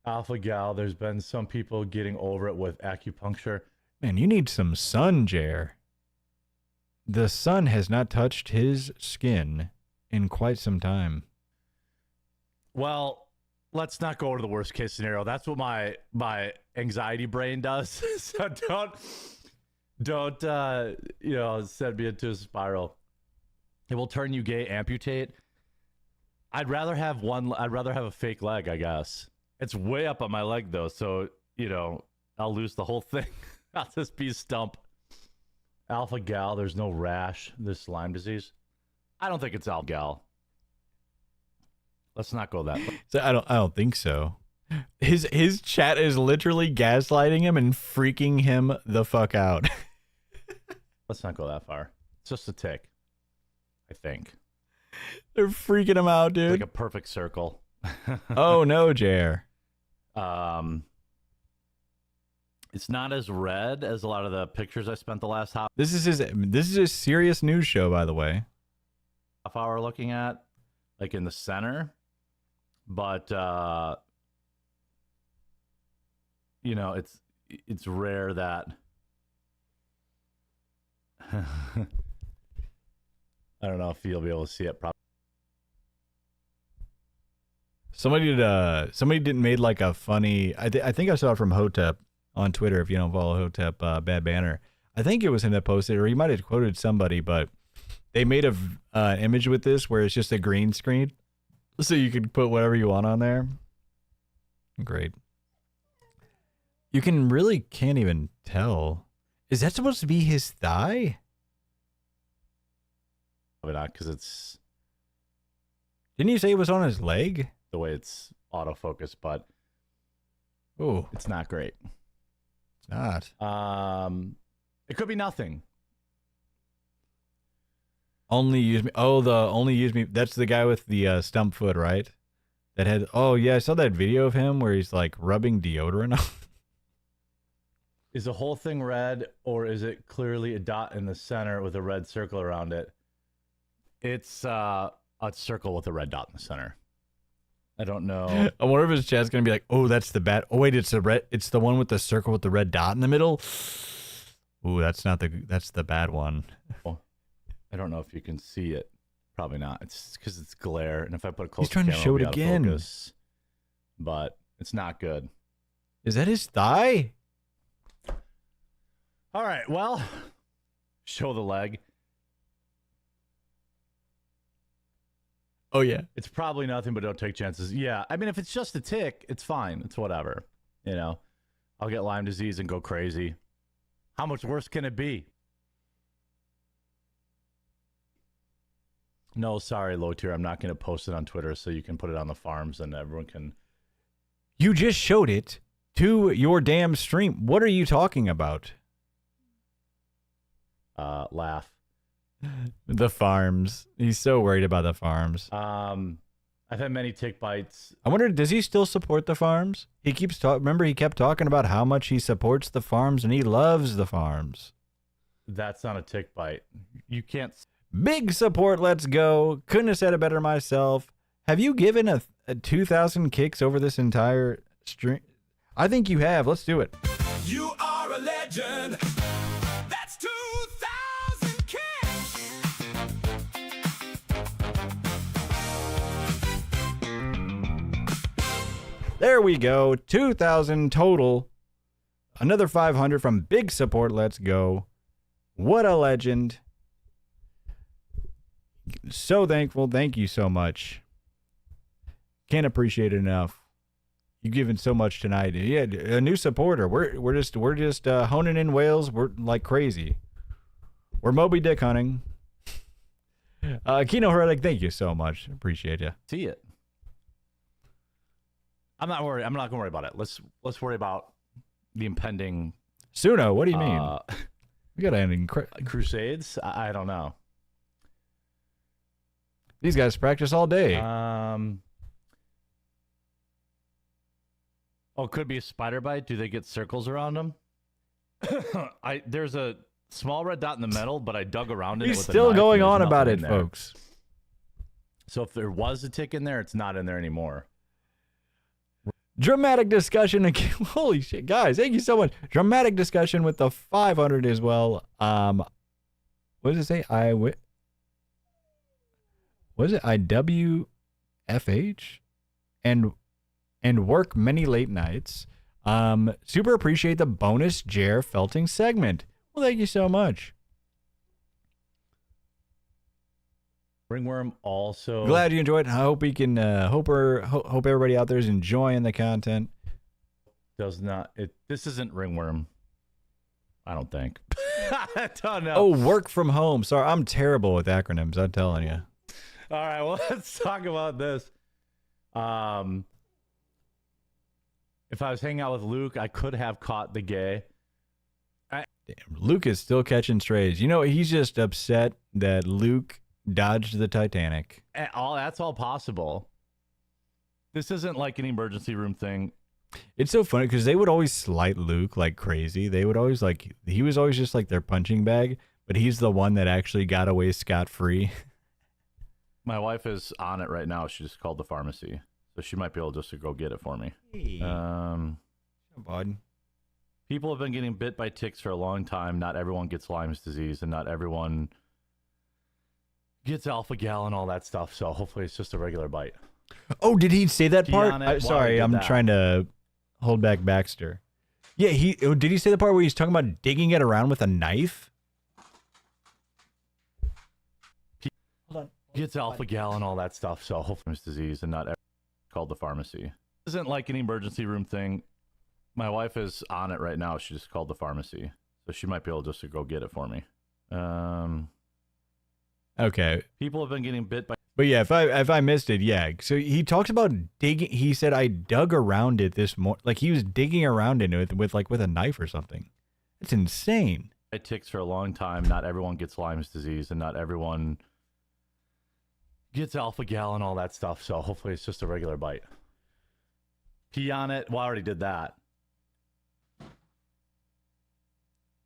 alpha-gal, there's been some people getting over it with acupuncture. Man, you need some sun, Jer. The sun has not touched his skin in quite some time. Well, let's not go to the worst case scenario. That's what my anxiety brain does. So don't send me into a spiral. It will turn you gay, amputate. I'd rather have a fake leg, I guess. It's way up on my leg though, so I'll lose the whole thing. I'll just be a stump. Alpha gal, there's no rash. This Lyme disease. I don't think it's alpha gal. Let's not go that way. So I don't think so. His chat is literally gaslighting him and freaking him the fuck out. Let's not go that far. It's just a tick, I think. They're freaking him out, dude. Like a perfect circle. Oh no, Jer. It's not as red as a lot of the pictures I spent the last half. This is a serious news show, by the way. Half hour looking at, like in the center, but it's rare that. I don't know if you'll be able to see it properly. Somebody didn't made like a funny. I think I saw it from Hotep on Twitter. If you don't follow Hotep, Bad Banner. I think it was him that posted, or he might have quoted somebody, but they made a image with this where it's just a green screen, so you could put whatever you want on there. Great. You can't even tell. Is that supposed to be his thigh? Probably not, because it's. Didn't you say it was on his leg? The way it's autofocus, but it's not great. It's not. It could be nothing. Only use me. Oh, only use me. That's the guy with the stump foot, right? That had. Oh yeah, I saw that video of him where he's like rubbing deodorant on. Is the whole thing red, or is it clearly a dot in the center with a red circle around it? It's a circle with a red dot in the center. I don't know. I wonder if his chat's gonna be like, "Oh, that's the bad. Oh, wait, it's the red. It's the one with the circle with the red dot in the middle." Ooh, that's not the. That's the bad one. I don't know if you can see it. Probably not. It's because it's glare, and if I put a close, He's trying to show it again. Focus, but it's not good. Is that his thigh? All right. Well, show the leg. Oh yeah. It's probably nothing, but don't take chances. Yeah. I mean, if it's just a tick, it's fine. It's whatever. You know, I'll get Lyme disease and go crazy. How much worse can it be? No, sorry, low tier. I'm not going to post it on Twitter so you can put it on the farms and everyone can. You just showed it to your damn stream. What are you talking about? Laugh. The farms. He's so worried about the farms. I've had many tick bites. I wonder, does he still support the farms? He keeps talking. Remember, he kept talking about how much he supports the farms and he loves the farms. That's not a tick bite. You can't. Big support. Let's go. Couldn't have said it better myself. Have you given a 2,000 kicks over this entire stream? I think you have. Let's do it. You are a legend. That's 2,000 kicks. There we go. 2,000 total. Another 500 from big support. Let's go. What a legend. So thankful. Thank you so much. Can't appreciate it enough. You've given so much tonight. Yeah, a new supporter. We're just honing in whales. We're like crazy. We're Moby Dick hunting. Kino Heretic, thank you so much. Appreciate you. See it. I'm not worried. I'm not gonna worry about it. Let's worry about the impending. Suno, what do you mean? We got an incredible Crusades. I don't know. These guys practice all day. Oh, could be a spider bite. Do they get circles around them? There's a small red dot in the middle, but I dug around it. He's with a still knife, going and on there's about nothing it, in there. folks. So if there was a tick in there, it's not in there anymore. Dramatic discussion again. Holy shit, guys! Thank you so much. Dramatic discussion with the 500 as well. What does it say? Was it IWFH and work many late nights. Super appreciate the bonus Jer Felting segment. Well, thank you so much. Ringworm also. Glad you enjoyed. I hope we can. Hope everybody out there is enjoying the content. Does not. This isn't Ringworm. I don't think. I don't know. Oh, work from home. Sorry, I'm terrible with acronyms. I'm telling you. All right, well, let's talk about this. If I was hanging out with Luke, I could have caught the gay. Damn, Luke is still catching strays. You know, he's just upset that Luke dodged the Titanic. That's all possible. This isn't like an emergency room thing. It's so funny because they would always slight Luke like crazy. They would always he was always just like their punching bag, but he's the one that actually got away scot-free. My wife is on it right now. She just called the pharmacy, so she might be able just to go get it for me. Hey. Bud. People have been getting bit by ticks for a long time. Not everyone gets Lyme's disease, and not everyone gets alpha-gal and all that stuff. So hopefully it's just a regular bite. Oh, did he say that part? Sorry, I'm that. trying to hold back Baxter. Yeah, did he say the part where he's talking about digging it around with a knife? Hold on. Gets alpha-gal and all that stuff. So hopefully it's disease, and not everyone called the pharmacy. This isn't like an emergency room thing. My wife is on it right now. She just called the pharmacy, so she might be able just to go get it for me. Okay. People have been getting bit by. But yeah, if I missed it, yeah. So he talks about digging. He said I dug around it this morning. Like he was digging around in it with a knife or something. It's insane. It ticks for a long time. Not everyone gets Lyme's disease, and not everyone gets alpha-gal and all that stuff. So hopefully it's just a regular bite. Pee on it. Well, I already did that.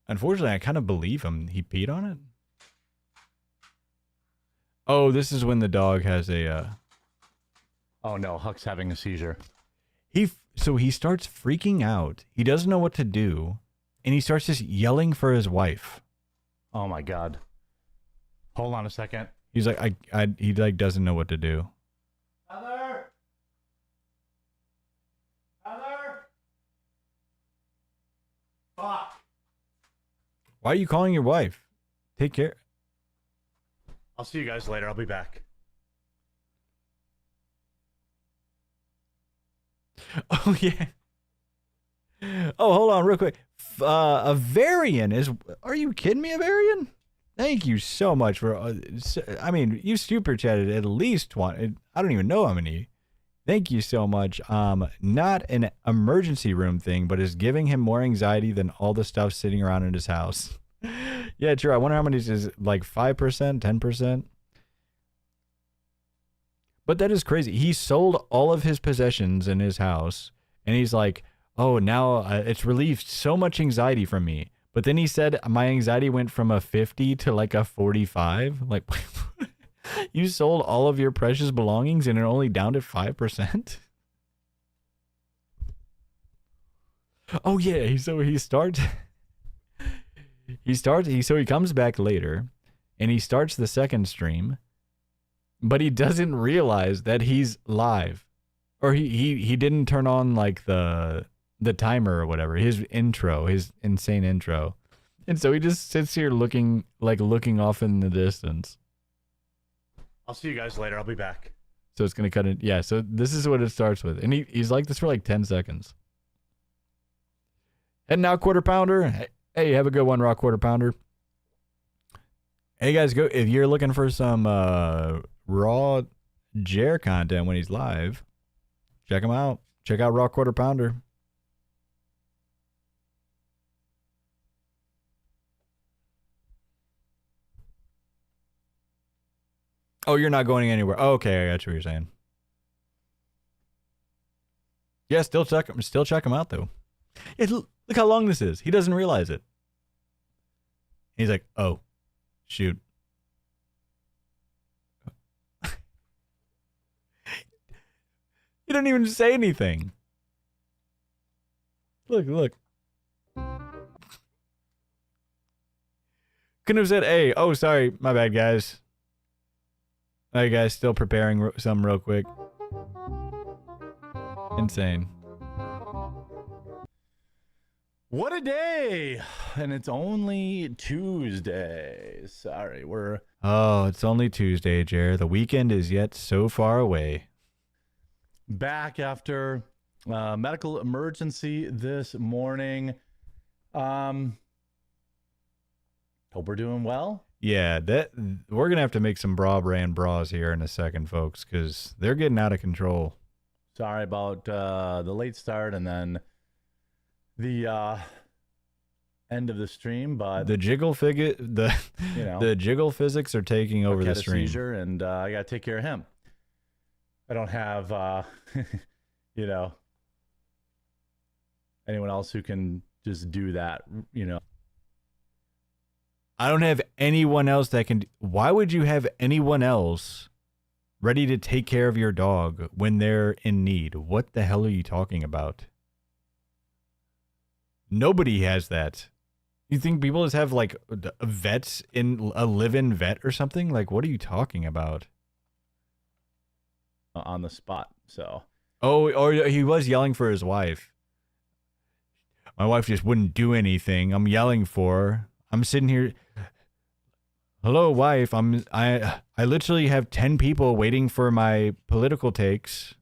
Unfortunately, I kind of believe him. He peed on it. Oh, this is when the dog has a. Oh no, Huck's having a seizure. So he starts freaking out. He doesn't know what to do, and he starts just yelling for his wife. Oh my god. Hold on a second. He's like, he like doesn't know what to do. Heather. Heather. Fuck. Why are you calling your wife? Take care. I'll see you guys later. I'll be back. Oh yeah. Oh, hold on real quick. A Varian is. Are you kidding me, a Varian? Thank you so much for. I mean, you super chatted at least one. I don't even know how many. Thank you so much. Not an emergency room thing, but is giving him more anxiety than all the stuff sitting around in his house. Yeah, true. I wonder how many is like 5%, 10%. But that is crazy. He sold all of his possessions in his house, and he's like, oh, now it's relieved so much anxiety from me. But then he said my anxiety went from a 50 to like a 45. Like, you sold all of your precious belongings and it only down to 5%? Oh, yeah. So he comes back later, and he starts the second stream. But he doesn't realize that he's live, or he didn't turn on like the timer or whatever, his intro, his insane intro, and so he just sits here looking off in the distance. I'll see you guys later. I'll be back. So it's gonna cut it. Yeah. So this is what it starts with, and he's like this for like 10 seconds. And now Quarter Pounder. Hey, have a good one, Raw Quarter Pounder. Hey guys, go if you're looking for some Raw Jer content when he's live. Check him out. Check out Raw Quarter Pounder. Oh, you're not going anywhere. Oh, okay, I got what you're saying. Yeah, still check him out though. Yeah, look how long this is. He doesn't realize it. He's like, oh, shoot. You don't even say anything. Look. Couldn't have said, hey, oh, sorry, my bad, guys. All right, guys, still preparing some real quick. Insane. What a day! And it's only Tuesday. Sorry, we're... Oh, it's only Tuesday, Jer. The weekend is yet so far away. Back after medical emergency this morning. Hope we're doing well. Yeah, we're gonna have to make some bra brand bras here in a second, folks, because they're getting out of control. Sorry about the late start and then the end of the stream, but the jiggle physics are taking over the stream. Seizure, and I gotta take care of him. I don't have anyone else who can just do that, I don't have anyone else that can. Why would you have anyone else ready to take care of your dog when they're in need? What the hell are you talking about? Nobody has that. You think people just have like vets in a live-in vet or something? Like, what are you talking about? On the spot, so. Oh, or he was yelling for his wife. My wife just wouldn't do anything. I'm yelling for her. I'm sitting here. Hello, wife. I literally have 10 people waiting for my political takes.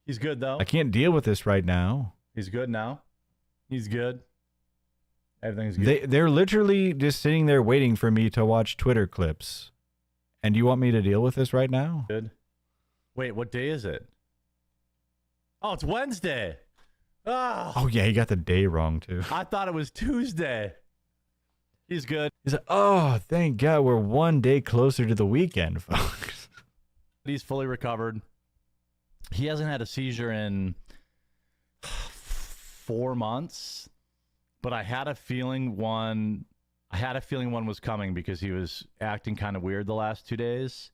He's good though. I can't deal with this right now. He's good now. He's good. Everything's good. They're literally just sitting there waiting for me to watch Twitter clips. And you want me to deal with this right now? Good. Wait, what day is it? Oh, it's Wednesday. Oh yeah, he got the day wrong too. I thought it was Tuesday. He's good. He's like, oh, thank God we're one day closer to the weekend, folks. He's fully recovered. He hasn't had a seizure in 4 months, but I had a feeling I had a feeling one was coming because he was acting kind of weird the last 2 days.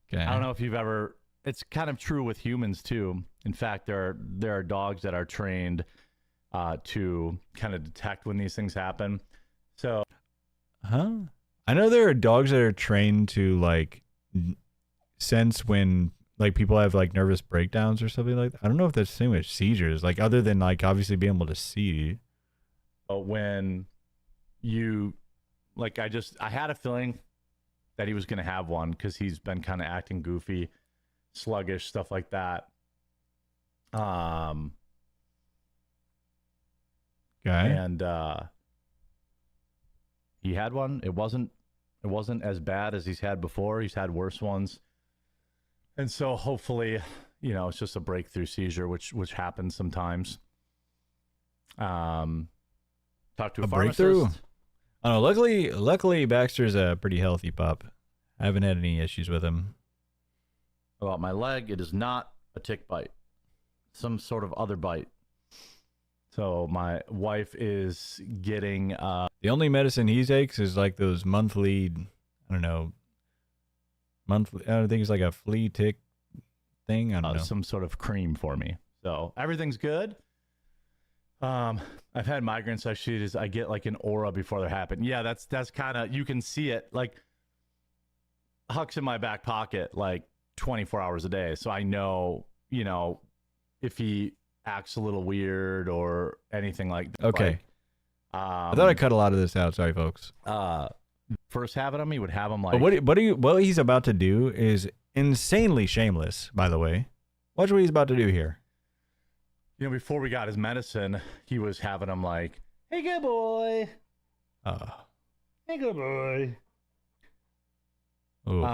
Okay. I don't know if you've ever. It's kind of true with humans too. In fact, there are dogs that are trained to kind of detect when these things happen. So, I know there are dogs that are trained to like sense when like people have like nervous breakdowns or something like that. I don't know if that's the same with seizures, like other than like obviously being able to see. when you like, I had a feeling that he was going to have one because he's been kind of acting goofy, sluggish, stuff like that. Okay. And he had one. It wasn't as bad as he's had before. He's had worse ones. And so hopefully, you know, it's just a breakthrough seizure, which happens sometimes. Talk to a pharmacist. Breakthrough? Oh, luckily Baxter's a pretty healthy pup. I haven't had any issues with him. About my leg, it is not a tick bite. Some sort of other bite. So my wife is getting The only medicine he takes is like those monthly, I don't know, I don't think it's like a flea tick thing. I don't know. some sort of cream for me. So everything's good. I've had migraine, so I get like an aura before they happen. Yeah, that's kind of, you can see it. Like Huck's in my back pocket like 24 hours a day, so I know, you know, if he acts a little weird or anything like that. Okay. I thought I cut a lot of this out. Sorry, folks. First having him, he would have him like. But what he's about to do is insanely shameless. By the way, watch what he's about to do here. You know, before we got his medicine, he was having him like, "Hey, good boy. Hey, good boy." Ooh.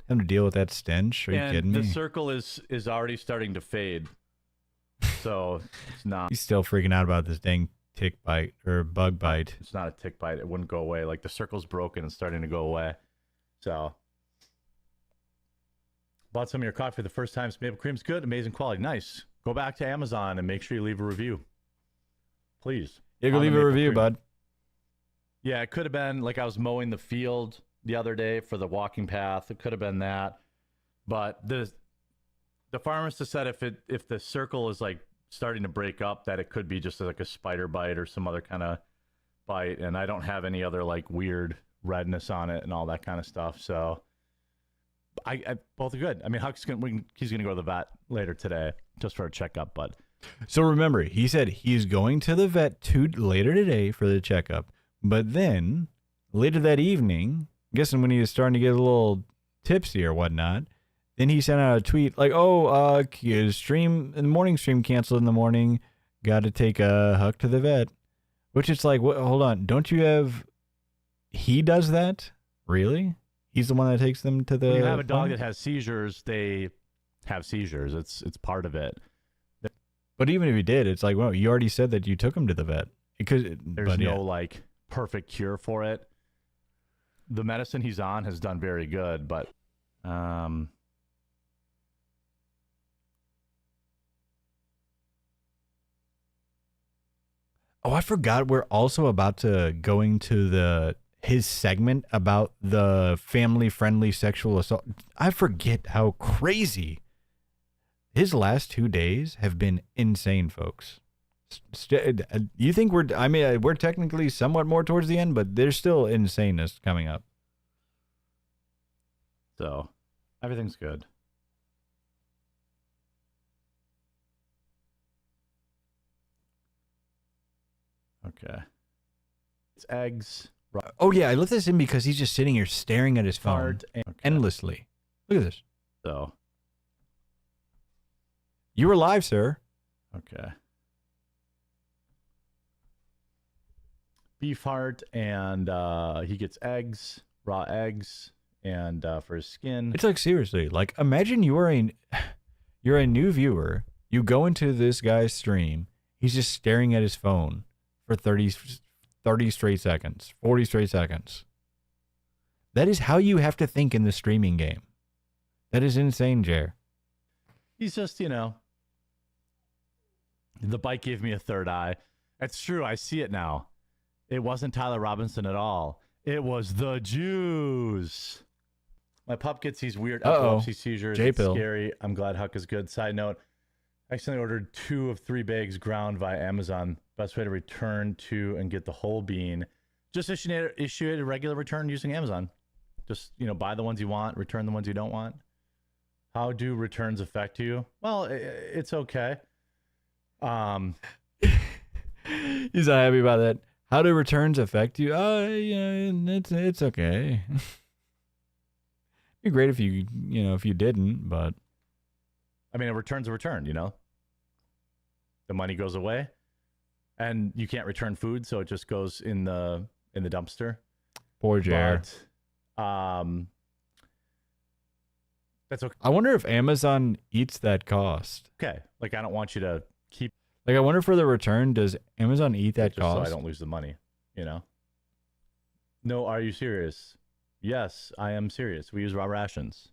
Him to deal with that stench? Are you kidding me? The circle is already starting to fade, so it's not. He's still freaking out about this dang tick bite or bug bite. It's not a tick bite. It wouldn't go away. Like the circle's broken and starting to go away. So, bought some of your coffee for the first time. It's maple cream's good, amazing quality, nice. Go back to Amazon and make sure you leave a review, please. Yeah, go leave a review, bud. Yeah, it could have been like I was mowing the field the other day for the walking path. It could have been that, but the pharmacist said if the circle is like starting to break up, that it could be just like a spider bite or some other kind of bite, and I don't have any other like weird redness on it and all that kind of stuff. So I both are good. I mean, he's gonna go to the vet later today just for a checkup. But so remember, he said he's going to the vet later today for the checkup, but then later that evening, I'm guessing when he was starting to get a little tipsy or whatnot, then he sent out a tweet like, "Oh, stream in the morning, stream canceled in the morning. Got to take a Huck to the vet." Which it's like, hold on, don't you have? He does that, really? He's the one that takes them to the. When you have a dog that has seizures, they have seizures. It's part of it. But even if he did, it's like, well, you already said that you took him to the vet. There's no like perfect cure for it. The medicine he's on has done very good, but oh, I forgot we're also about to go into his segment about the family-friendly sexual assault. I forget how crazy. His last 2 days have been insane, folks. You think we're technically somewhat more towards the end, but there's still insaneness coming up. So everything's good. Okay. It's eggs. Oh, yeah. I left this in because he's just sitting here staring at his phone endlessly. Look at this. So. You were live, sir. Okay. Beef heart, and he gets eggs, raw eggs, and for his skin. It's like, seriously, like imagine you're a new viewer. You go into this guy's stream. He's just staring at his phone for 30 straight seconds, 40 straight seconds. That is how you have to think in the streaming game. That is insane, Jer. He's just, you know, the bite gave me a third eye. That's true. I see it now. It wasn't Tyler Robinson at all. It was the Jews. My pup gets these weird epilepsy seizures. It's J-pill. scary. I'm glad Huck is good. Side note, I accidentally ordered 2 of 3 bags ground via Amazon. Best way to return to and get the whole bean. Just issue a regular return using Amazon. Just, buy the ones you want, return the ones you don't want. How do returns affect you? Well, it's okay. He's not happy about that. How do returns affect you? It's okay. It'd be great if if you didn't, but I mean, a return's a return, The money goes away, and you can't return food, so it just goes in the dumpster. poor Jared. But, that's okay. I wonder if Amazon eats that cost. Okay. Like, I don't want you to keep Like, I wonder for the return, does Amazon eat that just cost? so I don't lose the money, No, are you serious? Yes, I am serious. We use raw rations.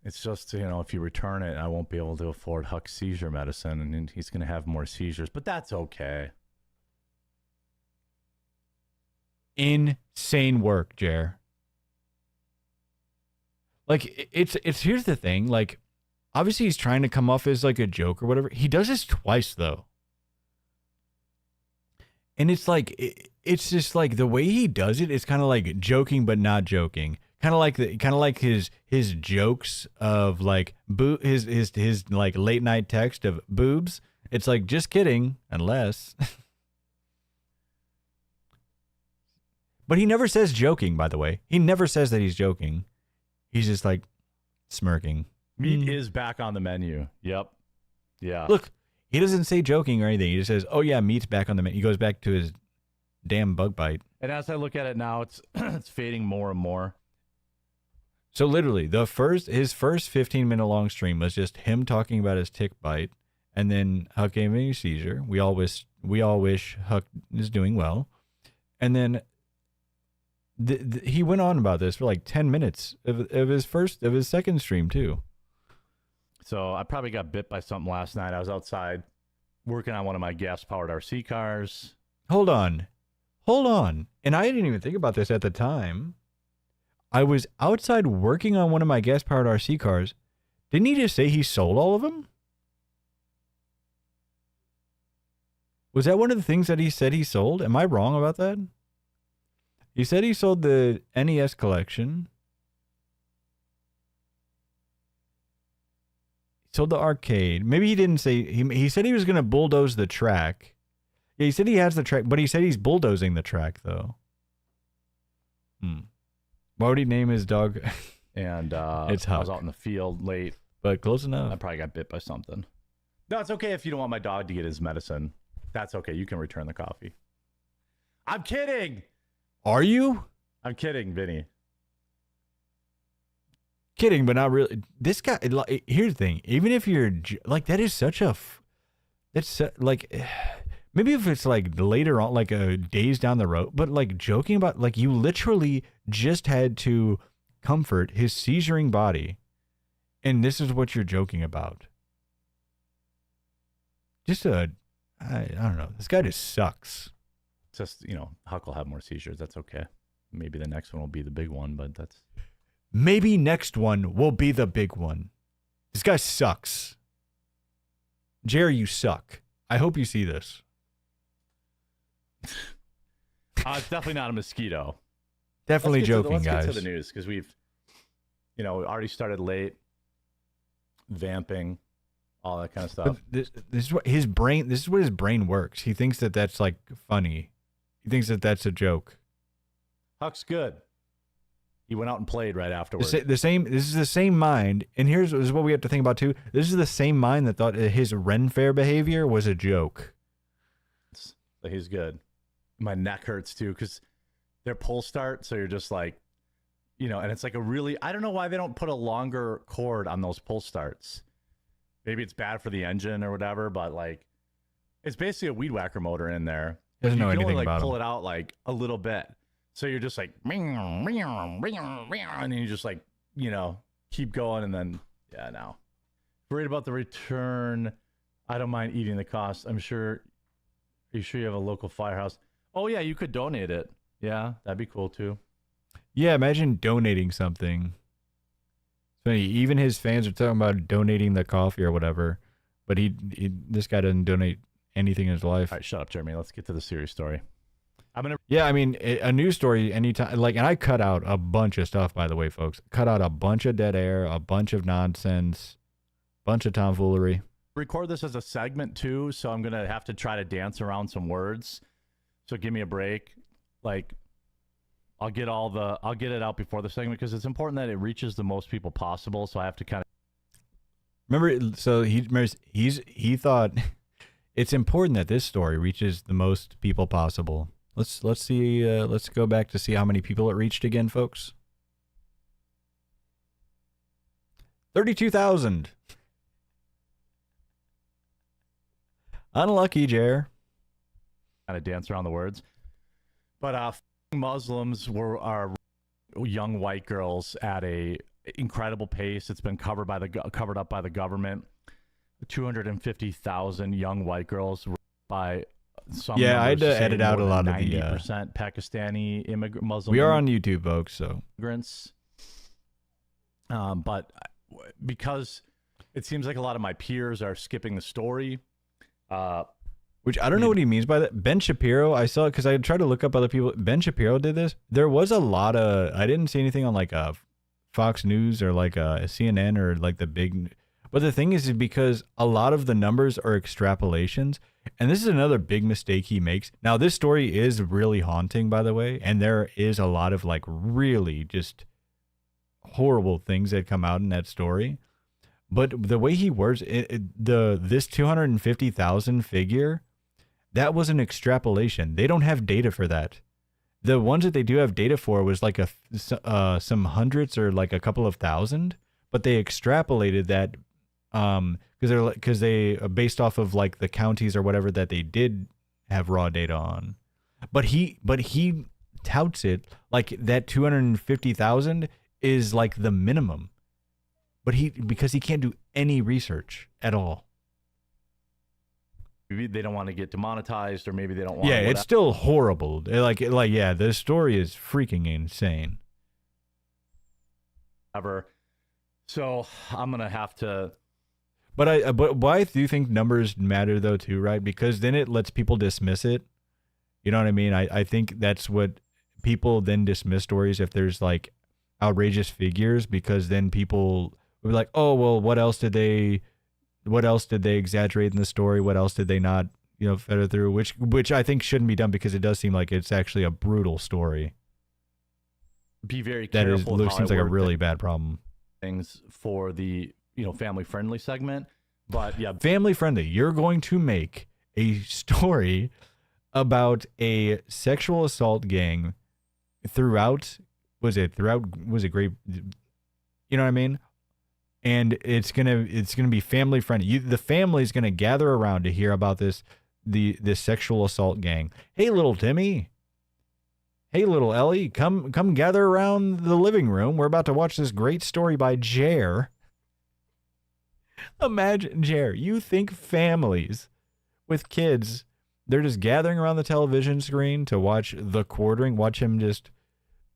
It's just, if you return it, I won't be able to afford Huck's seizure medicine, and he's going to have more seizures, but that's okay. Insane work, Jer. Like, it's here's the thing. Like, obviously he's trying to come off as like a joke or whatever. He does this twice though. And it's like, it's just like the way he does it is kind of like joking, but not joking. Kind of like his jokes of like his like late night text of boobs. It's like, just kidding, unless. But he never says joking, by the way. He never says that he's joking. He's just like smirking. Meat is back on the menu. Yep. Yeah. Look, he doesn't say joking or anything. He just says, "Oh yeah, meat's back on the menu." He goes back to his damn bug bite. And as I look at it now, it's it's fading more and more. So literally, his first 15-minute long stream was just him talking about his tick bite, and then Huck gave him a seizure. We all wish Huck is doing well, and then he went on about this for like 10 minutes of his second stream too. So I probably got bit by something last night. I was outside working on one of my gas-powered RC cars. Hold on. And I didn't even think about this at the time. I was outside working on one of my gas-powered RC cars. Didn't he just say he sold all of them? Was that one of the things that he said he sold? Am I wrong about that? He said he sold the NES collection. He sold the arcade. Maybe he didn't say... He said he was going to bulldoze the track. Yeah, he said he has the track, but he said he's bulldozing the track, though. Why would he name his dog? And It's Huck. I was out in the field late. But close enough. I probably got bit by something. No, it's okay if you don't want my dog to get his medicine. That's okay. You can return the coffee. I'm kidding. Are you? I'm kidding, Vinny. Kidding, but not really. This guy, here's the thing. Even if you're, like, that is such a, like, maybe if it's, like, later on, like, days down the road, but, like, joking about, like, you literally just had to comfort his seizuring body, and this is what you're joking about. Just I don't know. This guy just sucks. Just, Huck will have more seizures. That's okay. Maybe the next one will be the big one, but that's... Maybe next one will be the big one. This guy sucks. Jerry, you suck. I hope you see this. It's definitely not a mosquito. Definitely joking, let's guys. get to the news, because we've, we already started late, vamping, all that kind of stuff. But this is what his brain. This is what his brain works. He thinks that that's like funny. He thinks that that's a joke. Huck's good. He went out and played right afterwards. The same. This is the same mind. And this is what we have to think about too. This is the same mind that thought his Ren Fair behavior was a joke. So he's good. My neck hurts too because they're pull start. So you're just like, and it's like a really. I don't know why they don't put a longer cord on those pull starts. Maybe it's bad for the engine or whatever, but like, it's basically a weed whacker motor in there. Doesn't know anything only, about pull him. it out like a little bit. So you're just like, and then you just like, keep going. And then, now. Worried about the return. I don't mind eating the cost. Are you sure you have a local firehouse? Oh yeah, you could donate it. Yeah, that'd be cool too. Yeah, imagine donating something. It's funny, even his fans are talking about donating the coffee or whatever, but this guy doesn't donate anything in his life. All right, shut up, Jeremy. Let's get to the serious story. Yeah, I mean, a news story anytime, like, and I cut out a bunch of stuff, by the way, folks. Cut out a bunch of dead air, a bunch of nonsense, bunch of tomfoolery. Record this as a segment too, so I'm gonna have to try to dance around some words. So give me a break. Like, I'll get it out before the segment because it's important that it reaches the most people possible. So I have to kind of remember. So he thought it's important that this story reaches the most people possible. Let's see. Let's go back to see how many people it reached again, folks. 32,000. Unlucky, Jer. kind of dance around the words. But Muslims are young white girls at a incredible pace. It's been covered up by the government. 250,000 young white girls by some. Yeah, I had to edit out a lot of the 90% Pakistani Muslim. We are on YouTube, folks, so immigrants. But because it seems like a lot of my peers are skipping the story. Which I don't know what he means by that. Ben Shapiro, I saw it because I tried to look up other people. Ben Shapiro did this. There was a lot of, I didn't see anything on like Fox News or like CNN or like the big. But the thing is because a lot of the numbers are extrapolations. And this is another big mistake he makes. Now, this story is really haunting, by the way. And there is a lot of like really just horrible things that come out in that story. But the way he words this 250,000 figure, that was an extrapolation. They don't have data for that. The ones that they do have data for was like some hundreds or like a couple of thousand, but they extrapolated that because they based off of like the counties or whatever that they did have raw data on. But he touts it like that 250,000 is like the minimum. But because he can't do any research at all. Maybe they don't want to get demonetized, or maybe they don't want. Yeah, it's still horrible. Like yeah, the story is freaking insane. Ever. So I'm gonna have to. But why do you think numbers matter though too, right? Because then it lets people dismiss it. You know what I mean? I think that's what people then dismiss stories if there's like outrageous figures, because then people will be like, oh well, what else did they exaggerate in the story? What else did they not, feather through? Which I think shouldn't be done, because it does seem like it's actually a brutal story. Be very careful. That seems like a really bad problem. Things for the family friendly segment, but yeah, family friendly. You're going to make a story about a sexual assault gang throughout. Was it great? You know what I mean? And it's gonna be family friendly. The family's gonna gather around to hear about this sexual assault gang. Hey, little Timmy. Hey, little Ellie. Come gather around the living room. We're about to watch this great story by Jer. Imagine, Jer. You think families with kids, they're just gathering around the television screen to watch The Quartering. Watch him just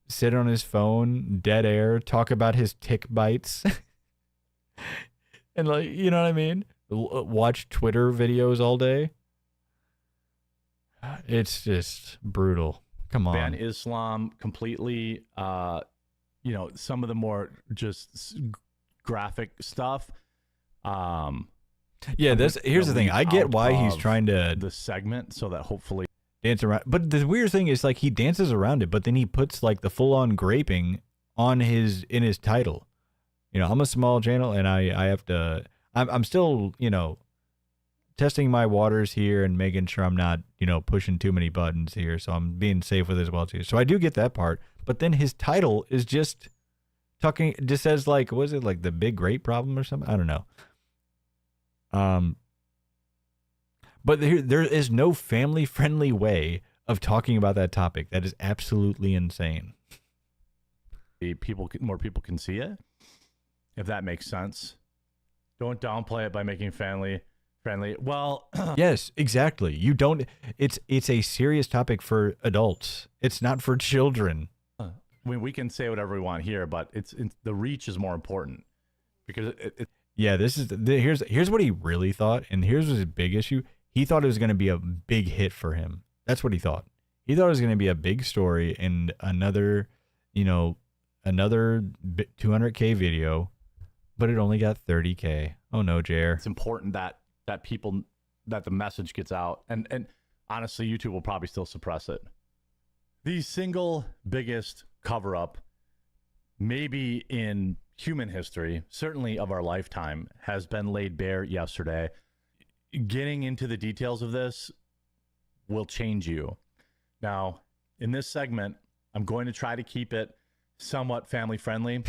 sit on his phone, dead air, talk about his tick bites. And like, you know what I mean? Watch Twitter videos all day. It's just brutal. Come on. Ban Islam completely. Some of the more just graphic stuff. Yeah, here's the thing. I get why he's trying to the segment so that hopefully dance around. But the weird thing is like he dances around it, but then he puts like the full on graping in his title. I'm a small channel and I have to. I'm still testing my waters here and making sure I'm not pushing too many buttons here. So I'm being safe with it as well too. So I do get that part. But then his title is just talking. Just says like, was it like the big grape problem or something? I don't know. But there is no family-friendly way of talking about that topic. That is absolutely insane. More people can see it, if that makes sense. Don't downplay it by making family friendly. Well, Yes, exactly. You don't. It's a serious topic for adults. It's not for children. I mean, we can say whatever we want here, but it's the reach is more important because Yeah, this is here's what he really thought, and here's his big issue. He thought it was going to be a big hit for him. That's what he thought. He thought it was going to be a big story and another 200K video, but it only got 30K. Oh no, Jer. it's important that people that the message gets out, and honestly, YouTube will probably still suppress it. The single biggest cover up, maybe in human history, certainly of our lifetime, has been laid bare yesterday. Getting into the details of this will change you. Now, in this segment, I'm going to try to keep it somewhat family friendly.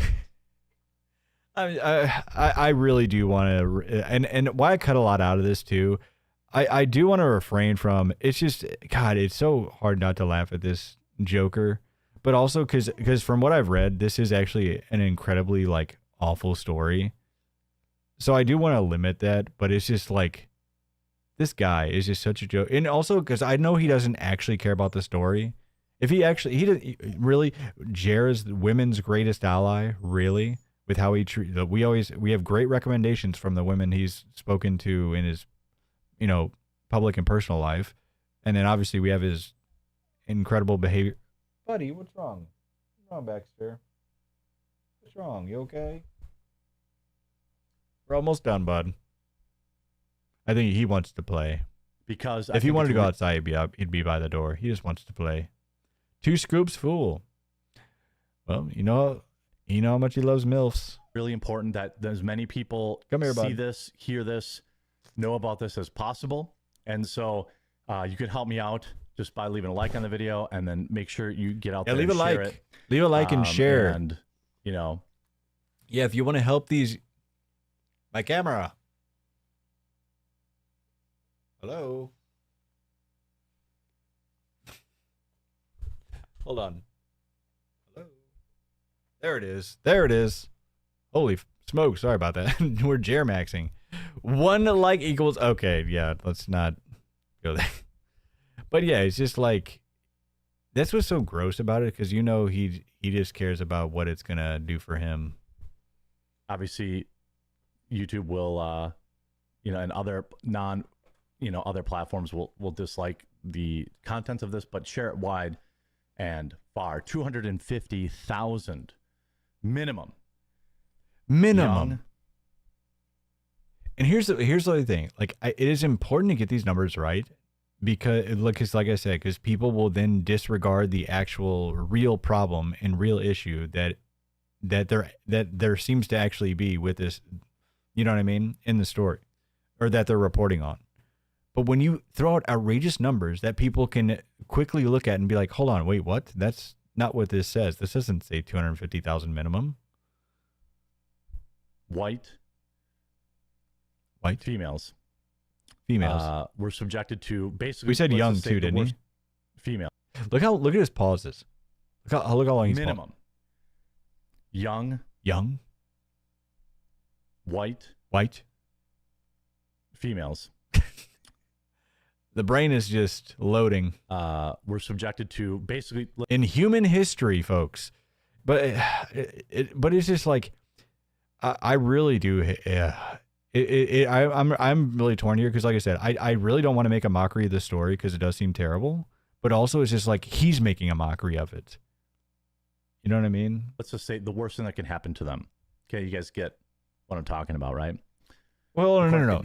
I really do want to, and why I cut a lot out of this too. I do want to refrain from. It's just, God, it's so hard not to laugh at this Joker, but also because from what I've read, this is actually an incredibly like awful story. So I do want to limit that, but it's just like this guy is just such a joke, and also because I know he doesn't actually care about the story. If he really, Jer is women's greatest ally, really. With how he treat, we have great recommendations from the women he's spoken to in his, public and personal life, and then obviously we have his incredible behavior. Buddy, what's wrong? What's wrong, Baxter? What's wrong? You okay? We're almost done, bud. I think he wants to play. Because if he wanted to go outside, he'd be by the door. He just wants to play. 2 scoops, fool. Well, you know how much he loves MILFs. Really important that as many people see this, hear this, know about this as possible. And so you can help me out just by leaving a like on the video, and then make sure you get out there and share it. Leave a like and share. And, yeah, if you want to help these... My camera. Hello? Hold on. Hello? There it is. There it is. Holy smoke. Sorry about that. We're Jermaxing. 1 like equals... Okay, yeah, let's not go there. But yeah, it's just like... That's what's so gross about it, because he just cares about what it's going to do for him. Obviously, YouTube will, and other other platforms will dislike the content of this, but share it wide and far. 250,000 minimum. Young. And here's the other thing. Like, it is important to get these numbers right, because like I said, because people will then disregard the actual real problem and real issue that there seems to actually be with this, you know what I mean, in the story, or that they're reporting on. But when you throw out outrageous numbers that people can quickly look at and be like, hold on, wait, what? That's not what this says. This doesn't say 250,000 minimum. White females were subjected to basically. We said young too, didn't we? Female. Look at his pauses. Look how long he's minimum. Young. White. Females. The brain is just loading. Were subjected to basically in human history, folks. But it's just like I really do. I'm really torn here because, like I said, I really don't want to make a mockery of this story because it does seem terrible. But also, it's just like he's making a mockery of it. You know what I mean? Let's just say the worst thing that can happen to them. Okay, you guys get what I'm talking about, right? Well, no.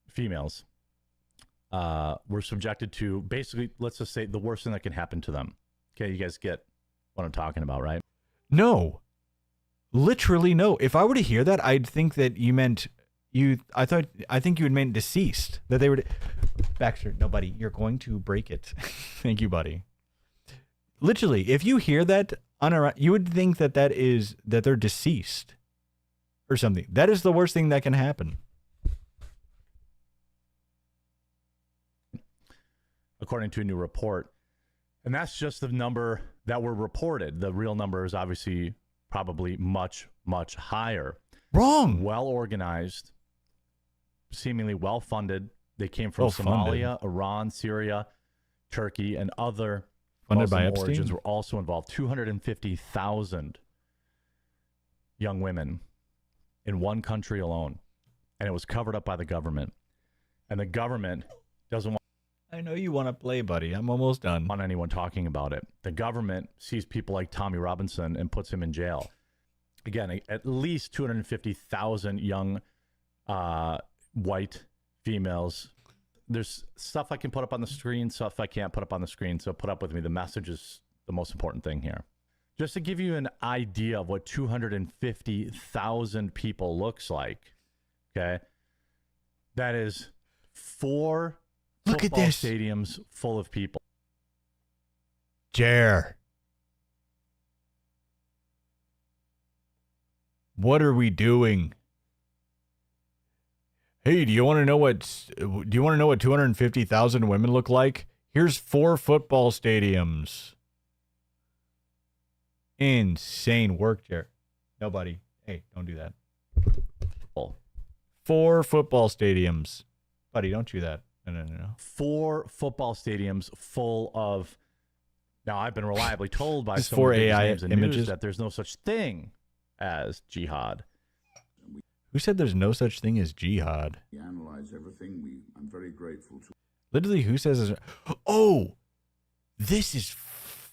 Females were subjected to basically, let's just say the worst thing that can happen to them. Okay, you guys get what I'm talking about, right? No. Literally no. If I were to hear that, I'd think that you meant I think you had meant deceased. That they were Baxter, no, buddy, you're going to break it. Thank you, buddy. Literally, if you hear that you would think that they're deceased or something. That is the worst thing that can happen. According to a new report. And that's just the number that were reported. The real number is obviously probably much, much higher. Wrong. Well organized. seemingly well-funded. They came from Well-funded. Somalia, Iran, Syria, Turkey, and other Funded by Muslim Epstein? origins were also involved. 250,000 young women in one country alone. And it was covered up by the government. And the government doesn't I know you want to play, buddy. I'm almost done. want anyone talking about it. The government sees people like Tommy Robinson and puts him in jail. Again, at least 250,000 young white females. There's stuff I can put up on the screen, stuff I can't put up on the screen, so put up with me. The message is the most important thing here. Just to give you an idea of what 250,000 people looks like, okay? That is 4 Look at football this. stadiums full of people. Jer. What are we doing? Hey, do you want to know what 250,000 women look like? Here's 4 football stadiums. Insane work, Jer. Nobody. Hey, don't do that. 4 football stadiums. Buddy, don't do that. No. 4 football stadiums full of. Now, I've been reliably told by Just some 4 of the biggest AI names in images? news that there's no such thing as jihad. Who said there's no such thing as jihad? We analyze everything. I'm very grateful to. Literally, who says this? Oh, this is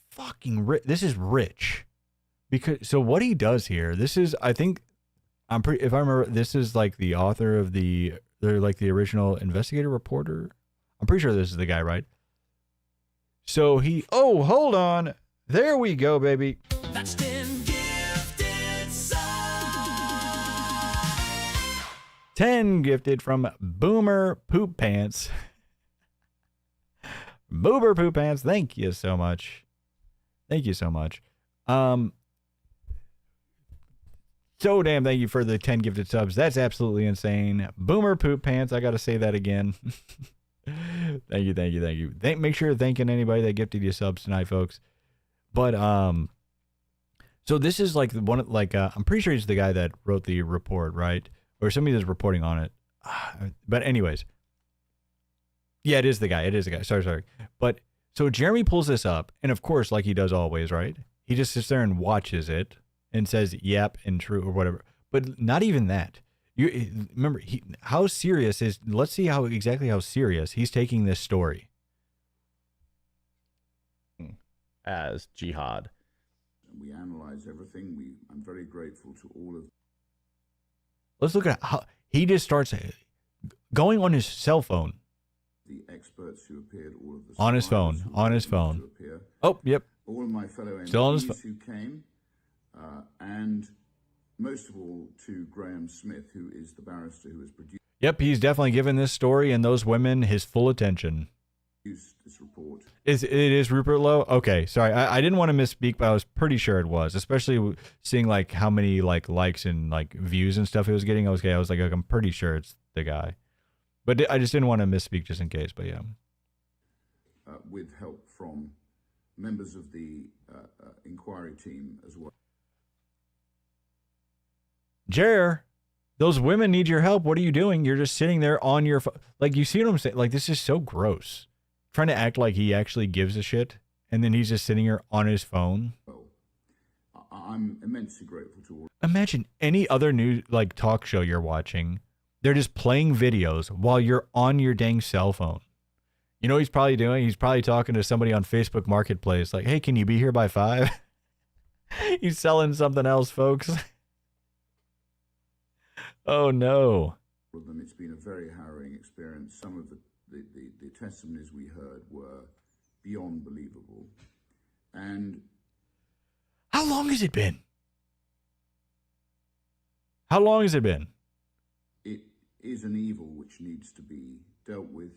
fucking rich. This is rich. Because so what he does here, this is, I think, if I remember, this is like the author of they're like the original investigative reporter. I'm pretty sure this is the guy, right? So oh, hold on. There we go, baby. That's 10 gifted subs. 10 gifted from Boomer Poop Pants. Boomer Poop Pants, thank you so much. Thank you so much. So damn thank you for the 10 gifted subs. That's absolutely insane. Boomer Poop Pants, I gotta say that again. Thank you. Make sure you're thanking anybody that gifted you subs tonight, folks. But so this is like I'm pretty sure he's the guy that wrote the report, right? Or somebody that's reporting on it. But anyways, yeah, it is the guy. Sorry. But so Jeremy pulls this up, and of course, like he does always, right? He just sits there and watches it and says, "Yep," and true or whatever. But not even that. You remember how serious is? Let's see exactly how serious he's taking this story. As jihad. We analyze everything. I'm very grateful to all of. Let's look at how he just starts going on his cell phone. The experts who appeared, all of the On his phone. spies who On his were phone. to appear, Oh, yep. all of my fellow Still on his MPs who came, and most of all to Graham Smith, who is the barrister who has produced Yep, he's definitely given this story and those women his full attention. this report. It is Rupert Lowe? Okay, sorry. I didn't want to misspeak, but I was pretty sure it was, especially seeing like how many like likes and like views and stuff it was getting. I was like, I'm pretty sure it's the guy. But I just didn't want to misspeak just in case, but yeah. With help from members of the inquiry team as well. Jer, those women need your help. What are you doing? You're just sitting there on your phone. Like, you see what I'm saying? Like, this is so gross. Trying to act like he actually gives a shit, and then he's just sitting here on his phone. Well, I'm immensely grateful to all. Imagine any other news, like, talk show you're watching. They're just playing videos while you're on your dang cell phone. You know what he's probably doing? He's probably talking to somebody on Facebook Marketplace, like, hey, can you be here by 5? He's selling something else, folks. Oh, no. Of them, it's been a very harrowing experience. Some of the testimonies we heard were beyond believable. And how long has it been? How long has it been? It is an evil which needs to be dealt with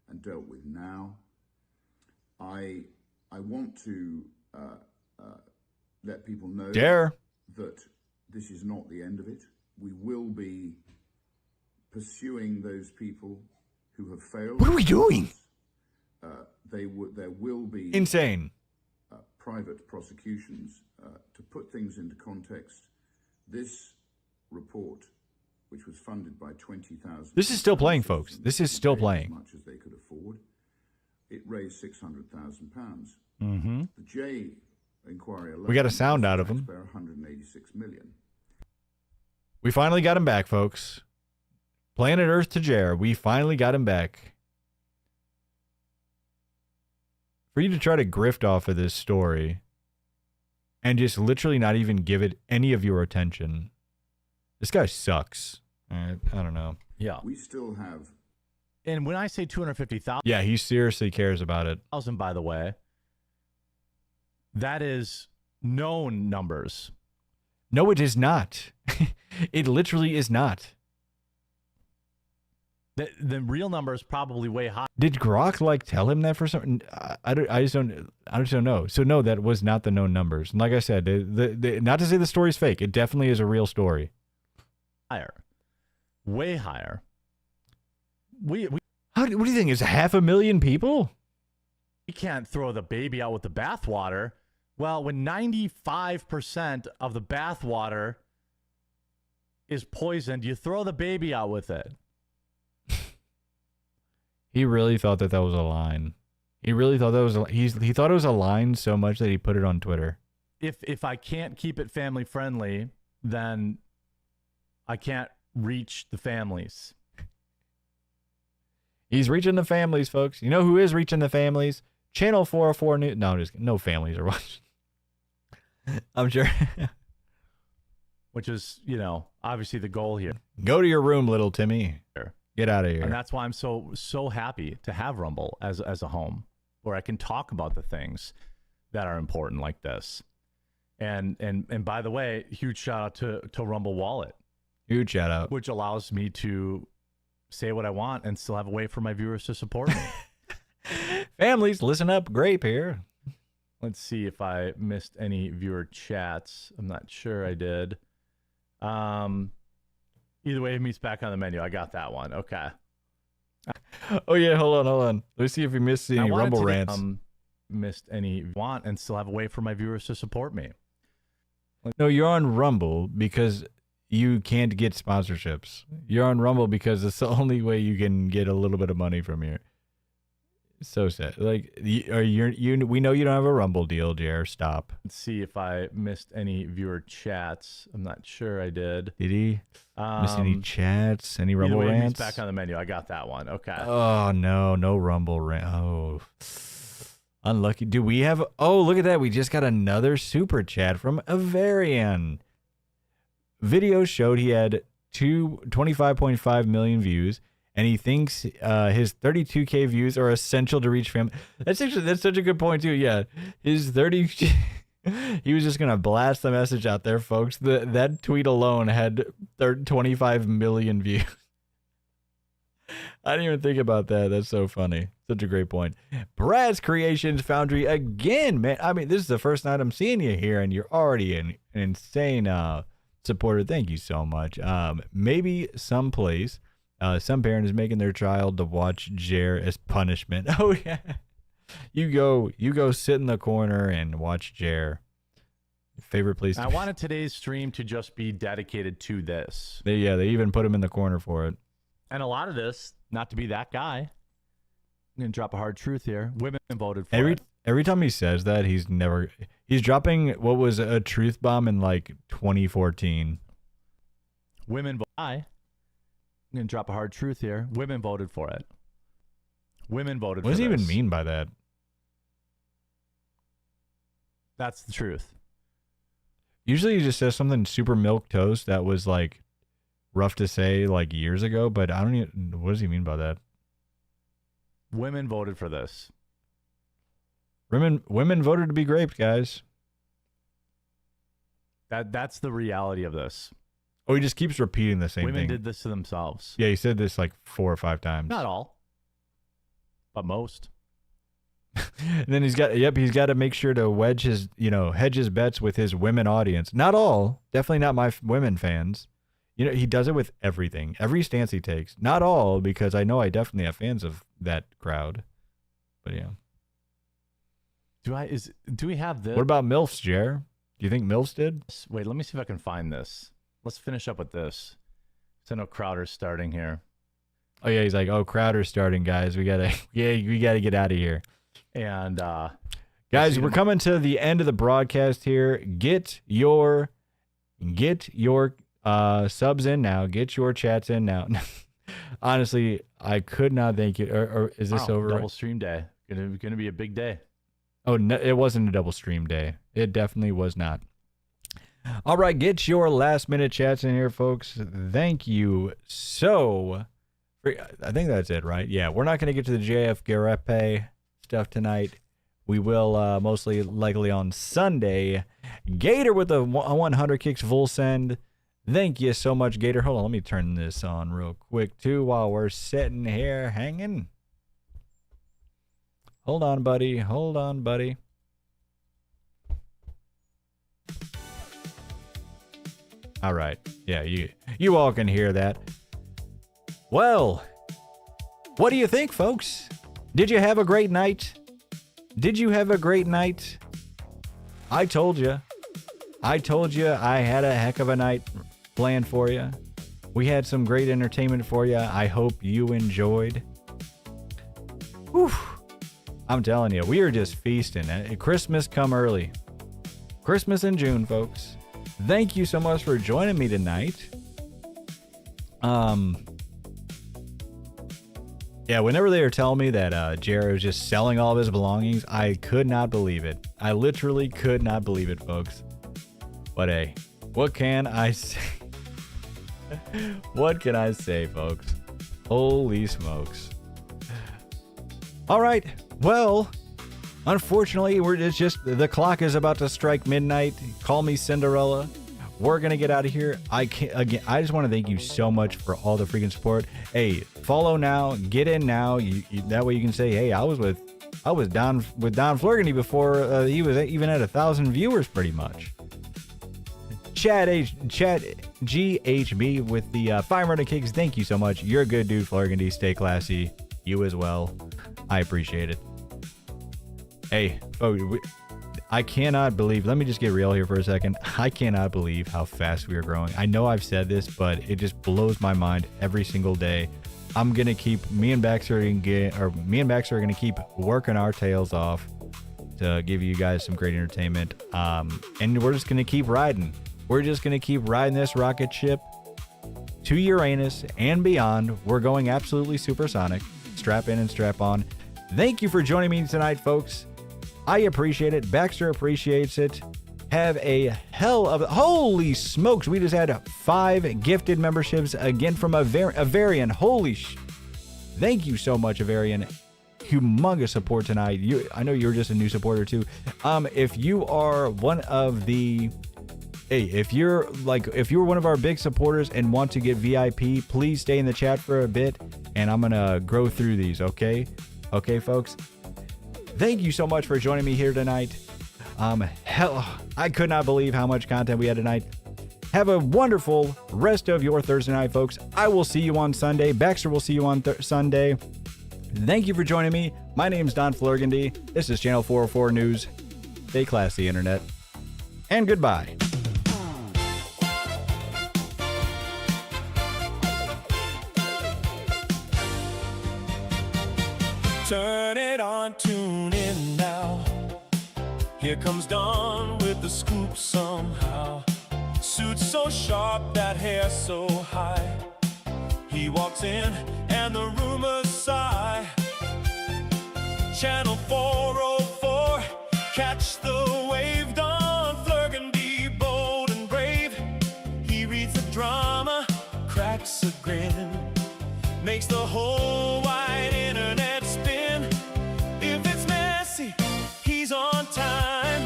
and dealt with now. I want to let people know that this is not the end of it. We will be pursuing those people who have failed. What are we doing? There will be insane private prosecutions. To put things into context, this report which was funded by 20,000. This is still playing, folks. This is still playing. As much as they could afford. It raised £600,000. Mm-hmm. The J inquiry alone. We got a sound out of him. 186 million. We finally got him back, folks. Planet Earth to Jer. We finally got him back. For you to try to grift off of this story and just literally not even give it any of your attention. This guy sucks. I don't know. Yeah. We still have. And when I say 250,000, yeah, he seriously cares about it. By the way, that is known numbers. No, it is not. It literally is not. The real number is probably way high. Did Grok like tell him that for something? I just don't know. So no, that was not the known numbers. And like I said, not to say the story's fake. It definitely is a real story. Higher, way higher. What do you think? Is 500,000 people? We can't throw the baby out with the bathwater. Well, when 95% of the bathwater is poisoned, you throw the baby out with it. He really thought that was a line. He really thought that was he thought it was a line so much that he put it on Twitter. If I can't keep it family friendly, then I can't reach the families. He's reaching the families, folks. You know who is reaching the families? Channel 404 News. No, just no families are watching. I'm sure. Which is, obviously the goal here. Go to your room, little Timmy. Get out of here. And that's why I'm so happy to have Rumble as a home where I can talk about the things that are important like this. And by the way, huge shout out to Rumble Wallet. Huge shout out. Which allows me to say what I want and still have a way for my viewers to support me. Families, listen up. Grape here. Let's see if I missed any viewer chats. I'm not sure I did. Either way, it meets back on the menu. I got that one. Okay. Oh yeah, hold on. Let's see if we missed any Rumble rants. Missed any want and still have a way for my viewers to support me. No, you're on Rumble because you can't get sponsorships. You're on Rumble because it's the only way you can get a little bit of money from here. So sad. Like, we know you don't have a Rumble deal, Jer. Stop. Let's see if I missed any viewer chats. I'm not sure I did. Did he miss any chats? Any Rumble rants? Back on the menu. I got that one. Okay. Oh no Rumble rant. Oh, unlucky. Do we have? Oh, look at that. We just got another super chat from Avarian. Video showed he had 25.5 million views. And he thinks his 32K views are essential to reach family. That's such a good point too. Yeah, his 30. He was just gonna blast the message out there, folks. That tweet alone had 25 million views. I didn't even think about that. That's so funny. Such a great point. Brad's Creations Foundry again, man. I mean, this is the first night I'm seeing you here, and you're already an insane supporter. Thank you so much. Maybe someplace. Some parent is making their child to watch Jer as punishment. Oh yeah, you go sit in the corner and watch Jer. Favorite place. I wanted today's stream to just be dedicated to this. They even put him in the corner for it. And a lot of this, not to be that guy. I'm gonna drop a hard truth here. Women voted for it. Every time he says that, he's dropping what was a truth bomb in like 2014. Women voted. I'm going to drop a hard truth here. Women voted for it. Women voted for it. What does he even mean by that? That's the truth. Usually he just says something super milquetoast that was like rough to say like years ago, but I don't even, what does he mean by that? Women voted for this. Women voted to be raped, guys. That's the reality of this. Oh, he just keeps repeating the same thing. Women did this to themselves. Yeah, he said this like 4 or 5 times. Not all, but most. And then he's got to make sure to hedge his bets with his women audience. Not all, definitely not my women fans. He does it with everything, every stance he takes. Not all, because I know I definitely have fans of that crowd. But yeah. Do we have this? What about MILFs, Jer? Do you think MILFs did? Wait, let me see if I can find this. Let's finish up with this. So no Crowder's starting here. Oh yeah, he's like, oh, Crowder's starting, guys. We gotta get out of here. And guys, we're coming to the end of the broadcast here. Get your subs in now. Get your chats in now. Honestly, I could not thank you. Or is this over? Double stream day. Gonna be a big day. Oh, no, it wasn't a double stream day. It definitely was not. All right, get your last minute chats in here, folks. Thank you so. I think that's it, right? Yeah, we're not going to get to the JF Garepe stuff tonight. We will mostly likely on Sunday. Gator with a 100 kicks full send. Thank you so much, Gator. Hold on, let me turn this on real quick, too, while we're sitting here hanging. Hold on, buddy. Hold on, buddy. All right. Yeah, you all can hear that. Well, what do you think, folks? Did you have a great night? Did you have a great night? I told you. I had a heck of a night planned for you. We had some great entertainment for you. I hope you enjoyed. Whew. I'm telling you, we are just feasting. Christmas come early. Christmas in June, folks. Thank you so much for joining me tonight. Yeah, whenever they were telling me that Jared was just selling all of his belongings, I could not believe it. I literally could not believe it, folks. But hey, what can I say? What can I say, folks? Holy smokes. All right. Well, unfortunately, it's just the clock is about to strike midnight. Call me Cinderella. We're gonna get out of here. I just want to thank you so much for all the freaking support. Hey, follow now, get in now. That way you can say, hey, I was with Don Flurgany before he was even at 1,000 viewers, pretty much. Chad GHB with the 500 kicks. Thank you so much. You're a good dude, Flurgany. Stay classy. You as well. I appreciate it. Hey, folks, I cannot believe, let me just get real here for a second. I cannot believe how fast we are growing. I know I've said this, but it just blows my mind every single day. I'm going to keep, me and Baxter are going to keep working our tails off to give you guys some great entertainment. And we're just going to keep riding. We're just going to keep riding this rocket ship to Uranus and beyond. We're going absolutely supersonic. Strap in and strap on. Thank you for joining me tonight, folks. I appreciate it. Baxter appreciates it. Have a hell of a... Holy smokes. We just had 5 gifted memberships again from Avarian. Holy Thank you so much, Avarian. Humongous support tonight. I know you're just a new supporter too. If you are one of the... Hey, if you're one of our big supporters and want to get VIP, please stay in the chat for a bit and I'm going to grow through these, okay? Okay, folks? Thank you so much for joining me here tonight. Hell, I could not believe how much content we had tonight. Have a wonderful rest of your Thursday night, folks. I will see you on Sunday. Baxter will see you on Sunday. Thank you for joining me. My name's Don Flurgandy. This is Channel 404 News. Stay classy, Internet. And goodbye. Turn it on, tune in now. Here comes Don with the scoop somehow. Suit so sharp, that hair so high. He walks in and the rumors sigh. Channel 404, catch the wave. Don Flurgandy, bold and brave. He reads the drama, cracks a grin, makes the whole wide internet spin. If it's messy, he's on time.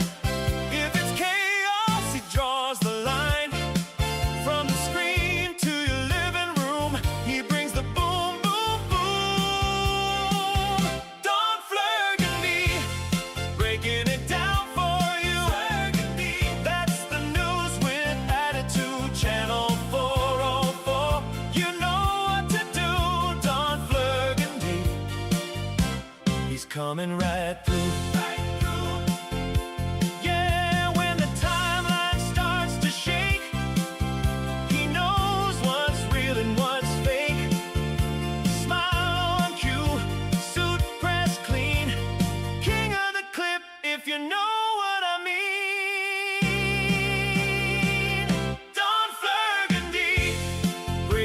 If it's chaos, he draws the line. From the screen to your living room, he brings the boom, boom, boom. Don Flurgandy, breaking it down for you. Flurgandy, that's the news with attitude. Channel 404, you know what to do. Don Flurgandy, he's coming right through. Yeah, when the timeline starts to shake, he knows what's real and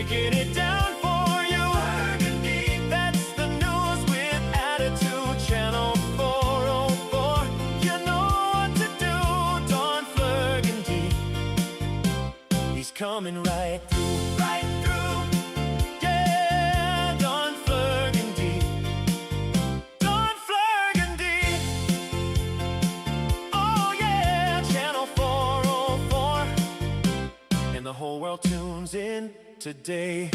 breaking it down for you. Burgundy, that's the news with attitude. Channel 404, you know what to do. Don Burgundy, he's coming right through, right through. Yeah, Don Burgundy, Don Burgundy. Oh yeah, Channel 404, and the whole world tunes in today.